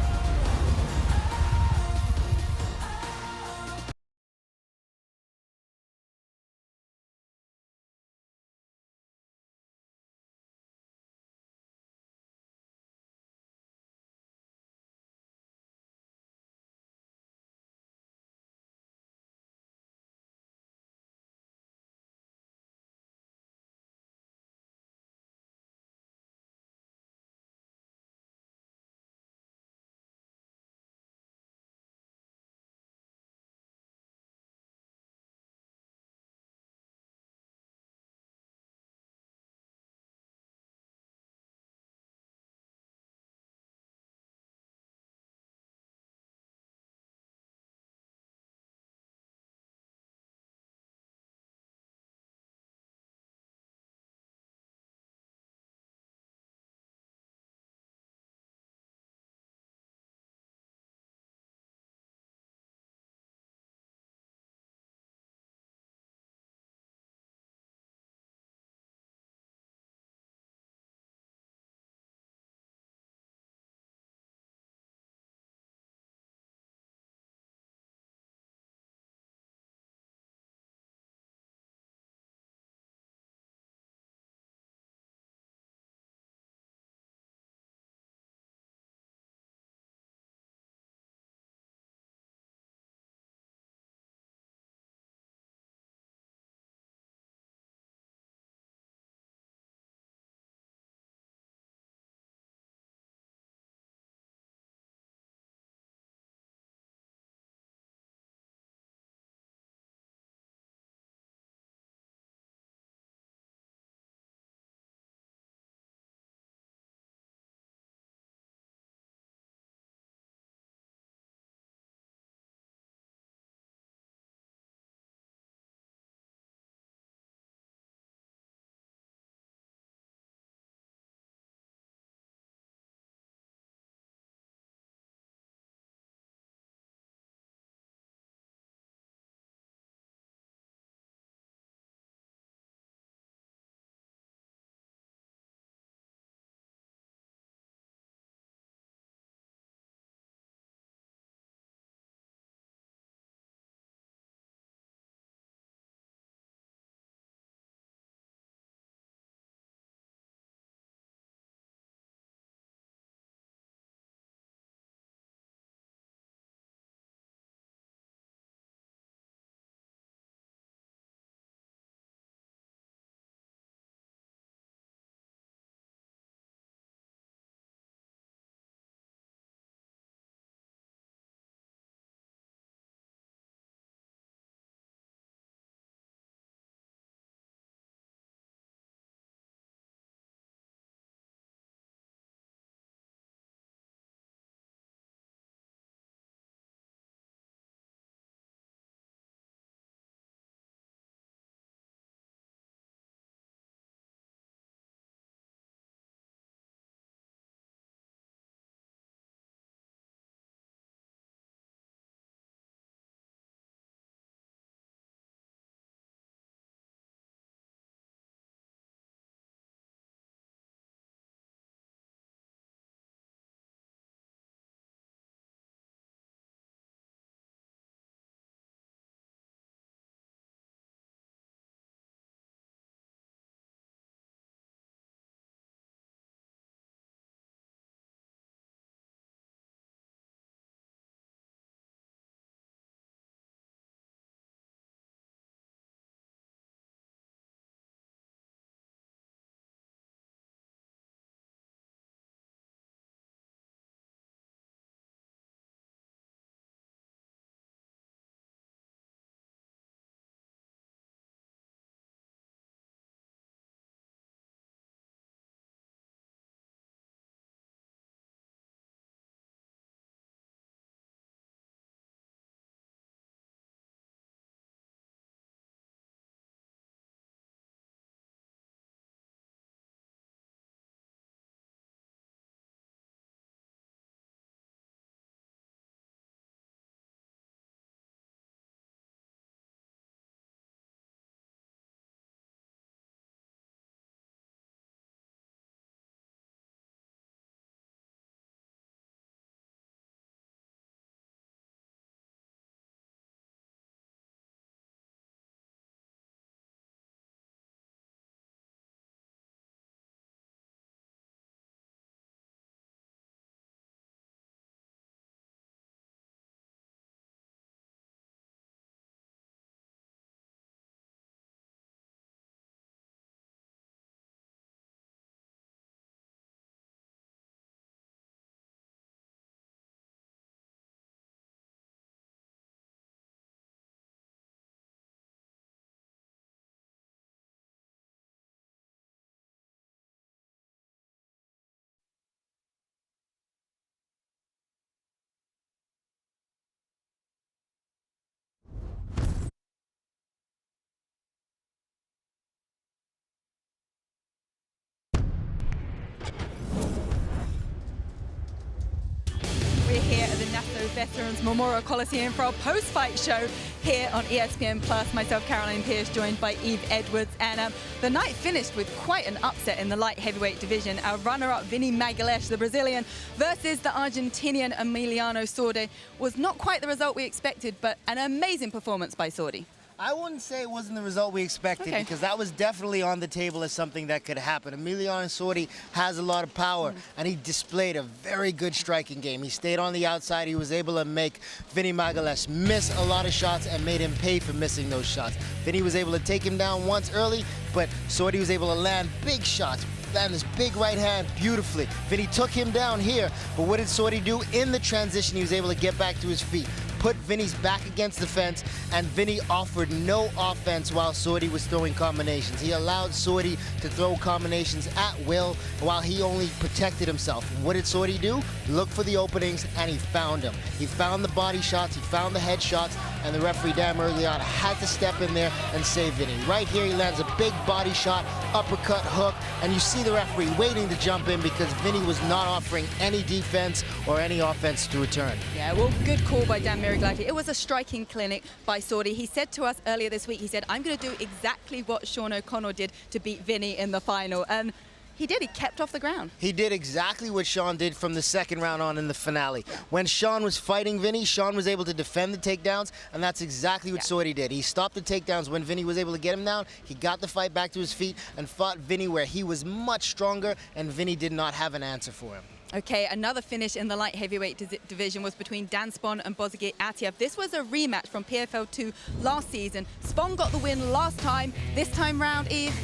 We're here at the Nassau Veterans Memorial Coliseum for our post-fight show here on ESPN Plus. Myself, Caroline Pierce, joined by Eve Edwards. And the night finished with quite an upset in the light heavyweight division. Our runner-up, Vinny Magalhães, the Brazilian, versus the Argentinian Emiliano Sordi, was not quite the result we expected, but an amazing performance by Sordi. I wouldn't say it wasn't the result we expected, because that was definitely on the table as something that could happen. Emiliano Sordi has a lot of power, and he displayed a very good striking game. He stayed on the outside. He was able to make Vinny Magalhães miss a lot of shots and made him pay for missing those shots. Vinny was able to take him down once early, but Sordi was able to land big shots. Land his big right hand beautifully. Vinny took him down here, but what did Sordi do? In the transition, he was able to get back to his feet, put Vinny's back against the fence, and Vinny offered no offense while Sordi was throwing combinations. He allowed Sordi to throw combinations at will while he only protected himself. And what did Sordi do? Look for the openings, and he found them. He found the body shots, he found the head shots, and the referee, Dan Murgliata, had to step in there and save Vinny. Right here, he lands a big body shot, uppercut, hook, and you see the referee waiting to jump in because Vinny was not offering any defense or any offense to return. Yeah, well, good call by Dan Murgliata. It was a striking clinic by Sordi. He said to us earlier this week, he said, I'm going to do exactly what Sean O'Connell did to beat Vinny in the final. And he did. He kept off the ground. He did exactly what Sean did from the second round on in the finale. When Sean was fighting Vinny, Sean was able to defend the takedowns, and that's exactly what Sordi did. He stopped the takedowns when Vinny was able to get him down. He got the fight back to his feet and fought Vinny where he was much stronger, and Vinny did not have an answer for him. Okay, another finish in the light heavyweight division was between Dan Spon and Bozogir Atiev. This was a rematch from PFL3 last season. Spon got the win last time. This time round, Eve?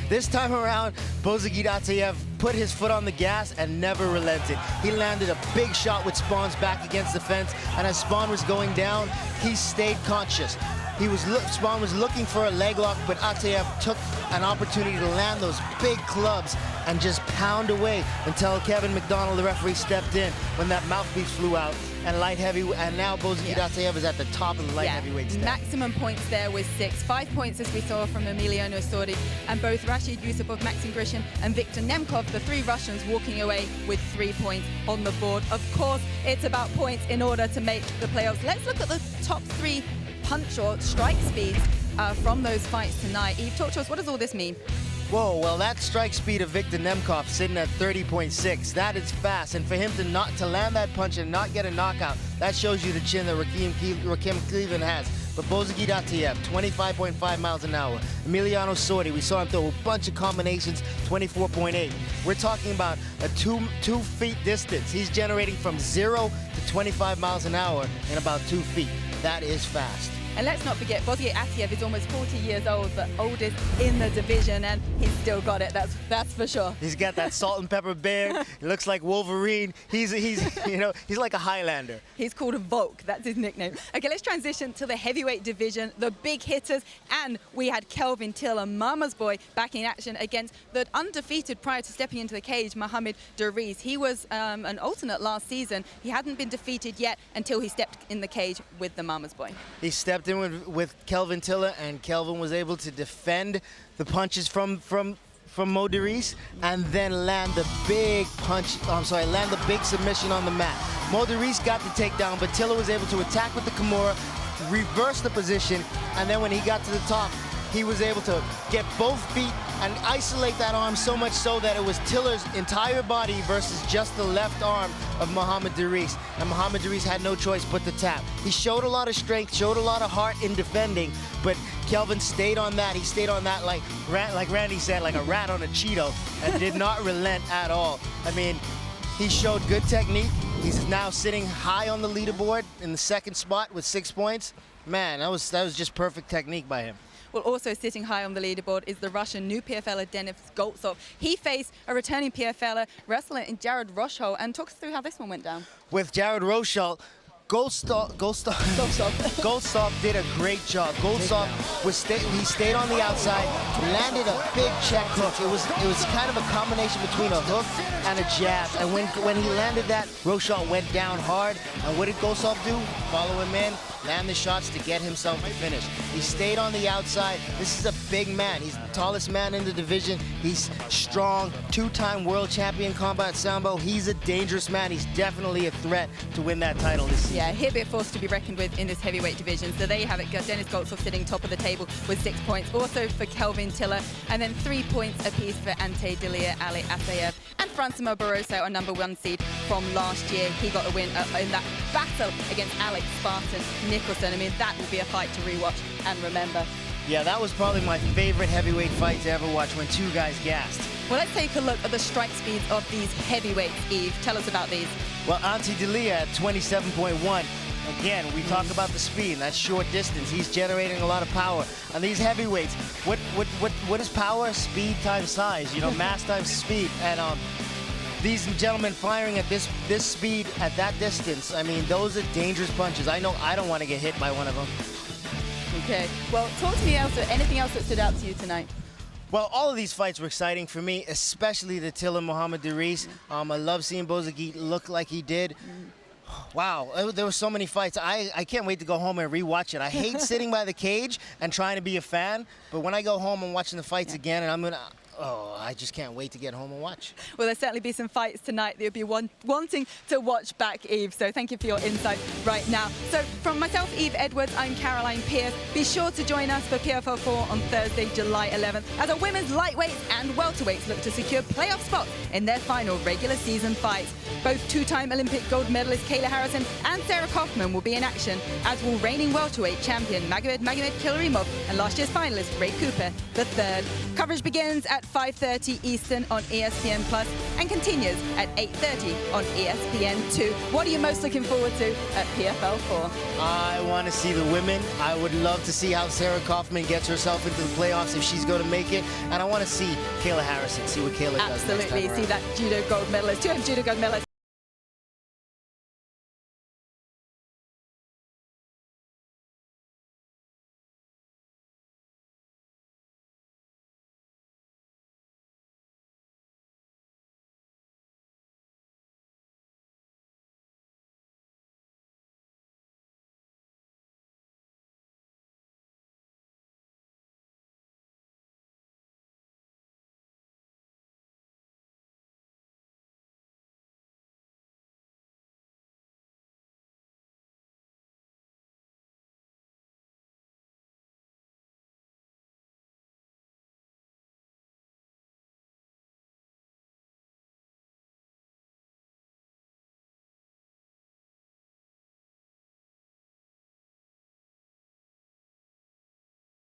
This time around, Bozogir Atiev put his foot on the gas and never relented. He landed a big shot with Spon's back against the fence, and as Spon was going down, he stayed conscious. Spon was looking for a leg lock, but Atiev took an opportunity to land those big clubs and just pound away until Kevin McDonald, the referee, stepped in when that mouthpiece flew out. And now Bozogir Atiev is at the top of the light heavyweight stand. Maximum points there was 6. 5 points as we saw from Emiliano Sordi, and both Rashid Yusupov, Maxim Grishin, and Viktor Nemkov, the 3 Russians, walking away with 3 points on the board. Of course, it's about points in order to make the playoffs. Let's look at the top 3 punch or strike speeds from those fights tonight. Eve, talk to us. What does all this mean? Whoa, well, that strike speed of Viktor Nemkov sitting at 30.6, that is fast. And for him to land that punch and not get a knockout, that shows you the chin that Rakim Cleveland has. But Bozogir Atiev, 25.5 miles an hour. Emiliano Sordi, we saw him throw a bunch of combinations, 24.8. We're talking about a 2 feet distance. He's generating from 0 to 25 miles an hour in about 2 feet. That is fast. And let's not forget, Bozogir Atiev is almost 40 years old, the oldest in the division, and he's still got it, that's for sure. He's got that salt and pepper beard. He looks like Wolverine. He's like a Highlander. He's called Volk, that's his nickname. Okay, let's transition to the heavyweight division, the big hitters, and we had Kelvin Tiller, Mama's boy, back in action against the undefeated prior to stepping into the cage, Mohamed Dariz. He was an alternate last season. He hadn't been defeated yet until he stepped in the cage with the Mama's boy. He stepped in with Kelvin Tiller, and Kelvin was able to defend the punches from Mo Dariz and then land the big land the big submission on the mat. Mo Dariz got the takedown, but Tiller was able to attack with the Kimura, reverse the position, and then when he got to the top, he was able to get both feet and isolate that arm so much so that it was Tiller's entire body versus just the left arm of Mohamed Dariz. And Mohamed Dariz had no choice but to tap. He showed a lot of strength, showed a lot of heart in defending, but Kelvin stayed on that. He stayed on that like Randy said, like a rat on a Cheeto, and did not relent at all. I mean, he showed good technique. He's now sitting high on the leaderboard in the 2nd spot with 6 points. Man, that was just perfect technique by him. Well, also sitting high on the leaderboard is the Russian new PFLer Denis Goltsov. He faced a returning PFLer wrestler in Jared Roshol, and talk us through how this one went down. With Jared Roshol, Goltsov did a great job. Goltsov he stayed on the outside, landed a big check hook. It was kind of a combination between a hook and a jab. And when he landed that, Roshol went down hard. And what did Goltsov do? Follow him in. land the shots to get himself the finish. He stayed on the outside. This is a big man. He's the tallest man in the division. He's strong, two-time world champion combat sambo. He's a dangerous man. He's definitely a threat to win that title this season. Yeah, he'll be a force to be reckoned with in this heavyweight division. So there you have it. Dennis Goltsov sitting top of the table with 6 points. Also for Kelvin Tiller, and then 3 points apiece for Ante Delia, Ali Asayev, and Francimo Barroso, our #1 seed from last year. He got a win in that battle against Alex Spartan Nicholson. I mean, that will be a fight to rewatch and remember. Yeah, that was probably my favorite heavyweight fight to ever watch, when two guys gassed. Well, let's take a look at the strike speeds of these heavyweights. Eve, tell us about these. Well, Ante Delia at 27.1. Again, we talk about the speed. That's short distance. He's generating a lot of power. On these heavyweights, what is power? Speed times size. You know, mass times speed. And these gentlemen firing at this speed at that distance. I mean, those are dangerous punches. I know I don't want to get hit by one of them. Okay. Well, talk to me else. Anything else that stood out to you tonight? Well, all of these fights were exciting for me, especially the Tilla Muhammad Duris. I love seeing Bozagit look like he did. Wow, there were so many fights. I can't wait to go home and rewatch it. I hate sitting by the cage and trying to be a fan, but when I go home and watching the fights again, and I just can't wait to get home and watch. Well, there'll certainly be some fights tonight that you'll be wanting to watch back, Eve. So thank you for your insight right now. So from myself, Eve Edwards, I'm Caroline Pierce. Be sure to join us for PFL4 on Thursday, July 11th, as our women's lightweights and welterweights look to secure playoff spots in their final regular season fights. Both two-time Olympic gold medalist Kayla Harrison and Sarah Kaufman will be in action, as will reigning welterweight champion Magomed Kilarimov and last year's finalist Ray Cooper III. Coverage begins at 5:30 Eastern on ESPN Plus and continues at 8:30 on ESPN2. What are you most looking forward to at PFL4? I want to see the women. I would love to see how Sarah Kaufman gets herself into the playoffs, if she's going to make it. And I want to see Kayla Harrison, see what Kayla does next time Absolutely. around. See that judo gold medalist, two-time judo gold medalist